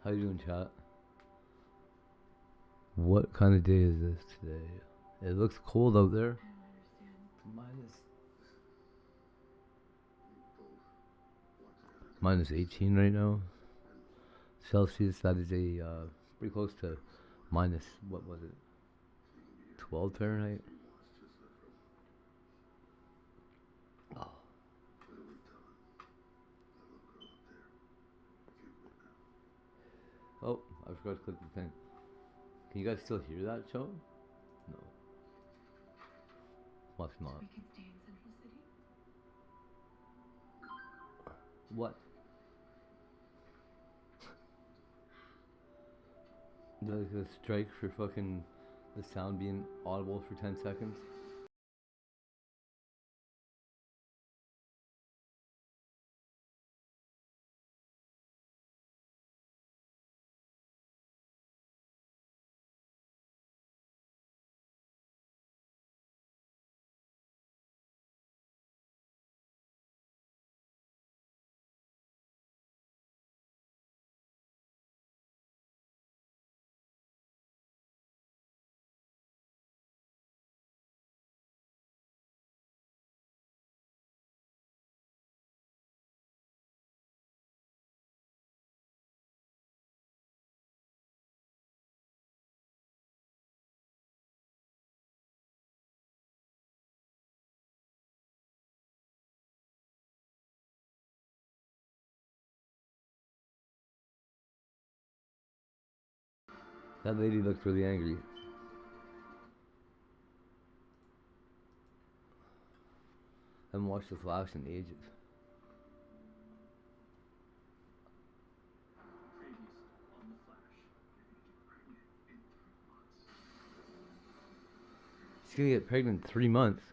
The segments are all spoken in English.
How you doing, chat? What kind of day is this today? It looks cold out there. Minus 18 right now. Celsius, that is a pretty close to minus, what was it? 12 Fahrenheit? Oh. Oh, I forgot to click the thing. Can you guys still hear that show? No. Must not. What? Like a strike for fucking the sound being audible for 10 seconds? That lady looked really angry. I haven't watched The Flash in ages. She's gonna get pregnant in 3 months.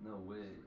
No way.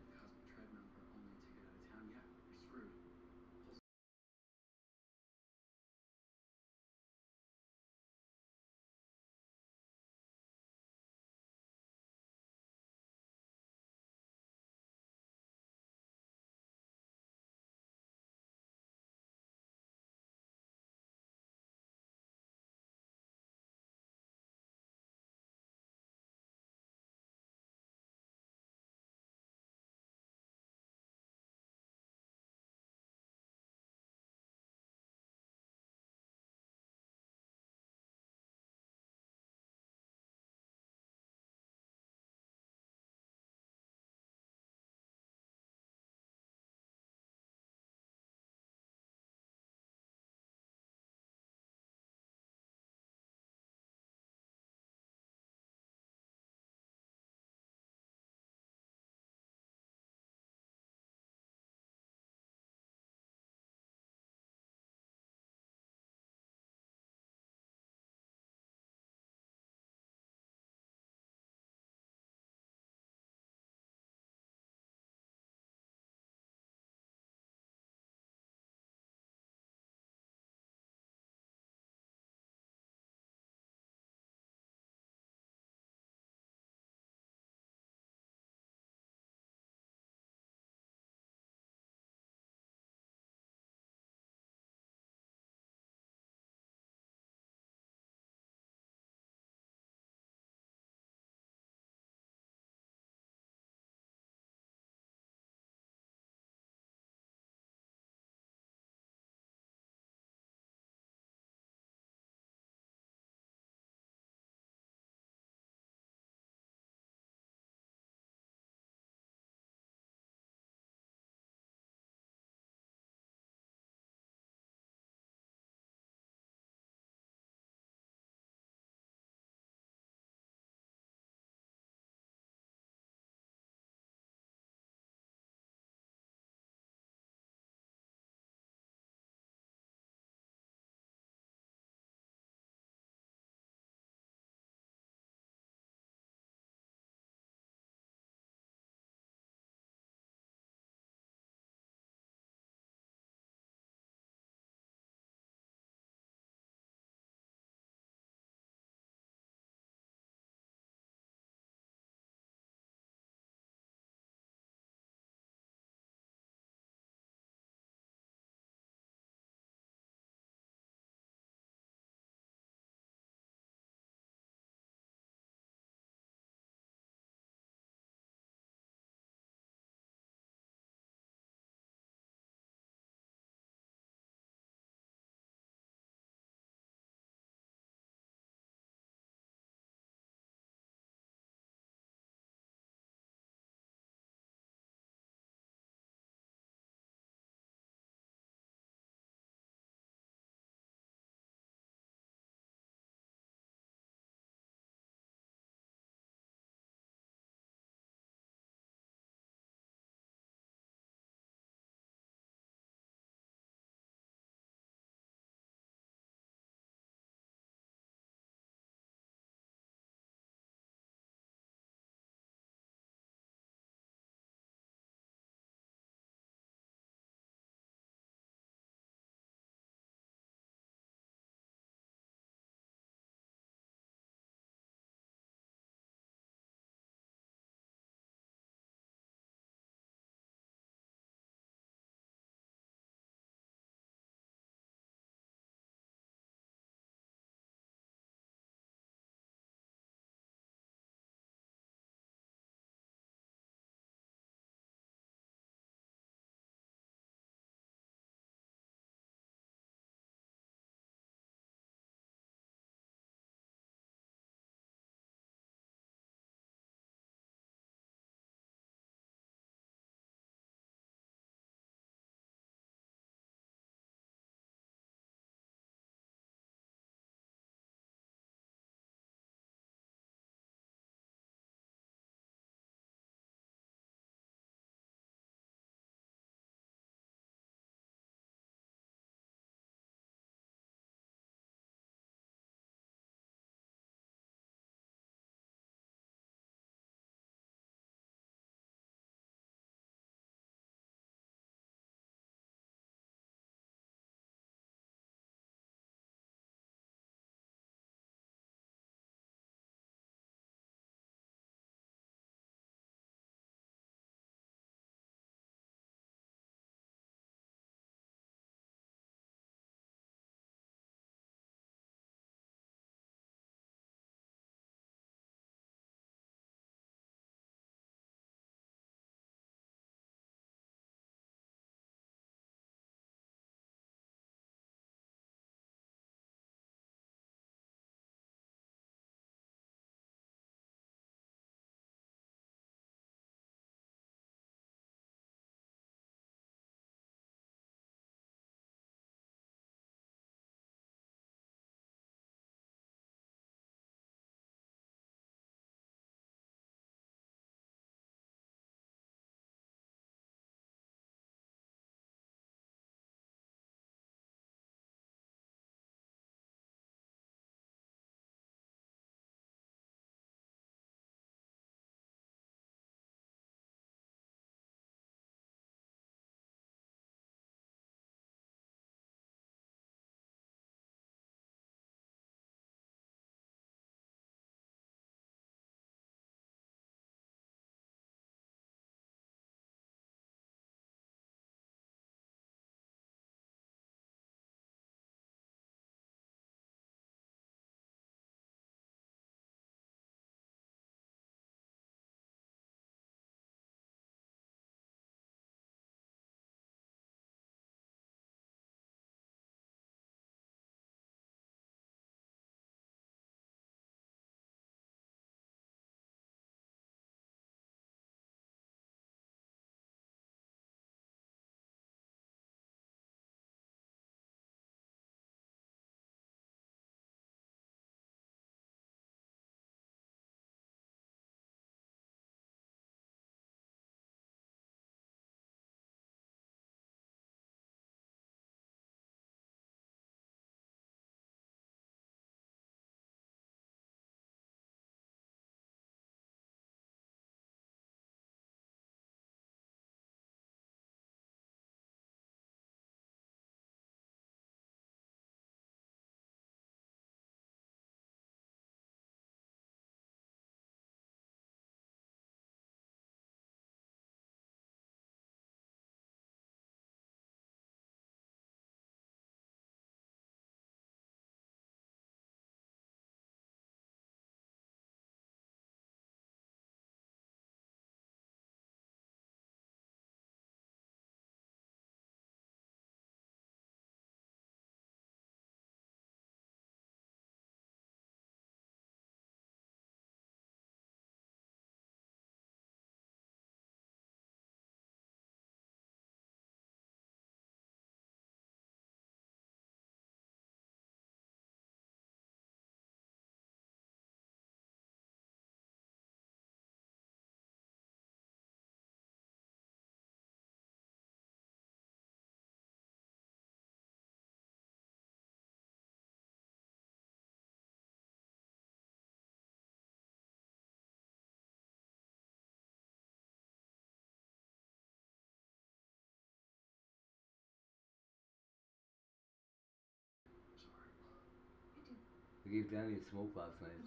I gave Danny a smoke last night.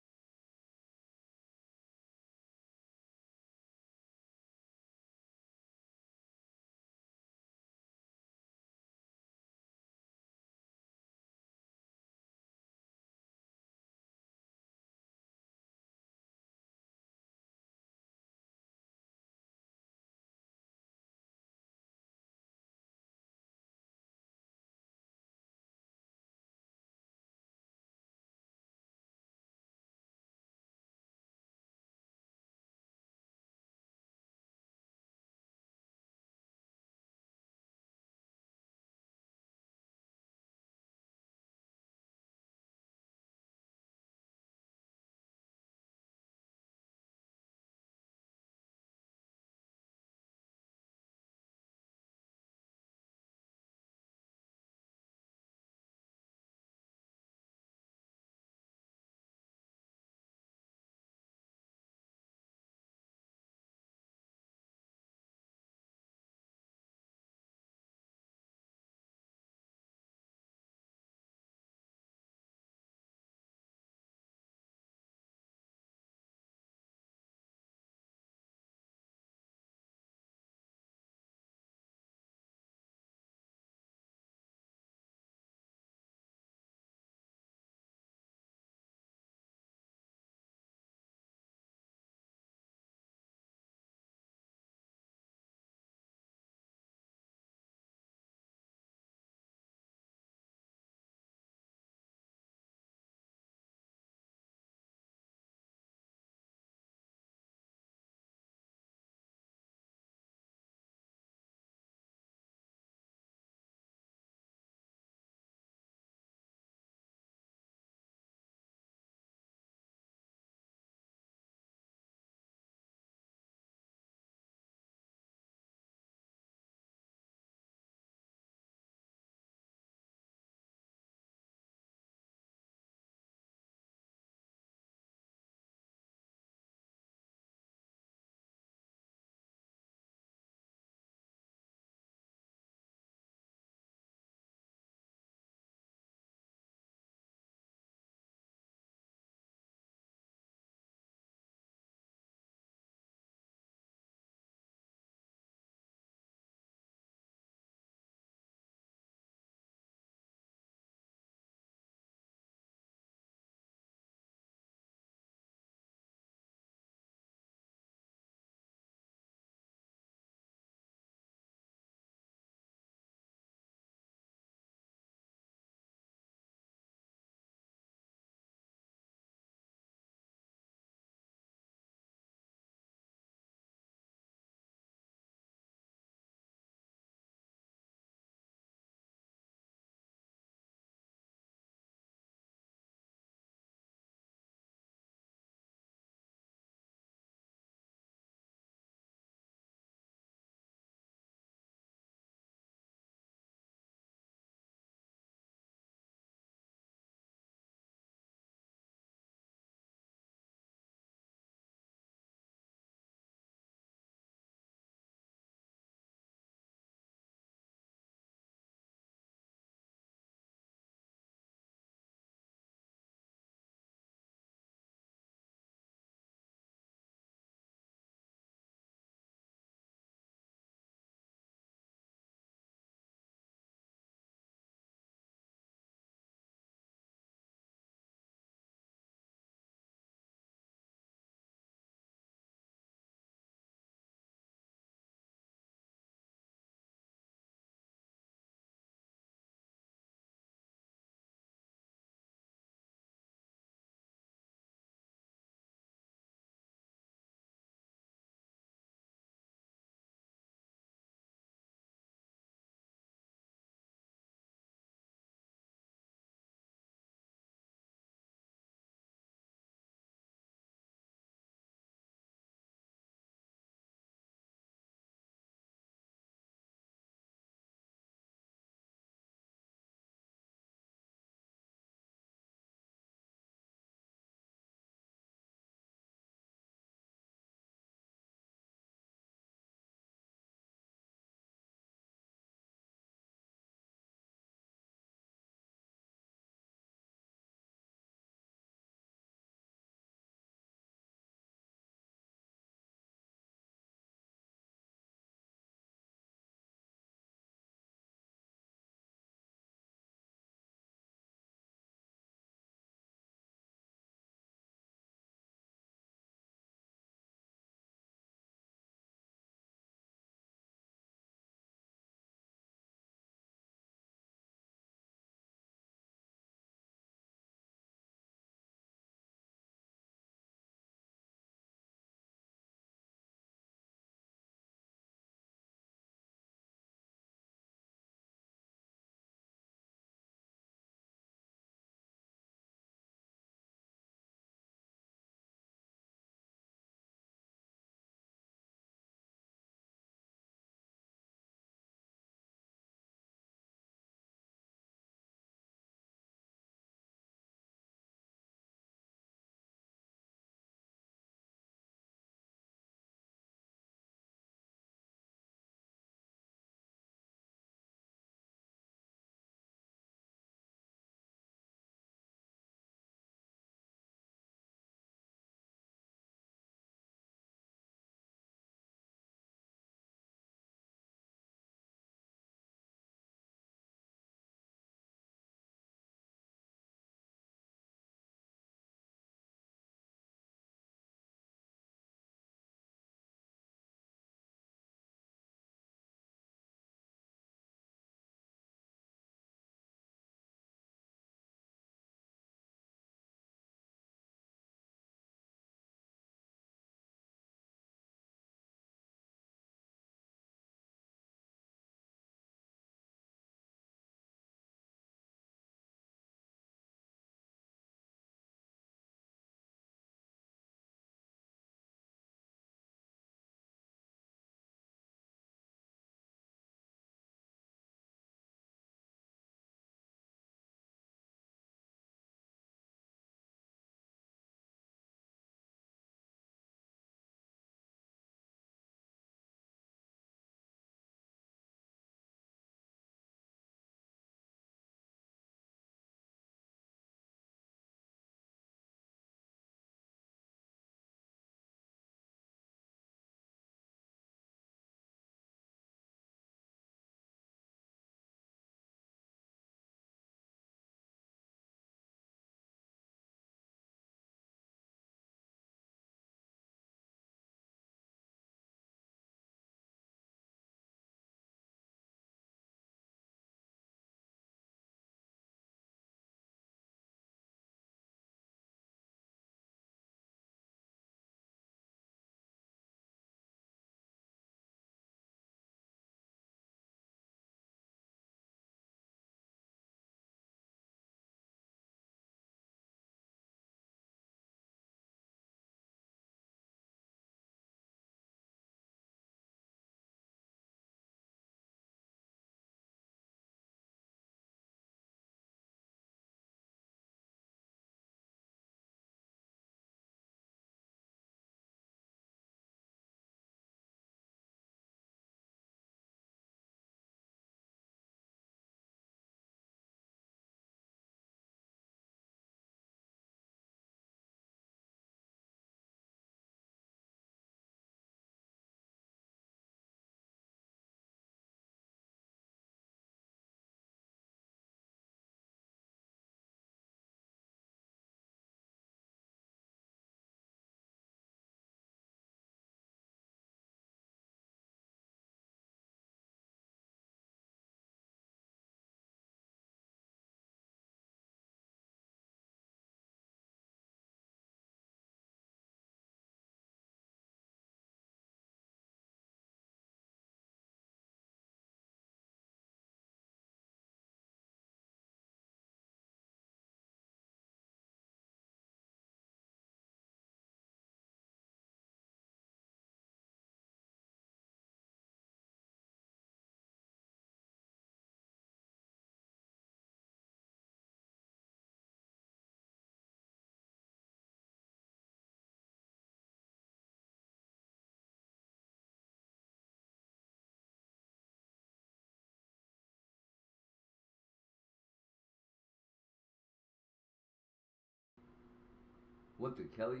What the Kelly?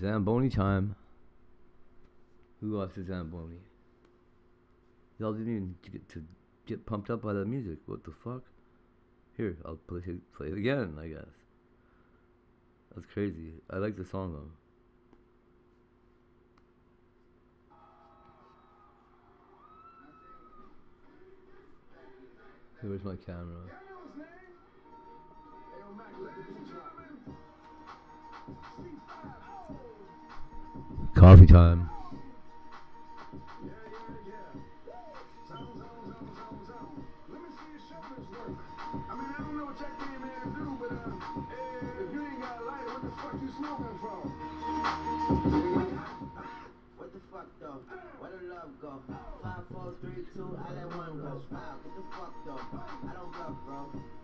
Zamboni time. Who lost the Zamboni? Y'all didn't even get pumped up by that music. What the fuck? Here, I'll play it again, I guess. That's crazy. I like the song though. Hey, where's my camera? Coffee time. I mean, I don't know what y'all came here to do, but if you ain't got a lighter, what the fuck you smoking from? What the fuck though? Where the love go? 5, 4, 3, 2, I let one go. Wow, what the fuck though? I don't bluff, bro.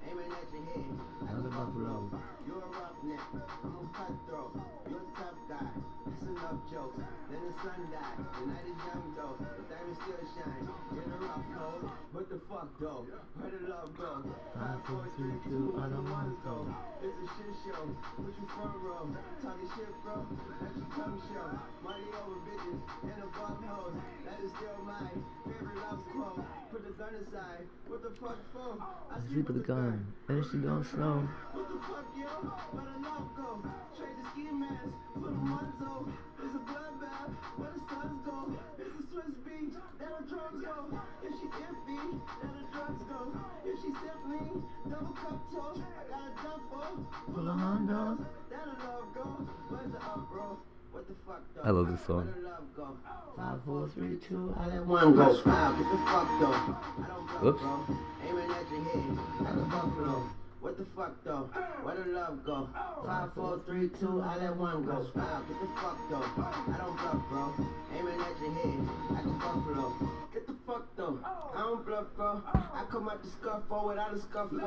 Aiming at your head like a buffalo. You're a roughneck, I'm a cutthroat. You're a tough guy. That's enough jokes. Then the sun died. The night is young though. The diamond still shine. You're the rough hole. What the fuck though? Where the love go? 5, 4, 3, 2, I let one go. It's a shit show. Put you front row. Talking shit, bro. Let your tongue show. Money over bitches and above hoes. That is still my favorite love quote. Put the gun aside. What the fuck for? I sleep with the gun. And she don't snow. What the fuck, yo? Where the love go? Trade the ski mask for the muzzle. It's a bloodbath. Where the suns go? It's a Swiss beach. There the drugs go. If she iffy, there the drugs go. If she simply double cup toe, I got a duffel full of Hondos. There the love go. Where's the up, bro? What the fuck though? I love this song. Where the love go? 5, 4, 3, 2, I let one go. Wow, get the fuck though. I don't bluff, bro. Aiming at your head like a buffalo. What the fuck though? Where the love go? 5, 4, 3, 2, I let one go. Wow, get the fuck though. I don't bluff, bro. Aiming at your head like a buffalo. Get the fuck though. I don't bluff, bro. I come out the scuffle without a scuffle.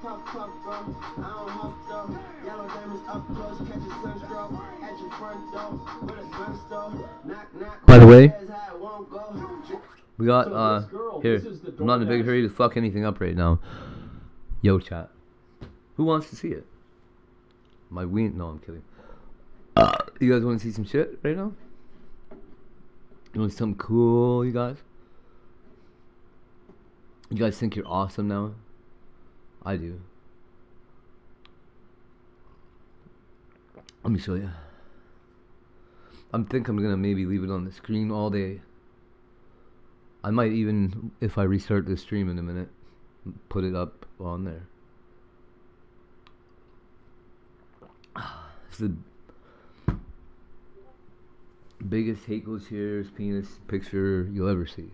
Talk, bro. I don't huff though. Yellow diamonds up close, catch a sunstroke at your front door with a gun store. Knock, knock. By the way, we got here. I'm not in a big hurry to fuck anything up right now. Yo, chat. Who wants to see it? My ween? No, I'm kidding. You guys want to see some shit right now? You want something cool, you guys? You guys think you're awesome now? I do. Let me show you. I'm gonna maybe leave it on the screen all day. I might even, if I restart the stream in a minute, put it up on there. It's the biggest hate goes here's penis picture you'll ever see.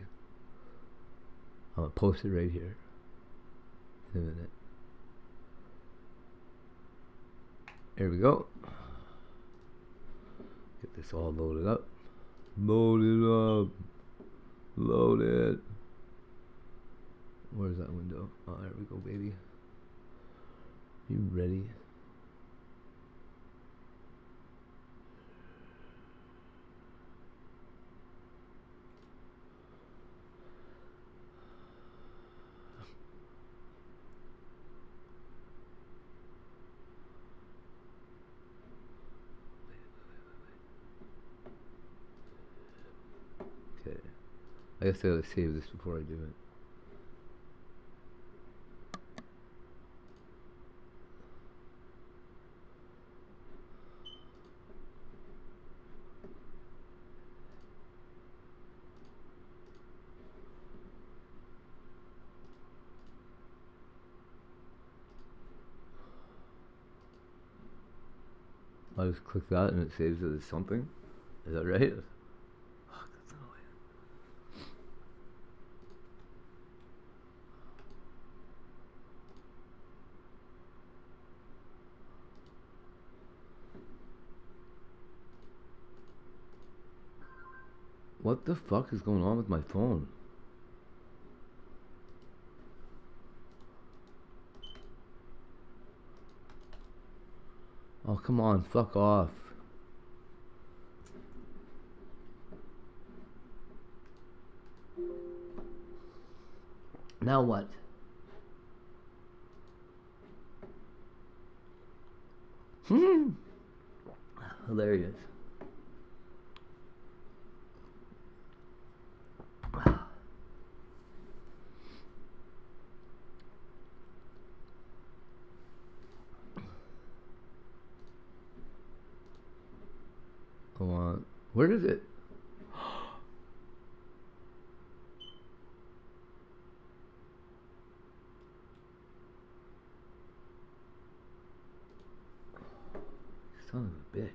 I'm gonna post it right here in a minute. Here we go. Get this all loaded up. Load it up. Load it. Where's that window? Oh, there we go, baby. You ready? Okay. I guess I gotta save this before I do it. I just click that and it saves it as something. Is that right? Fuck, that's annoying. What the fuck is going on with my phone? Oh, come on, fuck off. Now what? Hilarious. Where is it? Son of a bitch.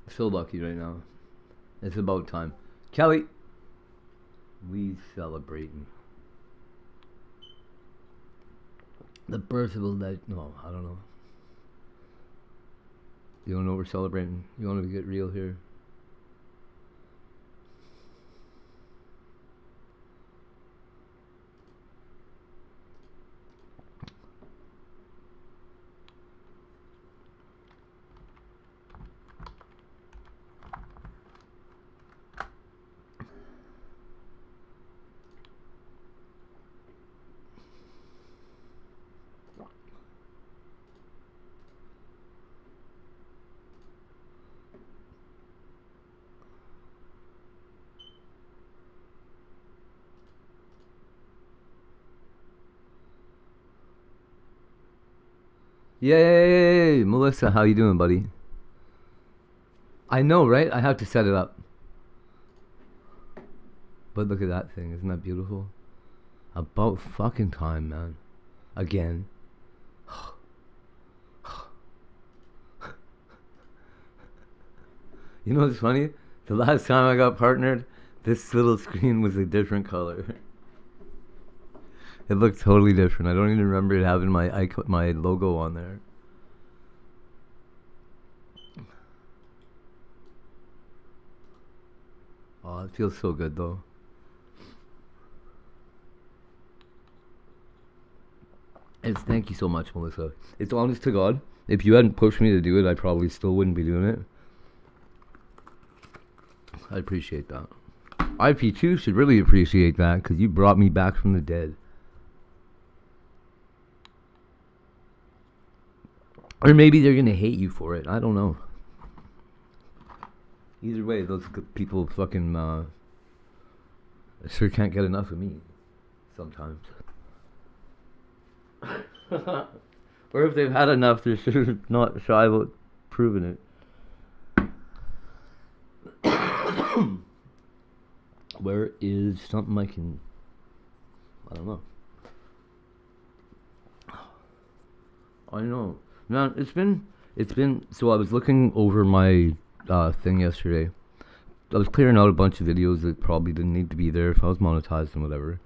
So lucky right now. It's about time. Kelly, we celebrating the birth of a legend. No, I don't know. You don't know what we're celebrating? You want to get real here? Yay! Melissa, how you doing, buddy? I know, right? I have to set it up. But look at that thing. Isn't that beautiful? About fucking time, man. Again. You know what's funny? The last time I got partnered, this little screen was a different color. It looked totally different. I don't even remember it having my logo on there. Oh, it feels so good though. It's thank you so much, Melissa. It's honest to God. If you hadn't pushed me to do it, I probably still wouldn't be doing it. I appreciate that. IP2 should really appreciate that because you brought me back from the dead. Or maybe they're gonna hate you for it. I don't know. Either way, those people fucking sure can't get enough of me. Sometimes. Or if they've had enough, they're sure not shy about proving it. Where is something I can... I don't know. I know. Man, it's been. So I was looking over my thing yesterday. I was clearing out a bunch of videos that probably didn't need to be there if I was monetized and whatever,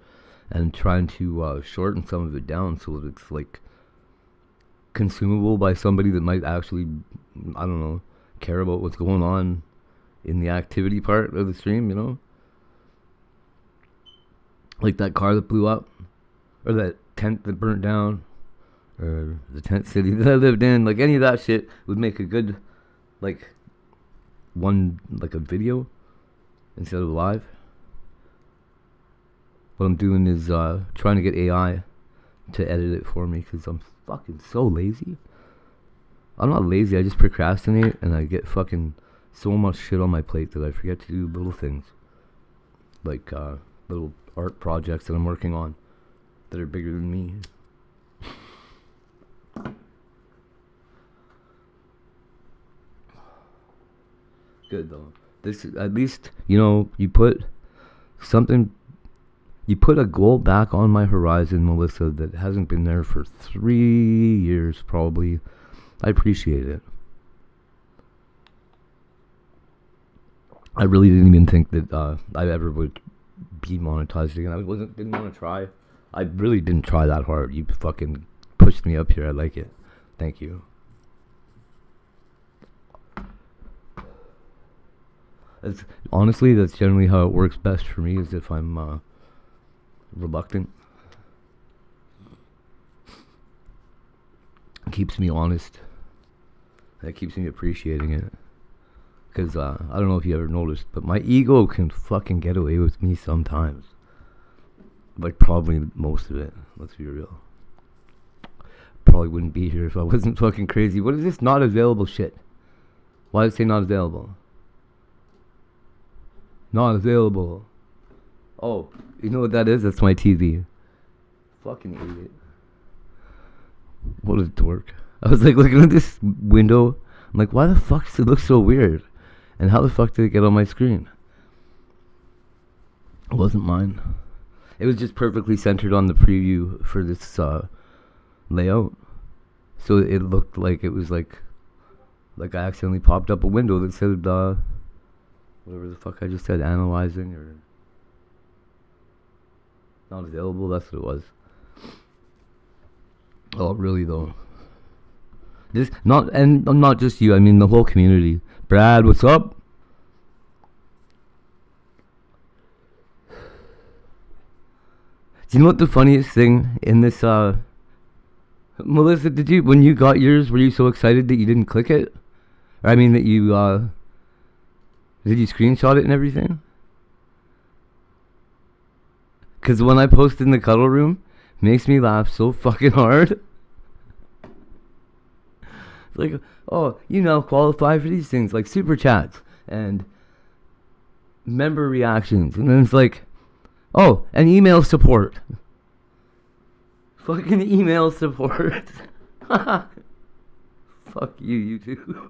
and trying to shorten some of it down so that it's like consumable by somebody that might actually, I don't know, care about what's going on in the activity part of the stream, you know? Like that car that blew up, or that tent that burnt down, or the tent city that I lived in. Like any of that shit would make a good, like, like a video instead of live. What I'm doing is trying to get AI to edit it for me because I'm fucking so lazy. I'm not lazy, I just procrastinate and I get fucking so much shit on my plate that I forget to do little things. Like little art projects that I'm working on that are bigger than me. Good though. This at least, you put something, you put a goal back on my horizon, Melissa, that hasn't been there for 3 years probably. I appreciate it. I really didn't even think that I ever would be monetized again. Didn't want to try. I really didn't try that hard. You fucking pushed me up here. I like it. Thank you. Honestly, that's generally how it works best for me, is if I'm reluctant. It keeps me honest. That keeps me appreciating it. Because I don't know if you ever noticed, but my ego can fucking get away with me sometimes. Like probably most of it. Let's be real. Probably wouldn't be here if I wasn't fucking crazy. What is this not available shit? Why does it say not available? Not available. Oh, you know what that is? That's my TV. Fucking idiot. What a dork. I was like looking at this window. I'm like, why the fuck does it look so weird? And how the fuck did it get on my screen? It wasn't mine. It was just perfectly centered on the preview for this layout. So it looked like it was like I accidentally popped up a window that said whatever the fuck I just said, analyzing or not available. That's what it was. Oh, really though. This not just you. I mean the whole community. Brad, what's up? Do you know what the funniest thing in this? Melissa, when you got yours, were you so excited that you didn't click it? Or I mean that you did you screenshot it and everything? Because when I posted in the cuddle room, it makes me laugh so fucking hard. It's like, oh, qualify for these things like super chats and member reactions. And then it's like, oh, and email support. Fucking email support. Fuck you, YouTube.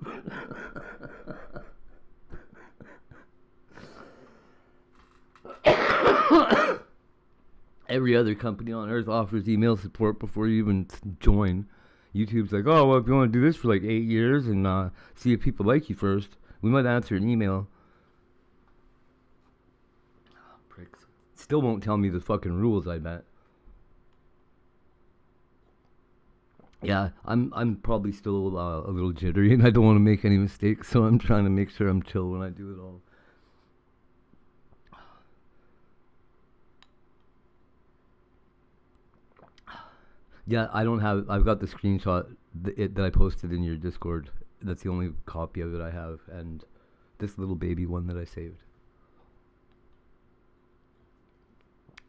Every other company on earth offers email support before you even join. YouTube's like, oh, well, if you want to do this for like 8 years and see if people like you first, we might answer an email. Oh, pricks. Still won't tell me the fucking rules, I bet. Yeah, I'm probably still a little jittery and I don't want to make any mistakes, so I'm trying to make sure I'm chill when I do it all. Yeah, I've got the screenshot that I posted in your Discord. That's the only copy of it I have, and this little baby one that I saved.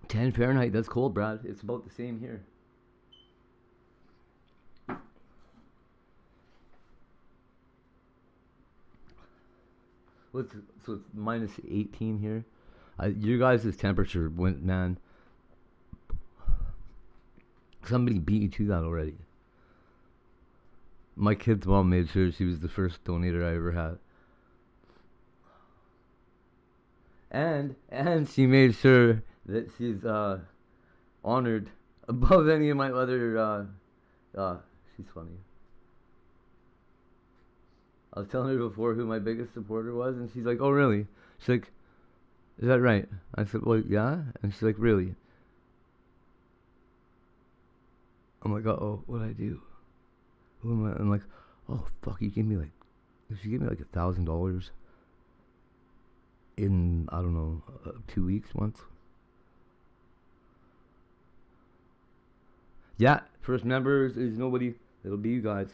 10 Fahrenheit, that's cold, Brad. It's about the same here. So it's minus 18 here. Your guys' temperature went, man. Somebody beat you to that already. My kid's mom made sure she was the first donator I ever had. And she made sure that honored above any of my other. She's funny. I was telling her before who my biggest supporter was, and she's like, "Oh, really?" She's like, "Is that right?" I said, "Well, yeah." And she's like, "Really?" I'm like, "Uh-oh, what'd I do?" Who am I? I'm like, "Oh, fuck, she gave me like $1,000 in, I don't know, 2 weeks once." Yeah, first members is nobody. It'll be you guys.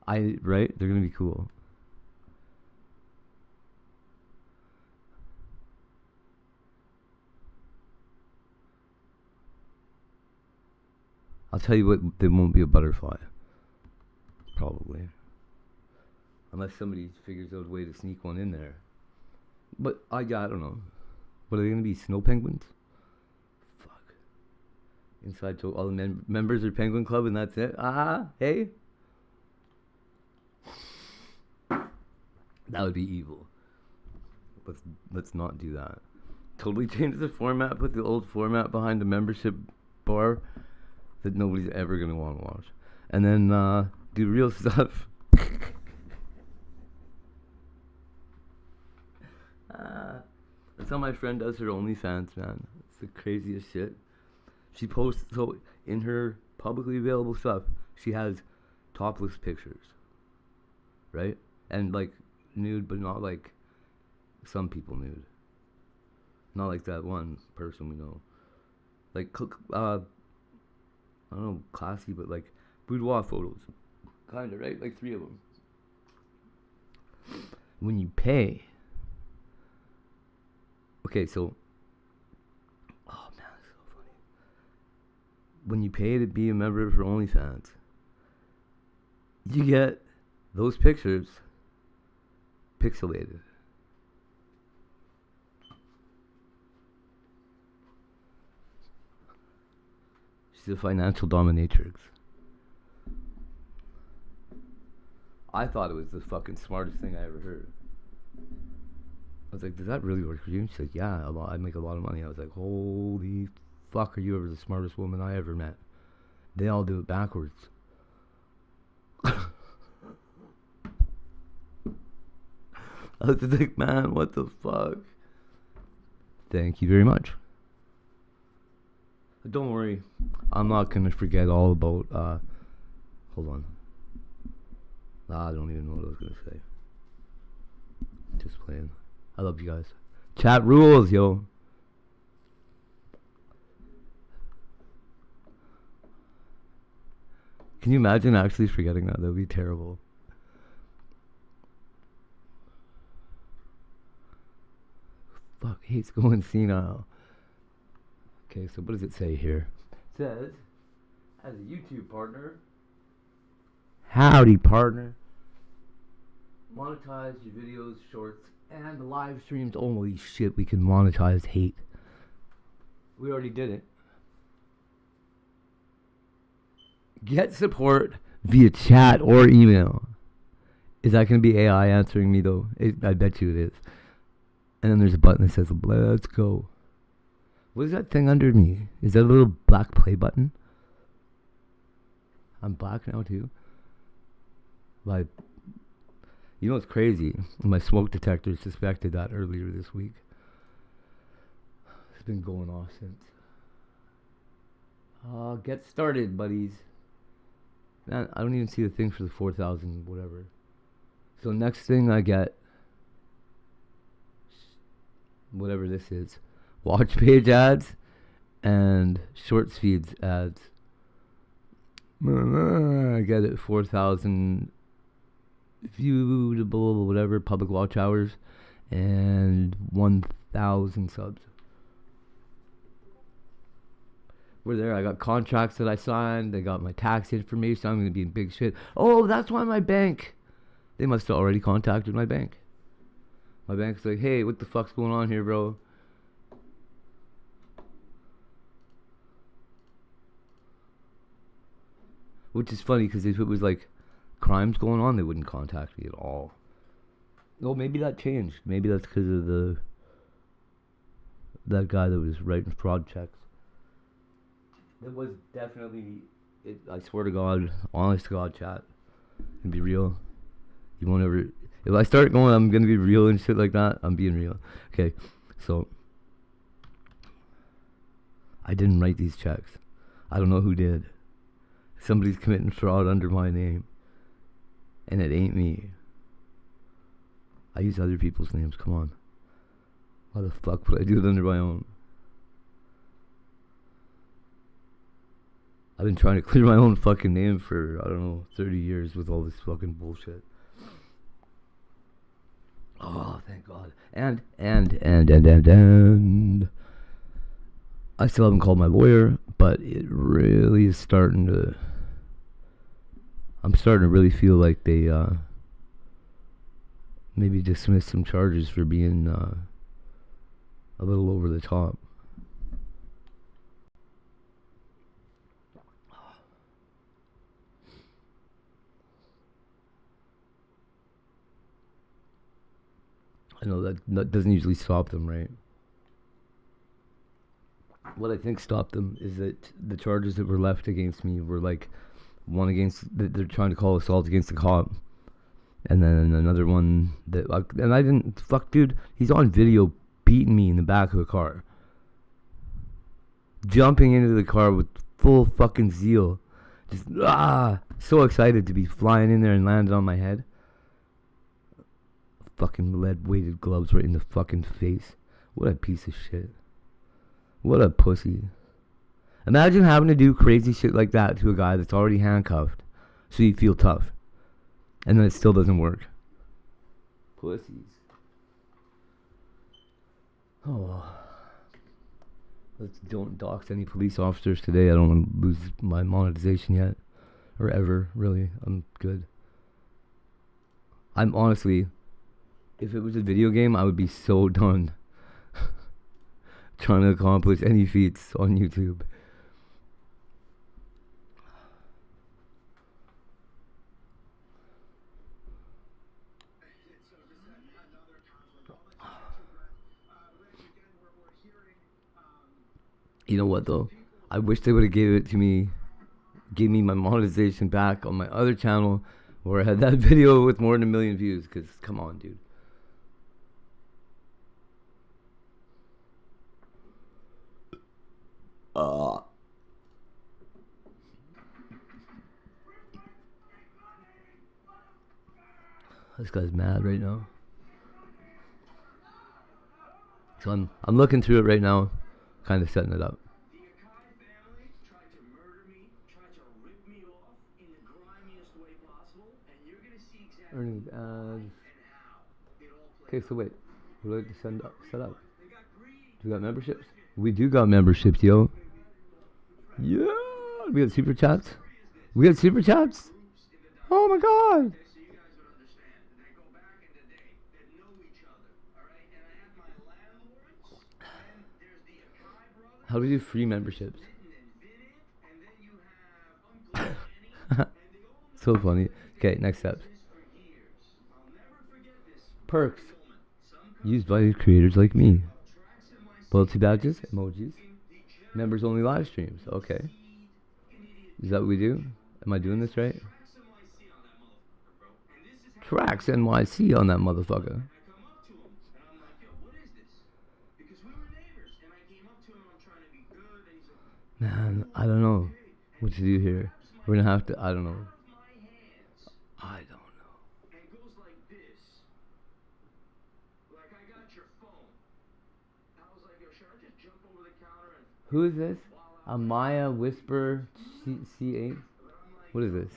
Right? They're gonna be cool. I'll tell you what, they won't be a butterfly. Probably. Unless somebody figures out a way to sneak one in there. But I don't know. What are they gonna be? Snow penguins? Fuck. Inside joke. All the members are Penguin Club, and that's it. Hey. That would be evil. Let's not do that. Totally change the format. Put the old format behind the membership bar that nobody's ever gonna want to watch, and then do real stuff. That's how my friend does her OnlyFans, man. It's the craziest shit. She posts, so in her publicly available stuff, she has topless pictures, right? And like nude, but not like some people nude. Not like that one person we know. Like, I don't know, classy, but like boudoir photos. Kinda, right? Like 3 of them. When you pay. Okay, so. Oh man, that's so funny. When you pay to be a member for OnlyFans, you get those pictures pixelated. She's a financial dominatrix. I thought it was the fucking smartest thing I ever heard. I was like, "Does that really work for you?" And she's like, "Yeah, I make a lot of money." I was like, "Holy fuck, are you ever the smartest woman I ever met?" They all do it backwards. I was just like, "Man, what the fuck?" Thank you very much. Don't worry, I'm not gonna forget all about. Hold on. I don't even know what I was gonna say. Just playing. I love you guys. Chat rules, yo. Can you imagine actually forgetting that? That would be terrible. Fuck, hate's going senile. Okay, so what does it say here? It says, as a YouTube partner, howdy partner, monetize your videos, shorts, and the live streams. Holy shit, we can monetize hate. We already did it. Get support via chat or email. Is that going to be AI answering me though? I bet you it is. And then there's a button that says, let's go. What is that thing under me? Is that a little black play button? I'm black now too. Like, you know what's crazy? My smoke detector suspected that earlier this week. It's been going off since. Get started, buddies. Man, I don't even see the thing for the 4,000 whatever. So next thing I get, whatever this is, watch page ads and shorts feeds ads. I get it, 4,000 viewable whatever public watch hours and 1,000 subs. We're there. I got contracts that I signed. They got my tax information. I'm gonna be in big shit. Oh, that's why my bank. They must have already contacted my bank. My bank's like, hey, what the fuck's going on here, bro? Which is funny because if it was like crimes going on, they wouldn't contact me at all. Oh, maybe that changed. Maybe that's because of the that guy that was writing fraud checks. It was definitely, I swear to God, honest to God, chat, and be real. You won't ever, if I start going, I'm gonna be real and shit like that, I'm being real. Okay, so, I didn't write these checks. I don't know who did. Somebody's committing fraud under my name. And it ain't me. I use other people's names, come on. Why the fuck would I do it under my own? I've been trying to clear my own fucking name for, I don't know, 30 years with all this fucking bullshit. Oh, thank God. And I still haven't called my lawyer, but it really is starting to, I'm starting to really feel like they maybe dismiss some charges for being a little over the top. I know that doesn't usually stop them, right? What I think stopped them is that the charges that were left against me were like one against, they're trying to call assault against the cop, and then another one that, and I didn't, fuck dude, he's on video beating me in the back of a car, jumping into the car with full fucking zeal, just so excited to be flying in there and landing on my head. Fucking lead weighted gloves right in the fucking face. What a piece of shit. What a pussy. Imagine having to do crazy shit like that to a guy that's already handcuffed so you feel tough, and then it still doesn't work. Pussies. Oh. Let's don't dox any police officers today. I don't want to lose my monetization yet. Or ever, really. I'm good. I'm honestly, if it was a video game, I would be so done trying to accomplish any feats on YouTube. You know what though? I wish they would have gave me my monetization back on my other channel where I had that video with more than 1 million views, because come on, dude. This guy's mad right now. So I'm looking through it right now, kind of setting it up. Earnings ads. Okay, so wait. What do I have to set up? Do we got memberships? We do got memberships, yo. Yeah! We got super chats? We got super chats? Oh my god! How do we do free memberships? So funny. Okay, next steps. Perks. Used by creators like me. Loyalty badges, emojis. Members only live streams. Okay. Is that what we do? Am I doing this right? Tracks NYC on that motherfucker. Man, I don't know what to do here. We're gonna have to, I don't know. Who is this? Amaya Whisper C8? What is this?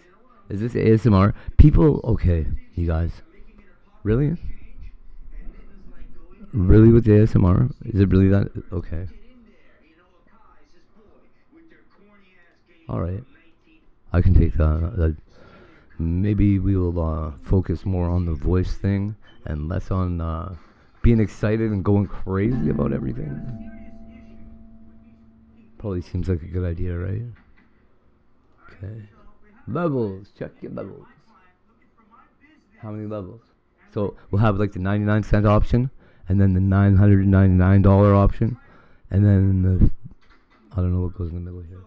Is this ASMR? People, okay, you guys. Really? Really with the ASMR? Is it really that? Okay. Alright. I can take that. Maybe we will focus more on the voice thing and less on being excited and going crazy about everything. Probably seems like a good idea, right? Okay. Levels. Check your levels. How many levels? So we'll have like the 99-cent option and then the $999 option. And then the, I don't know what goes in the middle here.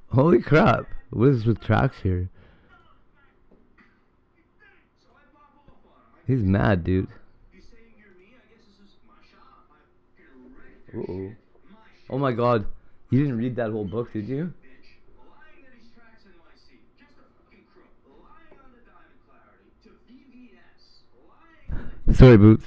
Holy crap! What is with tracks here? He's mad, dude. Uh-oh. Oh my god. You didn't read that whole book, did you? Sorry, Boots.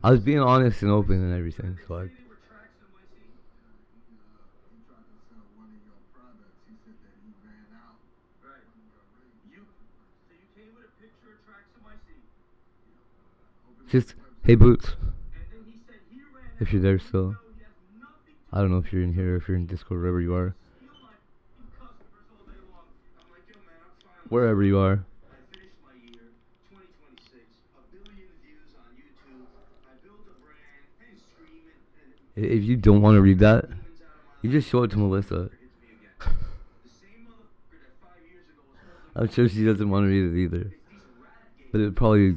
I was being honest and open and everything, so I... Just, hey Boots. If you're there still. I don't know if you're in here, if you're in Discord, wherever you are. Wherever you are. If you don't want to read that, you just show it to Melissa. I'm sure she doesn't want to read it either. But it would probably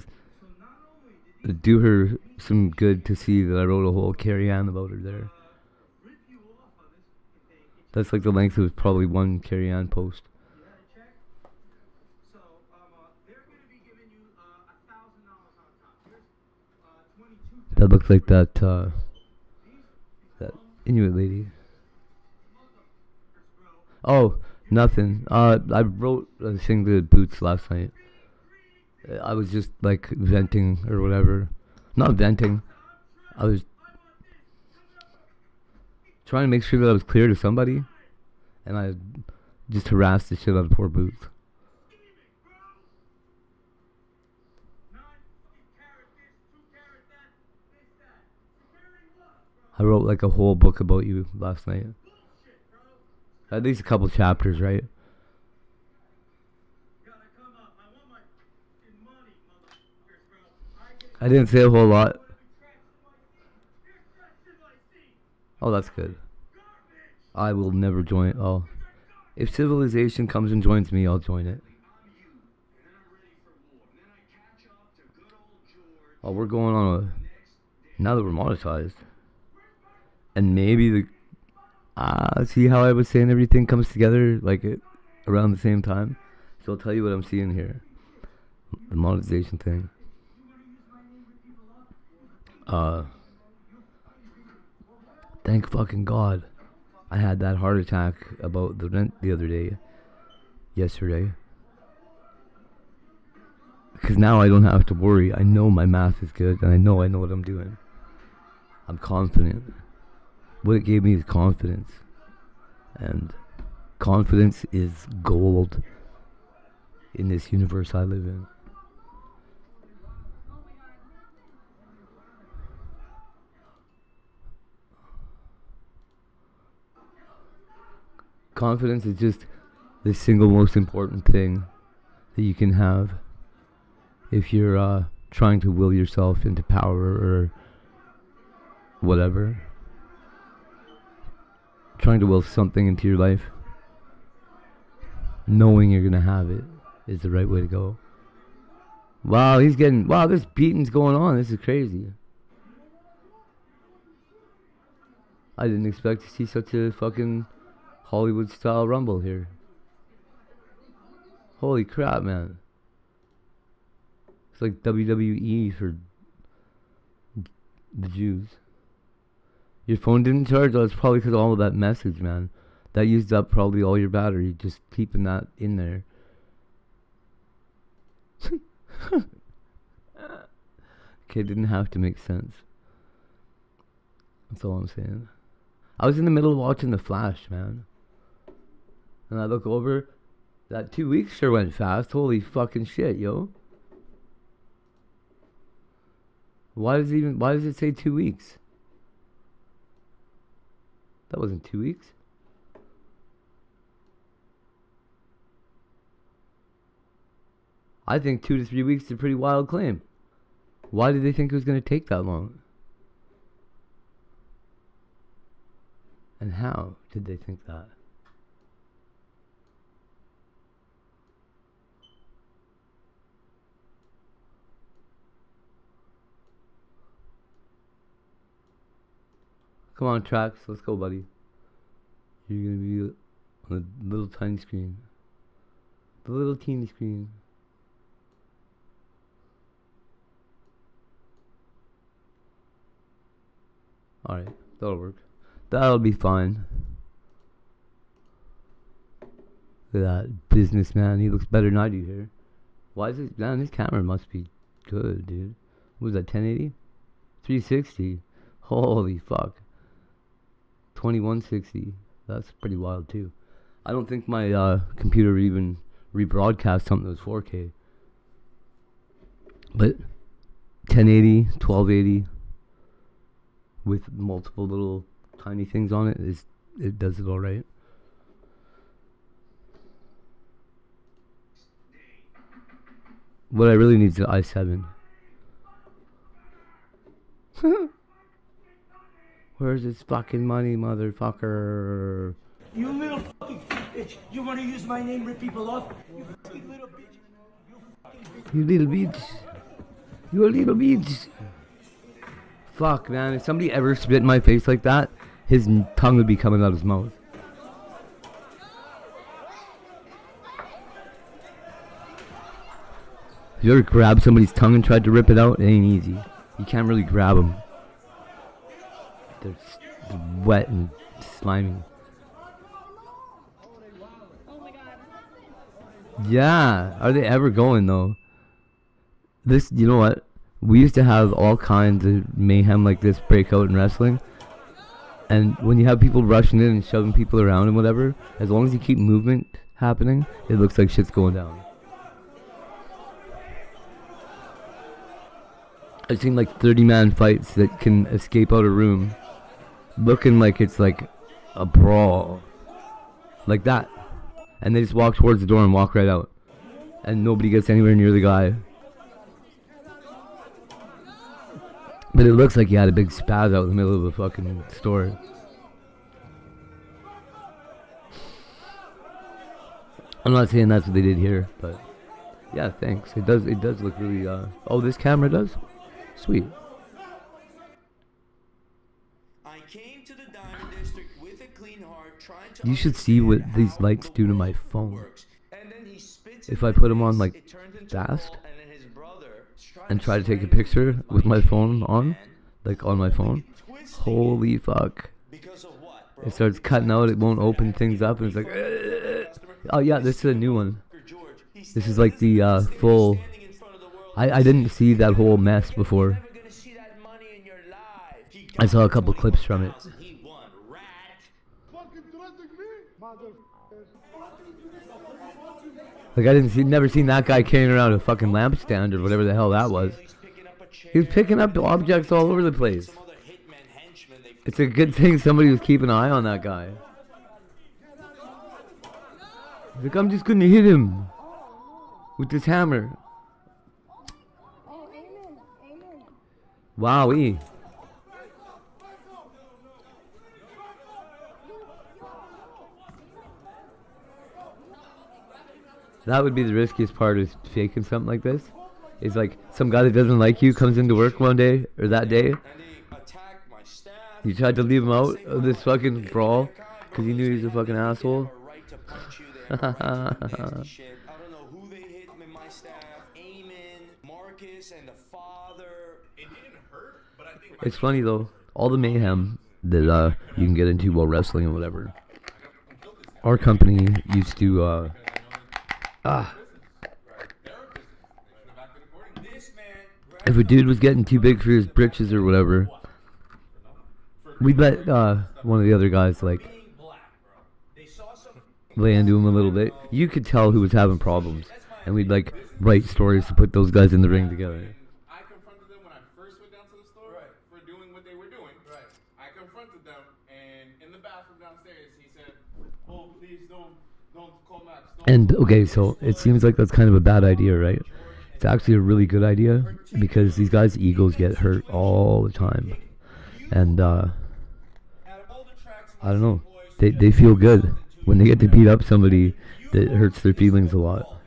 do her some good to see that I wrote a whole Carrie Ann about her there. That's like the length of probably one Carrie Ann post. That looks like that Inuit lady. Oh, nothing. I wrote a thing to Boots last night. I was just like venting or whatever. Not venting. I was trying to make sure that I was clear to somebody, and I just harassed the shit out of poor Boots. I wrote like a whole book about you last night. At least a couple chapters, right? I didn't say a whole lot. Oh, that's good. I will never join. Oh, if civilization comes and joins me, I'll join it. Oh, we're going on a... Now that we're monetized. And maybe the... see how I was saying everything comes together like it around the same time? So I'll tell you what I'm seeing here. The monetization thing. Thank fucking God I had that heart attack about the rent the other day. Yesterday. Because now I don't have to worry. I know my math is good, and I know what I'm doing. I'm confident. What it gave me is confidence. And confidence is gold in this universe I live in. Confidence is just the single most important thing that you can have if you're trying to will yourself into power or whatever. Trying to will something into your life. Knowing you're gonna have it is the right way to go. Wow, wow, this beating's going on. This is crazy. I didn't expect to see such a fucking Hollywood style rumble here. Holy crap, man. It's like WWE for the Jews. Your phone didn't charge? Oh, it's probably because of all of that message, man. That used up probably all your battery, just keeping that in there. Okay, it didn't have to make sense. That's all I'm saying. I was in the middle of watching The Flash, man. And I look over, that 2 weeks sure went fast. Holy fucking shit, yo. Why does it say 2 weeks? That wasn't 2 weeks. I think 2 to 3 weeks is a pretty wild claim. Why did they think it was going to take that long? And how did they think that? Come on, Trax, let's go, buddy. You're gonna be on the little tiny screen. The little teeny screen. Alright, that'll work. That'll be fine. Look at that businessman. He looks better than I do here. Why is it? Man, this camera must be good, dude. What was that, 1080? 360? Holy fuck. 2160. That's pretty wild, too. I don't think my computer would even rebroadcast something that was 4K. But 1080, 1280 with multiple little tiny things on it does it all right. What I really need is an i7. Where's this fucking money, motherfucker? You little fucking bitch. You want to use my name, rip people off? You fucking little bitch. You little bitch. You a little bitch. Fuck, man. If somebody ever spit in my face like that, his tongue would be coming out of his mouth. If you ever grab somebody's tongue and tried to rip it out, it ain't easy. You can't really grab them. They're wet and slimy. Yeah, are they ever going though? This, you know what? We used to have all kinds of mayhem like this break out in wrestling. And when you have people rushing in and shoving people around and whatever, as long as you keep movement happening, it looks like shit's going down. I've seen like 30-man fights that can escape out a room looking like it's like a brawl. Like that. And they just walk towards the door and walk right out. And nobody gets anywhere near the guy. But it looks like he had a big spaz out in the middle of the fucking store. I'm not saying that's what they did here, but yeah, thanks. It does look really oh, this camera does? Sweet. I came to the Diamond District with a clean heart, trying to You should see what these lights do to my phone. If I put them on like fast and try to take a picture with my phone on, like on my phone, holy fuck. It starts cutting out, it won't open things up, and it's like, oh yeah, this is a new one. This is like the full, I didn't see that whole mess before. I saw a couple clips from it. Like I never seen that guy carrying around a fucking lampstand or whatever the hell that was. He was picking up objects all over the place. It's a good thing somebody was keeping an eye on that guy. He's like, I'm just gonna hit him with this hammer. Wowee. That would be the riskiest part of faking something like this. Is like some guy that doesn't like you comes into work one day or that day. You tried to leave him out of this fucking brawl because you knew he was a fucking asshole. It's funny though, all the mayhem that you can get into while wrestling and whatever. Our company used to if a dude was getting too big for his britches or whatever, we'd let one of the other guys like lay into him a little bit. You could tell who was having problems, and we'd like write stories to put those guys in the ring together. I confronted them when I first went down to the store for doing what they were doing. I confronted them, and in the bathroom downstairs, he said, "Oh, please don't call Max." And okay, so it seems like that's kind of a bad idea, right? It's actually a really good idea because these guys' egos get hurt all the time, and I don't know. They feel good when they get to beat up somebody that hurts their feelings a lot.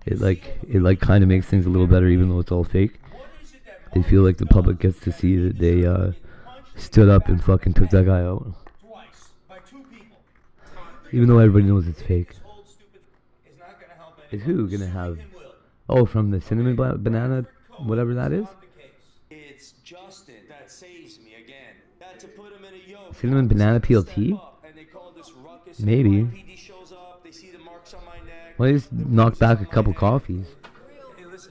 It kind of makes things a little better, even though it's all fake. They feel like the public gets to see that they stood up and fucking took that guy out, even though everybody knows it's fake. Is who gonna have? Oh, from the cinnamon banana, whatever that is. It's Justin that saves me again. Had to put him in a yoke. Cinnamon banana peel tea? Maybe. Why don't you just knock back a couple coffees?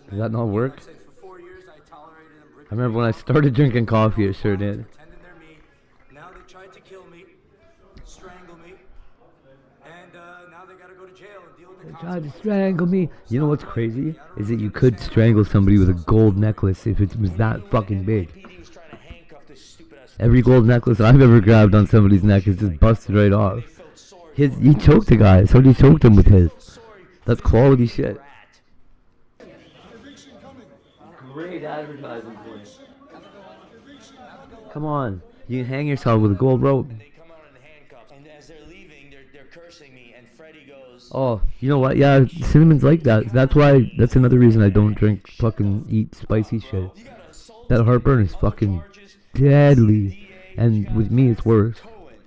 Does that not work? I remember when I started drinking coffee, it sure did. Now they tried to kill me, strangle me, and now they gotta go to jail and deal with the They consequences. tried to strangle me. You know what's crazy? Is that you could strangle somebody with a gold necklace if it was that fucking big. Every gold necklace I've ever grabbed on somebody's neck is just busted right off. He choked the guy. Somebody choked him with his. That's quality shit. Great advertising point. Come on. You can hang yourself with a gold rope. They come out in handcuffs, and as they're leaving, they're cursing me, and Freddie goes, Oh, you know what? Yeah, cinnamon's like that. That's another reason I don't eat spicy shit. That heartburn is fucking deadly. And with me, it's worse.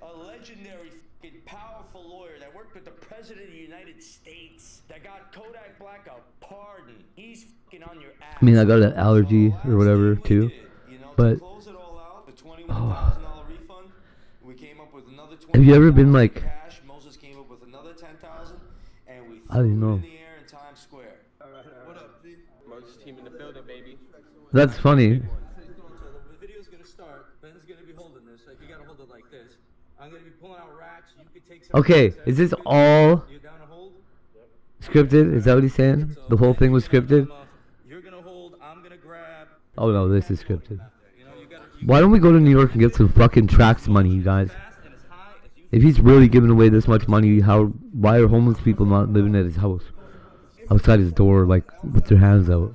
a legendary fucking powerful lawyer that worked with the President of the United States that got Kodak Black a pardon. He's fucking on your ass. I mean, I got an allergy or whatever, too. But, oh. Have you ever been like, Moses came up with another 10,000, and we I don't know. in the air in Times Square. What up, G? Moses team in the building, baby. That's funny. So the video's gonna start. Ben's gonna be holding this. Like you gotta hold it like this. I'm gonna be pulling out racks. You could take some. Okay, is this all You down to hold? scripted? Is that what he's saying? The whole thing was scripted? You're gonna hold. I'm gonna grab. Oh no, this is scripted. You know, you gotta. Why don't we go to New York and get some fucking tracks money, you guys? Fast and as high as you. If he's really giving away this much money, why are homeless people not living at his house? Outside his door, like, with their hands out?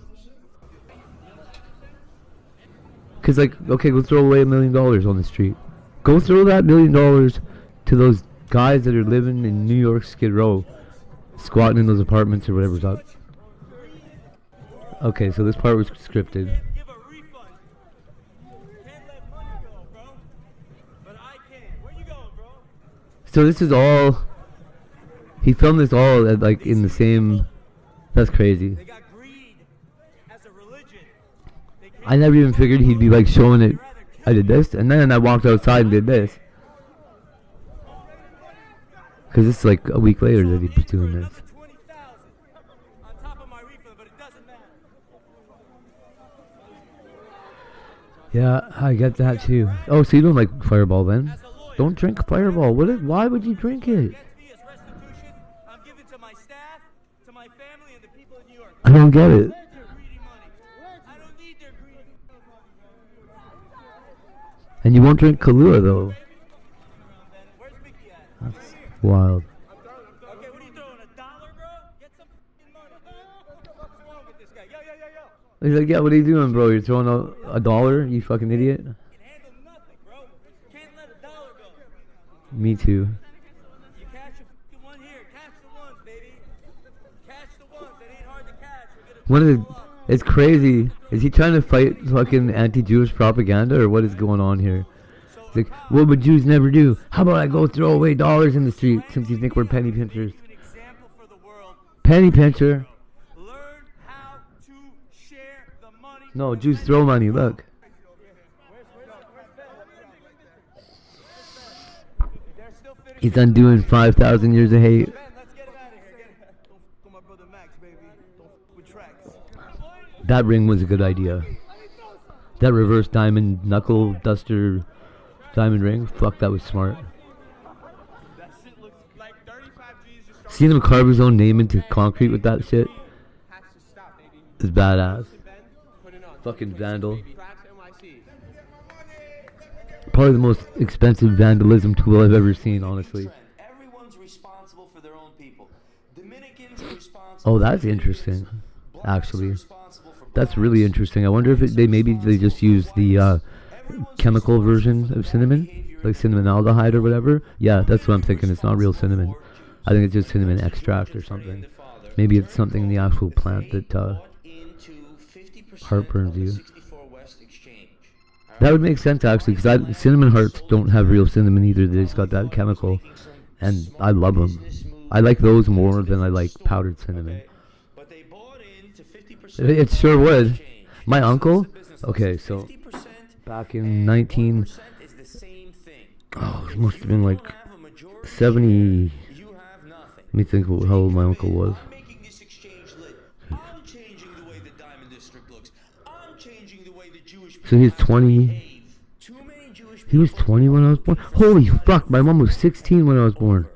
Cause like, okay, go throw away $1 million on the street. Go throw that $1 million to those guys that are living in New York Skid Row, squatting in those apartments or whatever's up. Okay, so this part was scripted. Give a refund. Can't let money go, bro. But I can. Where you going, bro? So this is all. He filmed this all at, like, in the same. That's crazy. They got greed as a religion. I never even figured he'd be like showing it. I did this, and then I walked outside and did this. Cause it's like a week later that he was doing this. On top of my refund, but it doesn't matter. Yeah, I get that too. Oh, so you don't like Fireball then? Don't drink Fireball. Why would you drink it? Next fee is restitution. I'm giving to my staff, to my family, and the people of New York. I don't get it. Their greedy money. I don't need their greedy And you won't drink Kahlua though. Where's Mickey at? That's wild. Okay, what are you throwing? $1, bro? Get some f***ing money. What's wrong with this guy? Yo. He's like, yeah, what are you doing, bro? You're throwing a dollar, you fucking idiot. You can handle nothing, bro. Can't let $1 go. Me too. You catch a f***ing one here. Catch the ones, baby. Catch the ones. It ain't hard to catch. We're gonna What is? It's crazy. Is he trying to fight fucking anti-Jewish propaganda, or what is going on here? It's like, what would Jews never do? How about I go throw away dollars in the street since you think we're penny pinchers? an example for the world. Penny pincher. Learn how to share the money. No, Jews throw money. Look. They're still finishing. He's undoing 5,000 years of hate. Ben, let's get him out of here. Don't f with my brother Max, baby. Don't f with tracks. That ring was a good idea. That reverse diamond knuckle duster diamond ring. Fuck, that was smart. That shit looks like 35 G's just started. Seeing him carve his own name into concrete with that shit Has to stop, baby. is badass. Ben, put it on. Fucking vandal. Tracks NYC. Probably the most expensive vandalism tool I've ever seen, honestly. Everyone's responsible for their own people. Dominicans are responsible. Oh, that's interesting. Actually, that's really interesting. I wonder if they just use the chemical version of cinnamon, like cinnamonaldehyde or whatever. Yeah, that's what I'm thinking. It's not real cinnamon. I think it's just cinnamon extract or something. Maybe it's something in the actual plant that heartburns you. That would make sense actually, because cinnamon hearts don't have real cinnamon either. They just got that chemical, and I love them. I like those more than I like powdered cinnamon. It sure would. My uncle, okay, so back in it must have been like 70. Let me think how old my uncle was. So he's 20. He was 20 when I was born. Holy fuck, my mom was 16 when I was born.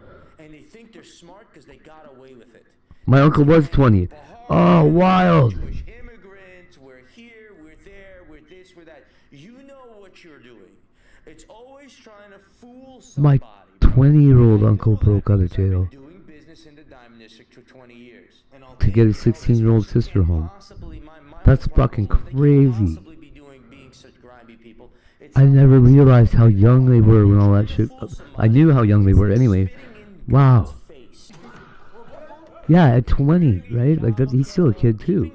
My uncle was 20. Oh, wild. We're here, we're there, we're this, we're that. You know what you're doing. It's always trying to fool somebody. My 20-year-old uncle broke out of jail Doing business in the Diamond District for 20 years. to get his 16-year-old sister home. That's fucking crazy. I never realized how young they were when all that shit. I knew how young they were anyway. Wow. Yeah, at 20, right? Like that, he's still a kid too.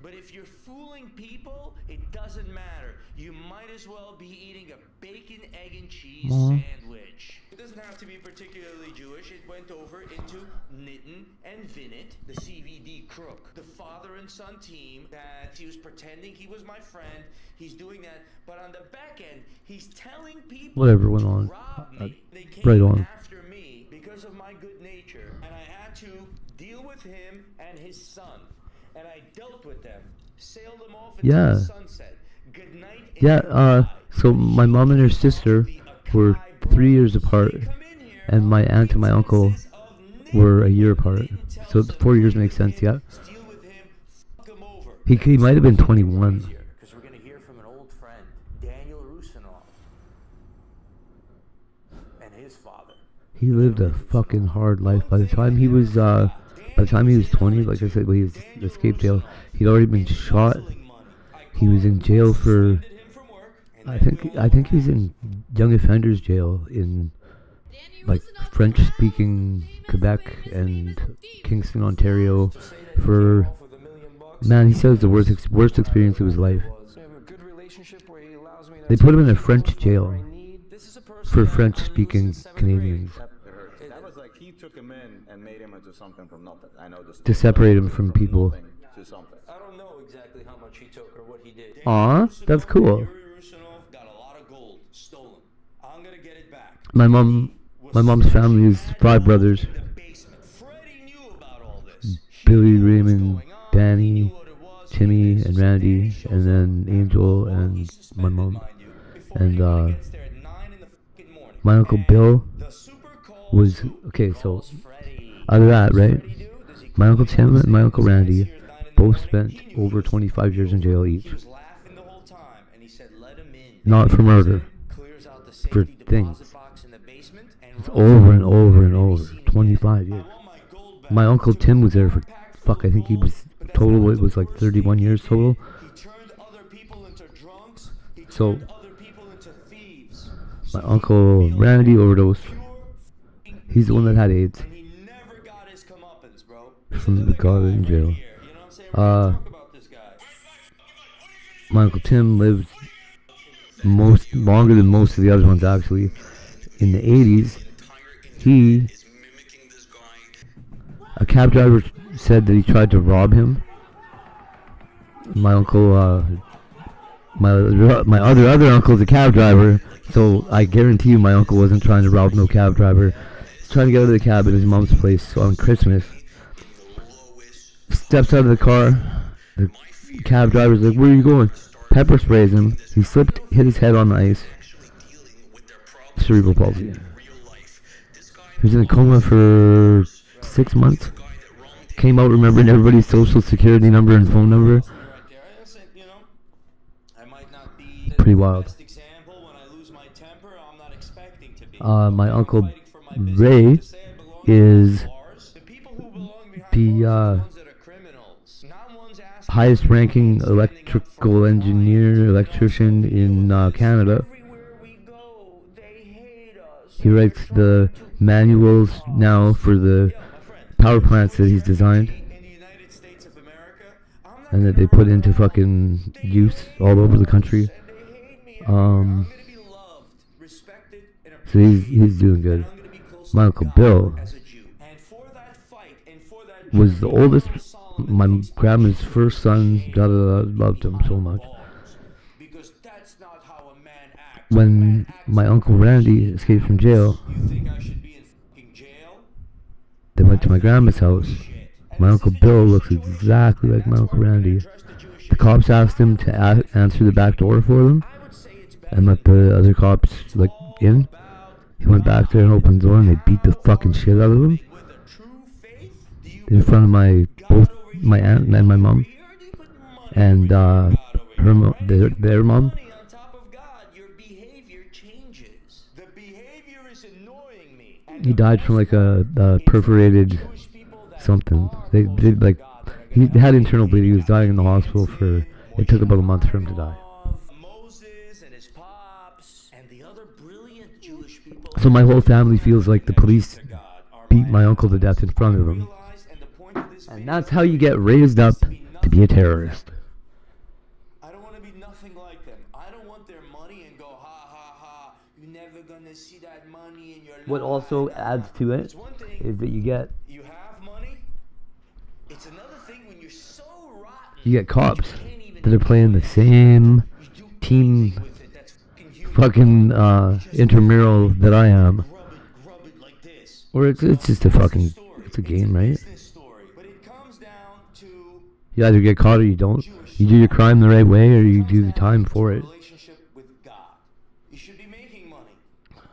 But if you're fooling people, it doesn't matter. You might as well be eating a bacon, egg, and cheese sandwich. It doesn't have to be particularly Jewish. It went over into Nitin and Vinit, the CVD crook, the father and son team that he was pretending he was my friend. He's doing that, but on the back end, he's telling people whatever went on. They came Right on. after me because of my good nature, and I had to deal with him and his son, and I dealt with them, sailed them off into the sunset. Good night. Yeah. So my mom and her sister were 3 years apart, and my aunt and my uncle were a year apart. So 4 years makes sense. Yeah. He might have been 21. He lived a fucking hard life. By the time he was 20, like I said, when he escaped jail, he'd already been shot. He was in jail for, I think he was in young offenders jail in, like, French-speaking Quebec and Kingston, Ontario, for, man, he says the worst experience of his life. They put him in a French jail for French-speaking Canadians. That was like he took him in and made him into something from nothing. I know this. To separate him from people. I don't know exactly how much he took or what he did. Aw, that's cool. Got a lot of gold stolen. I'm gonna get it back. My mom's family is 5 brothers. Billy, Raymond, Danny, Timmy, and Randy, and then Angel and my mom. And my uncle Bill was, okay, so out of that, right, my uncle Tim and my uncle Randy both spent over 25 years in jail each. Not for murder, for things. It's over and over and over, 25 years. My uncle Tim was there for, I think he was, total, it was like 31 years total. So, my uncle Randy overdosed. He's the one that had AIDS. From the guard in jail. My uncle Tim lived longer than most of the other ones actually. In the 80s, a cab driver said that he tried to rob him. My uncle, my other uncle is a cab driver, so I guarantee you my uncle wasn't trying to rob no cab driver. He's trying to get out of the cab at his mom's place on Christmas. Steps out of the car. The cab driver's like, "Where are you going?" Pepper sprays him. He slipped, hit his head on the ice. Cerebral palsy. He was in a coma for 6 months. Came out remembering everybody's social security number and phone number. Pretty wild. My uncle Ray is the highest ranking electrical engineer, electrician in Canada. He writes the manuals now for the power plants that he's designed, and that they put into fucking use all over the country. So he's doing good. My Uncle Bill was the oldest, my grandma's first son. Loved him so much. When my Uncle Randy escaped from jail, they went to my grandma's house. My Uncle Bill looks exactly like my Uncle Randy. The cops asked him to answer the back door for them and let the other cops in. He went back there and opened the door, and they beat the fucking shit out of him in front of both my aunt and my mom, and their mom. He died from a perforated something. They did he had internal bleeding. He was dying in the hospital it took about a month for him to die. So my whole family feels like the police beat my uncle to death in front of him. And that's how you get raised up to be a terrorist. I don't want to be nothing like them. I don't want their money and go, ha ha ha, you're never gonna see that money in your life. What also adds to it is that you get money. It's another thing when you're so rotten. You get cops that are playing the same team fucking intramural that I am. Or it's just it's a game, right? You either get caught or you don't. You do your crime the right way or you do the time for it. You should be making money.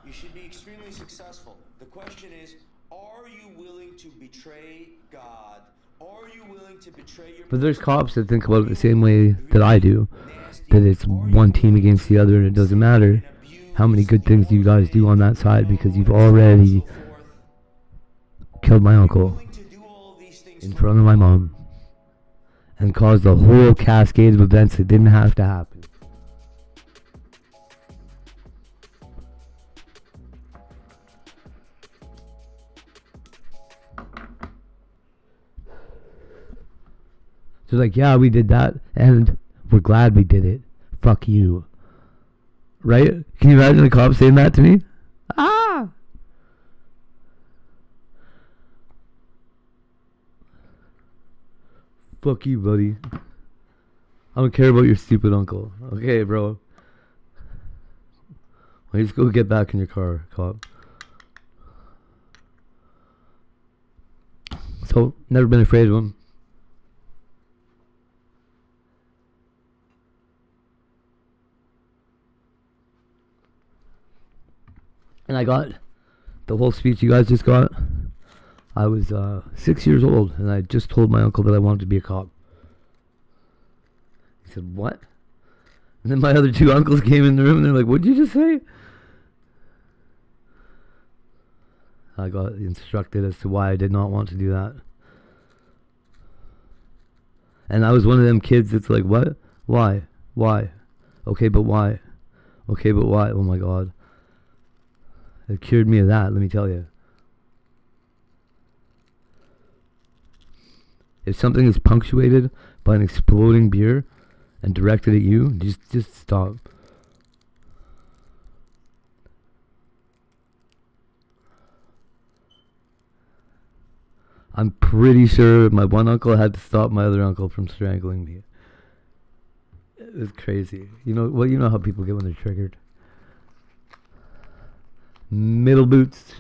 You should be extremely successful. The question is, are you willing to betray God? Are you willing to betray your... But there's cops that think about it the same way that I do. That it's one team against the other, and it doesn't matter how many good things you guys do on that side because you've already killed my uncle in front of my mom and caused a whole cascade of events that didn't have to happen. So yeah, we did that, and we're glad we did it. Fuck you. Right? Can you imagine a cop saying that to me? Ah! Fuck you, buddy. I don't care about your stupid uncle. Okay, bro. Well, just go get back in your car, cop. So, never been afraid of him. And I got the whole speech you guys just got. I was 6 years old, and I just told my uncle that I wanted to be a cop. He said, what? And then my other two uncles came in the room, and they're like, what did you just say? I got instructed as to why I did not want to do that. And I was one of them kids that's like, what? Why? Why? Okay, but why? Okay, but why? Oh my God. It cured me of that, let me tell you. If something is punctuated by an exploding beer and directed at you, just stop. I'm pretty sure my one uncle had to stop my other uncle from strangling me. It was crazy. You know how people get when they're triggered. Middle boots.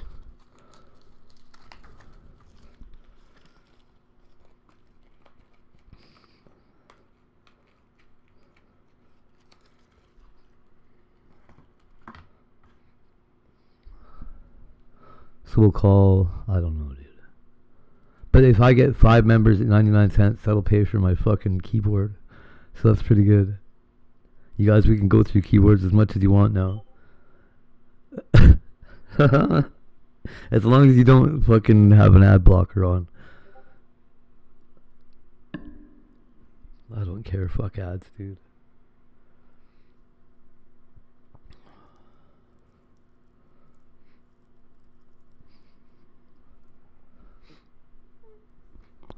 So we'll call, I don't know, dude. But if I get 5 members at 99 cents, that'll pay for my fucking keyboard. So that's pretty good. You guys, we can go through keyboards as much as you want now. As long as you don't fucking have an ad blocker on. I don't care. Fuck ads, dude.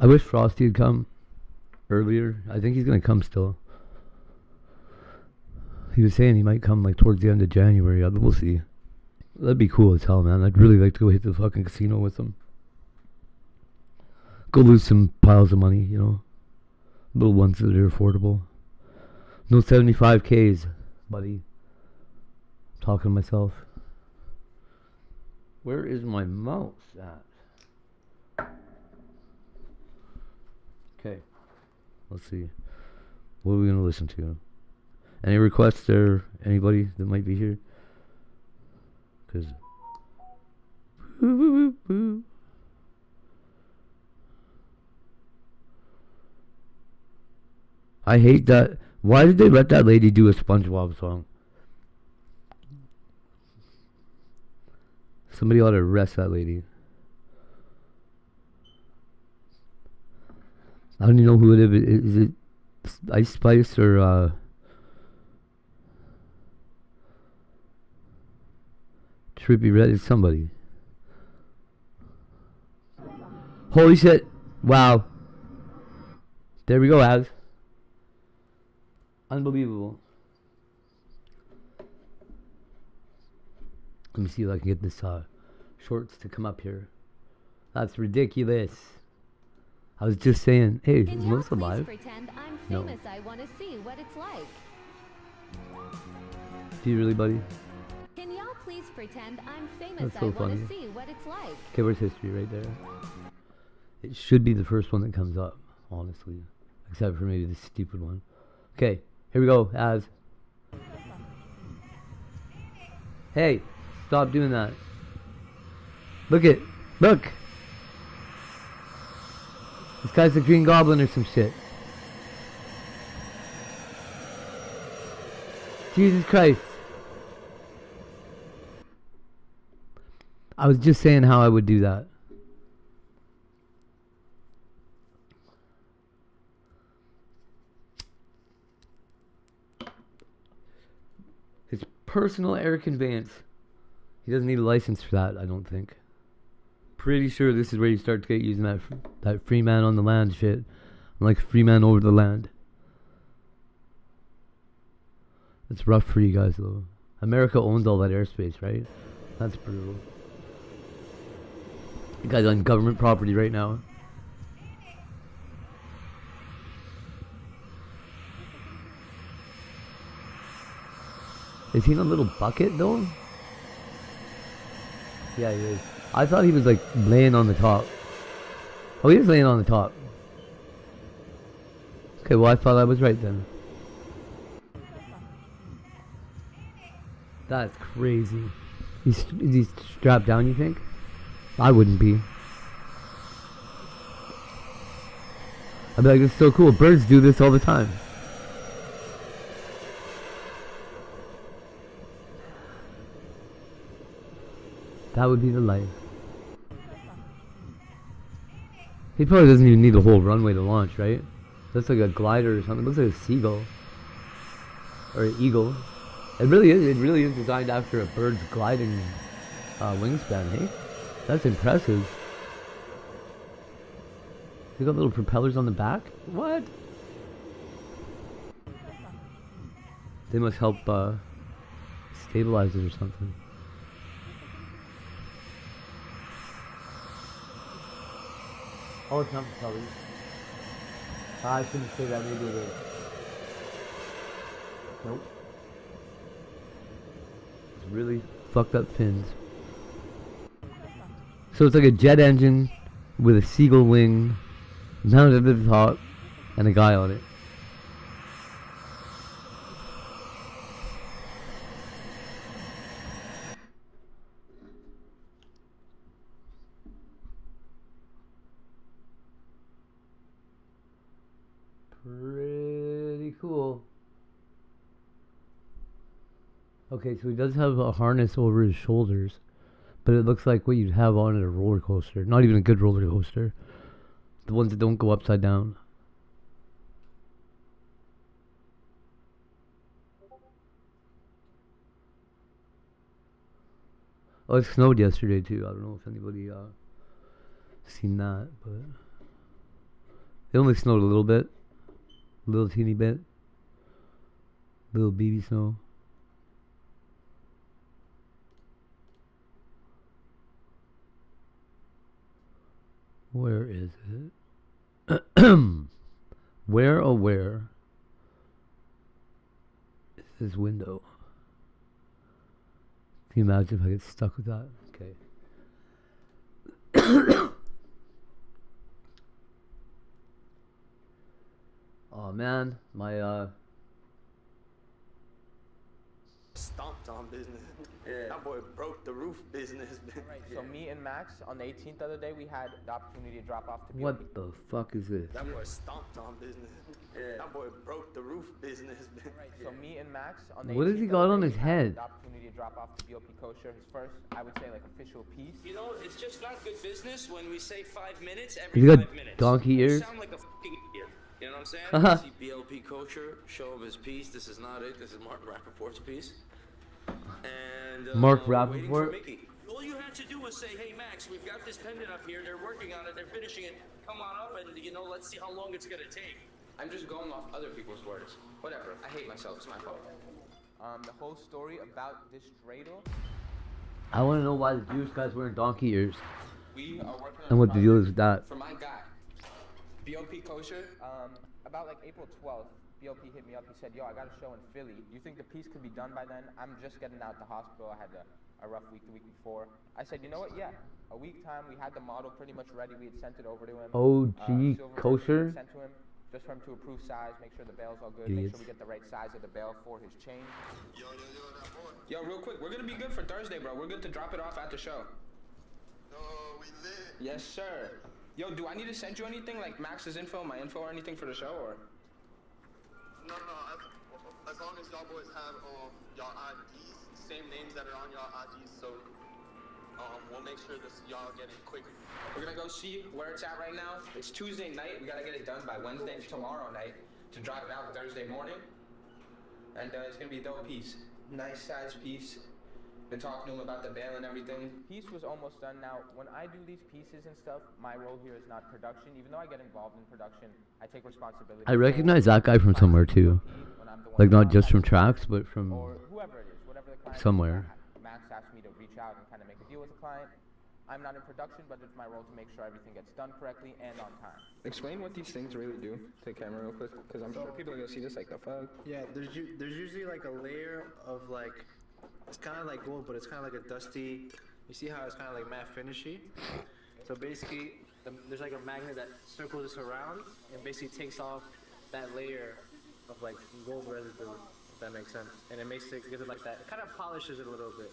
I wish Frosty had come earlier. I think he's gonna come still. He was saying he might come like towards the end of January. We'll see. That'd be cool as hell, man. I'd really like to go hit the fucking casino with him. Go lose some piles of money, you know. Little ones that are affordable. No 75Ks, buddy. Talking to myself. Where is my mouse at? Okay. Let's see. What are we gonna listen to? Any requests there? Anybody that might be here? Cause I hate that. Why did they let that lady do a SpongeBob song? Somebody ought to arrest that lady. I don't even know who it is. Is it Ice Spice or Trippy Red? It's somebody. Holy shit. Wow. There we go, Az. Unbelievable. Let me see if I can get this shorts to come up here. That's ridiculous. I was just saying, hey, is Melissa live? Pretend I'm No. famous. I want to see what it's like. Do you really, buddy? Can y'all please pretend I'm famous? That's so I want funny. to see what it's like. Okay, where's history right there? It should be the first one that comes up, honestly. Except for maybe the stupid one. Okay, here we go, Az. Hey, stop doing that. Look. This guy's the Green Goblin or some shit. Jesus Christ. I was just saying how I would do that. His personal air conveyance. He doesn't need a license for that, I don't think. Pretty sure this is where you start to get using that free man on the land shit. I'm like free man over the land. It's rough for you guys though. America owns all that airspace, right? That's brutal. You guys on government property right now. Is he in a little bucket though? Yeah, he is. I thought he was like laying on the top. Oh, he is laying on the top. Okay, well I thought I was right then. That's crazy. Is he strapped down, you think? I wouldn't be. I'd be like, this is so cool. Birds do this all the time. That would be the life. He probably doesn't even need a whole runway to launch, right? That's like a glider or something. It looks like a seagull. Or an eagle. It really is designed after a bird's gliding wingspan, hey? That's impressive. You got little propellers on the back? What? They must help stabilize it or something. Oh, it's not propellers. I shouldn't say that, maybe it is. Nope. It's really fucked up fins. So it's like a jet engine with a seagull wing mounted at the top and a guy on it. Pretty cool. Okay, so he does have a harness over his shoulders, but it looks like what you'd have on at a roller coaster. Not even a good roller coaster. The ones that don't go upside down. Oh, it snowed yesterday too. I don't know if anybody seen that, but it only snowed a little bit, a little teeny bit, little baby snow. Where is it? Where oh where is this window? Can you imagine if I get stuck with that? Okay. Oh man, my stomped on business. Yeah. That boy broke the roof business. Right. So me and Max on the 18th the other day, we had the opportunity to drop off to BOP. what the fuck is this? That boy stomped on business. Yeah. That boy broke the roof business. Right. So me and Max on the What 18th has he the got other on day, his we had head? The opportunity to drop off to BOP Kosher, his first, I would say, like official piece. You know, it's just not good business when we say 5 minutes every You got 5 minutes. donkey You ears? sound like a fucking idiot. You know what I'm saying? Haha. See BLP Kosher, show him his piece. This is not it. This is Mark Rappaport's piece. And Mark we're waiting for Rappaport? Mickey. All you had to do was say, hey, Max, we've got this pendant up here. They're working on it. They're finishing it. Come on up and, you know, let's see how long it's going to take. I'm just going off other people's words. Whatever. I hate myself. It's my fault. The whole story about this dreidel. I want to know why the Jewish guy's wearing donkey ears We are working on and what the a deal is with that. for my guy. BOP Kosher. About like April 12th, BOP hit me up. He said, yo, I got a show in Philly. Do you think the piece could be done by then? I'm just getting out the hospital. I had a rough week the week before. I said, you know what? Yeah. A week time, we had the model pretty much ready. We had sent it over to him. OG Silver Kosher? Sent to him just for him to approve size, make sure the bail's all good, Idiots. make sure we get the right size of the bail for his chain. Yo, real quick, we're gonna be good for Thursday, bro. We're good to drop it off at the show. No, we lit. Yes, sir. Yo, do I need to send you anything, like Max's info, my info, or anything for the show, or? No. As long as y'all boys have y'all IDs, same names that are on y'all IDs, so we'll make sure this y'all get it quick. We're gonna go see where it's at right now. It's Tuesday night. We gotta get it done by Wednesday, tomorrow night, to drop it out Thursday morning. And it's gonna be a dope piece. Nice size piece. Been talking to him about the bail and everything. Piece was almost done. Now, when I do these pieces and stuff, my role here is not production. Even though I get involved in production, I take responsibility. I recognize that guy from somewhere too. Like not just from tracks, but from Or whoever it is, whatever the client is. somewhere. Max asked me to reach out and kind of make a deal with the client. I'm not in production, but it's my role to make sure everything gets done correctly and on time. Explain what these things really do to the camera real quick, because I'm sure people are gonna see this like the fuck. Yeah, there's usually like a layer of like, it's kind of like gold, but it's kind of like a dusty. You see how it's kind of like matte finishy? So basically, there's like a magnet that circles this around and basically takes off that layer of like gold residue. If that makes sense, and it makes it gives it like that. It kind of polishes it a little bit.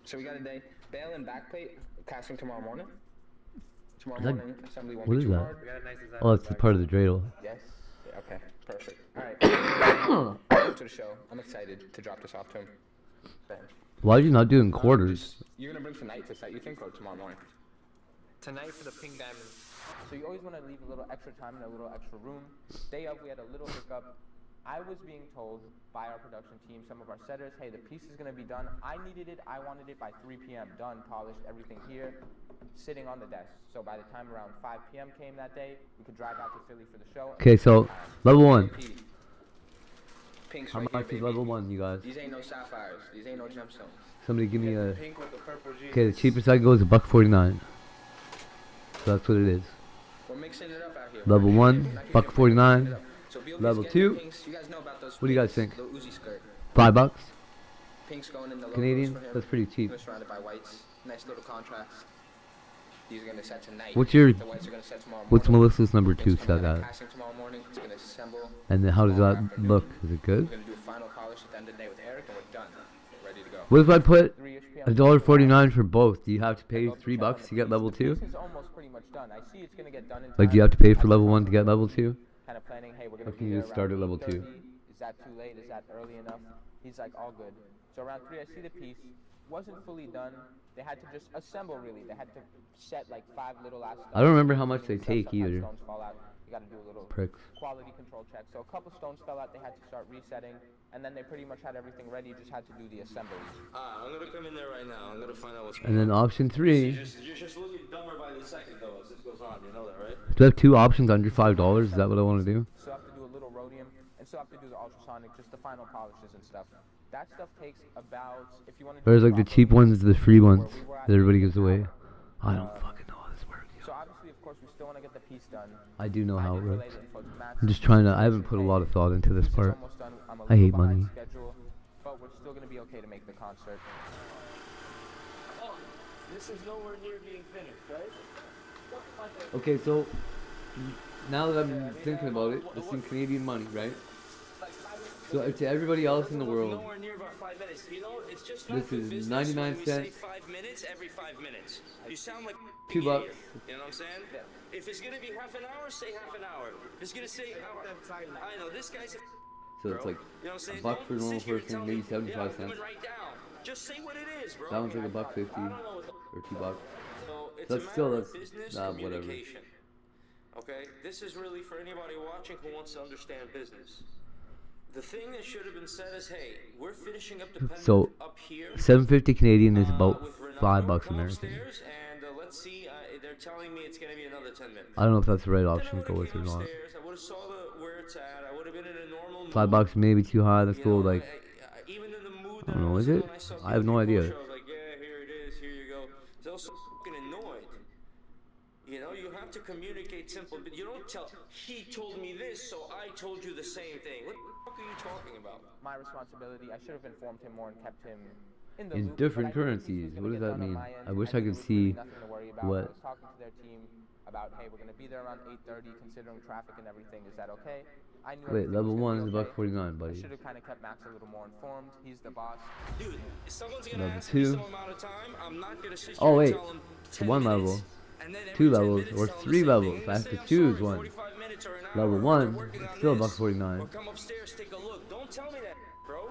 So we got a day. Bail and backplate casting tomorrow morning. Tomorrow Is that- morning assembly won't what be is too that? hard. We got a nice design. Oh, it's the part of the dreidel. Yes. Yeah, okay. Perfect. All right. Welcome to the show. I'm excited to drop this off to him. Ben. Why are you not doing quarters? You're gonna bring tonight to set, you think, or tomorrow morning? Tonight for the pink diamond. So you always want to leave a little extra time and a little extra room. Day of, we had a little hiccup. I was being told by our production team, some of our setters, hey, the piece is going to be done. I needed it. I wanted it by 3 p.m. Done, polished, everything here, sitting on the desk. So by the time around 5 p.m. came that day, we could drive out to Philly for the show. Okay, so level 1. Pink's How right much here, is baby. level 1, you guys? These ain't no sapphires. These ain't no gemstones. Somebody give me a. Pink with the purple G. Okay, the cheapest I go is $1.49. So that's what it is. We're mixing it up out here. Level 1, $1.49. So BLB's Level getting 2. the pinks. You guys know about those What do you guys pinks, think? the Uzi skirt. $5. Pinks going in the logos Canadian? for him. That's pretty cheap. We're surrounded by whites. Nice little contrast. These are gonna set tonight. What's your- The whites are gonna set tomorrow morning. What's Melissa's number 2 Pinks coming set in at? casting tomorrow morning. It's gonna assemble. And then how does tomorrow that afternoon. look? Is it good? We're gonna do a final polish at the end of the day with Eric, and we're done. Ready to go. What if I put 3-ish p.m. $1.49 for both? Do you have to pay Go through $3 check on to the get level piece. 2? The piece is almost pretty much done. I see it's going to get done in time. Like, do you have to pay for level 1 to get level 2? Kind of planning, hey, we're going Or to can be you there just start around at level 2? 8:30. Is that too late? Is that early enough? He's like, all good. So around 3, I see the piece. Wasn't fully done. They had to just assemble, really. They had to set like 5 little last I don't remember how much they stuff. take Sometimes either. stones fall out. We got to do a little Pricks. quality control check. So a couple stones fell out. They had to start resetting, and then they pretty much had everything ready. Just had to do the assembly. I'm gonna come in there right now. I'm gonna find out what's And then option 3. You're just looking dumber by the second though as this goes on. You know that, right? Do I have 2 options under $5? Is that what I want to do? Still have to do a little rhodium, and still have to do the ultrasonic, just the final polishes and stuff. That stuff takes about, if you want to do There's like the cheap ones, the free ones that everybody gives away. I don't fucking know how this works. So obviously, of course, we still want to get the piece done. I do know how it works. I'm just trying to, I haven't put a lot of thought into this part. I hate money. But we're still going to be okay to make the concert. Oh, this is nowhere near being finished, right? Okay, so now that I'm thinking about it, it's in Canadian money, right? So to everybody else in the world, Nowhere near about 5 minutes. You know, it's just this is 99 when we cents. say 5 minutes every 5 minutes. You sound like $2. You know what I'm saying? If it's gonna be half an hour, say half an hour. If it's gonna say hour, I know this guy's a So it's like you know what I'm saying? a buck for a normal Don't sit here and person, tell maybe me, 75 yeah, cents. right down. Just say what it is, bro. That one's like a buck 50 or $2. So it's That's a still matter of that's business whatever. communication. Okay, this is really for anybody watching who wants to understand business. The thing that should have been said is, hey, we're finishing up the pendant So up here. 750 Canadian is about with Ronaldo. $5 Come American. upstairs and let's see. They're telling me it's gonna be another 10 minutes. I don't know if that's the right option to go with or not. I would have saw where it's at. I would have been in a normal mood. $5 maybe too high. Let's go like, Even in the mood I don't know. Is it? I have no idea. I was like, yeah, here it is. Here you go. They're also fucking annoyed. You know, you have to communicate simple, but you don't tell, he told me this, so I told you the same thing. What the fuck are you talking about? My responsibility, I should have informed him more and kept him in the in loop, different but I knew this currencies. was What gonna does get that done on mean? my end. I wish I knew could there was see really nothing to worry about. what. I was talking to their team about, hey, we're going to be there around 8:30 considering traffic and everything. Is that okay? I knew Wait, everything level was 1 is gonna be about okay. 49, I buddy. should have kind of kept Max a little more informed. He's the boss. Dude, if someone's gonna Level ask me 2. some amount of time, I'm not gonna sit Oh here and wait, tell them it's 10 1 minutes, level, and then 2 every 10 levels, minutes or tell them 3 the same levels. thing. I have Say, to I'm choose sorry, one. 45 minutes or an hour, Level we're 1, working it's on still this. $1.49. Or come upstairs, take a look. Don't tell me that, bro.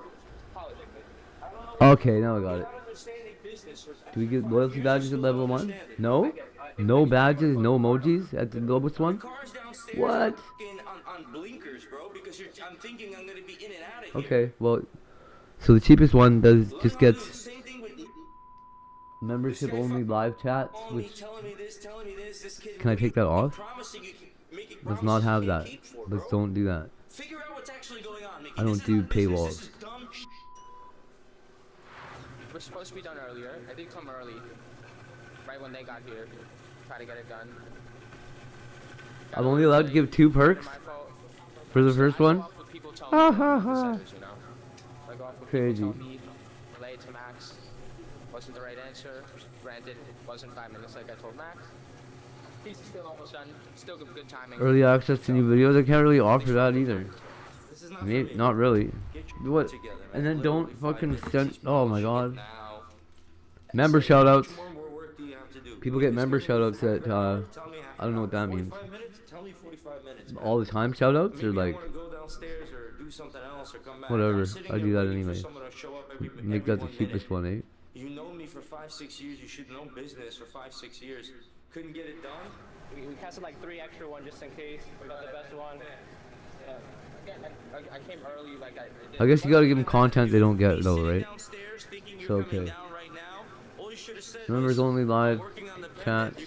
Okay, now I got it. Not understanding business. Do we get loyalty badges at level 1? No? No badges, no emojis at the lowest one? What? On blinkers, bro, because I'm thinking I'm gonna be in and out of here. Okay, well, so the cheapest one does just gets membership only live chats, which can I take that off? Let's not have that. Let's don't do that. Figure out what's actually going on, Mickey. I don't do paywalls. We're supposed to be done earlier. I did come early, right when they got here. Try to get it done. I'm only allowed to give 2 perks for the first one? Ha ha ha. Crazy. Relay it to Max. Wasn't the right answer. Granted, wasn't 5 minutes like I told Max. He's still almost done. Still good timing. Early access to new videos, I can't really offer that either. Maybe, not really. What? And then don't fucking send. Oh my god. Member shoutouts. People get member shoutouts at I don't know what that means. All the time shoutouts or like whatever. I do that anyway. Make that the cheapest one, eh? You know me for 5-6 years. You should know business for 5-6 years. Couldn't get it done. We casted like 3 extra ones just in case. We got the best one. I came early, like I guess you gotta give them content they don't get though, right? So okay. Members only live chats.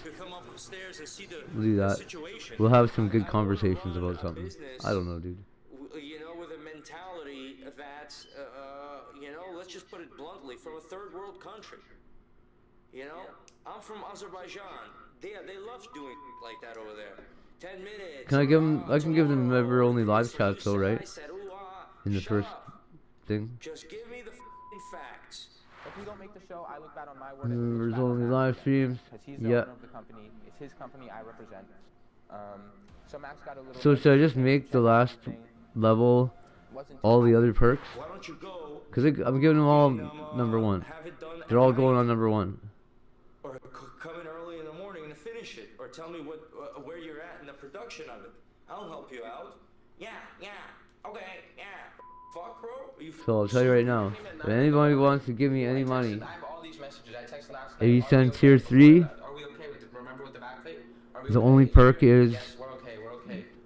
We'll do that. We'll have some good conversations about something. I don't know, dude. You know, with a mentality that, you know, let's just put it bluntly, from a third world country. You know, I'm from Azerbaijan. They love doing like that over there. 10 minutes. Can I give them? I can give them member only live chats though, right? In the first thing. Just give me the facts. If we don't make the show, I look bad on my word. Members only live streams. He's the Yeah. owner of the company. It's his company I represent. So Max got a little. So should I just make the last level all the other perks? Why don't you go? Cause I'm giving them all number 1. They're all going on number 1. Or come in early in the morning and finish it, or tell me where you're at in the production of it. I'll help you out. Yeah, okay, yeah. Fuck, bro. So I'll tell you right now, if anybody wants to give me any money, I have all these messages. I texted last if night. you send tier 3, Are we okay with remember with the backplate? the only perk is yes, we're okay.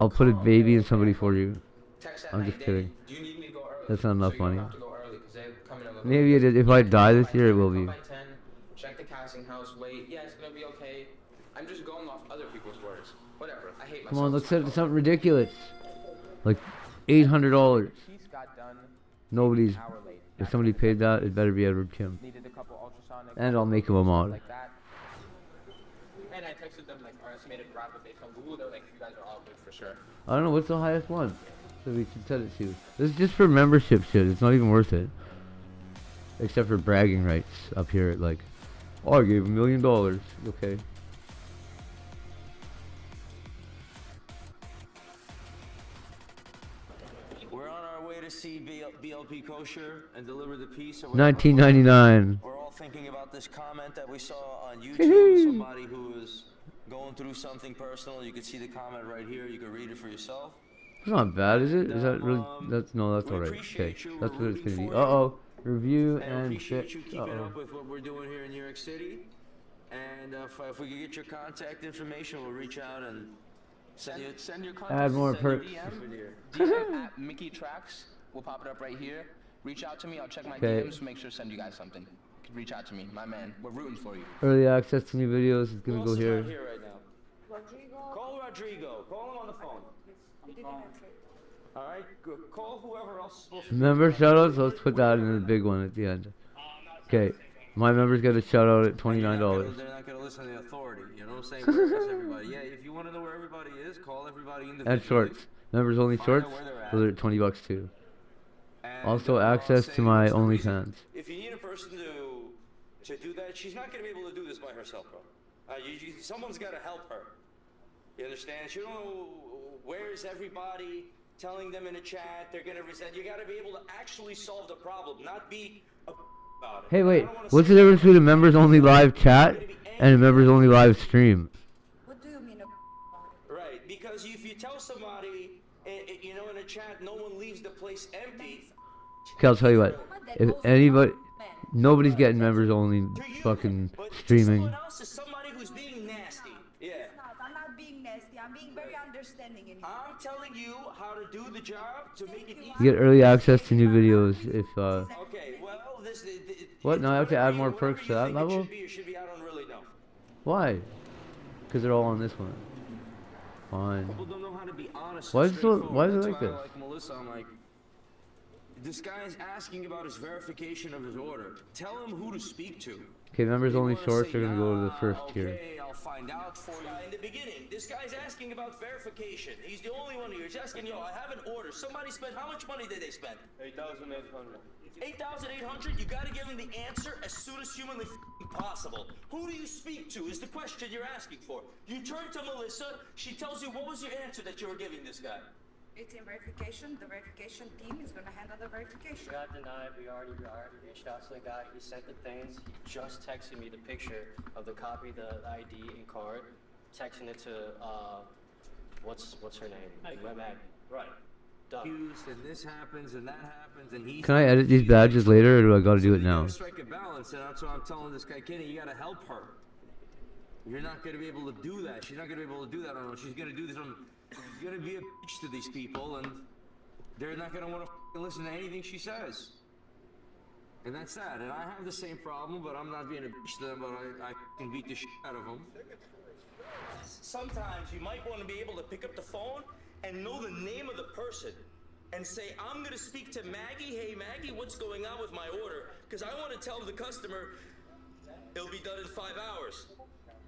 I'll put a baby in somebody for you. Text that I'm night, just Danny, kidding. do you need me to go early? That's not enough So you don't money. have to go early, 'cause they come in a little Maybe it is. If I die this year, it will Come be. by 10, check the casting house, wait. Yeah, it's gonna be okay. I'm just going off other people's words. Whatever. I hate myself. Come on, let's it's set my it to fault. something ridiculous. Like $800. Piece got done Nobody's. an hour late. If somebody paid that, it better be Edward Kim. Needed a couple ultrasonics. And I'll make him a mod. Like that. And I texted them like our estimated profit based on Google. They're like, you guys are all good for sure. I don't know what's the highest one that we can set it to. This is just for membership shit. It's not even worth it. Except for bragging rights up here at like, oh, I gave $1 million. Okay. We're on our way to see BLP Kosher and deliver the piece. $19.99. We're all thinking about this comment that we saw on YouTube. Somebody who is going through something personal. You can see the comment right here. You can read it for yourself. It's not bad, is it? Is that really? That's no, that's alright. Okay, that's what it's gonna be. Uh-oh. Review and appreciate fix. you keeping up with what we're doing here in New York City. And if we can get your contact information, we'll reach out and send your contact. Add more perks. DM at Mickey Tracks. We'll pop it up right here. Reach out to me. I'll check my Okay. DMs. Make sure to send you guys something. You can reach out to me, my man. We're rooting for you. Early access to new videos is Who gonna else go is here. not here right now? Call Rodrigo. Call him on the phone. All right, good. Call whoever else is supposed to. Member shoutouts, let's put that in the big one at the end. Okay, my members get a shout out at $29. They're not going to listen to the authority. You know what I'm saying? Where is everybody? Yeah, if you want to know where everybody is, call everybody individually. And shorts. Members only Find shorts, out where they're at. those are $20 too. And, Also access to my what's the reason? OnlyFans. If you need a person to do that, she's not going to be able to do this by herself, bro. Someone's got to help her. You understand? She don't know where's everybody. Telling them in a chat, they're gonna resent. You gotta be able to actually solve the problem, not be about it. Hey, wait, what's the difference between a members only live chat and a members only live stream? What do you mean? Right, because if you tell somebody, you know, in a chat, no one leaves the place empty. Okay, I'll tell you what. If anybody, nobody's getting members only fucking streaming. Someone else is somebody who's being nasty. Yeah. I'm not being nasty. I'm being very understanding in here. I'm telling you how to do the job to make it easy. You get early access to new videos if Okay, well, this. What? Now I have to add more perks to that level? It should be. I don't really know. Why? Because they're all on this one. Fine. People don't know how to be honest. Why and is it so? straightforward. Why is it That's like why I this? like Melissa, I'm like, this guy's asking about his verification of his order. Tell him who to speak to. Okay, members only shorts are gonna go to the first Okay, tier. I'll find out for you. In the beginning, this guy's asking about verification. He's the only one here. He's asking, yo, I have an order. Somebody spent, how much money did they spend? 8,800. 8,800? You gotta give him the answer as soon as humanly possible. Who do you speak to is the question you're asking for. You turn to Melissa, she tells you what was your answer that you were giving this guy. It's in verification. The verification team is going to handle the verification. Got denied. We already reached out to the guy. He sent the things. He just texted me the picture of the copy, the ID and card. Texting it to what's her name? Meg. Right. Done. And this happens and that happens and he. Can I edit these badges later, or do I gotta do it now? Strike a balance, and that's what I'm telling this guy, Kenny. You gotta help her. You're not gonna be able to do that. She's not gonna be able to do that. I don't know. She's gonna do this. She's gonna be a bitch to these people, and they're not gonna want to listen to anything she says. And that's that. And I have the same problem, but I'm not being a bitch to them. But I can beat the shit out of them. Sometimes you might want to be able to pick up the phone and know the name of the person and say, I'm going to speak to Maggie. Hey, Maggie, what's going on with my order? Because I want to tell the customer it'll be done in 5 hours.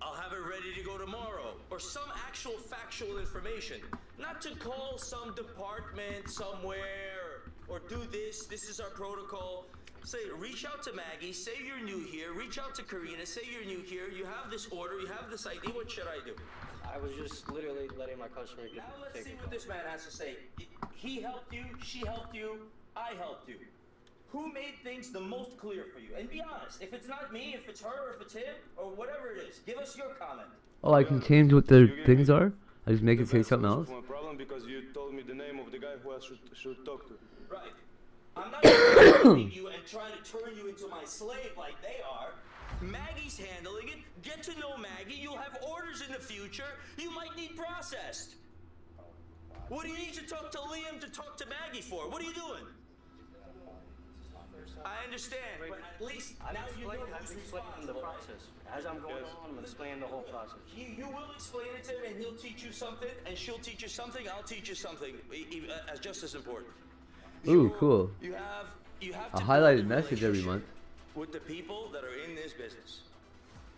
I'll have it ready to go tomorrow. Or some actual factual information. Not to call some department somewhere or do this. This is our protocol. Say, reach out to Maggie, say you're new here, reach out to Karina, say you're new here, you have this order, you have this ID, what should I do? I was just literally letting my customer get. Now let's see what this man has to say. He helped you, she helped you, I helped you. Who made things the most clear for you? And be honest, if it's not me, if it's her, or if it's him, or whatever it is, give us your comment. Oh, I can change what the things are? I just make it say something else? My problem because you told me the name of the guy who I should talk to. Right. I'm not helping you and trying to turn you into my slave like they are. Maggie's handling it. Get to know Maggie. You'll have orders in the future. You might need processed. What do you need to talk to Liam to talk to Maggie for? What are you doing? I understand, but at least now you know who's responsible. The process. As I'm going on, I'm explaining the whole process. You will explain it to him, and he'll teach you something, and she'll teach you something. I'll teach you something, as just as important. Ooh, cool. You have A to highlighted message every month. with the people that are in this business.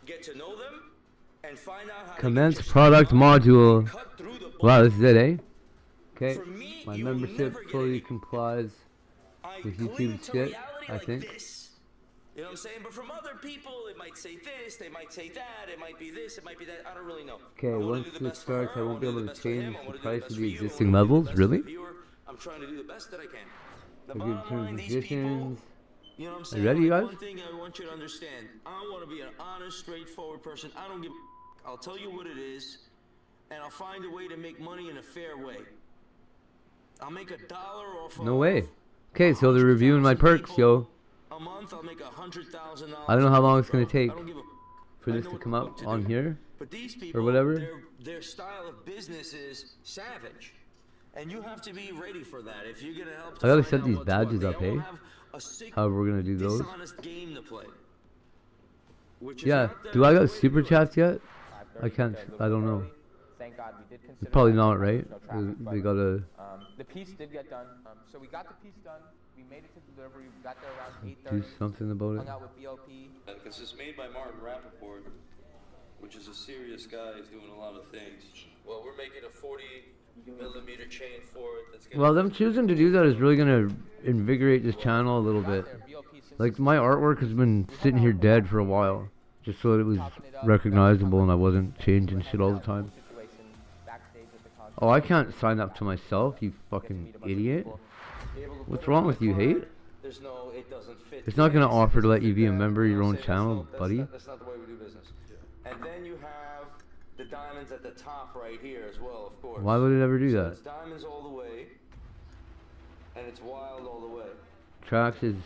Get to know them, and find out how Commence product module. Wow, this is it, eh? Okay. For me, My you will membership never get fully complies with cling YouTube to shit, reality I like think. this. You know what I'm saying? But from other people, it might say this, they might say that, it might be this, it might be that. I don't really know. Okay, I wanna once do the this best for starts, her, I won't be wanna able do to the best for him, change I the wanna do price best of for the you, I existing wanna do the levels. best for the Really? viewer. I'm trying to do the best that I can. The Okay, bottom terms line, and these people, conditions. you know what I'm Are saying? you ready, Like, guys? one thing I want you to understand, I want to be an honest, straightforward person. I don't give a I'll tell you what it is, and I'll find a way to make money in a fair way. I'll make $1 off No of way. Okay, so they're reviewing my perks, yo. a month. I'll make $100,000. I don't know how long it's gonna take I don't give a for this to come up on here But these people, or whatever. their style of business is savage, and you have to be ready for that. If you're gonna help, I gotta set these badges up, eh? However, we're gonna do those. dishonest game to play. Yeah. Do I got super chats yet? I can't. I don't know. Thank God we did consider It's probably that. not, There was right? no traffic, They but, gotta. the piece did get done. So we got the piece done. We made it to delivery. We got there around Do 8:30. something about it. Hung out with BLP. Because it's made by Martin Rappaport, which is a serious guy. He's doing a lot of things. Well, we're making a 40mm chain for it. That's Well, them choosing to do that is really gonna invigorate this channel a little bit. Like my artwork has been sitting here dead for a while, just so that it was recognizable and I wasn't changing shit all the time. Oh, I can't sign up to myself, you fucking idiot. What's wrong with you, hate? There's no, it doesn't fit. It's not gonna offer to let you be a member of your own channel, buddy. That's not the way we do business. And then you have the diamonds at the top right here as well, of course. Why would it ever do So that? it's diamonds all the way, and it's wild all the way. Tracks is.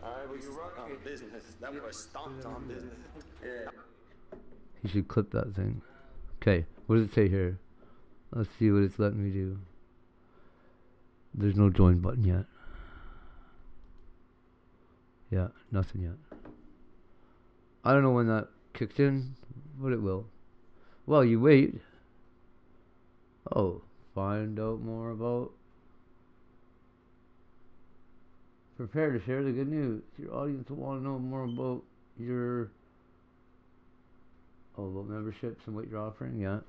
Alright, well you rock on business. That was stomped on business. Yeah. You should clip that thing. Okay, what does it say here? Let's see what it's letting me do. There's no join button yet. Yeah, nothing yet. I don't know when that kicks in, but it will. Well, you wait. Oh, find out more about. Prepare to share the good news. Your audience will want to know more about your. Oh, about memberships and what you're offering. Yeah.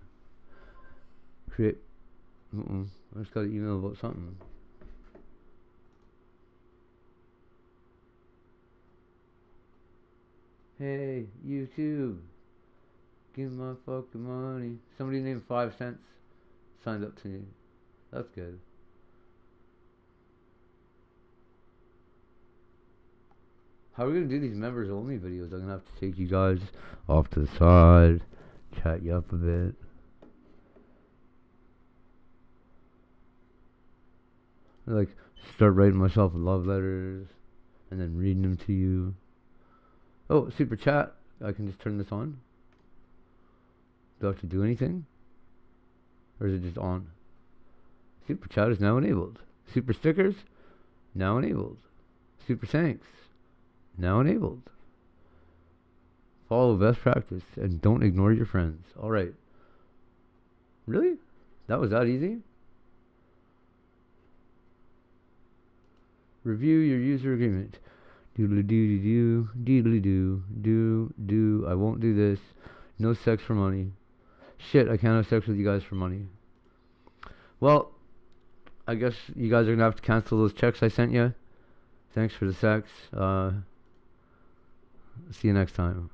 Create. I just got an email about something. Hey, YouTube. Give my fucking money. Somebody named 5 cents signed up to me. That's good. How are we gonna do these members only videos? I'm gonna have to take you guys off to the side, chat you up a bit. Like, start writing myself love letters and then reading them to you. Oh, super chat. I can just turn this on. Do I have to do anything? Or is it just on? Super chat is now enabled. Super stickers, now enabled. Super thanks, now enabled. Follow best practice and don't ignore your friends. Alright. Really? That was that easy? Review your user agreement. Doodly doo doodly do. I won't do this. No sex for money. Shit, I can't have sex with you guys for money. Well, I guess you guys are gonna have to cancel those checks I sent you. Thanks for the sex. See you next time.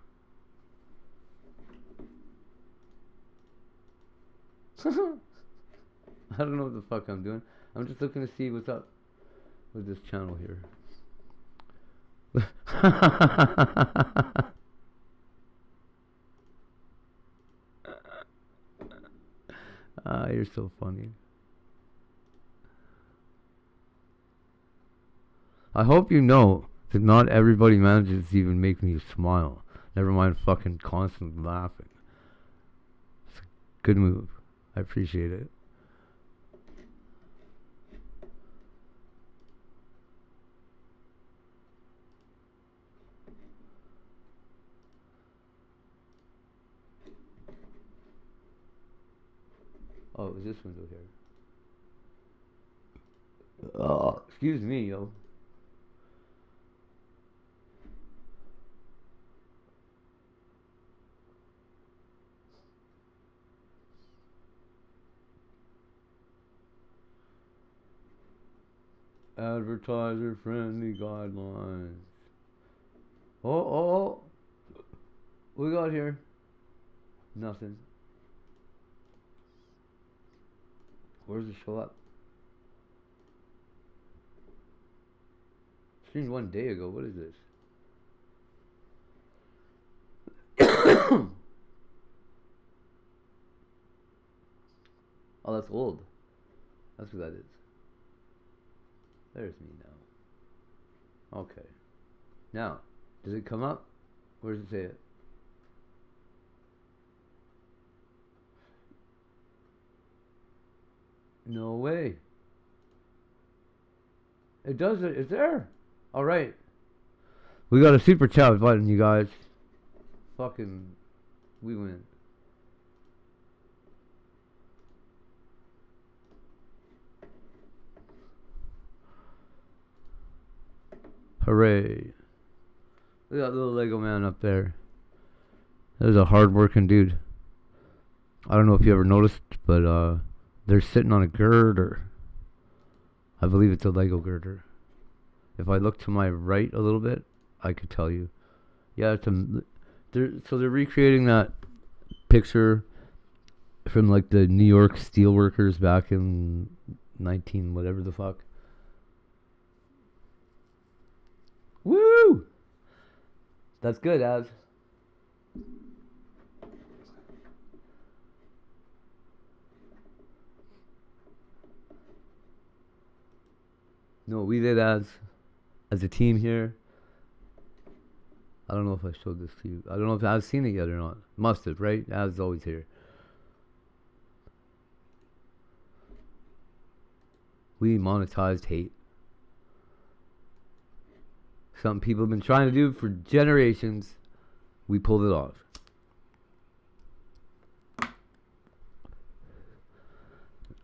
I don't know what the fuck I'm doing. I'm just looking to see what's up with this channel here. You're so funny. I hope you know that not everybody manages to even make me smile. Never mind fucking constantly laughing. It's a good move. I appreciate it. Oh, it was this window here. Oh, excuse me, yo. Advertiser friendly guidelines. Oh. What we got here? Nothing. Where's the show up? Streamed 1 day ago. What is this? Oh, that's old. That's what that is. There's me now. Okay. Now, does it come up? Where does it say it? No way. It does it. It's there. Alright. We got a super chat button, you guys. Fucking, we win. Hooray. Look at that little Lego man up there. There's a hard-working dude. I don't know if you ever noticed, but they're sitting on a girder. I believe it's a Lego girder. If I look to my right a little bit, I could tell you. Yeah, it's they're recreating that picture from like the New York steelworkers back in 19 whatever the fuck. Woo! That's good, Az. No, we did as a team here. I don't know if I showed this to you. I don't know if I've seen it yet or not. Must have, right? Az is always here. We monetized hate. Something people have been trying to do for generations. We pulled it off.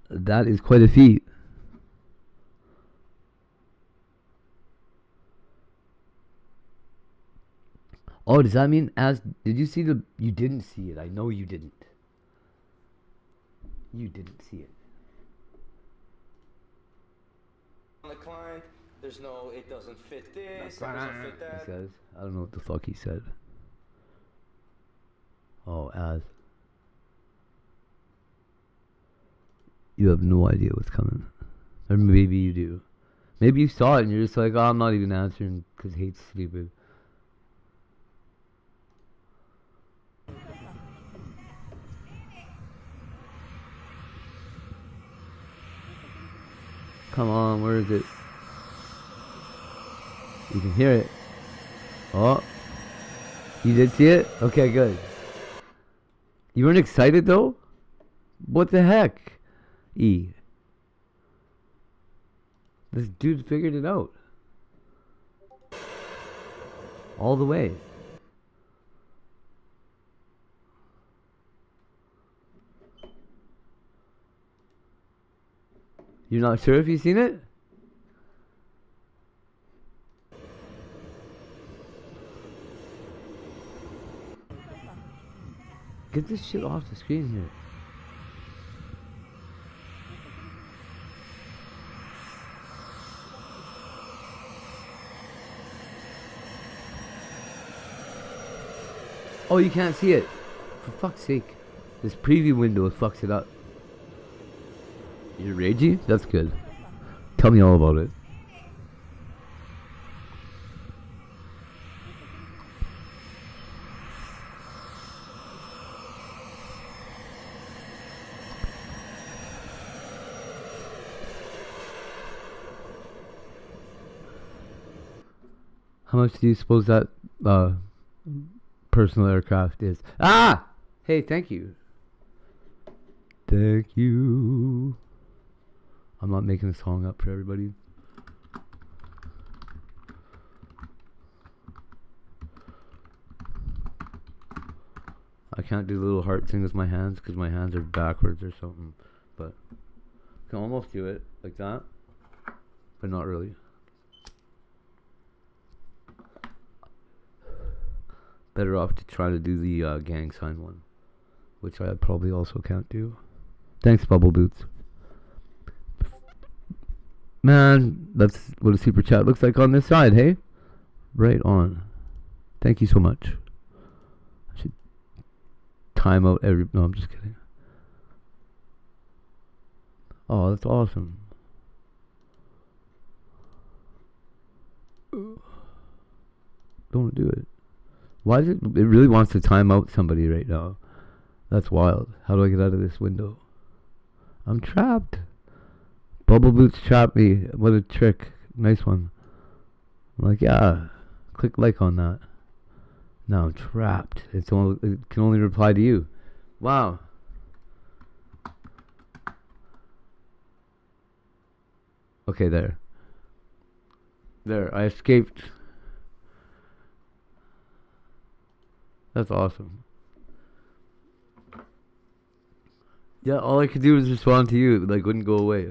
That is quite a feat. Oh, does that mean did you see you didn't see it. I know you didn't. You didn't see it. On the client, there's no, it doesn't fit this, it doesn't fit that. He says, I don't know what the fuck he said. Oh, Az. You have no idea what's coming. Or maybe you do. Maybe you saw it and you're just like, oh, I'm not even answering because hate's stupid. Come on, where is it? You can hear it. Oh. You did see it? Okay, good. You weren't excited though? What the heck? E. This dude figured it out. All the way. You're not sure if you've seen it? Get this shit off the screen here. Oh, you can't see it. For fuck's sake. This preview window fucks it up. You're ragey? That's good. Tell me all about it. How much do you suppose that personal aircraft is? Ah! Hey, thank you. Thank you. I'm not making a song up for everybody. I can't do the little heart thing with my hands because my hands are backwards or something. but can almost do it like that, but not really. Better off to try to do the gang sign one, which I probably also can't do. Thanks, Bubble Boots. Man, that's what a super chat looks like on this side, hey? Right on. Thank you so much. I should time out every... No, I'm just kidding. Oh, that's awesome. Don't want to do it. Why is it... It really wants to time out somebody right now. That's wild. How do I get out of this window? I'm trapped. Bubble Boots trapped me. What a trick. Nice one. I'm like, yeah. Click like on that. Now I'm trapped. It can only reply to you. Wow. Okay, there. There, I escaped. That's awesome. Yeah, all I could do was respond to you. Like, wouldn't go away.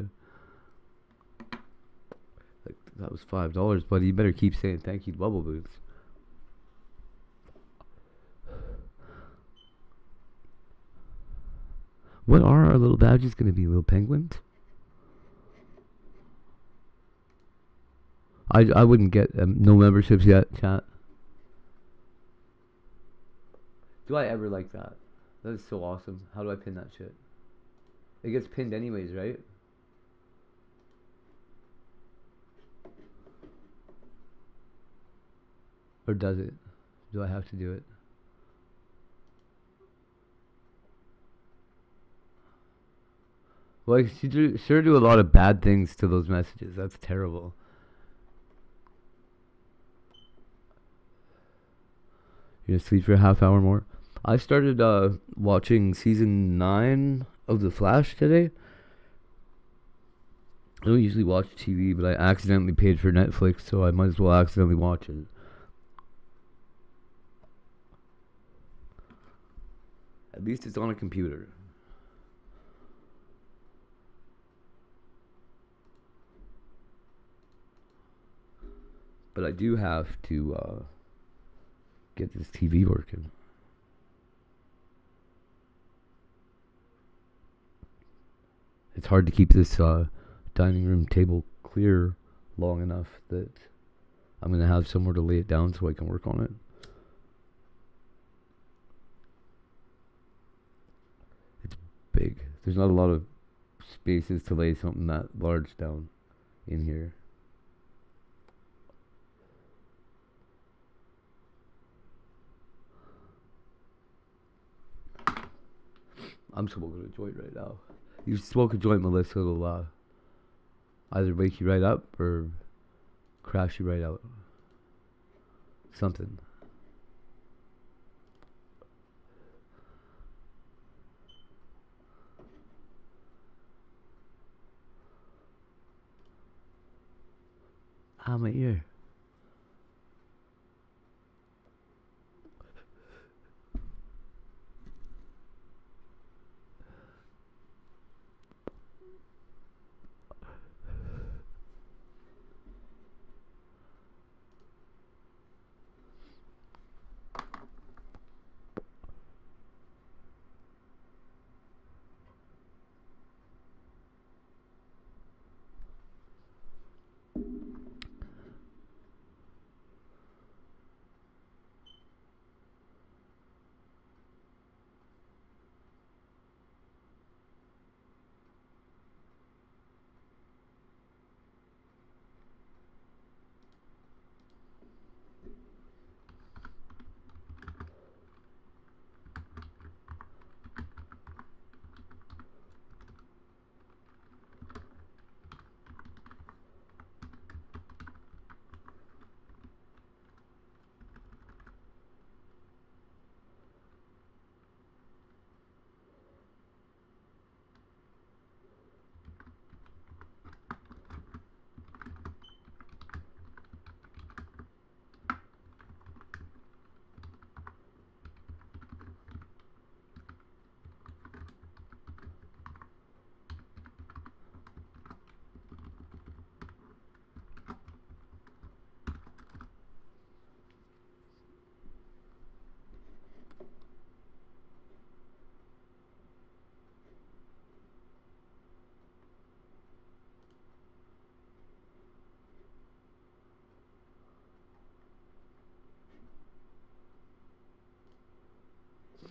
Like, that was $5, buddy. You better keep saying thank you to Bubble Boots. What are our little badges going to be? Little penguins? I wouldn't get no memberships yet, chat. Do I ever like that? That is so awesome. How do I pin that shit? It gets pinned anyways, right? Or does it? Do I have to do it? Well, you sure do a lot of bad things to those messages. That's terrible. You're gonna sleep for a half hour more? I started watching season 9 of The Flash today. I don't usually watch TV, but I accidentally paid for Netflix, so I might as well accidentally watch it. At least it's on a computer. But I do have to get this TV working. It's hard to keep this dining room table clear long enough that I'm going to have somewhere to lay it down so I can work on it. It's big. There's not a lot of spaces to lay something that large down in here. I'm smoking a joint right now. You smoke a joint, Melissa, it'll either wake you right up or crash you right out. Something. Ah, my ear.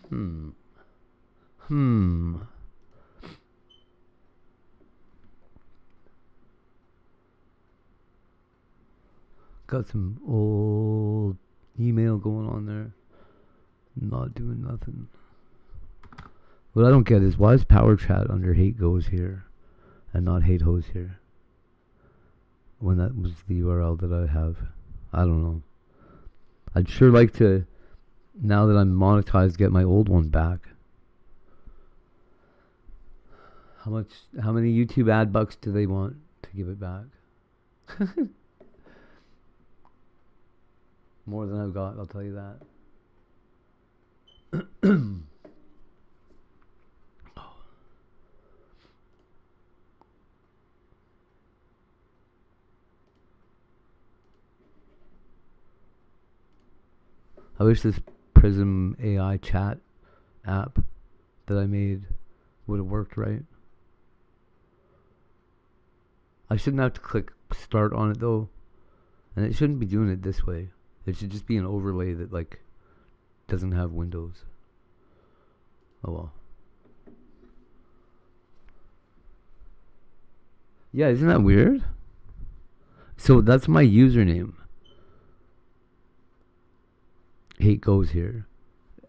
Hmm. Hmm. Got some old email going on there. Not doing nothing. What I don't get is why is Power Chat under Hate Goes here and not Hate Hoes here? When that was the URL that I have. I don't know. I'd sure like to, now that I'm monetized, get my old one back. How many YouTube ad bucks do they want to give it back? More than I've got, I'll tell you that. I wish this Prism AI chat app that I made would have worked right. I shouldn't have to click start on it though. And it shouldn't be doing it this way. It should just be an overlay that like doesn't have windows. Oh well. Yeah, isn't that weird? So that's my username. Hate Goes here.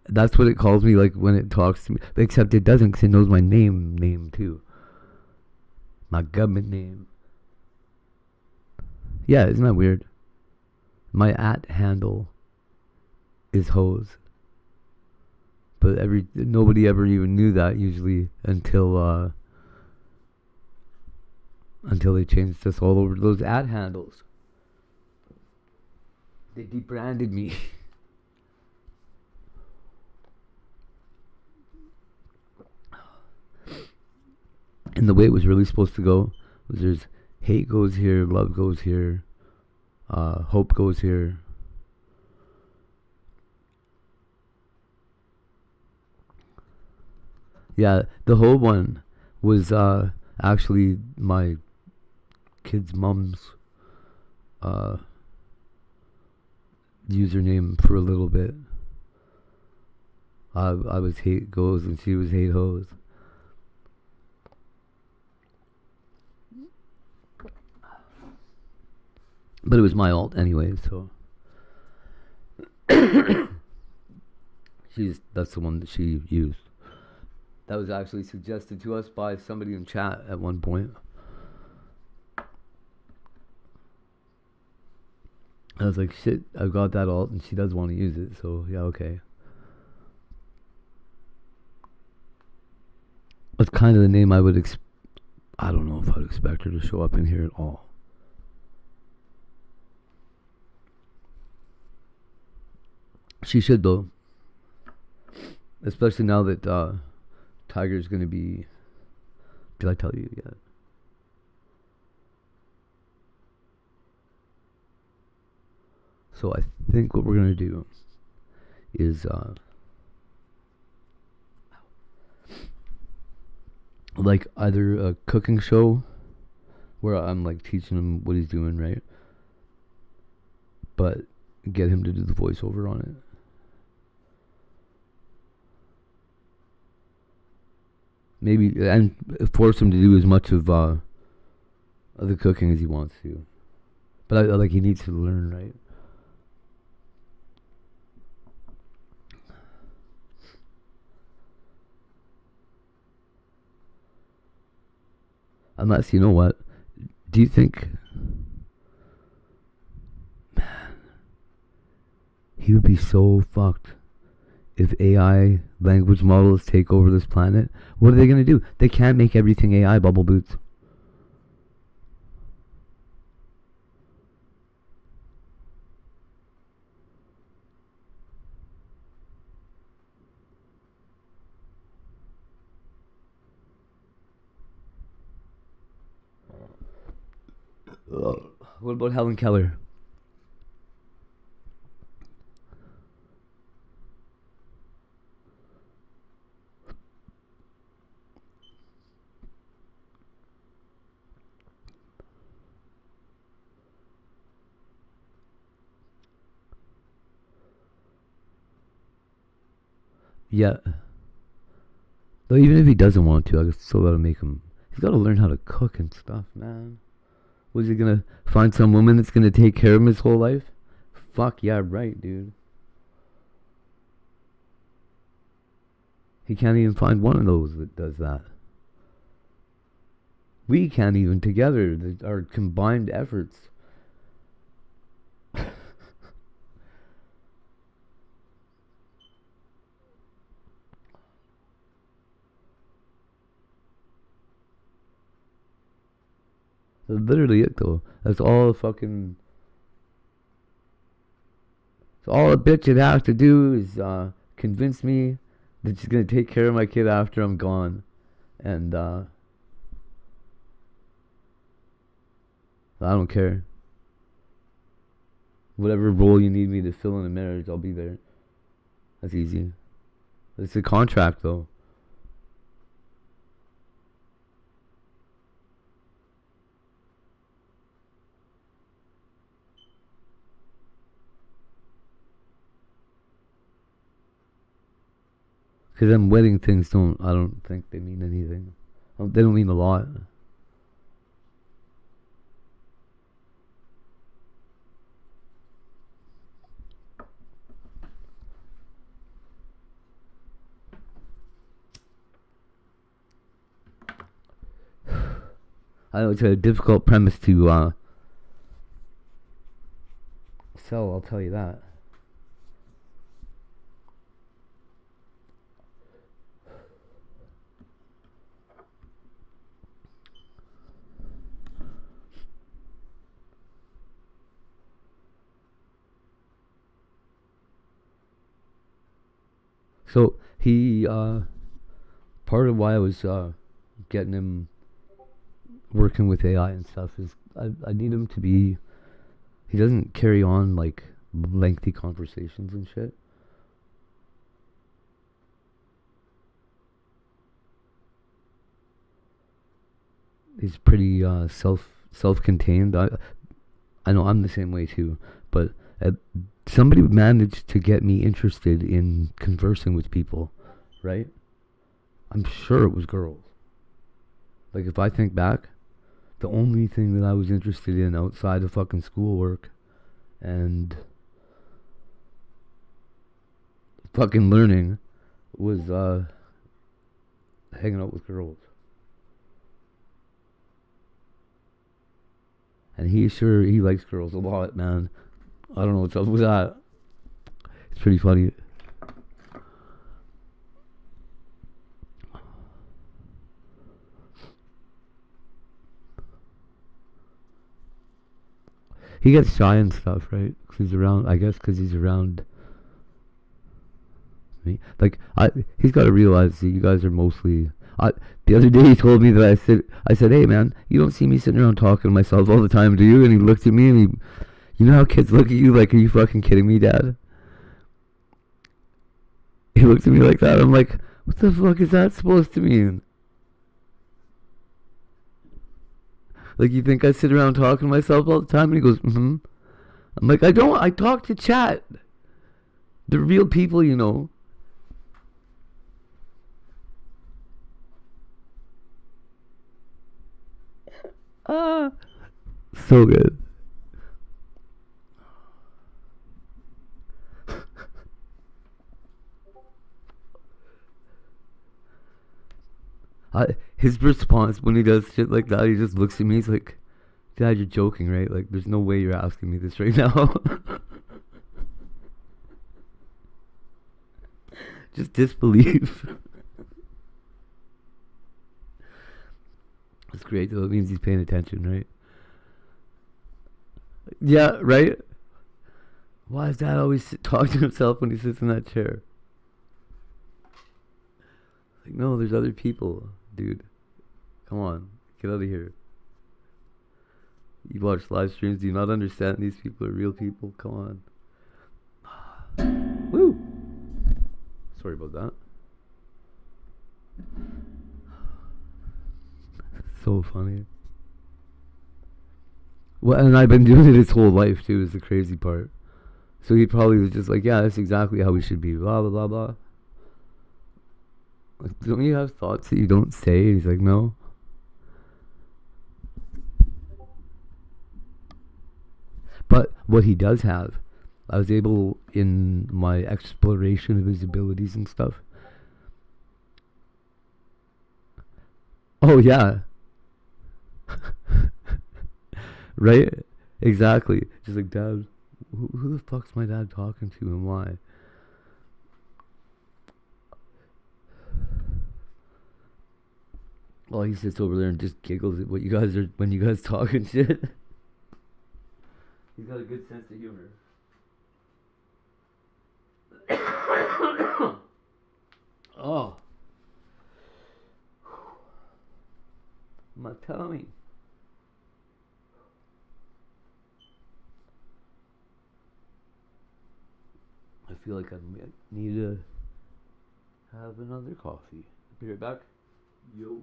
That's what it calls me like when it talks to me. Except it doesn't because it knows my name too. My government name. Yeah, isn't that weird? My @ handle is hose. But nobody ever even knew that usually until they changed this all over those @ handles. They debranded me. And the way it was really supposed to go was there's hate goes here, love goes here, hope goes here. Yeah, the whole one was actually my kid's mom's username for a little bit. I was hate goes and she was hate hoes. But it was my alt anyway, so that's the one that she used. That was actually suggested to us by somebody in chat at one point. I was like, shit, I've got that alt and she does want to use it, so yeah, okay. That's kind of the name I would I don't know if I'd expect her to show up in here at all. She should though. Especially now that Tiger's gonna be... Did I tell you yet? So I think what we're gonna do is like either a cooking show where I'm like teaching him what he's doing, right? But get him to do the voiceover on it. Maybe, and force him to do as much of the cooking as he wants to. But like he needs to learn, right? Unless, you know what? Do you think... Man, he would be so fucked if AI language models take over this planet. What are they going to do? They can't make everything AI, Bubble Boots. What about Helen Keller? Yeah. Though even if he doesn't want to, I still gotta make him. He's gotta learn how to cook and stuff, man. Was he gonna find some woman that's gonna take care of him his whole life? Fuck yeah, right, dude. He can't even find one of those that does that. We can't even together. Our combined efforts. That's literally it, though. That's all fucking. So all a bitch would have to do is convince me that she's gonna take care of my kid after I'm gone, and I don't care. Whatever role you need me to fill in a marriage, I'll be there. That's easy. It's a contract, though. Because them wedding things I don't think they mean anything. They don't mean a lot. I know it's a difficult premise to sell, I'll tell you that. So he part of why I was getting him working with AI and stuff is I need him to be. He doesn't carry on like lengthy conversations and shit. He's pretty self-contained. I know I'm the same way too, but somebody managed to get me interested in conversing with people, right? I'm sure it was girls. Like, if I think back, the only thing that I was interested in outside of fucking schoolwork and fucking learning was hanging out with girls. And he likes girls a lot, man. I don't know what's up with that. It's pretty funny. He gets shy and stuff, right? Cause he's around, I guess, because he's around me. Like, he's got to realize that you guys are mostly. The other day he told me that I said, hey man, you don't see me sitting around talking to myself all the time, do you? And he looked at me and you know how kids look at you like, are you fucking kidding me, Dad? He looked at me like that. I'm like, what the fuck is that supposed to mean? Like, you think I sit around talking to myself all the time? And he goes, mm-hmm. I'm like, I don't. I talk to chat. They're real people, you know. So good. His response when he does shit like that, he just looks at me. He's like, Dad, you're joking, right? Like, there's no way you're asking me this right now. Just disbelief. It's great, though. It means he's paying attention, right? Yeah, right? Why does Dad always talk to himself when he sits in that chair? Like, no, there's other people, dude. Come on, get out of here. You watch live streams, do you not understand these people are real people? Come on. Woo! Sorry about that. So funny. Well, and I've been doing it his whole life too, is the crazy part. So he probably was just like, yeah, that's exactly how we should be, blah, blah, blah, blah. Like, don't you have thoughts that you don't say? He's like, no. But what he does have, I was able, in my exploration of his abilities and stuff. Oh, yeah. Right? Exactly. Just like, Dad, who the fuck's my dad talking to and why? Well, he sits over there and just giggles at what you guys are, when you guys talk and shit. He's got a good sense of humor. Oh. My tummy. I feel like I need to have another coffee. Be right back. Yo.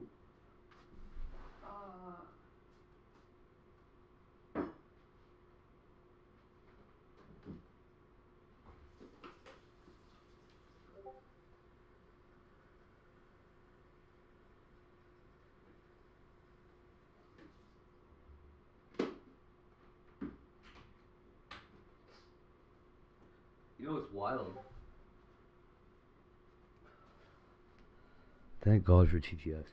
You know what's wild? Thank God for TTS.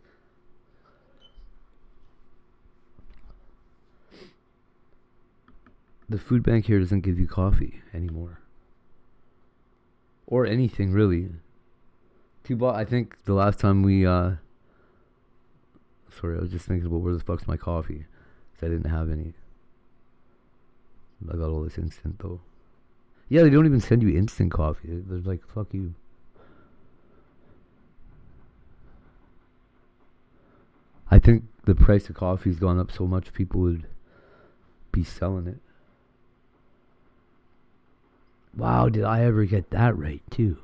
The food bank here doesn't give you coffee anymore. Or anything, really. I think the last time we, sorry, I was just thinking about where the fuck's my coffee. Because I didn't have any. I got all this instant, though. Yeah, they don't even send you instant coffee. They're like, fuck you. I think the price of coffee's gone up so much, people would be selling it. Wow, did I ever get that right, too?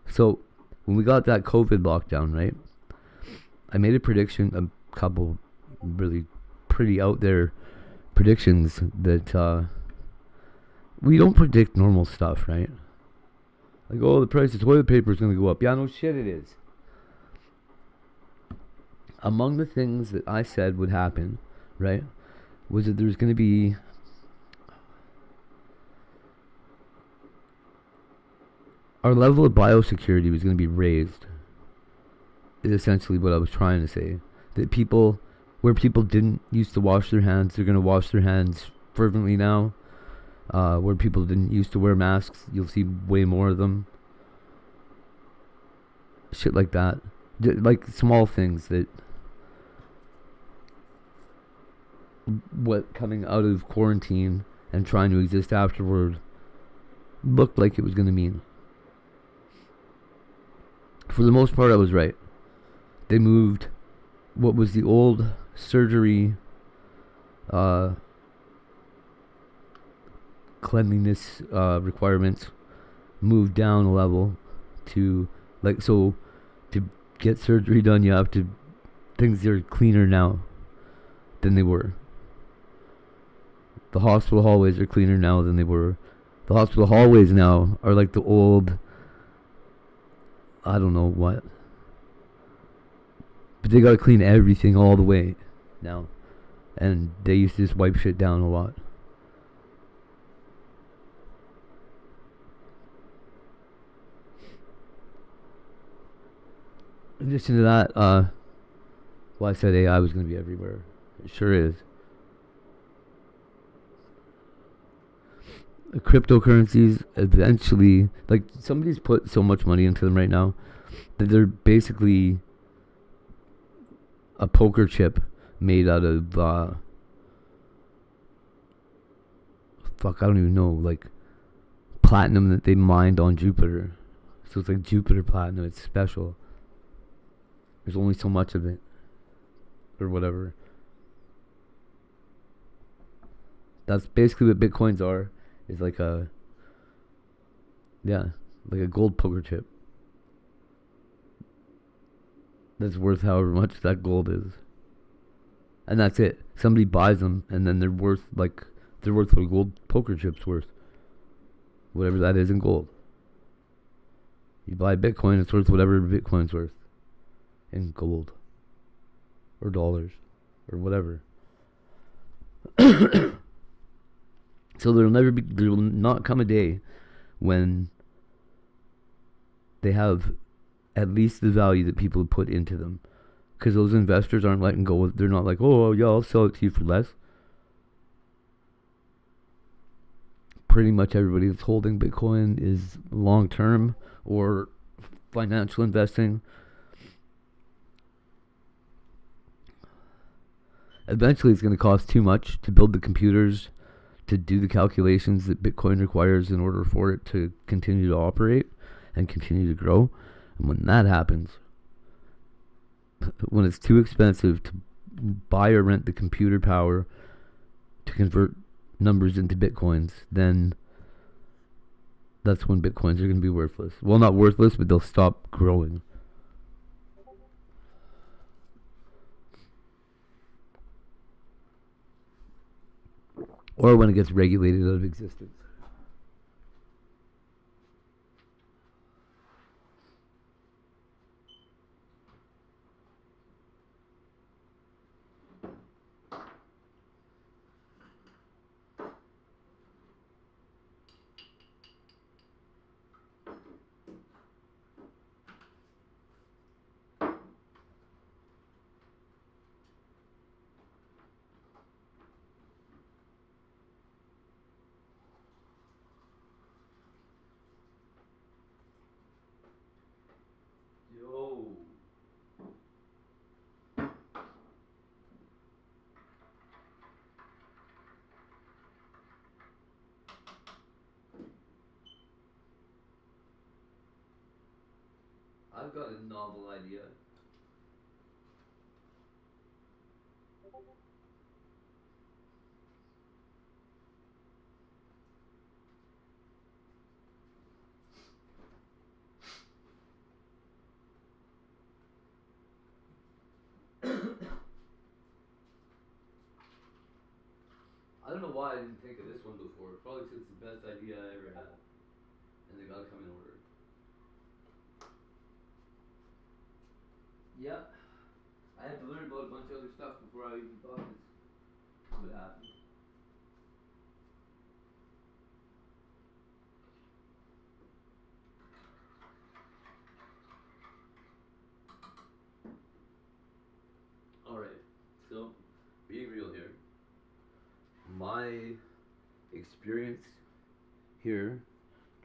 So, when we got that COVID lockdown, right? I made a prediction, a couple really pretty out there predictions that we don't predict normal stuff, right? Like, oh, the price of toilet paper is going to go up. Yeah, no shit it is. Among the things that I said would happen, right, was that there's going to be our level of biosecurity was going to be raised. Is essentially what I was trying to say. That people, where people didn't used to wash their hands, they're going to wash their hands fervently now. Where people didn't used to wear masks, you'll see way more of them. Shit like that. Like small things that what coming out of quarantine and trying to exist afterward looked like it was going to mean. For the most part, I was right. They moved what was the old surgery cleanliness requirements, moved down a level to, like, so to get surgery done, you have to, things are cleaner now than they were. The hospital hallways are cleaner now than they were. The hospital hallways now are like the old, I don't know what. But they gotta clean everything all the way now. And they used to just wipe shit down a lot. In addition to that, well, I said AI was gonna be everywhere. It sure is. Cryptocurrencies eventually, like, somebody's put so much money into them right now that they're basically a poker chip made out of fuck, I don't even know, like platinum that they mined on Jupiter. So it's like Jupiter platinum. It's special. There's only so much of it, or whatever. That's basically what Bitcoins are. Is like a, yeah, like a gold poker chip that's worth however much that gold is, and that's it. Somebody buys them, and then they're worth what a gold poker chip's worth, whatever that is in gold. You buy Bitcoin, it's worth whatever Bitcoin's worth in gold or dollars or whatever. So there will not come a day when they have at least the value that people put into them, because those investors aren't letting go. They're not like, oh yeah, I'll sell it to you for less. Pretty much everybody that's holding Bitcoin is long term or financial investing. Eventually it's going to cost too much to build the computers to do the calculations that Bitcoin requires in order for it to continue to operate and continue to grow. And when that happens, when it's too expensive to buy or rent the computer power to convert numbers into Bitcoins, then that's when Bitcoins are going to be worthless. Well, not worthless, but they'll stop growing. Or when it gets regulated out of existence. Yo. I've got a novel idea. I don't know why I didn't think of this one before. Probably because it's the best idea I ever had. And they gotta come in order. Yeah. I had to learn about a bunch of other stuff before I even thought this would happen. Alright, so being real here, my experience here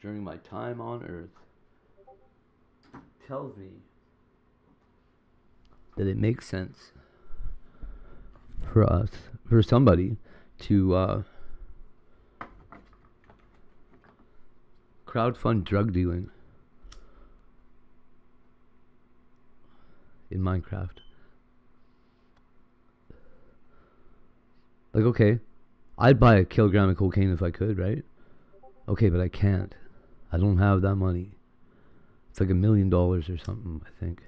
during my time on Earth tells me that it makes sense for somebody to crowdfund drug dealing in Minecraft. Like, okay, I'd buy a kilogram of cocaine if I could, right? Okay, but I can't. I don't have that money. It's like $1 million or something, I think,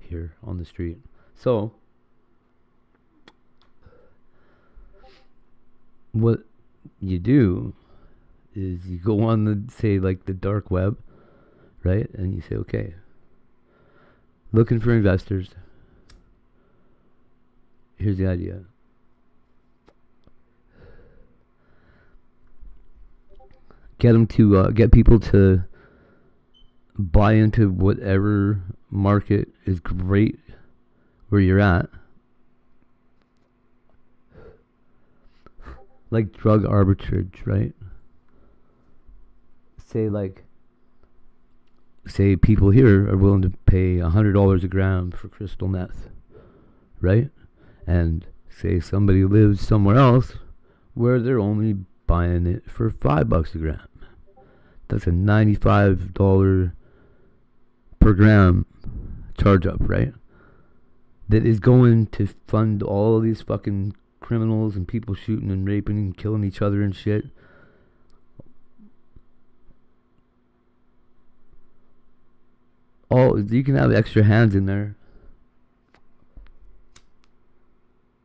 here on the street. So, what you do is you go on the, say, like the dark web, right? And you say, okay, looking for investors. Here's the idea. Get them to get people to buy into whatever market is great where you're at, like drug arbitrage, right? Say people here are willing to pay $100 a gram for crystal meth, right? And say somebody lives somewhere else where they're only buying it for $5 a gram. That's a $95 per gram charge up, right? That is going to fund all of these fucking criminals and people shooting and raping and killing each other and shit. You can have extra hands in there,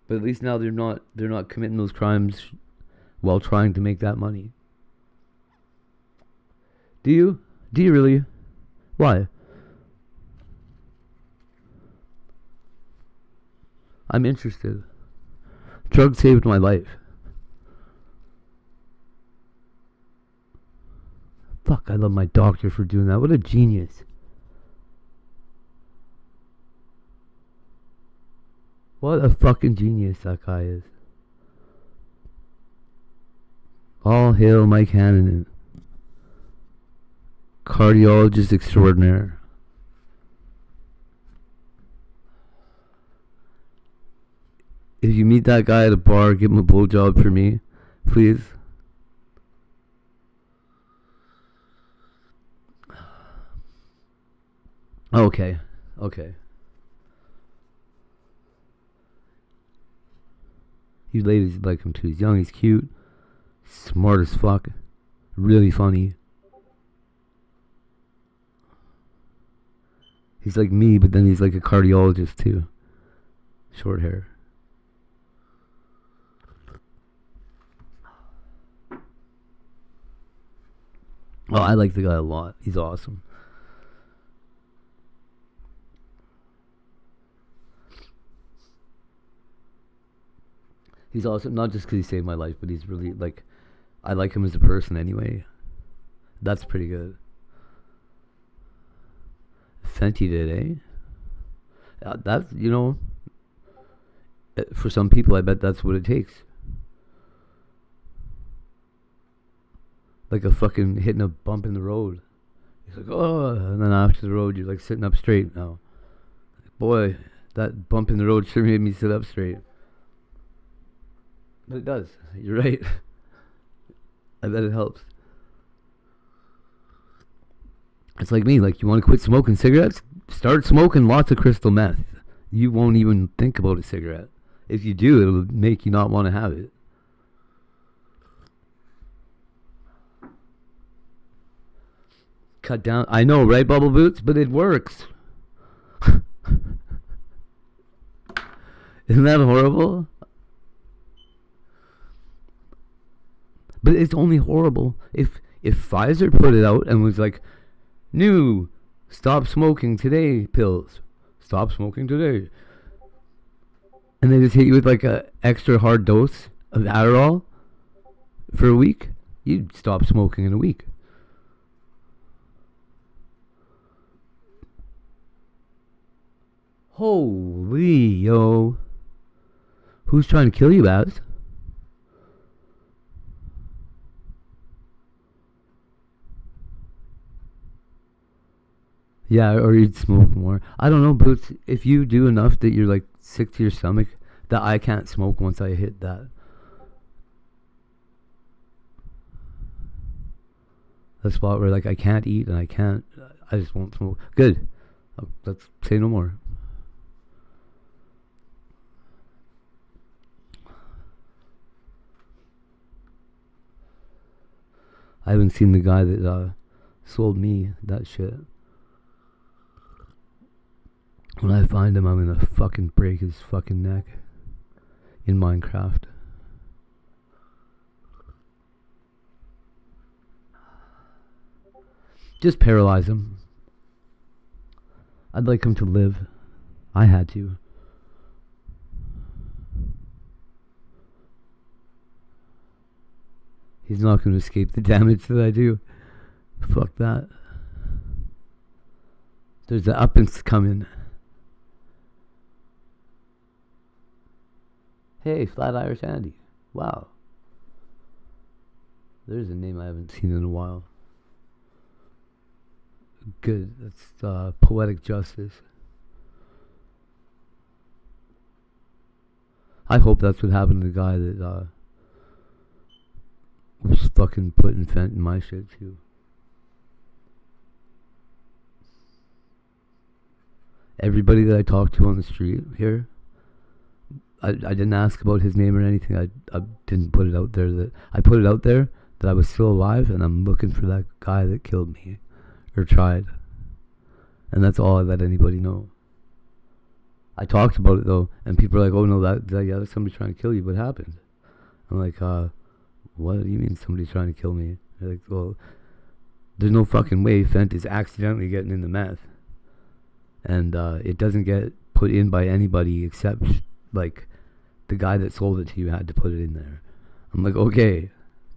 but at least now they're not committing those crimes while trying to make that money. Do you really? Why? I'm interested. Drugs saved my life. Fuck, I love my doctor for doing that. What a genius. What a fucking genius that guy is. All hail Mike Hannon. Cardiologist extraordinaire. If you meet that guy at a bar, give him a blowjob for me, please. Okay. You ladies like him too. He's young, he's cute, smart as fuck, really funny. He's like me, but then he's like a cardiologist too. Short hair. Oh, I like the guy a lot. He's awesome. He's awesome, not just because he saved my life, but he's really, like, I like him as a person anyway. That's pretty good. Fenty did, eh? That's, you know, for some people, I bet that's what it takes. Like a fucking hitting a bump in the road. He's like, oh, and then after the road, you're like sitting up straight now. Boy, that bump in the road sure made me sit up straight. But it does. You're right. I bet it helps. It's like me. Like, you want to quit smoking cigarettes? Start smoking lots of crystal meth. You won't even think about a cigarette. If you do, it'll make you not want to have it. Cut down. I know, right, Bubble Boots? But it works. Isn't that horrible? But it's only horrible if Pfizer put it out and was like, new stop smoking today pills. Stop smoking today. And they just hit you with like a extra hard dose of Adderall for a week. You'd stop smoking in a week. Holy yo. Who's trying to kill you, Babs? Yeah, or you'd smoke more. I don't know, Boots. If you do enough that you're like sick to your stomach, that I can't smoke once I hit that. The spot where like I can't eat and I just won't smoke. Good. Let's say no more. I haven't seen the guy that sold me that shit. When I find him, I'm gonna fucking break his fucking neck in Minecraft. Just paralyze him. I'd like him to live. I had to. He's not going to escape the damage that I do. Fuck that. There's the uppance coming. Hey, Flat Irish Andy. Wow. There's a name I haven't seen in a while. Good. That's poetic justice. I hope that's what happened to the guy that was fucking putting Fent in my shit too. Everybody that I talked to on the street here, I didn't ask about his name or anything. I didn't put it out there that I put it out there that I was still alive and I'm looking for that guy that killed me or tried. And that's all I let anybody know. I talked about it though, and people are like, "Oh no, that's somebody trying to kill you. What happened?" I'm like, "What do you mean somebody's trying to kill me?" They're like, "Well, there's no fucking way Fent is accidentally getting in the meth. And it doesn't get put in by anybody except, like, the guy that sold it to you had to put it in there. I'm like, okay,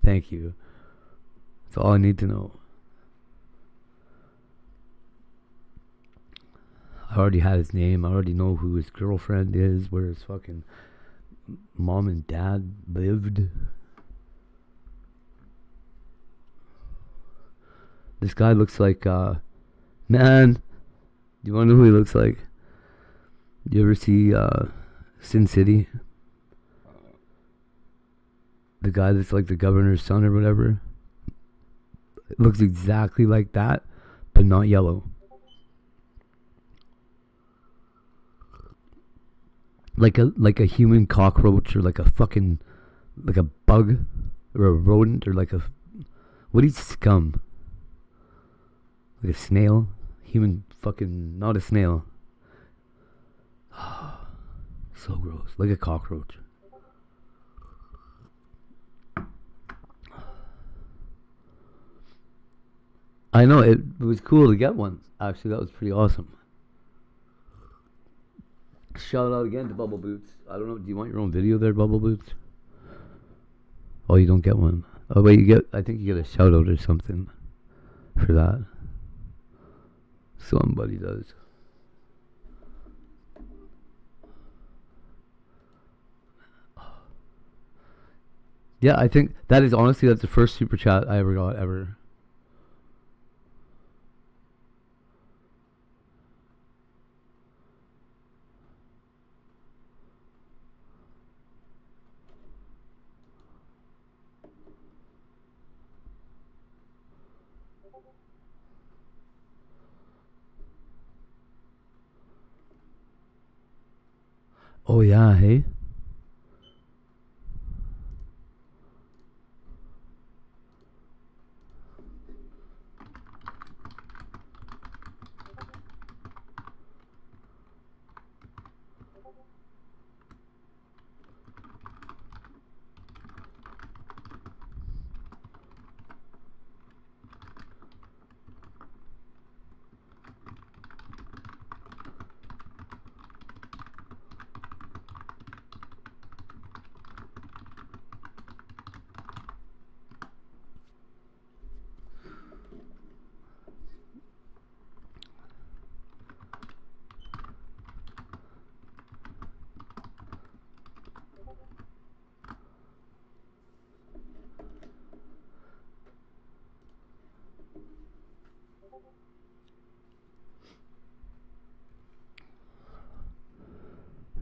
thank you. That's all I need to know. I already had his name. I already know who his girlfriend is, where his fucking mom and dad lived. This guy looks like, man, do you want to know who he looks like? You ever see Sin City? The guy that's like the governor's son or whatever? It looks exactly like that, but not yellow. Like a human cockroach, or like a fucking, like a bug, or a rodent, or like a, what is scum? Like a snail? Human fucking, not a snail. So gross. Like a cockroach. I know, it was cool to get one. Actually, that was pretty awesome. Shout out again to Bubble Boots. I don't know, do you want your own video there, Bubble Boots? Oh, you don't get one. Oh, wait, I think you get a shout out or something for that. Somebody does. Yeah, I think that is honestly, that's the first super chat I ever got ever. Oh yeah, hey.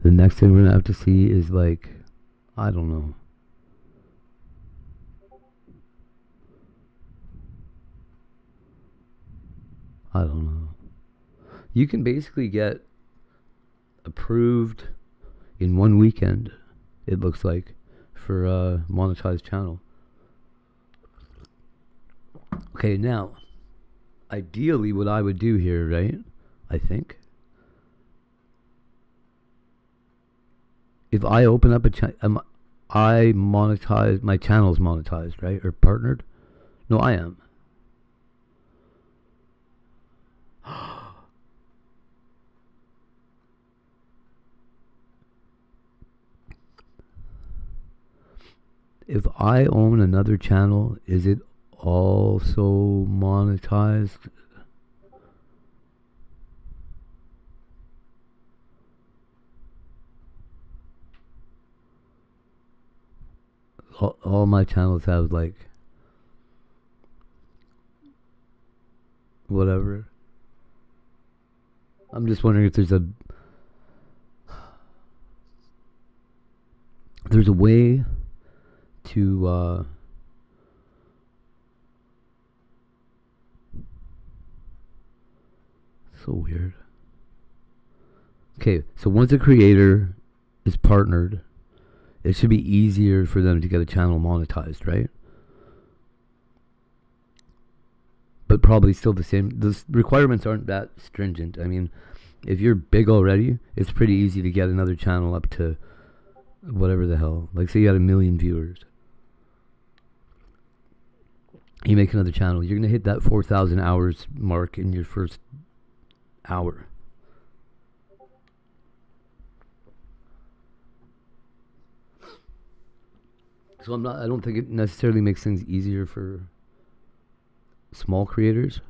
The next thing we're gonna have to see is like, I don't know. I don't know. You can basically get approved in one weekend, it looks like, for a monetized channel. Okay, now, ideally what I would do here, right, I think, if I open up a channel, I monetize, my channel's monetized, right, or partnered? No, I am. If I own another channel, is it also monetized? All my channels have like whatever. I'm just wondering if there's a way to so weird. Okay, so once a creator is partnered, it should be easier for them to get a channel monetized, right? But probably still the same. The requirements aren't that stringent. I mean, if you're big already, it's pretty easy to get another channel up to whatever the hell. Like, say you had 1 million viewers. You make another channel. You're gonna hit that 4,000 hours mark in your first hour. So I don't think it necessarily makes things easier for small creators.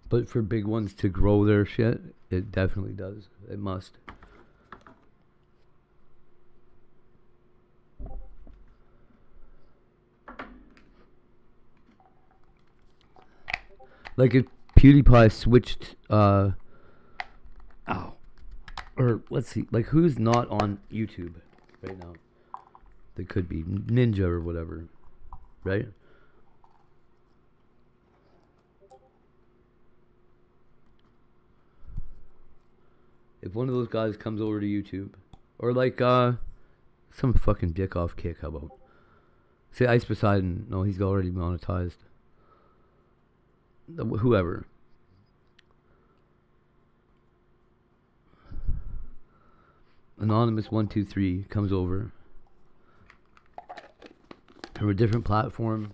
But for big ones to grow their shit, it definitely does. It must. Like if PewDiePie switched, or let's see, like who's not on YouTube right now? They could be Ninja or whatever, right? If one of those guys comes over to YouTube, or like some fucking dick off kick, how about? Say Ice Poseidon, no, he's already monetized. Whoever. Anonymous123 comes over from a different platform,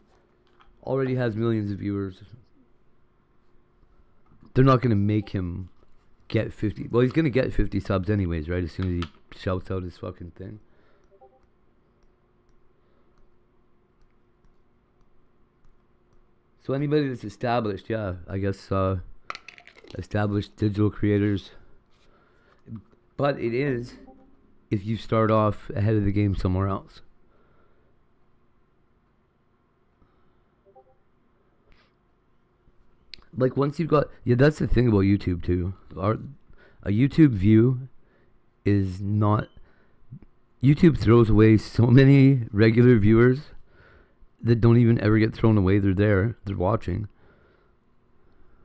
already has millions of viewers. They're not gonna make him get 50. Well, he's gonna get 50 subs anyways, right? As soon as he shouts out his fucking thing. So anybody that's established, yeah, I guess established digital creators. But it is if you start off ahead of the game somewhere else. Like once you've got, yeah, that's the thing about YouTube too. A YouTube view is not, YouTube throws away so many regular viewers that don't even ever get thrown away. They're there, they're watching,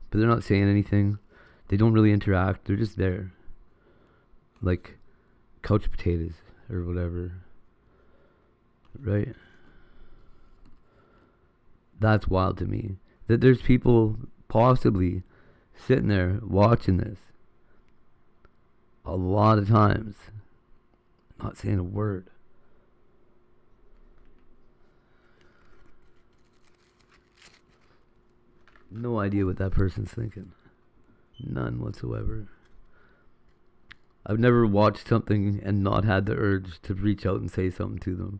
but they're not saying anything. They don't really interact. They're just there, like couch potatoes or whatever, right? That's wild to me that there's people possibly sitting there watching this a lot of times, not saying a word. No idea what that person's thinking. None whatsoever. I've never watched something and not had the urge to reach out and say something to them.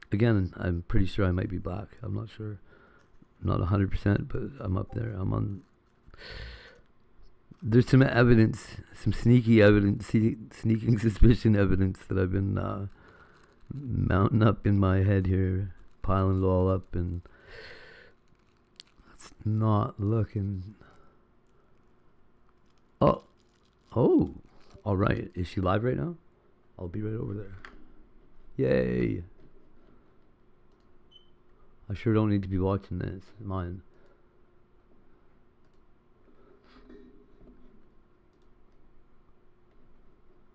Again, I'm pretty sure I might be black. I'm not sure. Not 100%, but I'm up there. I'm on. There's some evidence, some sneaky evidence, sneaking suspicion evidence that I've been mounting up in my head here, piling it all up, and it's not looking. Oh, all right. Is she live right now? I'll be right over there. Yay! I sure don't need to be watching this. Mine.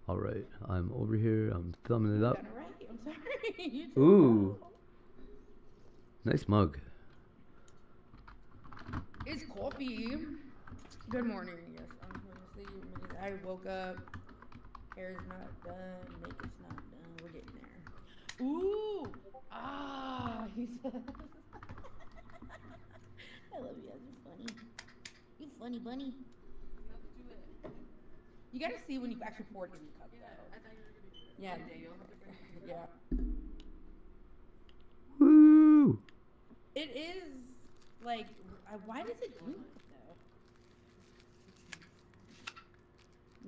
Alright, I'm over here. I'm thumbing it up. Right. I'm sorry. Ooh. Nice mug. It's coffee. Good morning. Yes, I'm going to see. I woke up. Hair's not done. Makeup's not done. We're getting there. Ooh. He said. I love you guys. You're funny. You funny bunny. You gotta see when you actually pour it in the cup. I thought you were gonna do yeah. Woo! It is like, why does it do that though?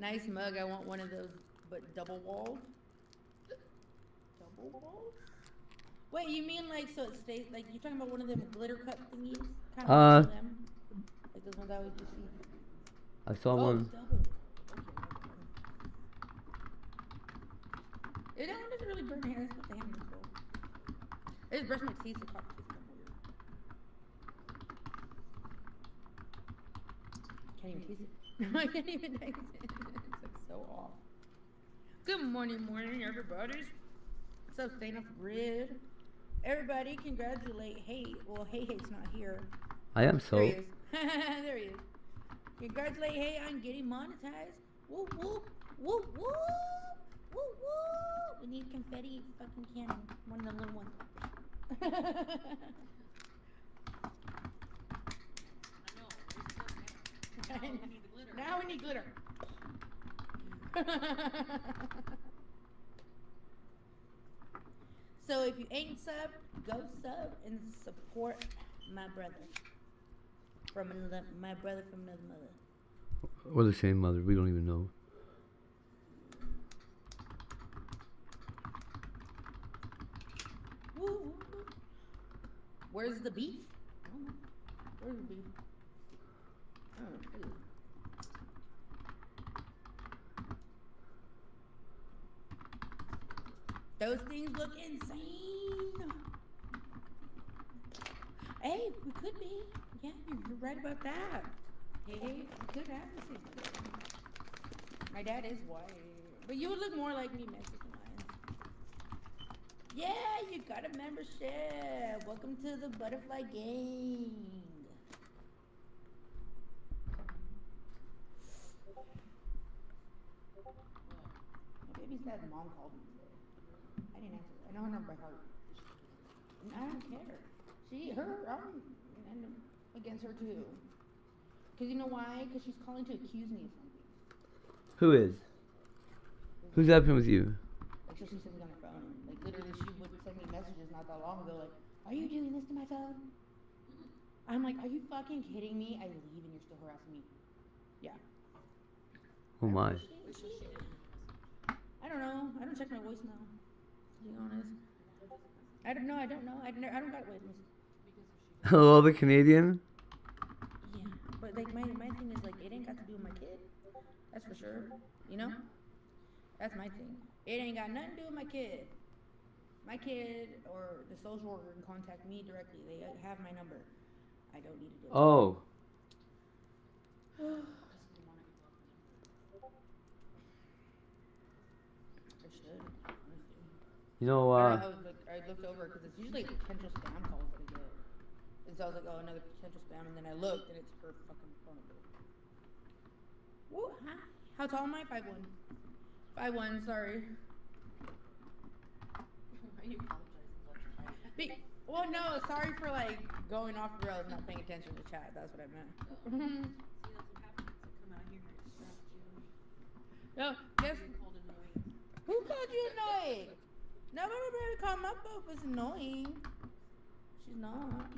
Nice mug. I want one of those, but double walled. Double walled? Wait, you mean like so it stays like you're talking about one of them glitter cup thingies? Kind of like one of them? Like those ones I always just see. I saw one. Double. It doesn't really burn hair. That's what the handle's for. I just brush my teeth and coffee tastes weird. Can't even taste it. I can't even taste it. It's like so off. Good morning, everybody. What's up, staying off grid? Everybody, congratulate Hey. Well, Hay's not here. I am so. There he is. There he is. Congratulate Hey on getting monetized. Whoop, whoop, whoop, whoop. Woo woo! We need confetti fucking cannon. One of the little ones. Now we need glitter. So if you ain't sub, go sub and support my brother from another, my brother from another mother. Or the same mother. We don't even know. Woo, woo, woo. Where's the beef? I don't know. Where's the beef? Oh, ew. Those things look insane. Hey, we could be. Yeah, you're right about that. Hey, we could have the same color. My dad is white, but you would look more like me Mexican-wise. Yeah, you got a membership. Welcome to the Butterfly Gang. My baby said mom called me today. I didn't answer. I know her number by heart. And I don't care. I'm against her too. Because you know why? Because she's calling to accuse me of something. Who is? Who's happening with you? Like, she'll see something on her phone. Like, literally, she would send me messages not that long ago, like, are you doing this to my phone? I'm like, are you fucking kidding me? I leave and you're still harassing me. Yeah. Oh my. I don't know. I don't check my voicemail, to be honest. I don't know. I don't got voicemails. Hello, the Canadian? Yeah, but like my thing is like it ain't got to do with my kid. That's for sure. You know? That's my thing. It ain't got nothing to do with my kid. My kid or the social worker can contact me directly. They have my number. I don't need to do it. Oh. I should, honestly. You know, I looked over because it's usually potential spam calls that I get. And so I was like, oh, another potential spam. And then I looked and it's her fucking phone number. Woo, huh? How tall am I? 5'1". 5'1", sorry. Why are you apologizing? Well, no, sorry for like going off the rails, not paying attention to chat. That's what I meant. See, that's what happens. I come out here and I distract you. No, guess Called annoying. who called you annoying? Nobody really called my purpose annoying. She's not.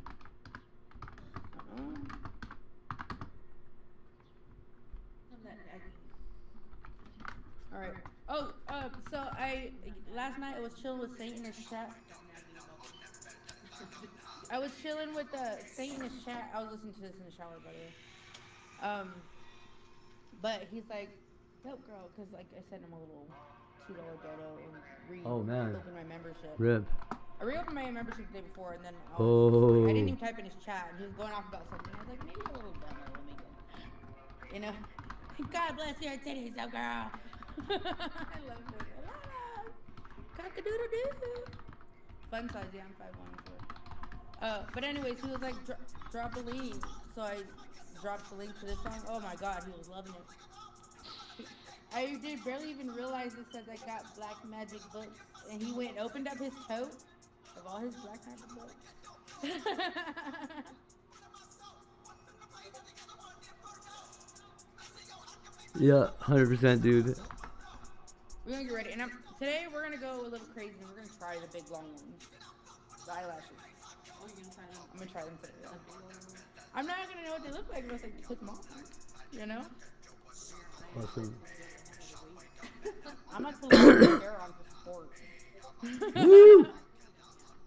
All right. Oh, so last night I was chilling with Saint in his chat. I was chilling with Saint in his chat. I was listening to this in the shower, by the way. But he's like, dope girl, because like I sent him a little $2 dono and reopened my membership. Rip. I reopened my membership the day before, and then I didn't even type in his chat, and he was going off about something. I was like, maybe a little dono will make it. You know? God bless your titties, dope girl. I love it. I love it. Cock-a-doodle-doo. Fun size, yeah, I'm 5'1". But anyways, he was like, drop a link. So I dropped the link to this song. Oh my god, he was loving it. I did barely even realize it said I got Black Magic books. And he went and opened up his tote of all his Black Magic books. Yeah, 100%, dude. We're gonna get ready. And today we're gonna go a little crazy. We're gonna try the big long ones. The eyelashes. Oh, you're gonna try them? I'm gonna try them today. Yeah. I'm not gonna know what they look like unless I put them on. You know? Awesome. I'm not putting my hair on for sport. Woo!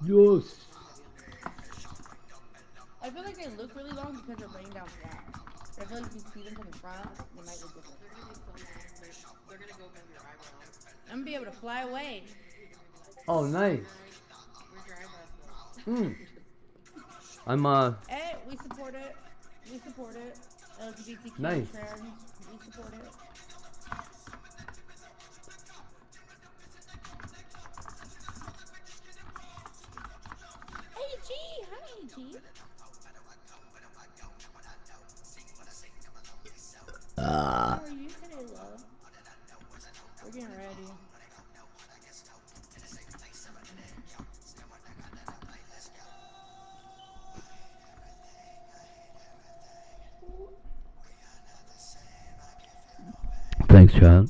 Yes. I feel like they look really long because they're laying down flat. But I feel like if you see them from the front, they might look different. They're gonna go above your eyebrows. I'm gonna be able to fly away. Oh, nice. Where's your eyebrows go? I'm Hey, we support it. We support it. LGBTQ Nice. trans. We support it. Hey G, hi G. How are you today, love? We're getting ready. Thanks, Chad.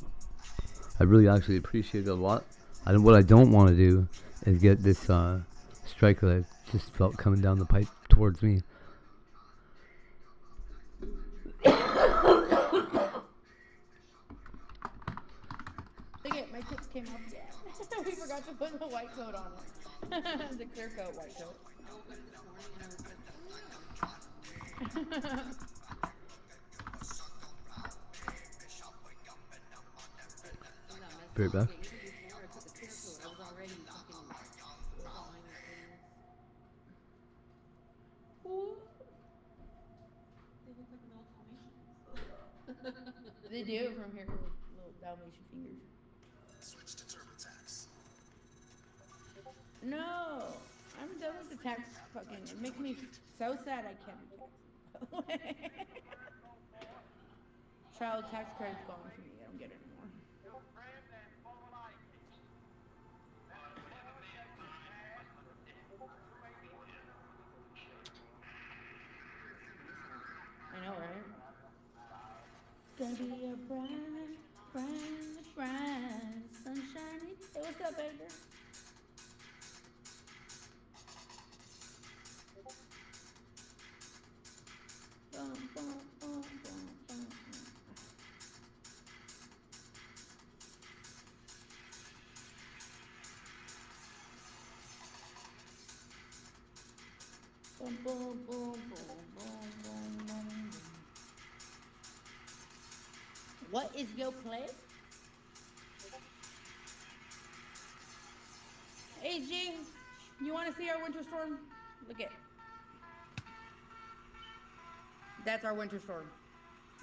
I really actually appreciate it a lot. What I don't want to do is get this strike that I just felt coming down the pipe towards me. Look at my tips came off again. We forgot to put the white coat on it. The clear coat white coat. Be right back. They do from here, little Dalmatian fingers. Switch to TurboTax. No, I'm done with the tax fucking. It makes me so sad I can't do tax. Child tax credit's gone for me. I don't get it anymore. I know, right? It's gonna be a bright, sunshiny day. Hey, what's up, Edgar? Boom, boom, boom, boom, boom, boom, boom. What is your play? Hey G, you want to see our winter storm? Look at. That's our winter storm.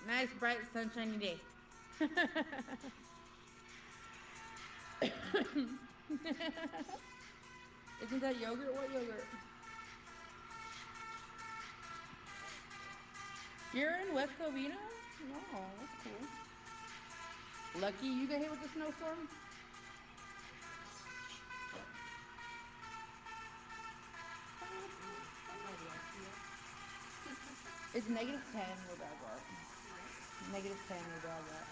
Nice, bright, sunshiny day. Isn't that yogurt? What yogurt? You're in West Covina? Oh, that's cool. Lucky you got hit with the snowstorm? It's -10 where Dog at. -10 where Dog at.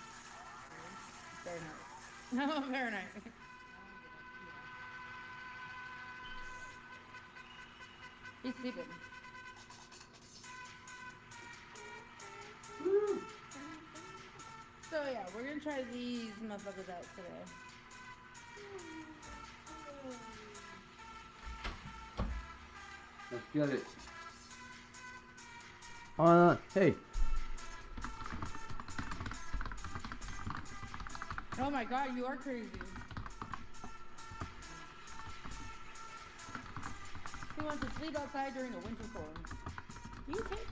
Fahrenheit. No, Fahrenheit. He's sleeping. So yeah, we're gonna try these motherfuckers out today. Let's get it. Hey. Oh my god, you are crazy. Who wants to sleep outside during a winter storm? You take.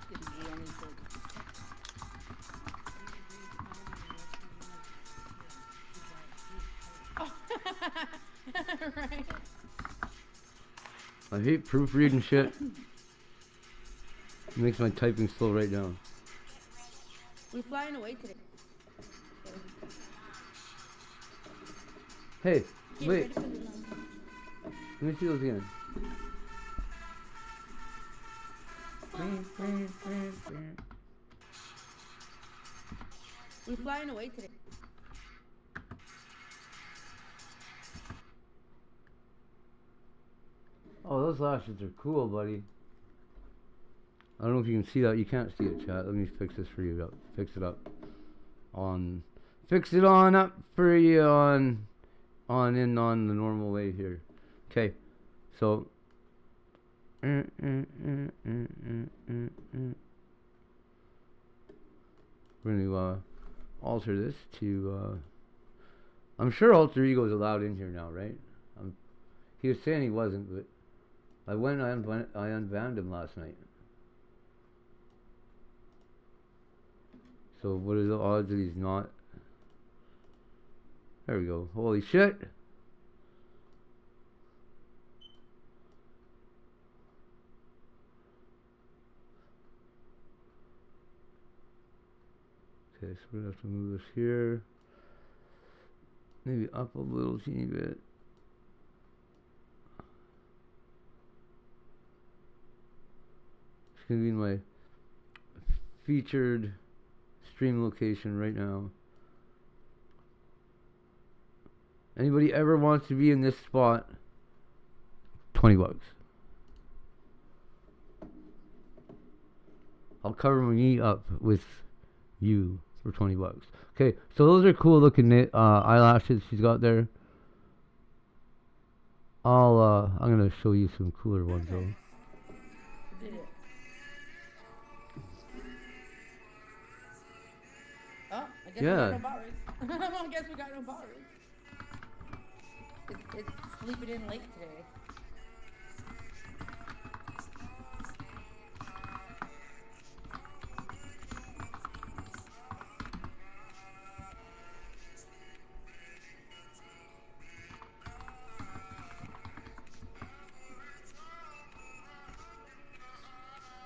Get the G on these folks. Right. I hate proofreading shit. It makes my typing slow right now. We're flying away today. Hey, Get wait. ready for the lunch. Let me see those again. We're flying away today. Oh, those lashes are cool, buddy. I don't know if you can see that. You can't see it, chat. Let me fix this for you. Fix it up. Fix it on up for you on the normal way here. Okay. So. We're going to alter this to. I'm sure alter ego is allowed in here now, right? He was saying he wasn't, but I unbanned him last night. So what are the odds that he's not? There we go. Holy shit! Okay, so we're gonna have to move this here. Maybe up a little teeny bit. It's gonna be my featured stream location right now. Anybody ever wants to be in this spot? $20. I'll cover my knee up with you for $20. Okay, so those are cool looking eyelashes she's got there. I'm gonna show you some cooler ones though. Did it? Oh, I guess we got no bot race. I guess we got no bot race. It's sleeping in late today.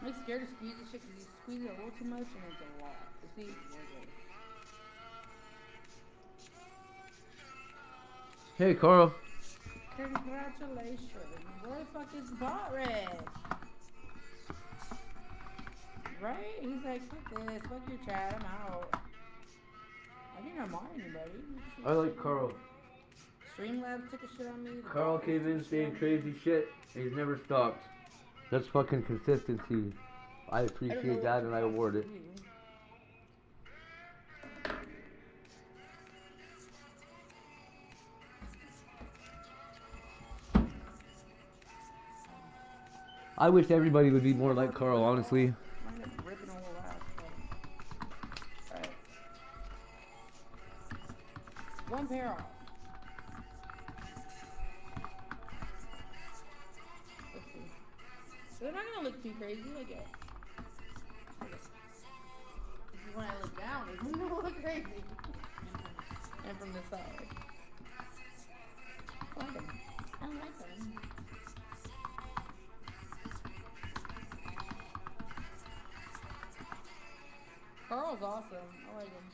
I'm like scared to squeeze this shit because you squeeze it a little too much and it's a lot. You see? Hey, Carl. Congratulations. Where the fuck is Bot Rich? Right? He's like, fuck this. Fuck your chat. I'm out. I didn't have anybody. I like Carl. Streamlabs took a shit on me. Carl came in saying crazy shit and he's never stopped. That's fucking consistency. I appreciate that and I award it. I wish everybody would be more like Carl, honestly. Alright. One pair off. Let's see. So they're not gonna look too crazy, like it. When I look down, it's gonna look crazy. And from the side. I like them. I like them. Carl's awesome. I like him.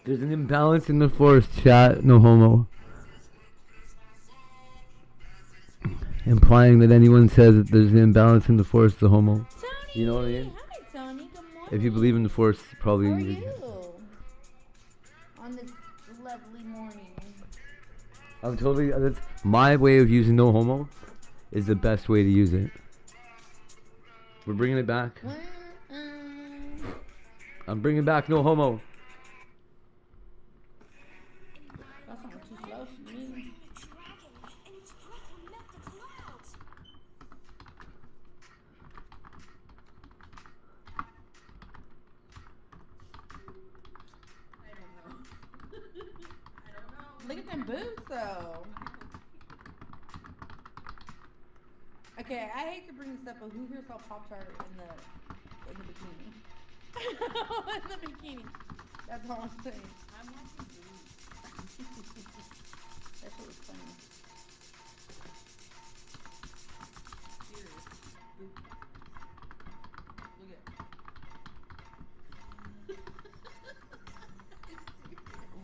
There's an imbalance in the force, chat. No homo. Implying that anyone says that there's an imbalance in the force is a homo. Tony, you know what I mean? Hi, Tony. Good morning. If you believe in the force, probably. How are you? On this lovely morning. I'm totally. That's my way of using no homo. Is the best way to use it. We're bringing it back. I'm bringing back no homo. That's not too slow for me. Look at them boots, though. Okay, I hate to bring this up, but who here saw Pop-Tart in the bikini? In the bikini. That's all I'm saying. I'm watching boots. That shit was funny. Serious. Look at.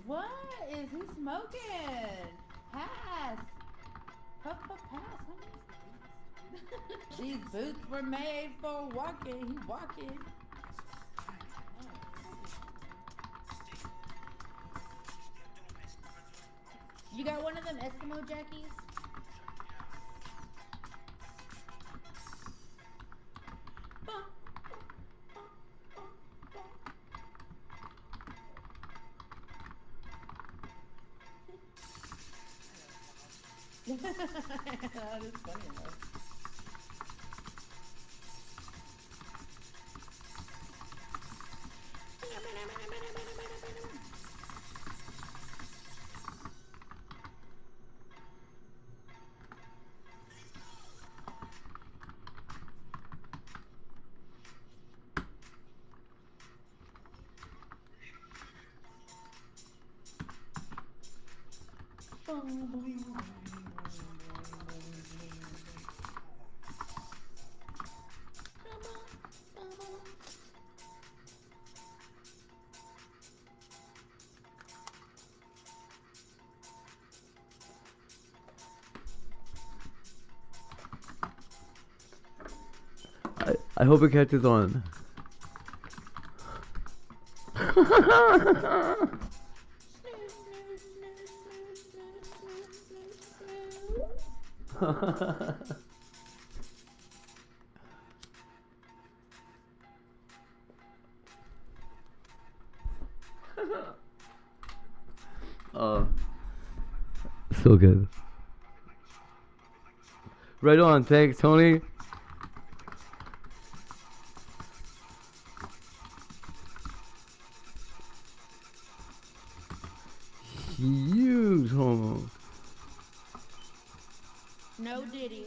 What is he smoking? Pass. Puff, puff, pass. These boots were made for walking. He's walking. You got one of them Eskimo jackies? That is funny enough. I hope it catches on. So good. Right on, thanks, Tony. Huge homo. No Diddy.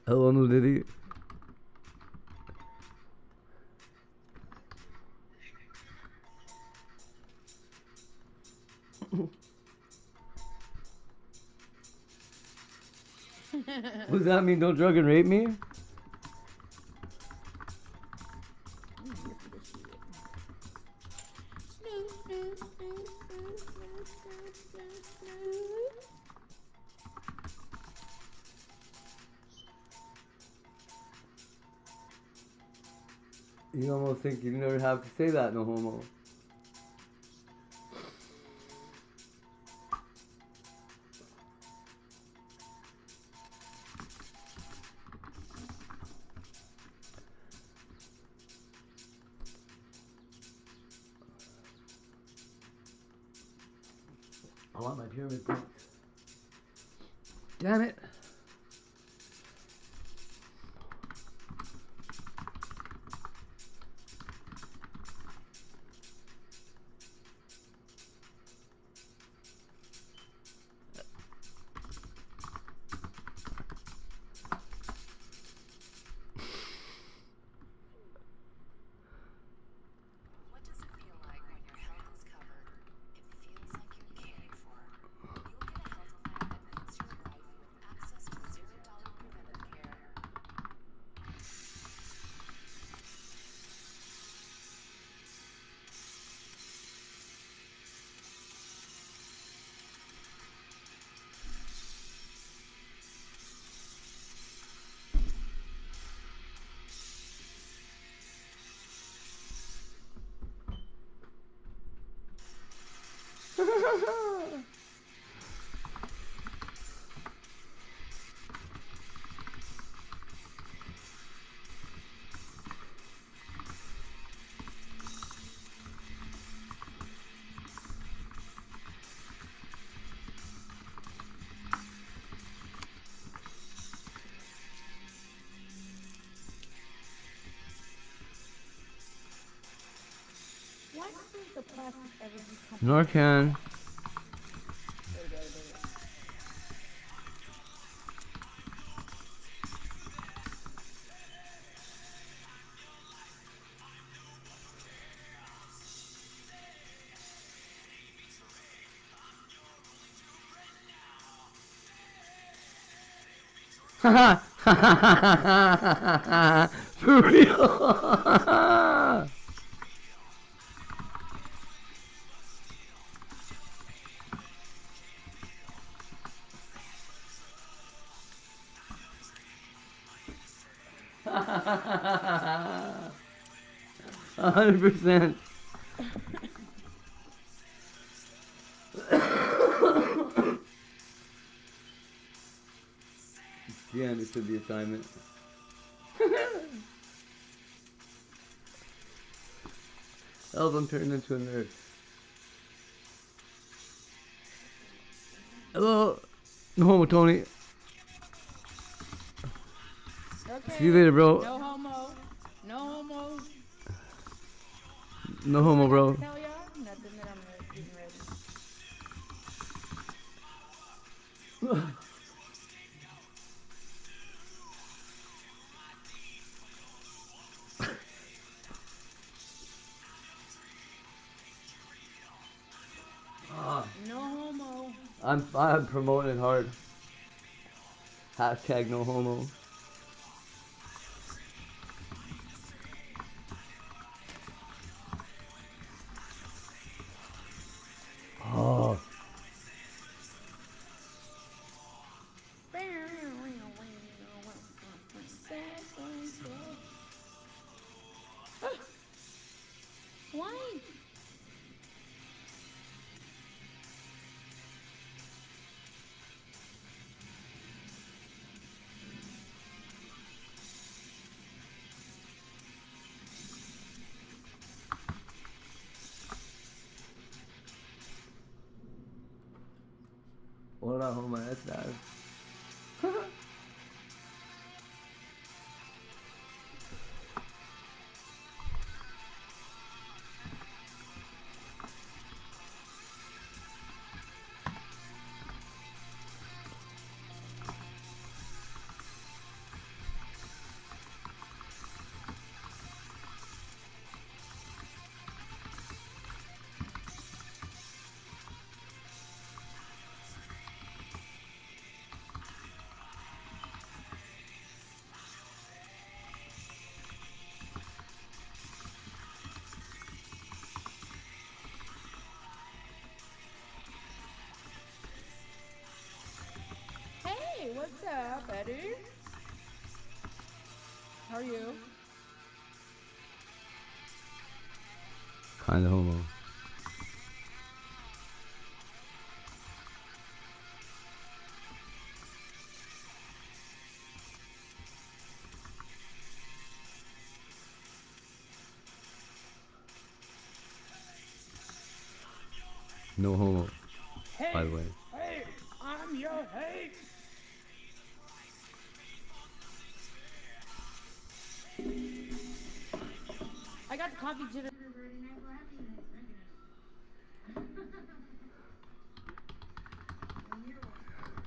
Hello, no Diddy. What does that mean? Don't drug and rape me? You almost think you never have to say that, no homo. I want my pyramid points. Damn it. Why doesn't the plastic ever become Narcan. For real. $100%. Yeah, understood the assignment. Elvin turned into a nerd. Hello, no homo, Tony. Okay. See you later, bro. No homo. No homo. No homo, bro. Tell y'all nothing that I'm getting ready. No homo. I'm promoting hard. Hashtag no homo. Oh, Why? Hola, Homer, that's nice. Hey, what's up, Eddie? How are you? Kinda homo. No homo, Hey, by the way. hey, I'm your hate. I got the coffee jitters already, man. So I haven't even been drinking it. Well, you're welcome.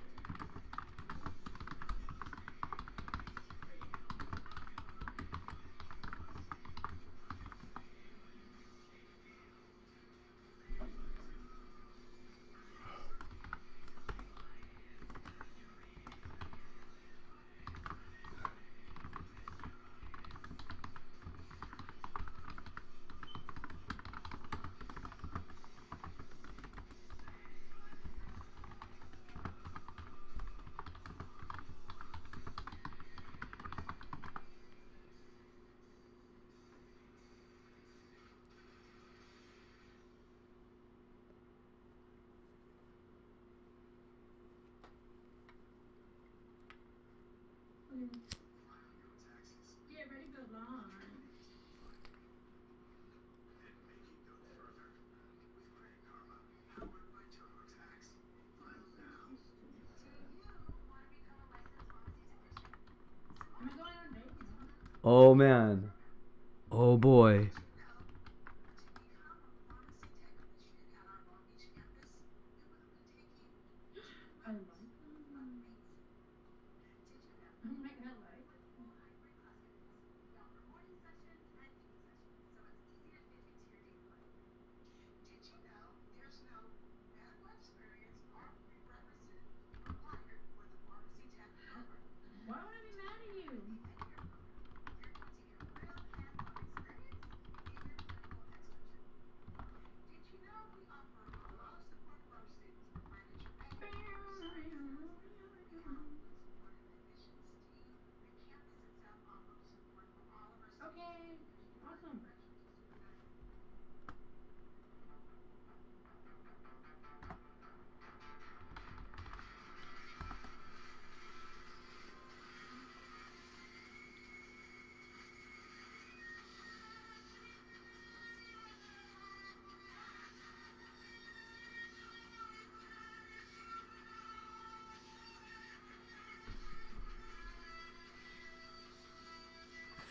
Get ready for lunch. Am I going on a date? No. Oh man. Oh boy. I like them. I'm like, I like them. Why would I be mad at you? Okay, awesome.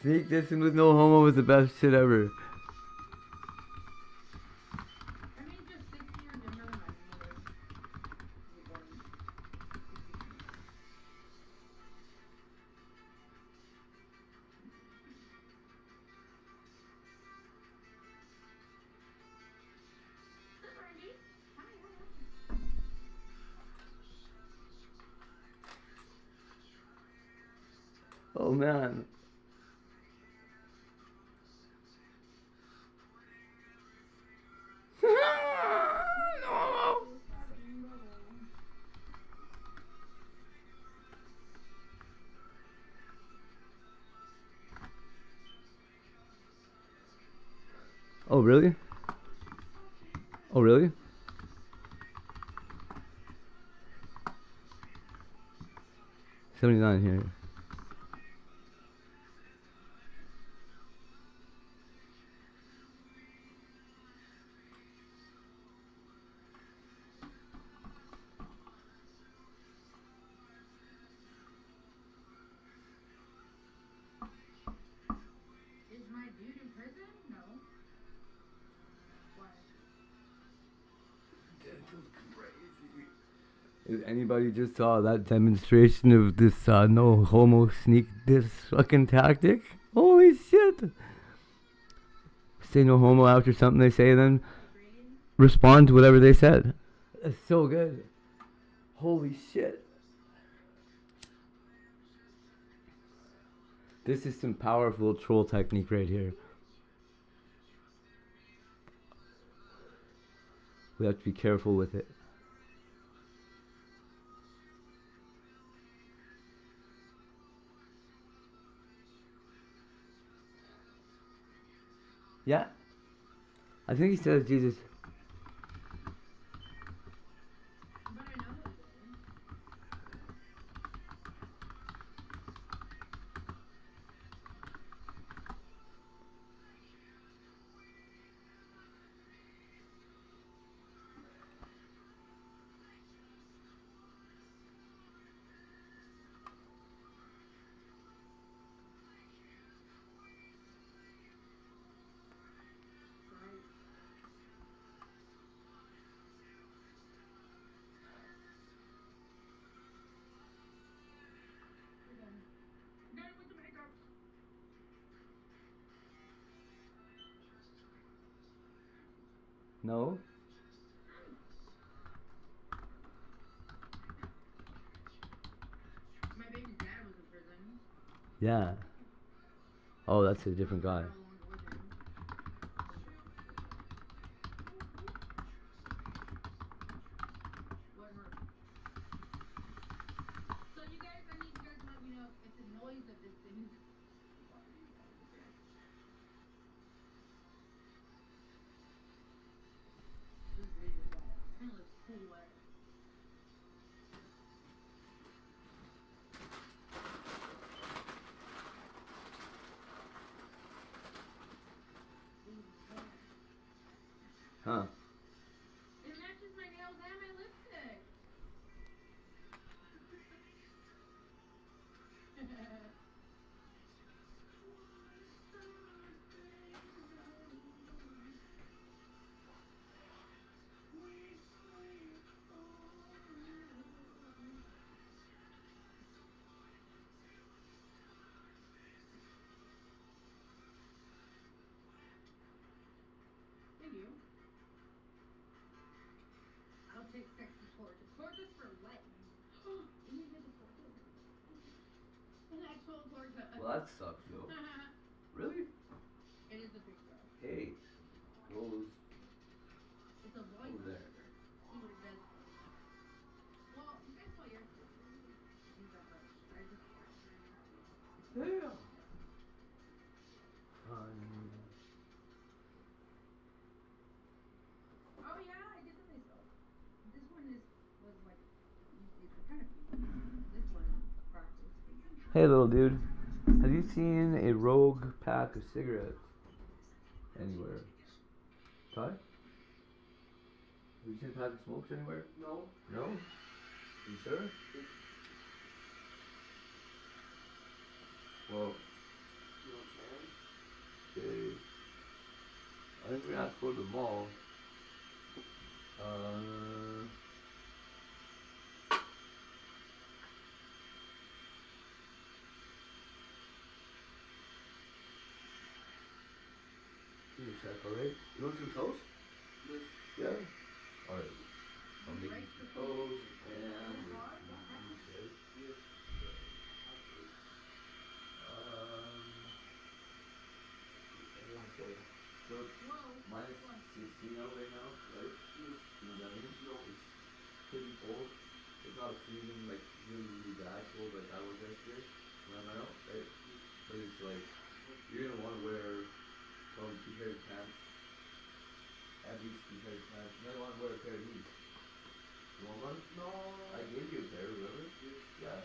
Sneak dissing with no homo was the best shit ever. I mean, just 6 years younger than my mother. Was born 63. Hi, Brandy. Hi, hello. Oh man. Bubble, stop being bubble. Oh, really? Oh, really? $79 here. Is my dude in prison? No. Why? If anybody just saw that demonstration of this no homo sneak this fucking tactic, holy shit! Say no homo after something they say, then respond to whatever they said. That's so good. Holy shit. This is some powerful troll technique right here. We have to be careful with it. Yeah. I think he says Jesus. But I know Jose. Right. We're done. Done with the makeup. No? My baby's dad was in prison. Yeah. Oh, that's a different guy. No longer with him. What hurt? So you guys, I need you guys to let me know if the noise of this thing is bothering you guys, okay? This is really wet. Kind of looks cool wet. Huh. It matches my nails and my lipstick. Thank you. I'll take sexy tortoise. Tortoise for life. And you get the tortoise. An actual tortoise. Well, that sucks, though. Really? It is a big truck. Hey, goes It's a voice over there. actor. See what it does for you. Well, you guys saw yesterday already. He's a hush. I just watched an interview. Yeah. Oh yeah, I did the face off. This one was like, it's kind of cute. This one practice. Hey, little dude. Have you seen a rogue pack of cigarettes anywhere? Ty? Have you seen a pack of smokes anywhere? No. No? You sure? Well, You want can? okay. I think we're gonna have to go to the mall. Give me a sec, alright? You want some toast? Yes. Yeah? Alright. I'll make you Rice some cookies? toast and So with hard? some juice, right? Yes. Okay. Actually, what do I say? So it's Whoa. minus Which one? 16 out right now, right? Yes. You know what that means? No. It's pretty cold. It's not freezing, like really, really bad cold like I was yesterday when I went out, right? Yes. But it's like, you're gonna want to wear probably 2 pairs of pants because I might want to wear a pair of these. You want one? No. I gave you a pair, remember? Yeah.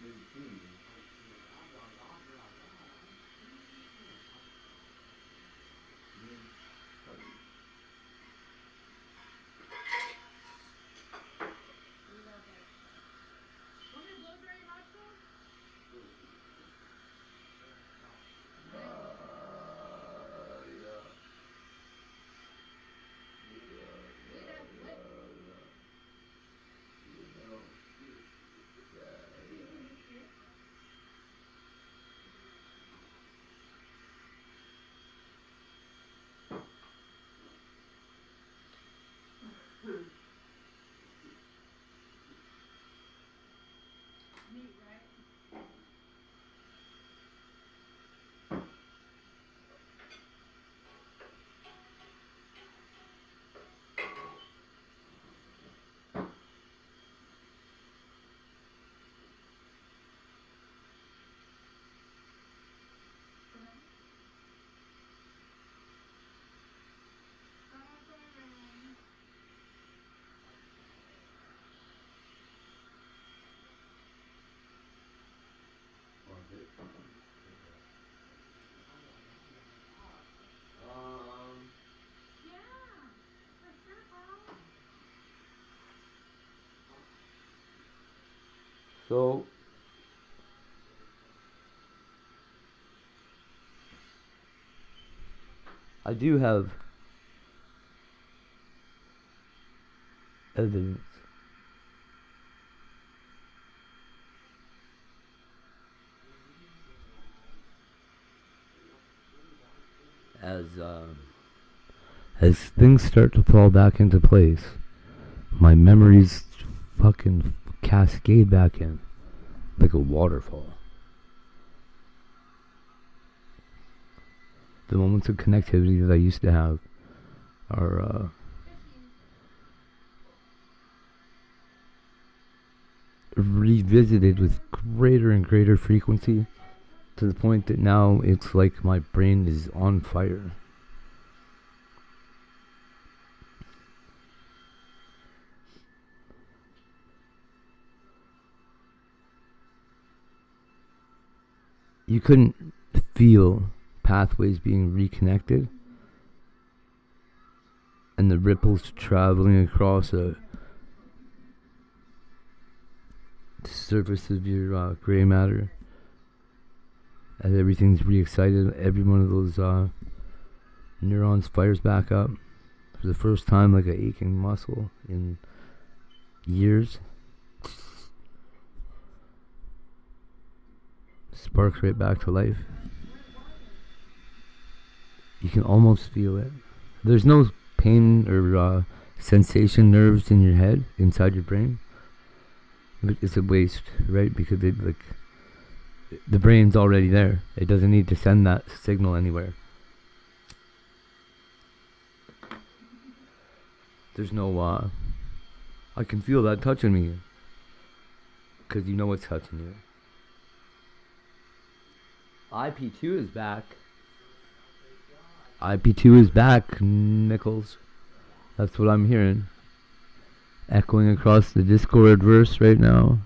This is two even. These coming. We love that stuff. Want me to blow dry your hot sauce? Yeah. Look at that flip. You know. Here. Neat, right? Want it? Yeah, for sure, Carl. So I do have evidence as things start to fall back into place. My memories fucking cascade back in like a waterfall. The moments of connectivity that I used to have are revisited with greater and greater frequency to the point that now it's like my brain is on fire. You couldn't feel pathways being reconnected and the ripples traveling across the surface of your gray matter as everything's re-excited. Every one of those neurons fires back up for the first time, like an aching muscle in years. Sparks right back to life. You can almost feel it. There's no pain or sensation nerves in your head, inside your brain. It's a waste, right? Because the brain's already there. It doesn't need to send that signal anywhere. There's no, I can feel that touching me. Because you know it's touching you. IP2 is back. IP2 is back, Nichols. That's what I'm hearing. Echoing across the Discord verse right now.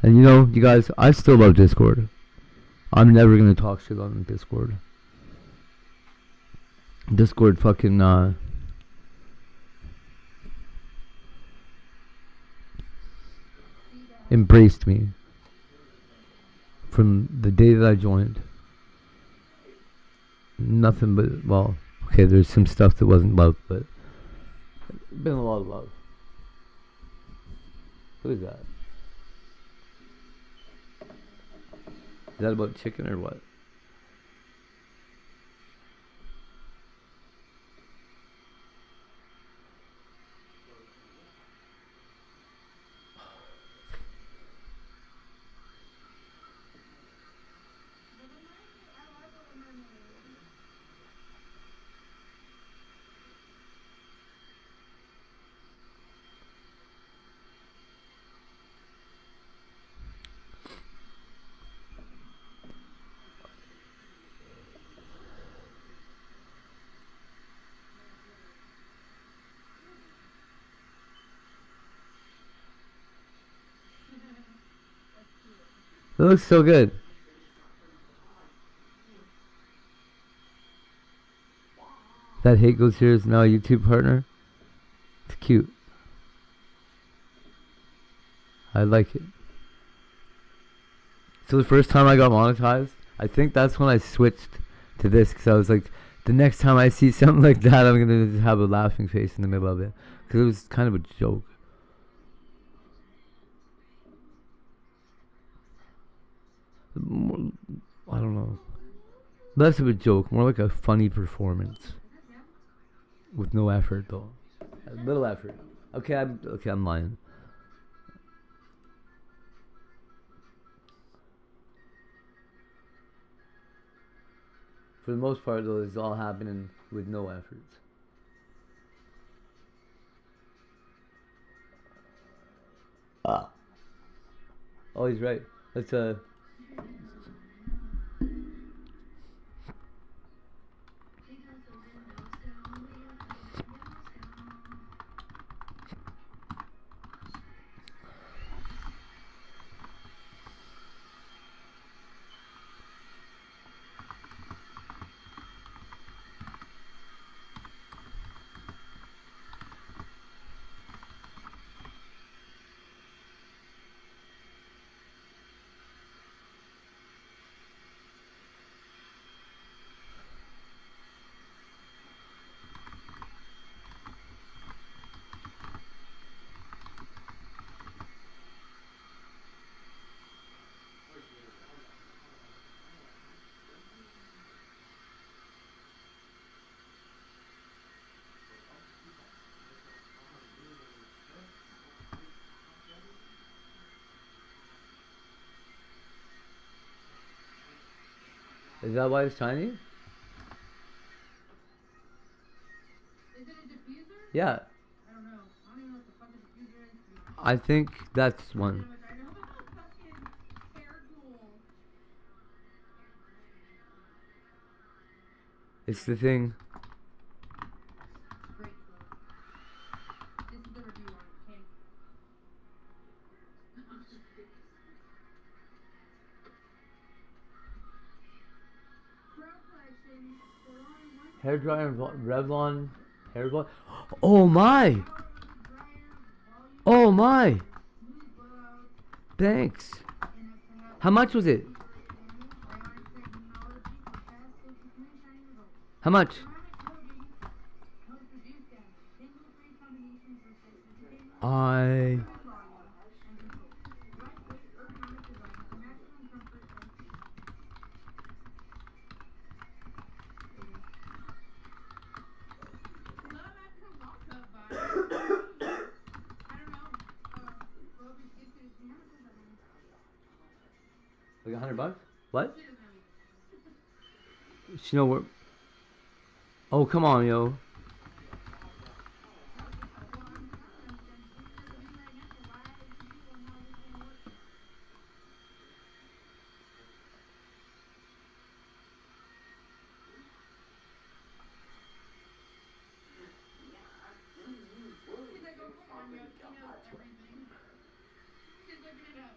And you know, you guys, I still love Discord. I'm never gonna talk shit on Discord. Discord fucking embraced me from the day that I joined. Nothing but, well, okay, there's some stuff that wasn't love, but been a lot of love. What is that? Is that about chicken or what? looks so good. That Hate Goes Here is now a YouTube partner. It's cute. I like it. So the first time I got monetized, I think that's when I switched to this, because I was like, the next time I see something like that, I'm gonna just have a laughing face in the middle of it, because it was kind of a joke. I don't know. Less of a joke, more like a funny performance. With no effort, though. A little effort. Okay, I'm lying. For the most part, though, it's all happening with no effort. Oh, he's right. Let's Is that why it's tiny? Is it a diffuser? Yeah. I don't know. I don't even know what the fuck a diffuser is, to be honest. I think that's one. I know. Fucking hair tool. It's the thing. Great tool. This is the review on it, okay? Pro collection. Hair dryer and Revlon hair blow. Oh my! Oh my! Thanks. How much was it? How much? I. Like $100? What? You know where? Oh, come on, yo. She's like, oh, come on, yo. She knows everything. She's looking it up.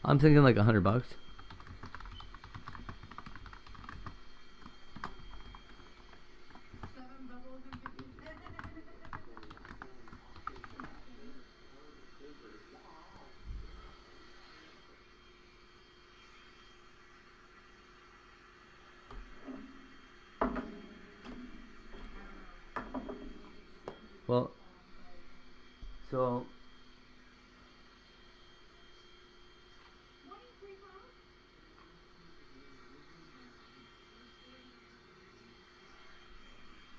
I'm thinking like $100. Well, so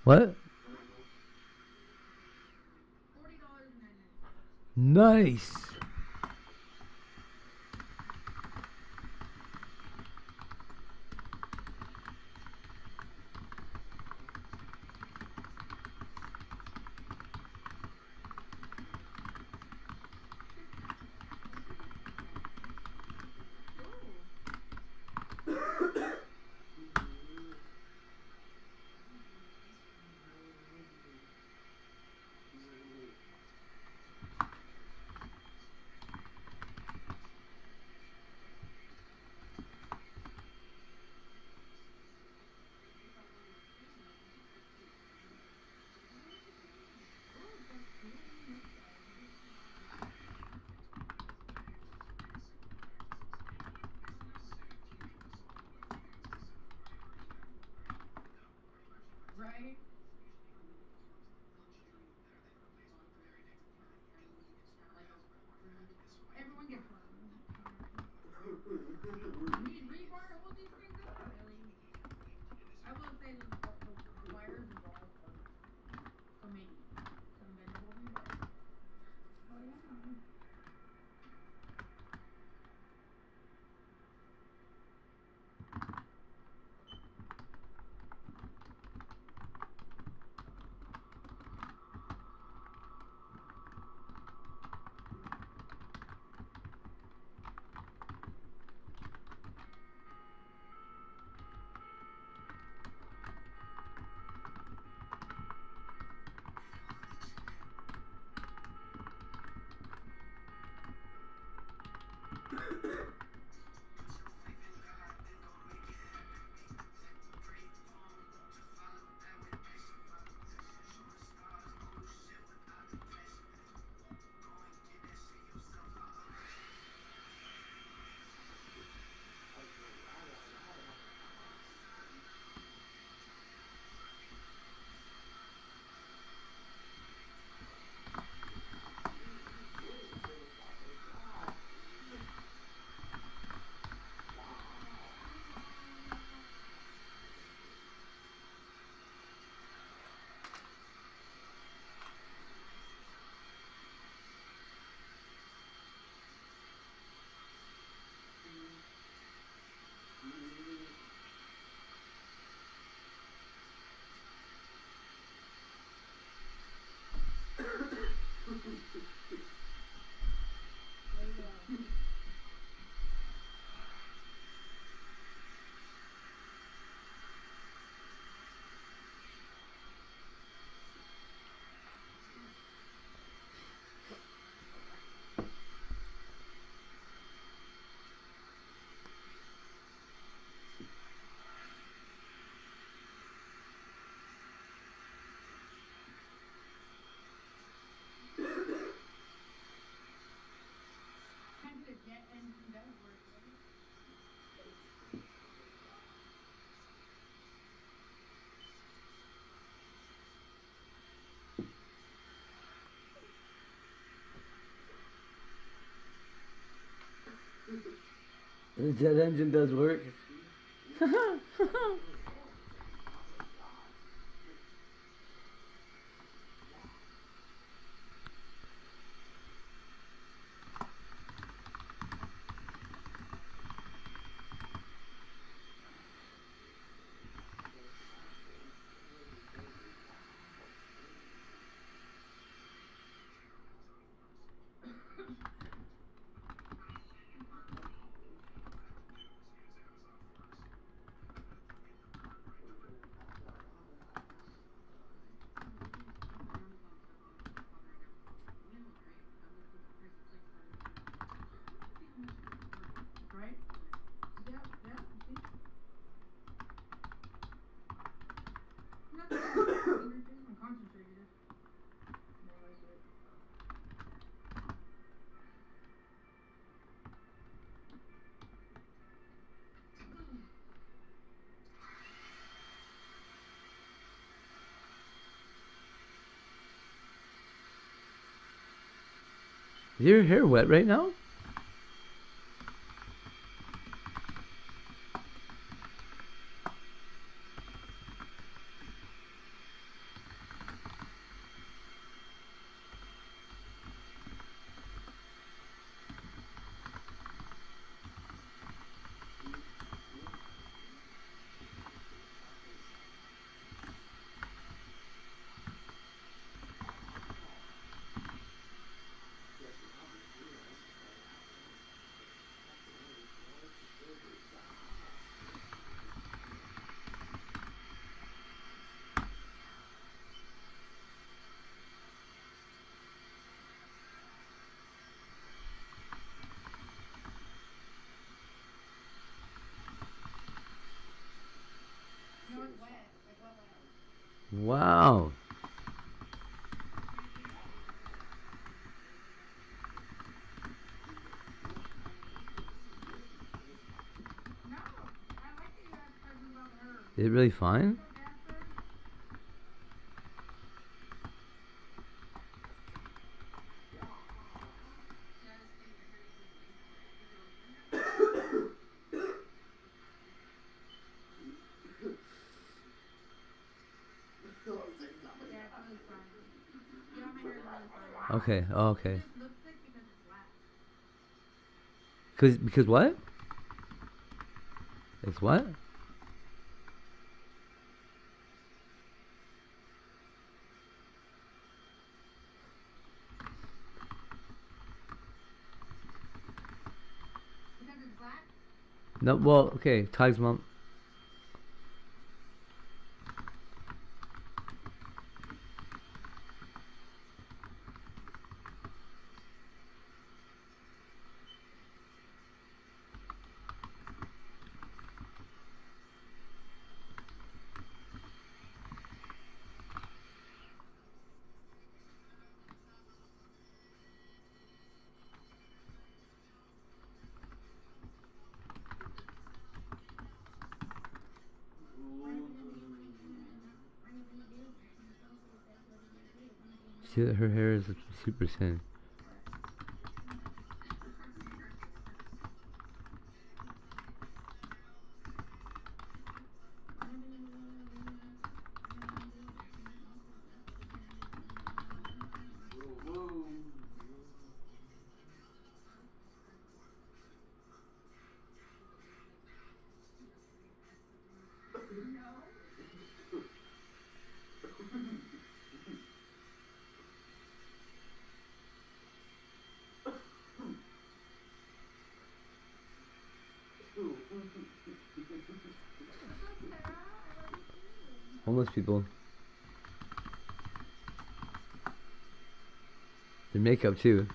what? Nice. Yeah, and he does work, right? The jet engine does work. Right? Yeah, yeah, see? Nothing fingertips. I'm concentrated. More or less it. Is your hair wet right now? No, it's wet. Like wet, wet. Wow. No, I like that you asked questions about the herbs. Is it really fine? What's up, Jasper? Yeah, it's really fine. Get on my hair is really fine. Okay. Oh, It okay. just looks thick because it's wax. Because what? It's what? Because it's black? No. Well, okay. Ty's mom. See that her hair is super thin. What's up, Sarah? I love you too. Homeless people. Their makeup too.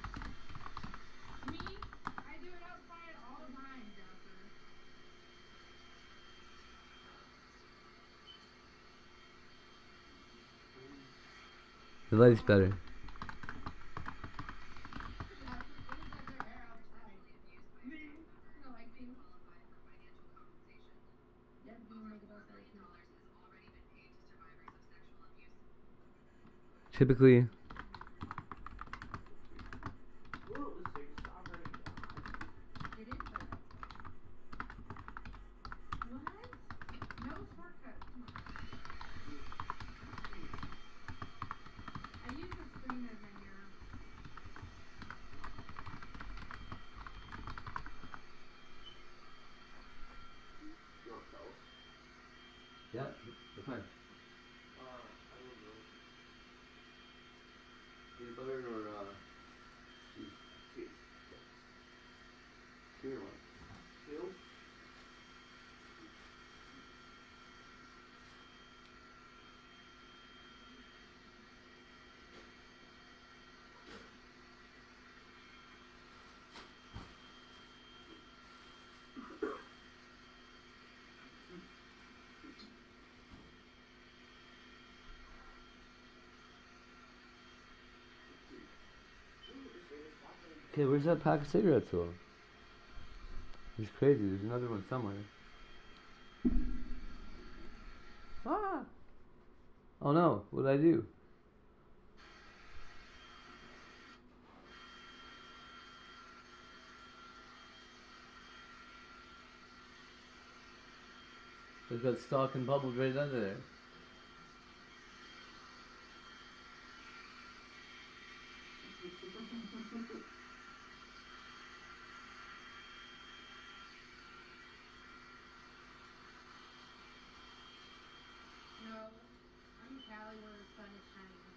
Me? I do it outside all the time, Jasper. The light's better. Jasper cleans up her hair outside. typically. Ooh, this steak is soft already. It is bad. What? No shortcut. Come on. I use the screen as my mirror. You want toast? Yeah, that's fine. I don't know. Peanut butter or cheese? Cheese. Okay. Two or one? Two? Ooh, this steak is soft already. Okay, where's that pack of cigarettes though? It's crazy. There's another one somewhere. Ah! Oh no! What did I do? It got stuck and bubbled right under there. No, I'm in Cali where the sun is shining.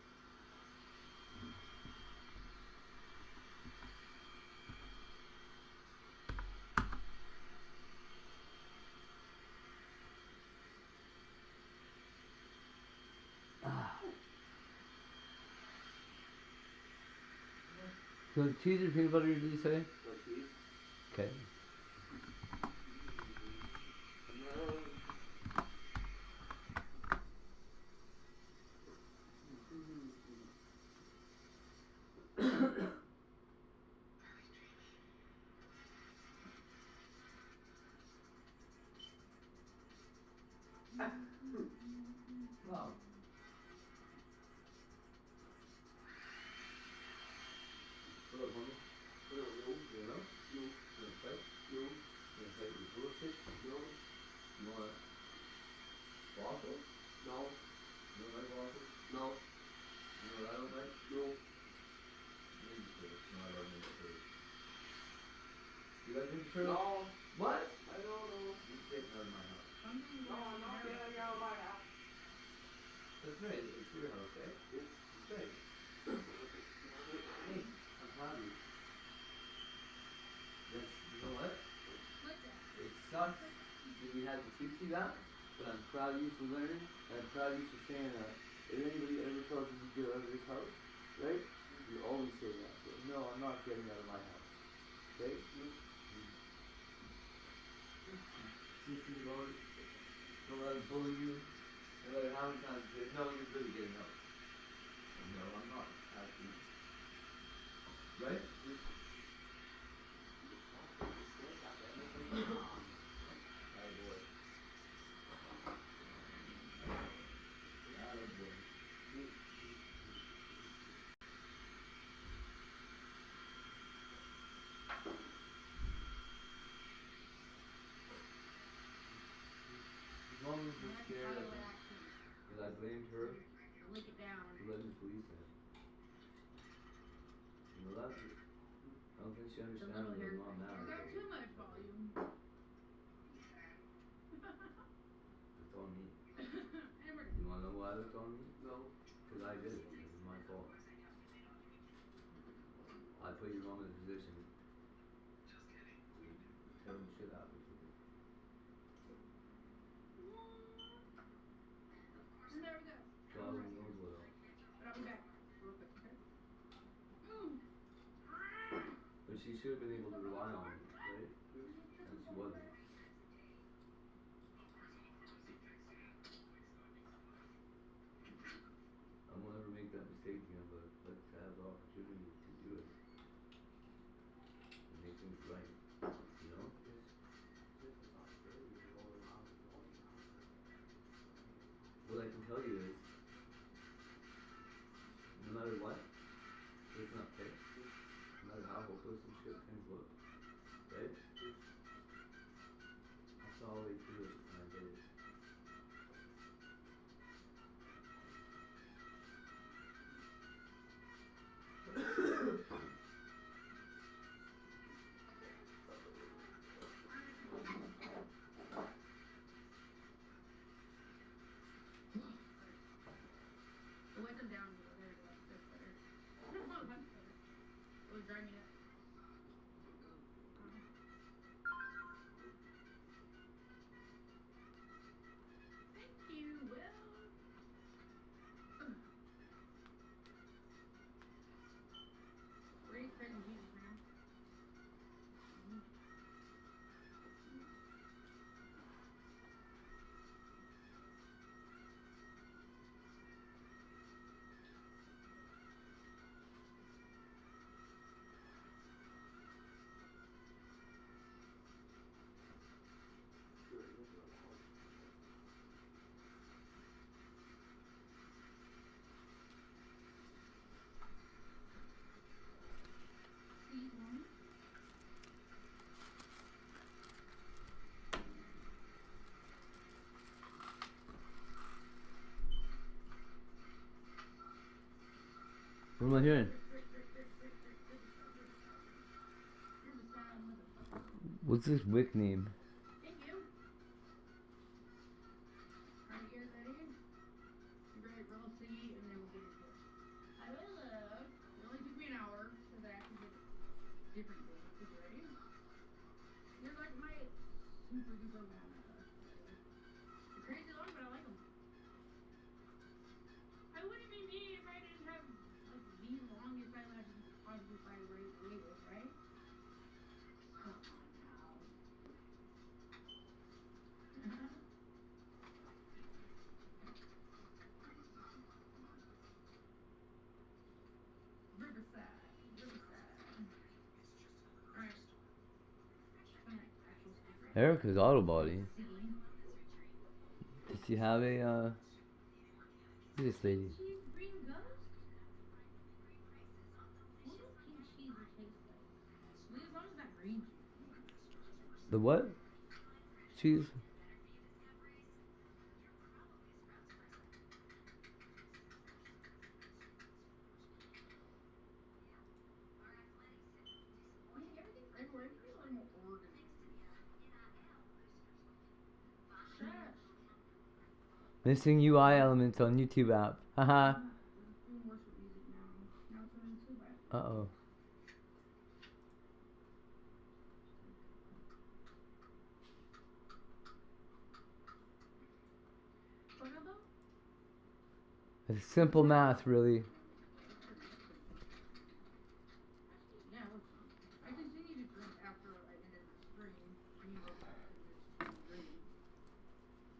So cheese or peanut butter did you say? No cheese. Okay. Wow. What up, homie? What up, yo? You wanna know? Yo. You wanna fight? Yo. You wanna fight with a pool stick? No. You want waffles? No. You don't like waffles? No. You know what I don't like? No. Ninja Turtles. No, I love Ninja Turtles. You like Ninja Turtles? No. What? I don't know. You're getting out of my house. Some things No, you have I'm to get not out of. getting out of my house. That's right. It's your house, eh? That's right. Hey, I'm proud of you. That's, you know what? Click that. It sucks Click that. that we had to teach you that, but I'm proud of you for learning, and I'm proud of you for saying that. If anybody ever tells you to get out of this house, right? You always say that. So, no, I'm not getting out of my house. Okay? Consistent about it. Don't let it bully you. No matter how many times you say, no, you're really getting out. No, I'm not, actually. Right? Steak out there. Make it calm. Atta boy. Atta boy. Mom was You just have to scared, I follow think, action. that I blamed her To lick it down. for letting the police in. You know that? I don't think she The understands little that hair I'm not thing. mad You got about too it. much volume. It's on me. And we're You done. wanna know why it's on me? No. Because I did it. It was my fault. I put your mom in a position to terrible shit happen to her. And there we go. God only knows what else. But I'll be back real quick, okay? But she should have been able to rely on me, right? And she wasn't. I won't ever make that mistake again, but I'd like to have the opportunity to do it and make things right. You know? It's not fair. You roll around and roll around. What I can tell you is what? It's not fair. No matter how hopeless and shit things look, right? I saw a way through it and I did it. It wasn't down a little. There we go. That's better. Oh, that's better. It was driving me nuts. Thank you, Will. Where are you praising Jesus, man? Sweet one. What am I hearing? Riverside, motherfucker. What's this wick name? Thank you. Alright, you guys ready? Great, roll C, and then we'll get into it. I will look. It only took me an hour, because I actually did different things. So you ready? They're like my super duper long eyelashes. They're crazy long, but I like them. I wouldn't be me if I didn't have like the longest eyelashes you could possibly find away with, right? Come on now. Riverside, Riverside. Alright. Find an actual speaker. Erica's auto body. C. Does she have a who's this lady? Cheese green ghost? I wonder what pink cheese will taste like. I mean, as long as it's not green cheese, I mean. The what? Cheese? I mean, everything's everywhere. It needs to be a little more organized. Shush. Missing UI elements on YouTube app. Haha. It's doing worse with music now. Now it's running too bad. Uh-oh. What now, though? It's simple math, really. Actually, yeah, it looks fun. I continued to drink after I ended my stream. Me and Rosa continued drinking.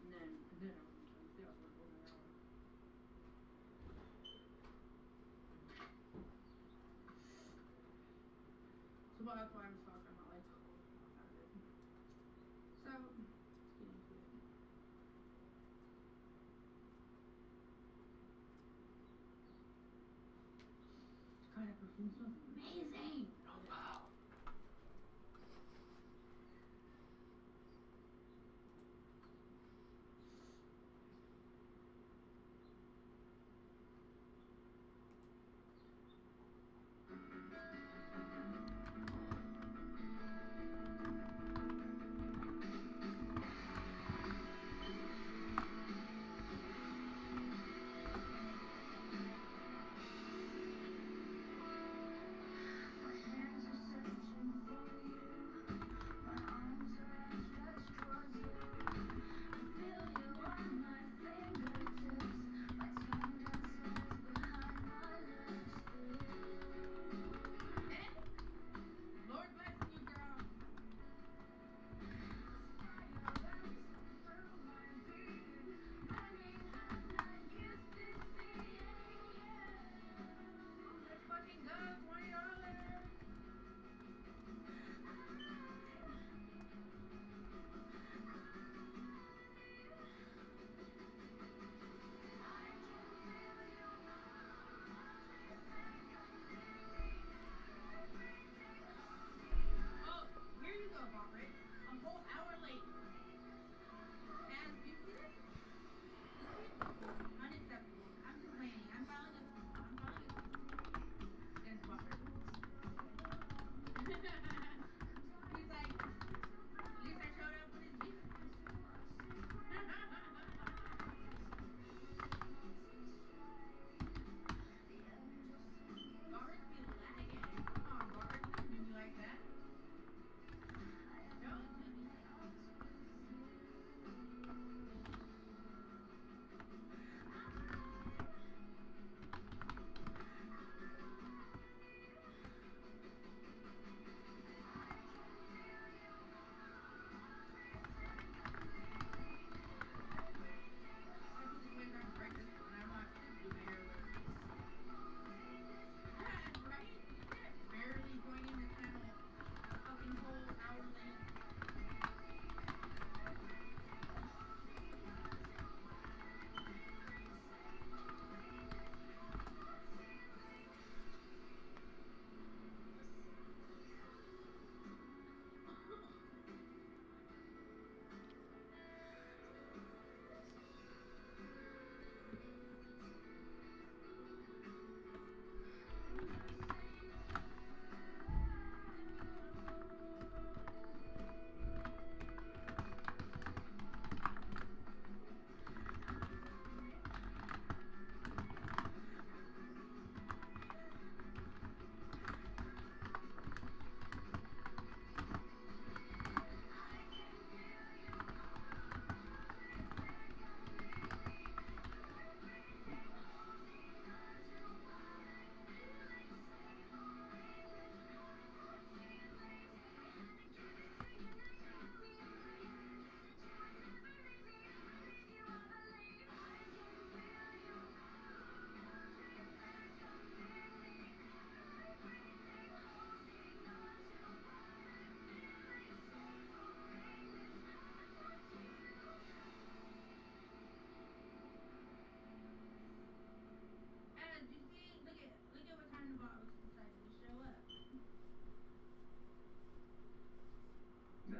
And then I wasn't done. See, I was like over an hour. So well, that's why I'm shocked I'm not like out of it. So, let's get into it. God, that perfume smells amazing! Oh, wow.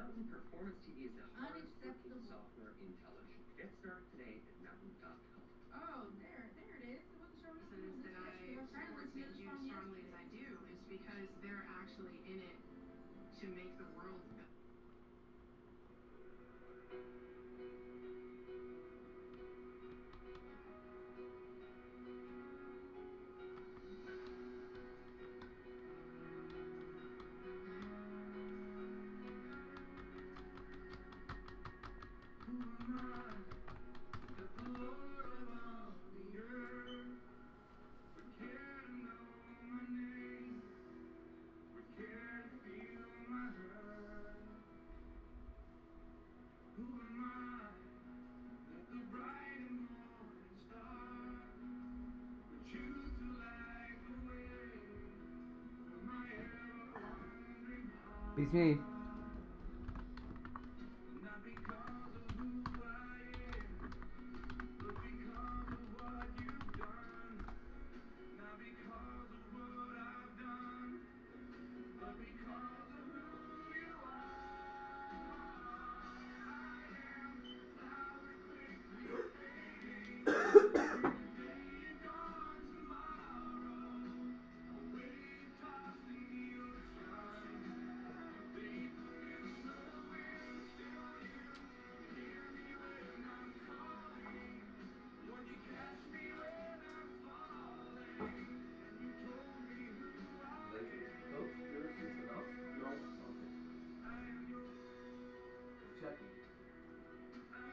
Unacceptable. Oh, there it is. It wasn't showing up. Says that Yesterday. I was trying to support listen to St. this Jude song strongly as yesterday. I do is because they're actually in it to make the world better. Beats me. No. Okay. Just checking.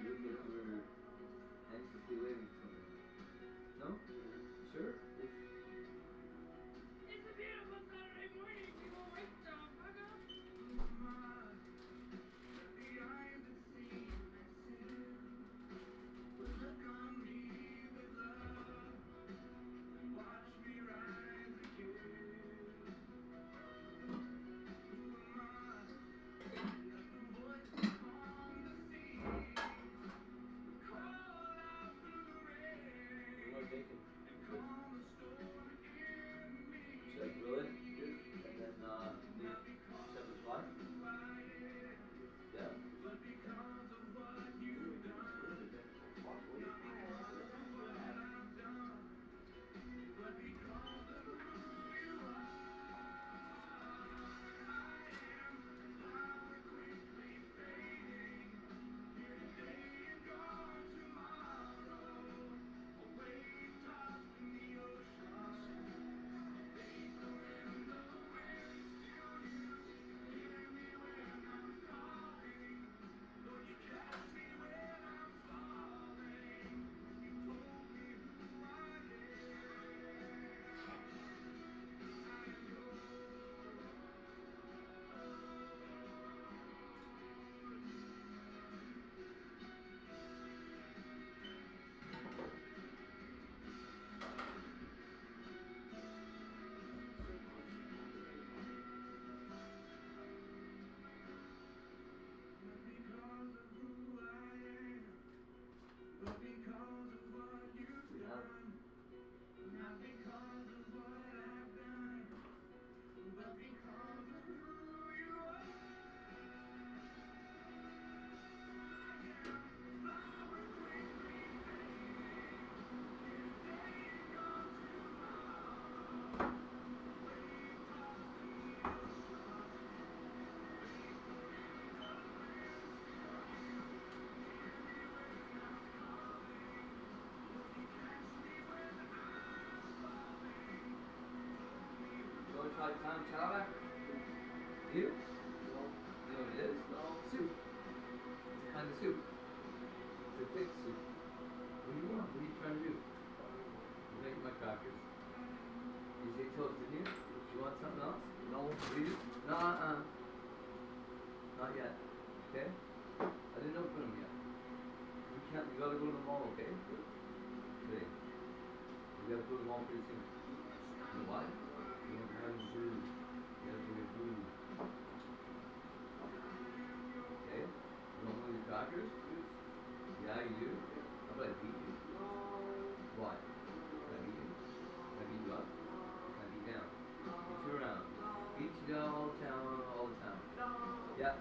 You look like you were anxiously waiting for something. No? Sure? It's It's a beautiful Saturday morning. We will wake the fuck up. what am I making? Should I grill it first and then make shepherd's pie? Yeah? We have you want to try clam chowder? You? No. You know what it is? No. Soup. It's a kind of soup. It's a thick soup. What do you want? What are you trying to do? You're making my crackers. You say toast, didn't you? You want something else? No. What do you do? No, not yet. Okay? I didn't open them yet. We can't, you gotta go to the mall, okay? Today. We gotta go to the mall pretty soon. You know why? You don't have any food. You gotta bring your food. Okay? You don't want your crackers? Yeah, you do? How about I beat you? No. Why? Can I beat you? Can I beat you up? Can I beat you down? Beat you around. Beat you down all the time, all the time. Yeah.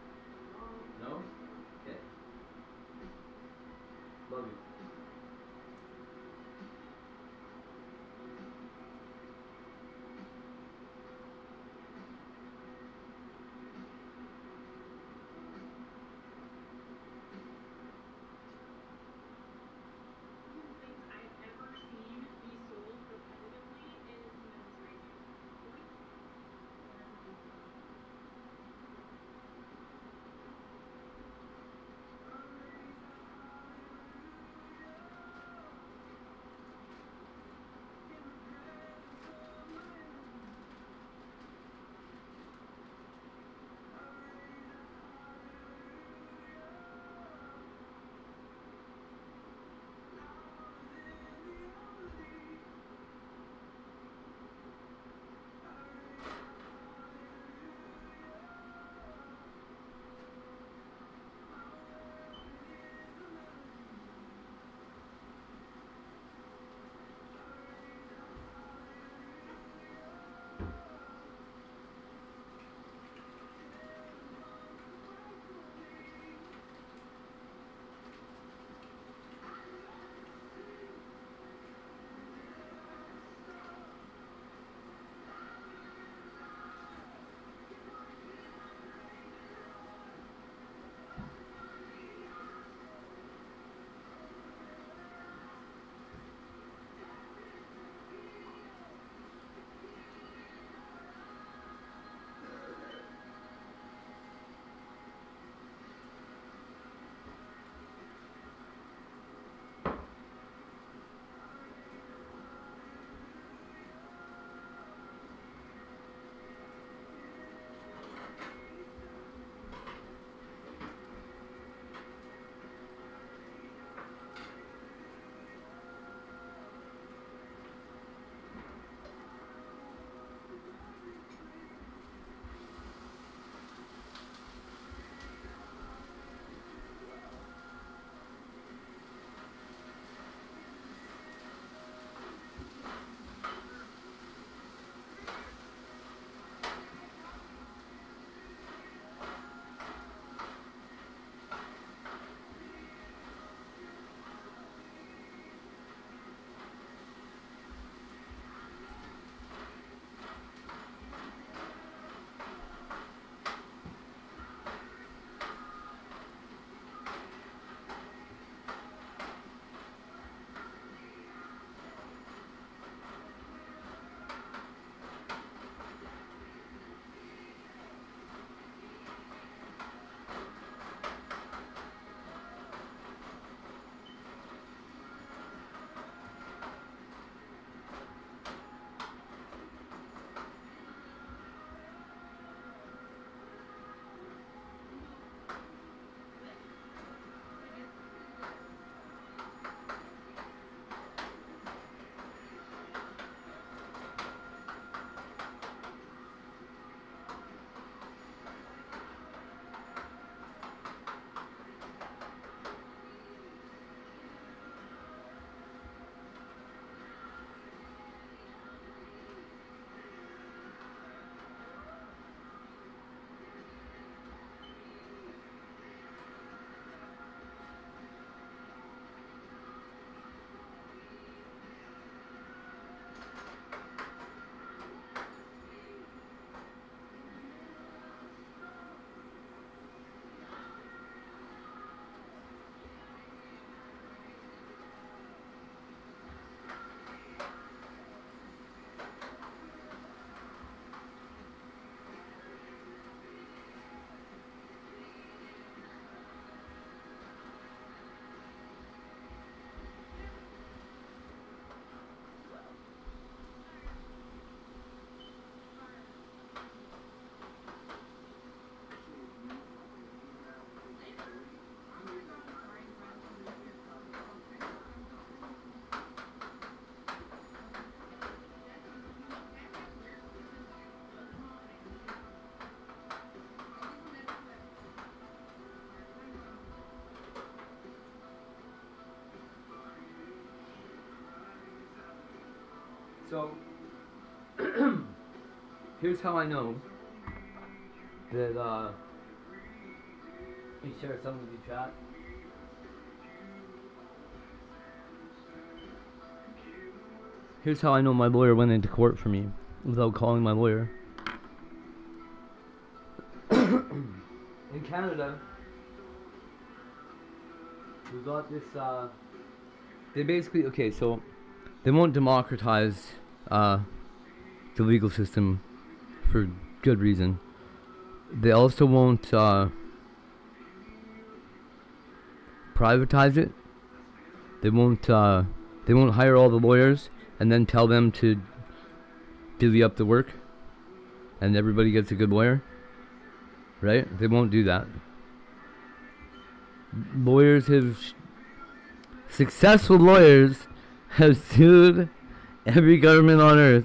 So, here's how I know that, let me share some with you, chat. Here's how I know my lawyer went into court for me without calling my lawyer. In Canada, we got this, they basically, okay, so they won't democratize the legal system for good reason. They also won't privatize it. They won't hire all the lawyers and then tell them to divvy up the work and everybody gets a good lawyer. Right? They won't do that. Successful lawyers have sued every government on earth.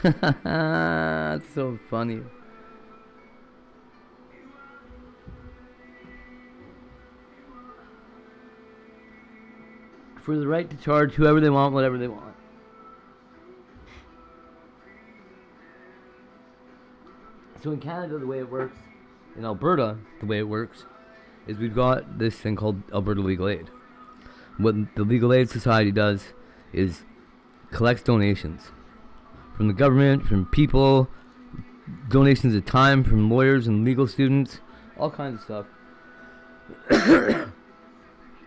That's so funny. For the right to charge whoever they want, whatever they want. So in Canada, the way it works, in Alberta, the way it works, is we've got this thing called Alberta Legal Aid. What the Legal Aid Society does is collects donations from the government, from people, donations of time from lawyers and legal students, all kinds of stuff.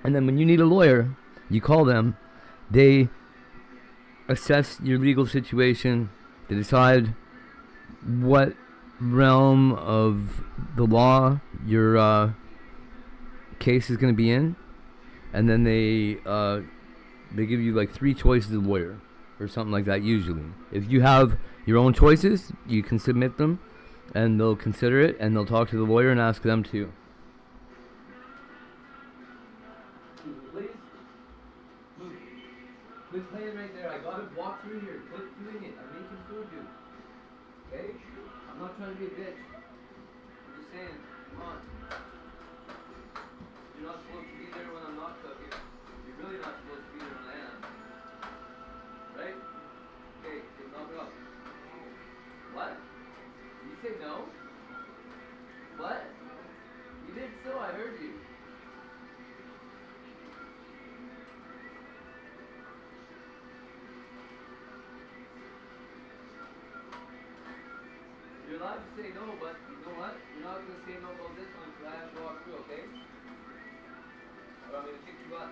And then when you need a lawyer, you call them, they assess your legal situation, they decide what realm of the law your case is going to be in, and then they give you like 3 choices of lawyer or something like that. Usually if you have your own choices, you can submit them and they'll consider it and they'll talk to the lawyer and ask them to quit playing right there. I gotta walk through here. Quit doing it. I'm making food, dude. Okay? I'm not trying to be a bitch. I'm just saying, come on. You're not supposed to be there when I'm not cooking. You're really not supposed to be there when I am. Right? Okay, so knock it off. What? Did you say no? What? You did so, I heard you. You're allowed to say no, but you know what? You're not going to say no about this one because I have to walk through, okay? Or I'm going to kick you out.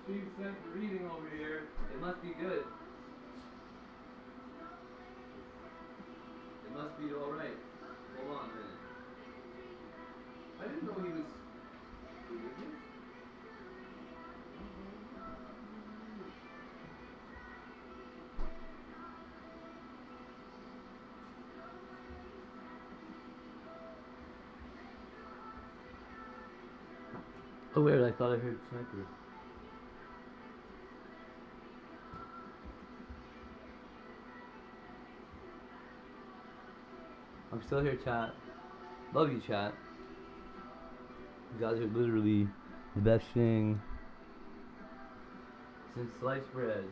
being sent for reading over here. It must be good. It must be alright. Hold on a minute. I didn't know he was religious. Oh weird, I thought I heard sniper. I'm still here, chat. Love you, chat. You guys are literally the best thing since sliced bread.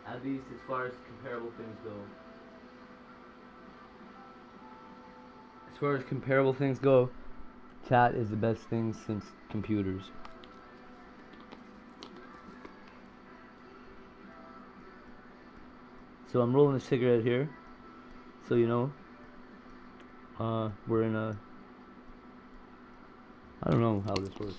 At least as far as comparable things go. As far as comparable things go, chat is the best thing since computers. So I'm rolling a cigarette here, so you know, we're in a, I don't know how this works.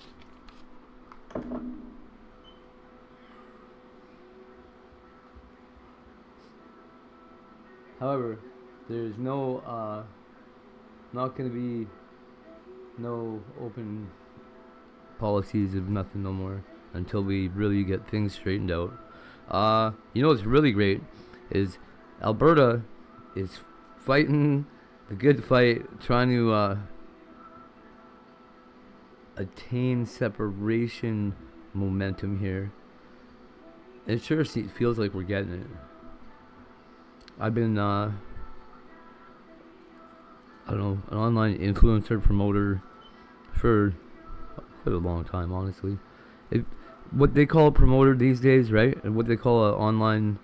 However, there's no, not gonna be no open policies of nothing no more until we really get things straightened out. You know what's really great is Alberta is fighting the good fight, trying to attain separation momentum here. It sure feels like we're getting it. I've been I don't know, an online influencer promoter for quite a long time, honestly. What they call a promoter these days, right? And what they call an online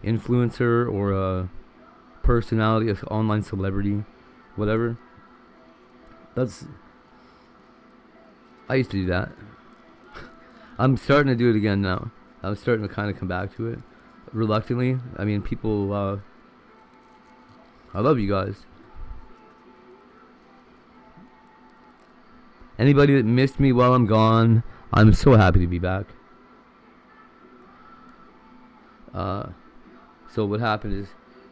influencer or a personality, an online celebrity, whatever. I used to do that. I'm starting to do it again now. I'm starting to kind of come back to it, reluctantly. I mean, people, I love you guys. Anybody that missed me while I'm gone, I'm so happy to be back. So what happened is,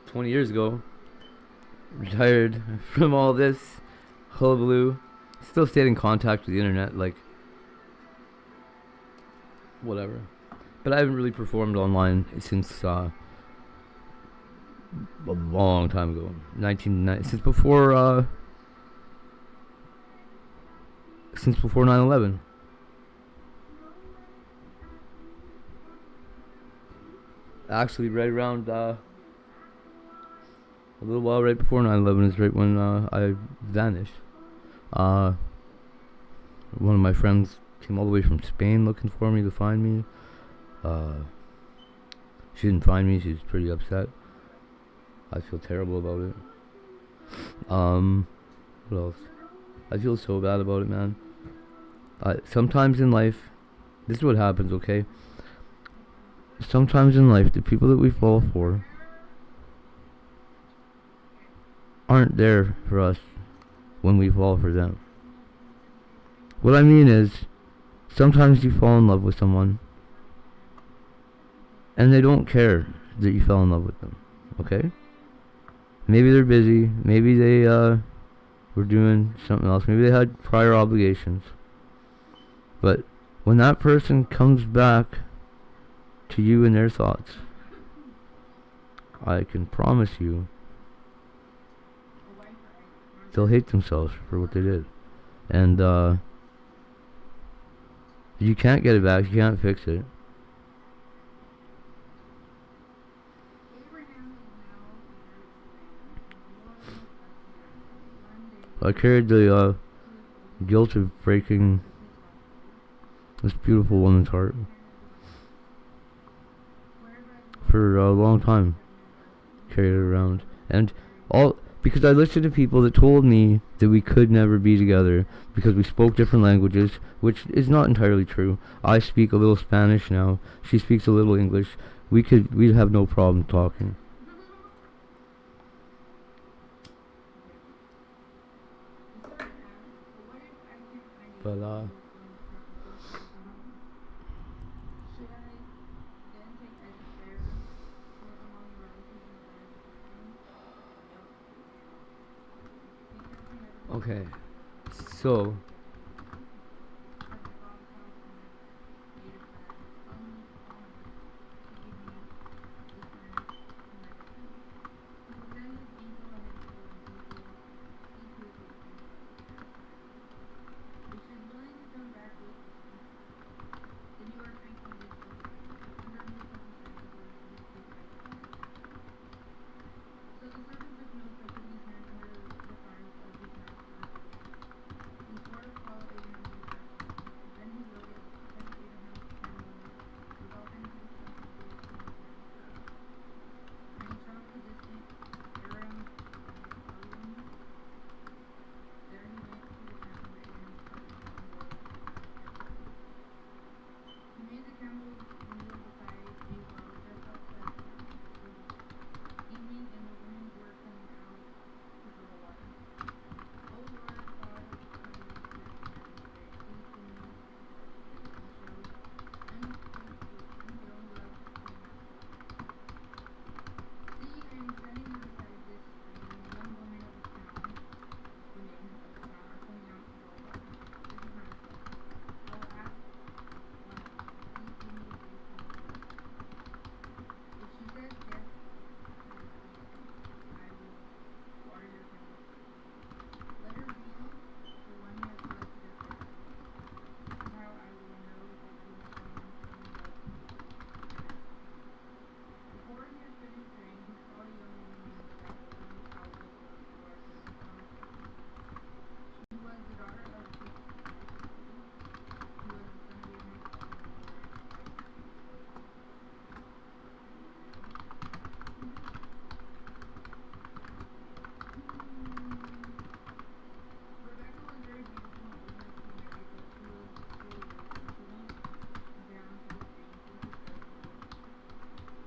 20 years ago, retired from all this hullabaloo, still stayed in contact with the internet, like, whatever. But I haven't really performed online since, a long time ago. 1990, since before 9/11. Actually, right around a little while right before 9/11 is right when I vanished. One of my friends came all the way from Spain looking for me to find me. She didn't find me. She was pretty upset. I feel terrible about it. What else? I feel so bad about it, man. Sometimes in life, this is what happens, okay? Sometimes in life, the people that we fall for aren't there for us when we fall for them. What I mean is, sometimes you fall in love with someone and they don't care that you fell in love with them, okay? Maybe they're busy, maybe they were doing something else, maybe they had prior obligations. But when that person comes back to you in their thoughts, I can promise you they'll hate themselves for what they did. And you can't get it back, you can't fix it. I carried the guilt of breaking this beautiful woman's heart for a long time. Carried it around. And all because I listened to people that told me that we could never be together because we spoke different languages, which is not entirely true. I speak a little Spanish now. She speaks a little English. We'd have no problem talking. But Should I then take exit there, look among the relatives in the line of system? Nope. Be careful never to okay, You'll get so Have your father's house in native land. Honor to give me listeners to my defense. He presented Ginkgo a handful and Ginkgo see to it that you finish up the task. If she's willing to come back with me, then you are transmitted to the system. Under no circumstances will you take exit there. So the servant took note that put his hand under the thighs of his master Abraham. He swore to follow Abraham's instructions. Then he loaded, sent Abraham's camel with all kinds of expensive goods to his master. When he traveled a distant Aram, there he went to the town where Abraham's father had enjoyed captivity. He made the camel kneel beside a well just outside the town. It was evening and the women were coming out to draw water. O Lord, God of covenant with Abraham, please to me, and show unfailing love to my master. See, I am standing here beside this stream, and the young women of this town, are coming out to draw water. This is my request. I will ask one of you, please give me a gift in return. If she says yes, I will water your camels for you. Let her be the one you have selected as bride. This is how I will know that you have shown unfailing love to my master. Before he had finished saying, he saw a young woman named Rebekah coming out of the water with a son of wine. She was the daughter of Bethuel, who was the son of Abraham's father, and the mother of Isaac. Rebecca was very beautiful and old enough to be married, but she was still a virgin. She went down to the stream, threw herself into it.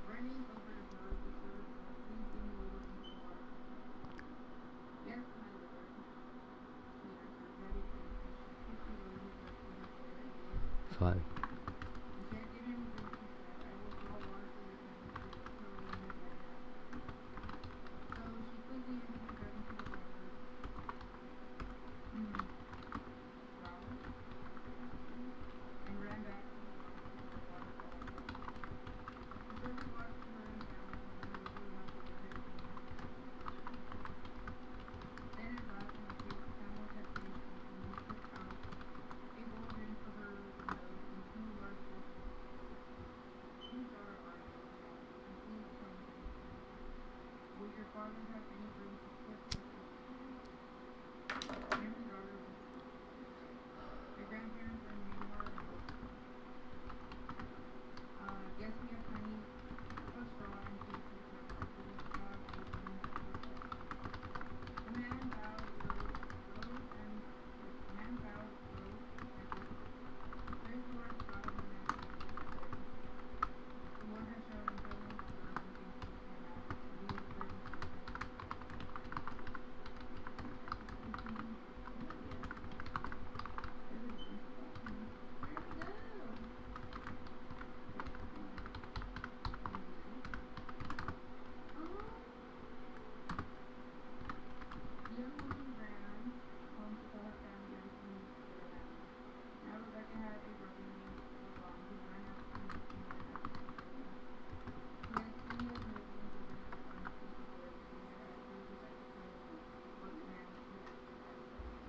Running over to her, the servant said, please give me a little drink of water. Yes, my lord, he answered, ready to drink, and she quickly lowered his lips to his ear and gave 5. When she had given him a drink, she said, I will draw water for your camels today, till you have let it out. So she quickly emptied the jug into the water. Growled and ran back to the barn to draw water for all the camels. The servant watched her and camels and wondered if he would have to wear her chains and condition. Then at last, when the camels had finished drinking, he took out a gold ring for her nose and 2 large gold pieces. Whose daughter are you? He asked, and please tell me anything. Will your father have any grace except this issue? I am the daughter of Bethuel, she said. My grandparents are Namor and Hogla. Yes, we have plenty of straw and feed for the camels. It is the job Abraham has requested. The man bowed low and said, Praise the Lord God of my master, he said. The Lord has shown unfailing love and faithfulness to my master, for he has led me to this land. The young woman ran home to tell her family everything that had happened. Now Rebecca had a brother named Laban who ran out to meet the man at the seashore. He had seen his nobleman's adventures on the sea before, and he had had curiosity to know what the man had said.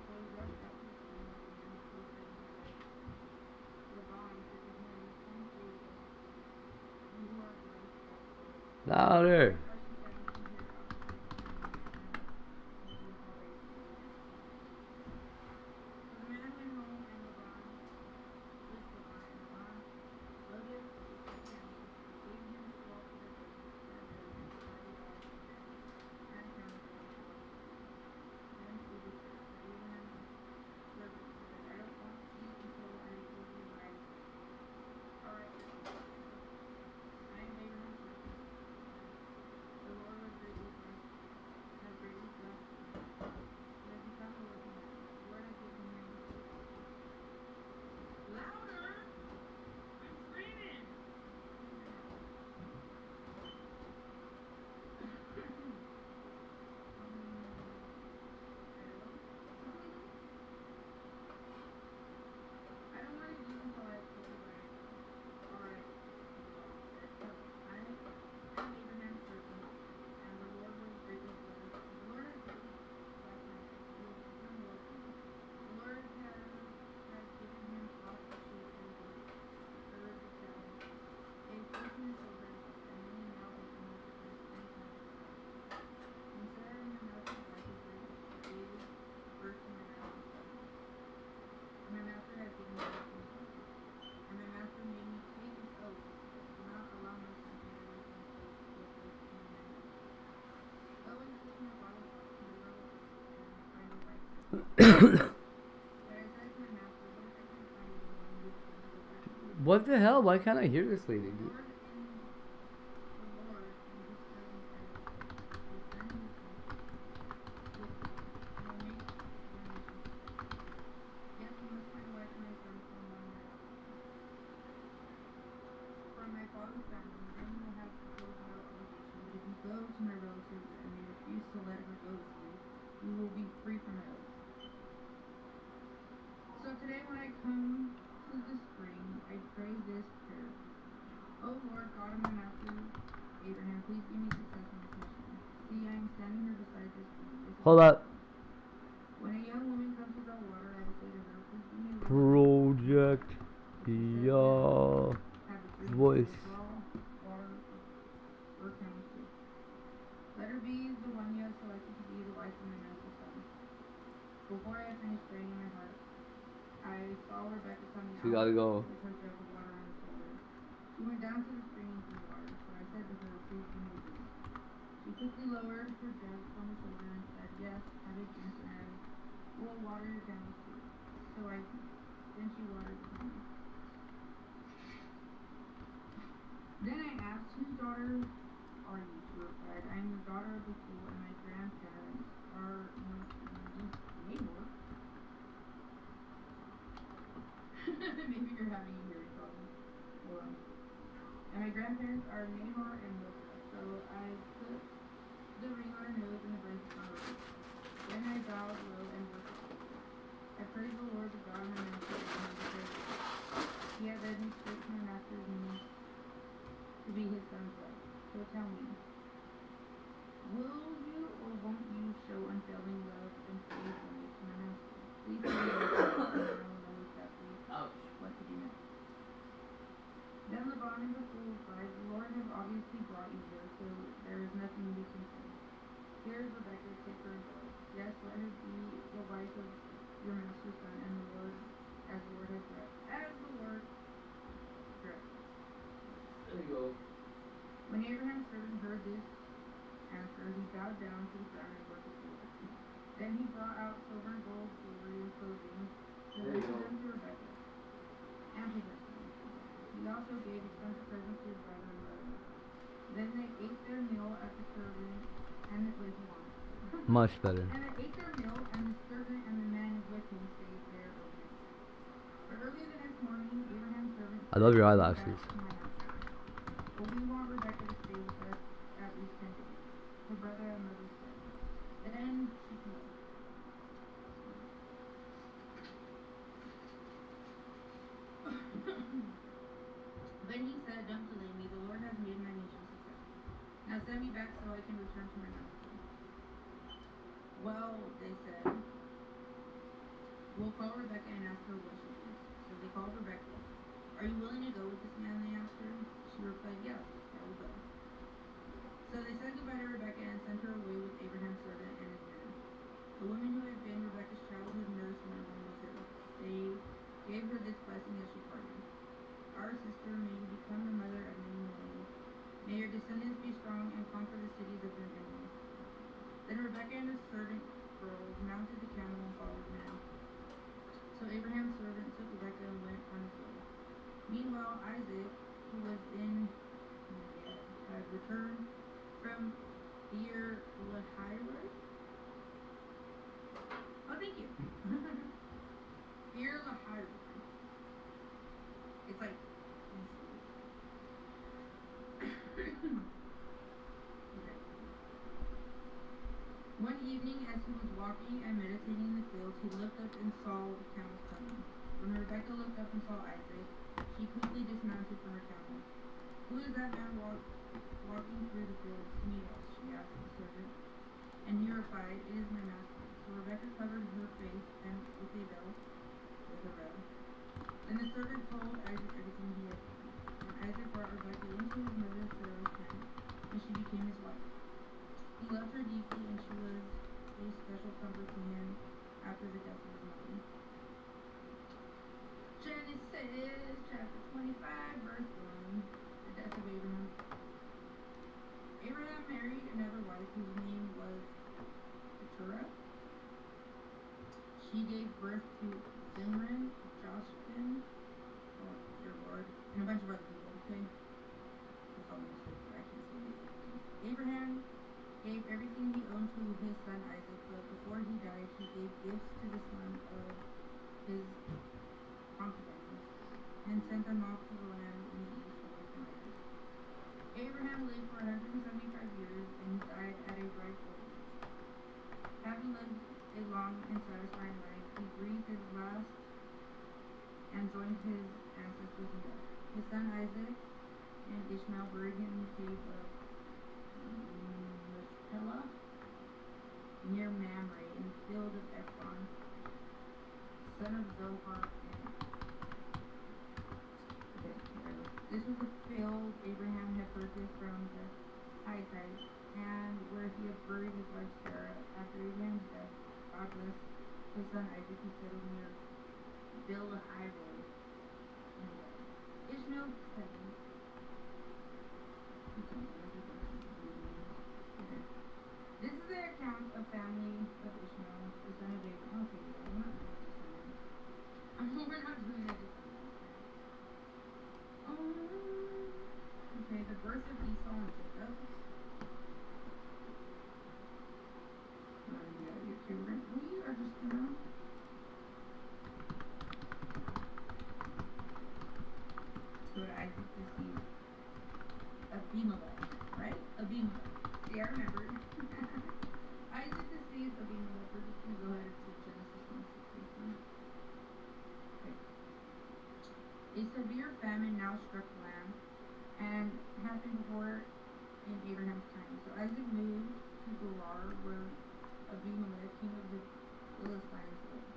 So he rushed up to the stream where the man had told her he had met his enemy. Laban said to him, come closer, you who are going to catch gold. Louder. Why are you standing here outside the town when your friend has been already told you to come? So the man went home and Laban loaded the camel, gave him straw for the journey, fed them, and provided water for the man and the camels while he brought them home. Then it occurred that Abraham's servant said, I don't want to eat until I have told you what I have said. All right then, he said. I am Abraham's servant, But I said to my master, what if I can't find anyone who is willing to go back with me? What the hell? Why can't I hear this lady, dude? The Lord in his presence Isaiah will send his message with you and will make your nation successful. Yes, you must find a wife for my son from among your offspring, from my father's family. Then you will have fulfilled your obligation. But if you go to my relatives and they refuse to let her go with you, you will be free from my oath. So today when I come to the spring, I pray this prayer. O Lord, God of my master Abraham, please give me success in this mission. See, I am standing here beside this spring. This is Hold my up. well. When a young woman comes to draw water, I will say to her, please give me a Project. Yeah. have a drink, Voice. draw water for camel's sake. Let her be the one you have selected to be the wife of my master's son. Before I had finished praying in my heart, I saw Rebecca coming She out gotta go. with her jug of water on her shoulder. She went down to the spring and drew water, so I said to her, please give me a drink. She quickly lowered her jug from her shoulder and said, yes, have a drink, and I will water your camels too. So I drank. Then she watered the camels. Then I asked, whose daughter are you? She replied, I am the daughter of the fool, and my grandparents are Nahor. Maybe you're having a hearing problem. Hold on. And my grandparents are Nahor and Milcah. So I put the ring on her nose and the bracelets on her wrist. Then I bowed low and worshipped her. I praised the Lord, the God of my master Abraham, because he had led me straight to my master's knees to be his son's wife. So tell me, will you or won't you show unfailing love and faithfulness to my master? Please tell me what to do, and I will know exactly what to do next. Then Laban the fool replied, the Lord has obviously brought you here, so there is nothing we can say. Here is Rebecca, take her and go. Yes, let her be the wife of your master's son, and the Lord, as the Lord has directed. There you go. When Abraham's servant heard this answer, he bowed down to the ground and worshipped the Lord. Then he brought out silver and gold, jewelry and clothing, presented them to Rebecca, and presented them to Rebecca. He also gave expensive presents to his brother and mother-in-law. Then they ate their meal at the servant and the wait, hold on. Much better. And they ate their meal, and the servant and the men with him stayed there overnight. But early the next morning, Abraham's servant I love your "Come eyelashes. back to my master. But we want Rebecca to stay with us at least 10 days. Her brother and mother said. Then she can go. But he said, don't delay me. The Lord has made my mission successful. Now send me back so I can return to my master. Well, they said, we'll call Rebecca and ask her what she thinks. So they called Rebecca. Are you willing to go with this man? They asked her. She replied, yes, I will go. So they said goodbye to Rebecca and sent her away with Abraham's servant and his men. The woman who had been Rebecca's childhood nurse went home with her. They gave her this blessing as she parted. Our sister, may you become the mother of many millions. May your descendants be strong and conquer the cities of their enemies. Then Rebecca and her servant girls mounted the camel and followed them after. So Abraham's servant took Rebecca and went on his way. Meanwhile, Isaac, who was in Negev, had returned from Beer Lahai. Oh, thank you. Beer Lahai. It's like okay. One evening, as he was walking and meditating in the fields, he looked up and saw the camels coming. When Rebecca looked up and saw Isaac, she quickly dismounted from her camel. Who is that man walking through the fields to meet us? She asked the servant. And he replied, it is my master. So Rebecca covered her face and with a veil. Then the servant told Isaac everything he had seen. And Isaac brought Rebecca into his mother Sarah's tent, and she became his wife. He loved her deeply, and she was a special comfort to him after the death of his mother. Genesis chapter 25, verse 1. The death of Abraham. Abraham married another wife whose name was Keturah. She to Zimran, Joshkin, oh dear Lord, and a bunch of other people, okay? That's all I'm gonna say because I can't say any of their names. Abraham gave everything he owned to his son Isaac, but before he died, he gave gifts to the son of his concubines and sent them off to the land in the east away from Isaac. Abraham lived for 175 years and he died at a ripe old age. Having lived a long and satisfying life, he breathed his last and joined his ancestors in death. His son Isaac and Ishmael buried him in the cave of Machpelah near Mamre in the field of Ephron, son of Zohar and this was the field Abraham had purchased from the Hittites, and where he had buried his wife Sarah. After Abraham's death, God blessed his son Isaac, who settled near Bilhah-Roy. Ishmael's descendants. Okay. This is the account of family of Ishmael, the son of Abraham. Okay, we're not doing the descendants. We're not doing the descendants. Okay, the birth of Esau and Jacob. We are just gonna go to Isaac to see Abimelech, right? Abimelech. See, I remembered. Isaac deceived Abimelech. We're just gonna go ahead to Genesis 1:16. Okay. A severe famine now struck the land and happened before in Abraham's time. So Isaac moved to Gerar, where Abimelech, king of the Philistines, lived.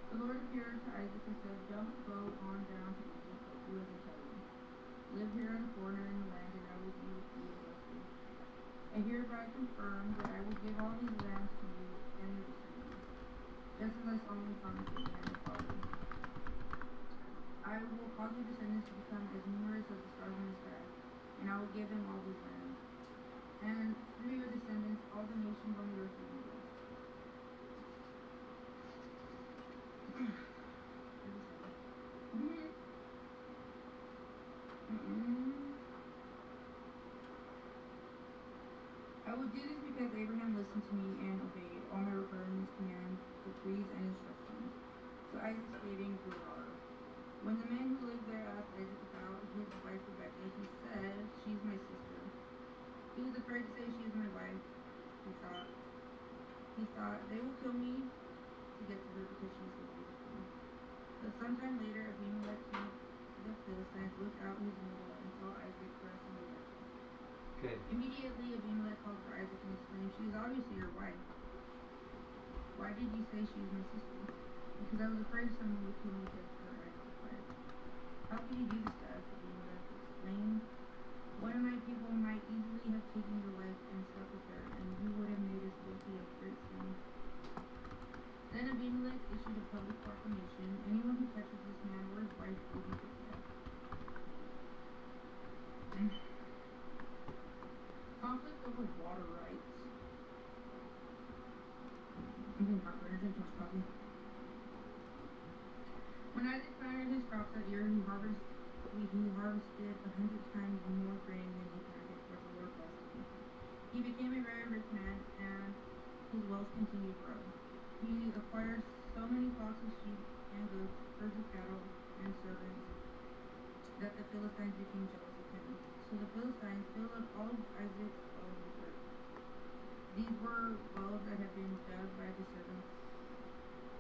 The Lord appeared to Isaac and said, "Don't go on down to Egypt, but do as I tell you. Live here as a foreigner in the land, and I will be with you and bless you. I hereby confirm that I will give all these lands to you and your descendants, just as I solemnly promised Abraham your father. I will cause your descendants to become as numerous as the stars in the sky, and I will give them all these lands. And through your descendants, all the nations on the earth will be blessed." I will do this because Abraham listened to me and obeyed all my requirements, commands, decrees, and instructions. So Isaac stayed in Gerar. When the man who lived there asked Isaac about his wife Rebekah, he said, "She's my sister." He was afraid to say, "She is my wife." He thought, "They will kill me to get to her because she is so beautiful." But sometime later, Abimelech, king of the Philistines, looked out his window and saw Isaac caressing Rebekah. Okay. Immediately, Abimelech called for Isaac and exclaimed, "She is obviously your wife. Why did you say she is my sister?" "Because I was afraid someone would kill me to get her," Isaac replied. "How could you do this to us?" Abimelech exclaimed. "One of my people might easily have taken your wife and slept with her, and you would have made us guilty of great sin." Then Abimelech issued a public proclamation: "Anyone who touches this man or his wife will be put to death." Conflict over water rights. I'm getting heartburn. I drink too much coffee. When Isaac planted his crops that year, he harvested 100 times more grain than he planted, for the Lord blessed him. He became a very rich man, and his wealth continued to grow. He acquired so many flocks of sheep and goats, herds of cattle, and servants, that the Philistines became jealous of him. So the Philistines filled up all of Isaac's wells with dirt. These were wells that had been dug by the servants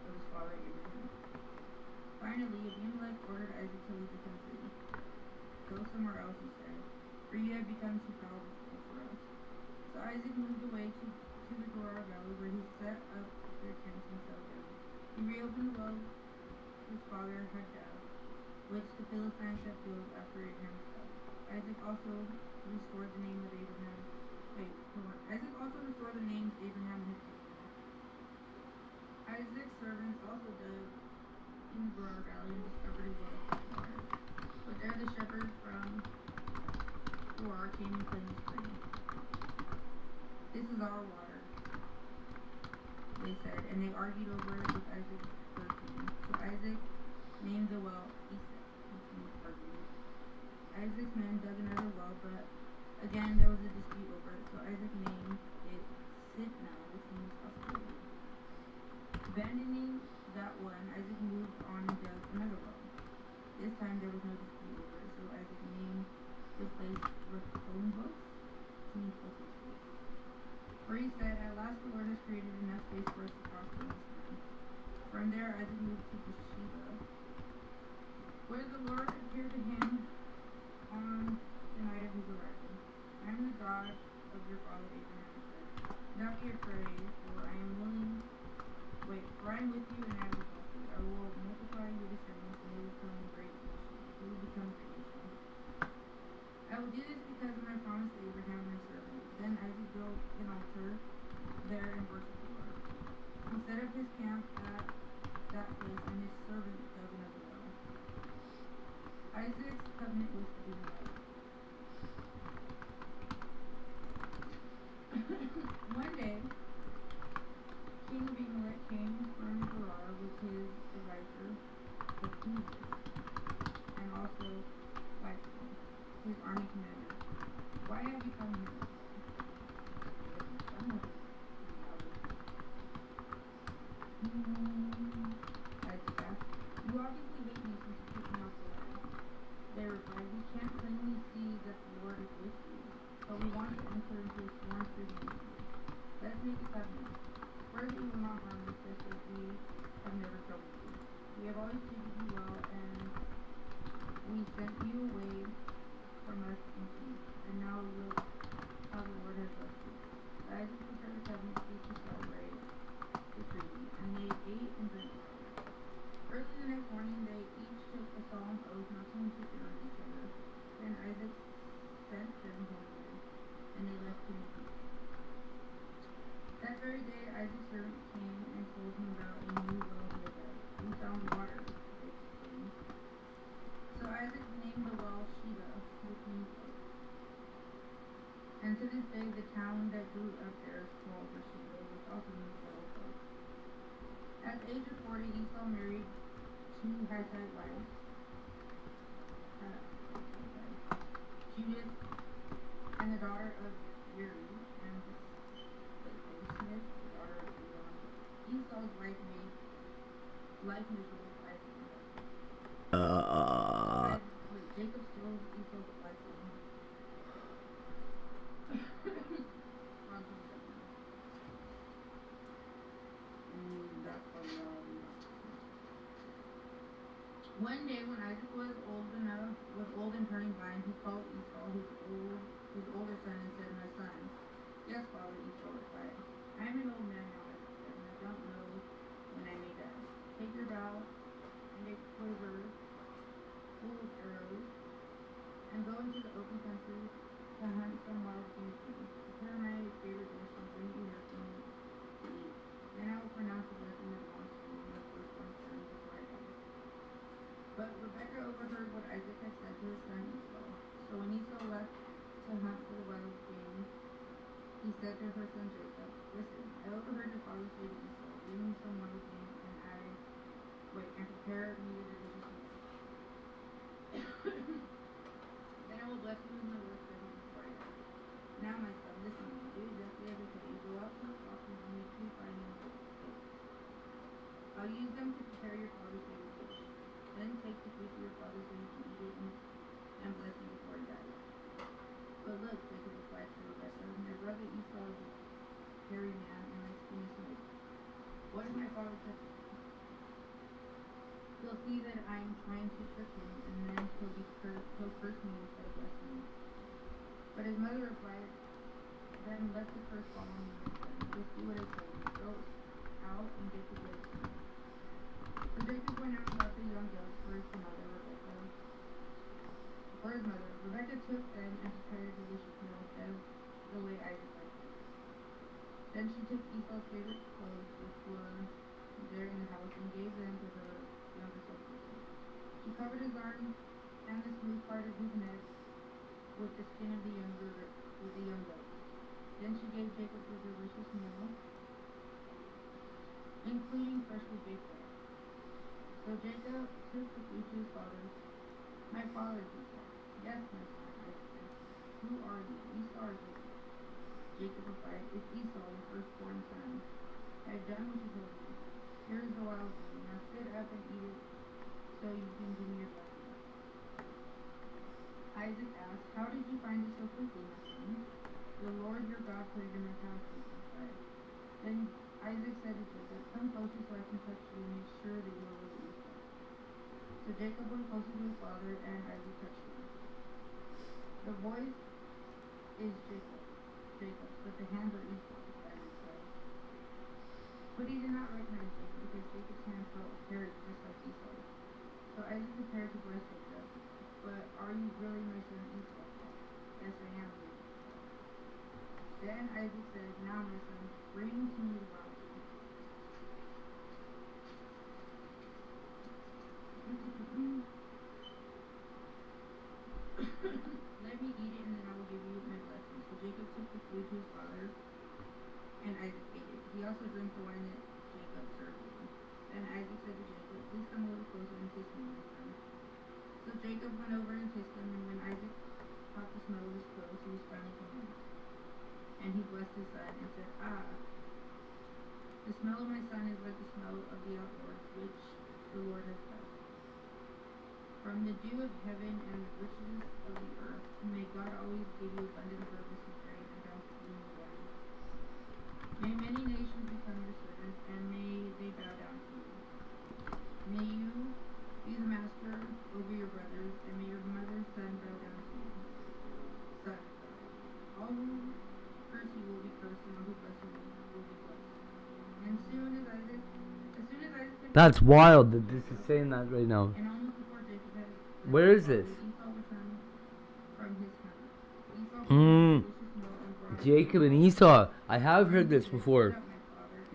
of his father Abraham. Finally, Abimelech ordered Isaac to leave the country. "Go somewhere else," he said, "for you have become too powerful for us." So Isaac moved away to the Gerar Valley, where he set up their tents and settled down. He reopened the wells his father had dug, which the Philistines had filled after Abraham's death. Isaac also restored the name of Abraham. Isaac also restored the names Abraham had given him. Isaac's servants also dug in the Gerar Valley and discovered a well of water. But there the shepherds from Gerar came and claimed the spring. "This is our water," they said, and they argued over it with Isaac's herdsmen. Isaac named the well Esek, which means argument. Isaac's men dug another well, but again there was a dispute over it, so Isaac named it Sitna, which means hostility. Abandoning that one, Isaac moved on and dug another well. This time there was no dispute over it, so Isaac named the place Rehoboth, which means open space. For he said, "At last the Lord has created enough space for us to prosper in this land." From there, Isaac moved to Beersheba, where the Lord appeared to him on the night of his arrival. "I am the God of your father Abraham," he said. "Do not be afraid, for I am with you and I will bless you. I will multiply your descendants and they will become a great nation. You will become a great nation. I will do this because of my promise to Abraham, my servant." Then Isaac built an altar there and worshipped the Lord. He set up his camp at that place, and his servant dug another well. Isaac's covenant with Abimelech. One day, King Abimelech came from Gerar with his advisor, Phinehas, and also Phicol, his army commander. "Why have you come here?" Isaac asked. "You obviously hate me since you kicked me off the land." They replied, "We can't plainly see that the Lord is with you, but we want to enter into a sworn treaty with you. Let us make a covenant. First, we will not harm you, just as we have never troubled you. We have always treated you well, and we sent you away from us in peace. And now look how the Lord has blessed you." So Isaac prepared a covenant speech to celebrate the treaty, and they ate and drank together. Early the next morning, they each took a solemn oath not to interfere with each other. Then Isaac sent them homeward, and they left him in peace. That very day, Isaac's servant came and told him about a new well he had dug. "We found water," they exclaimed. So Isaac named the well Sheba, which means oak. And to this day, the town that grew up there is called Beersheba, which also means well of oak. At the age of 40, Esau married two Hittite wives, Judith and the daughter of Uri, and Basemath, the daughter of Elon. Esau's wife made life miserable for Isaac and Jacob. Jacob steals Esau's lifeline. Wrong thing to do. That's probably all we want. One day when Isaac was old and turning blind, he called Esau, his older son, and said, "My son." "Yes, father," Esau replied. "I am an old man now," Isaac said, "and I don't know when I may die. Take your bow and a quiver full of arrows, and go into the open country to hunt some wild game for me. Prepare my favorite dish and bring it here for me to eat. Then I will pronounce the blessing that belongs to you, your firstborn son, before I die." But Rebekah overheard what Isaac had said to his son Esau. So when Esau left to hunt for the wild game, he said to her son Jacob, "Listen, I overheard your father say to Esau, 'Give me some wild game, and prepare me a delicious meal. Then I will bless you in the Lord's presence before I die. Now, my son, listen to me. Do exactly as I tell you. Go out to the flock and bring me 2 fine young goats. I'll use them to prepare your father's favorite dish. Then take the food to your father so he can eat it and bless you before he dies.'" "But look," Jacob replied to Rebekah, "my brother Esau is a hairy man, and my skin is smooth. What if my father touches me? He'll see that I'm trying to trick him, and then he'll curse me instead of blessing me." But his mother replied, "Then let the curse fall on you, my son. Just do what I tell you. Go out and get the goats for me." So Jacob went out and got the young goats for his mother. Rebekah took them and prepared a delicious meal as the way Isaac liked it. Then she took Esau's favorite clothes, which were there in the house, and gave them to her youngest son. She covered his arms and the smooth part of his neck with the skin of the young goats. Then she gave Jacob a delicious meal, including freshly baked bread. So So Jacob took the flute to his father. My father, he said. Yes, my son, Isaac answered. Who are you, Esau or Jacob? Jacob replied, It's Esau, your firstborn son. I have done what you told me. Here is the wild boar. Now sit up and eat it so you can give me your blessing. Isaac asked, How did you find it so quickly, my son? The Lord your God put it in my path, Jacob replied. Then Isaac said to Jacob, Come closer so I can touch you and make sure that you are really Esau. So Jacob went closer to his father, and Isaac touched him. The voice is Jacob's, but the hands are Esau's, Isaac said. But he did not recognize Jacob because Jacob's hands felt hairy just like Esau's. So Isaac prepared to bless Jacob. But are you really my son Esau? Yes, I am, Jacob said. Then Isaac said, Now, my son, bring to me the wild boar. Let me eat it, and then I will give you my blessing. So Jacob took the food to his father, and Isaac ate it. He also drank the wine that Jacob served him. Then Isaac said to Jacob, Please come a little closer and kiss me, my son. So Jacob went over and kissed him, and when Isaac caught the smell of his clothes, he was finally convinced. And he blessed his son and said, Ah, the smell of my son is like the smell of the outdoors, which the Lord has blessed. From the dew of heaven and the riches of the earth, may God always give you abundant harvest of grain and bountiful in the land. May many nations become your servants, and may they bow down to you. May you be the master over your brothers, and may your mother's son bow down to you. All who curse you will be cursed, and all who bless you will be blessed. And as soon as Isaac That's wild that this is saying that right now. and almost before Jacob had Where is this? Esau returned from his hunt. Esau Mm. prepared delicious meal and brought it Jacob and Esau. I have heard this before.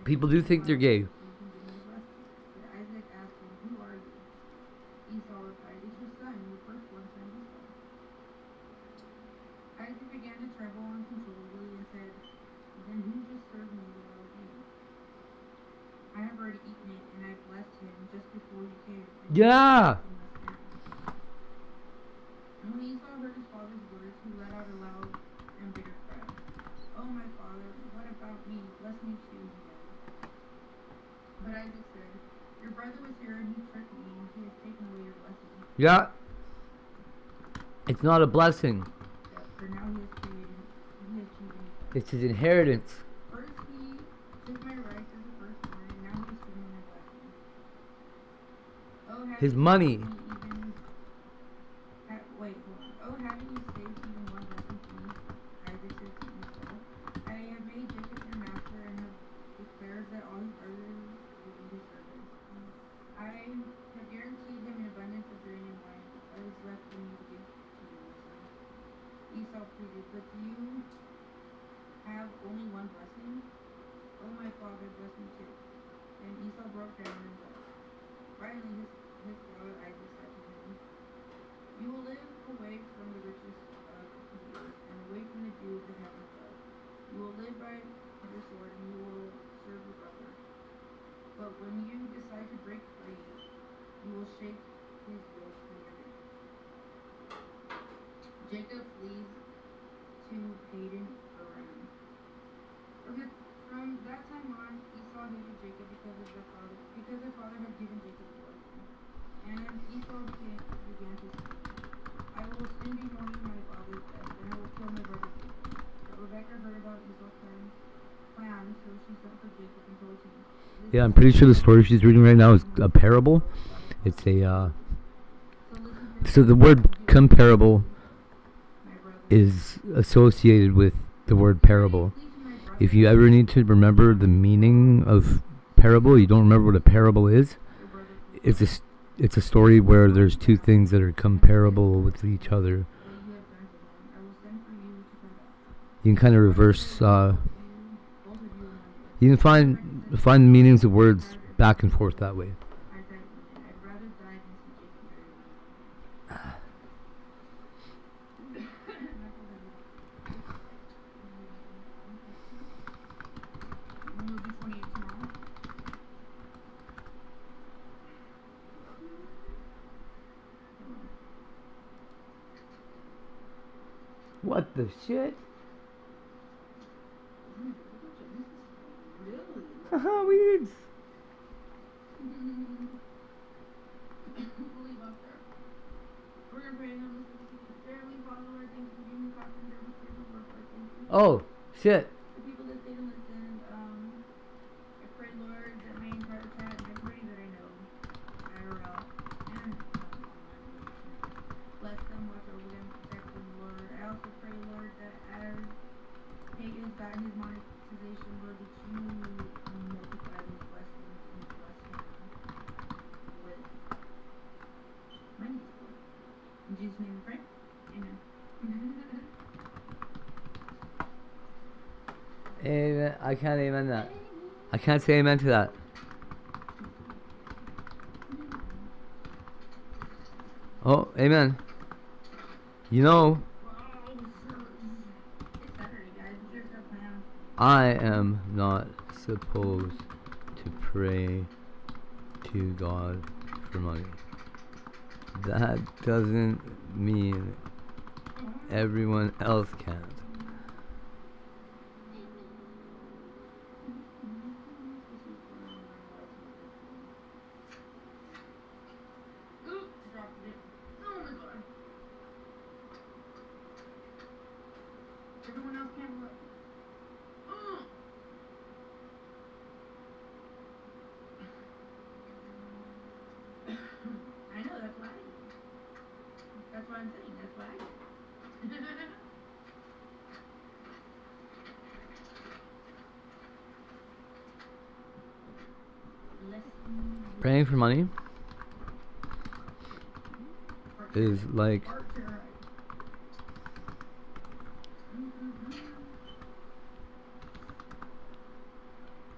People do think they're gay. But Isaac asked him, Who are you? Esau replied, It's your son, your firstborn son Esau. Isaac began to tremble uncontrollably and said, Then who just served me the wild game? I have already eaten it, and I blessed him just before you came. Yeah. And when Esau heard his father's words, he let out a loud and bitter cry. Oh, my father, what about me? Bless me too, he begged. But Isaac said, Your brother was here, and he tricked me, and he has taken away your blessing. Yeah. It's not a blessing. For now he has chosen. It's his inheritance. First he took my rights as a firstborn, and now he is giving me my blessing. Oh, His money. Wait, hold on. Oh, haven't you saved even one blessing for me? Isaac said to Esau, I have made Jacob your master and have declared that all his brothers will be his servants. I have guaranteed him an abundance of grain and wine. What is left for me to give to you, my son? Esau pleaded, But do you have only one blessing? Oh, my father, bless me too. And Esau broke down and wept. Finally, his father Isaac said to him, You will live away from the riches of the earth and away from the dew of the heaven above. You will live by your sword and you will serve your brother. But when you decide to break free, you will shake his yoke from your neck. Jacob flees to Padan Aram. From that time on, Esau hated Jacob because their father had given Jacob a blessing. And Esau began to say, I will soon be mourning my father's death, and I will kill my brother Jacob. But Rebekah heard about Esau's plan, so she sent for Jacob and told him. Yeah, I'm pretty sure the story she's reading right now is a parable. It's a so the word comparable is associated with the word parable. If you ever need to remember the meaning of parable, you don't remember what a parable is. It's a story where there's two things that are comparable with each other. You can kind of reverse. You can find the meanings of words back and forth that way. What the shit? Really? Haha, weirds. We'll leave off there. We're gonna pray on this family, Father, Lord, thank you for giving me coffee and service here for work, Lord, thank you. Oh, shit. The people that stayed and listened, I pray, Lord, that my entire chat and everybody that I know, IRL, and bless them, watch over them, protect them, Lord. I also pray, Lord, that as Peyton's gotten his monetization, Lord, that you multiply those blessings and bless him with money, Lord. In Jesus' name we pray. Amen. Amen. I can't amen that. I can't say amen to that. Oh, amen. You know, It's Saturday, guys. We should start playing. I am not supposed to pray to God for money. That doesn't mean everyone else can't. Ooh, dropped it. Oh my god. Everyone else can't look. I know, that's what I do. That's what I'm saying, that's what I do. Praying for money is like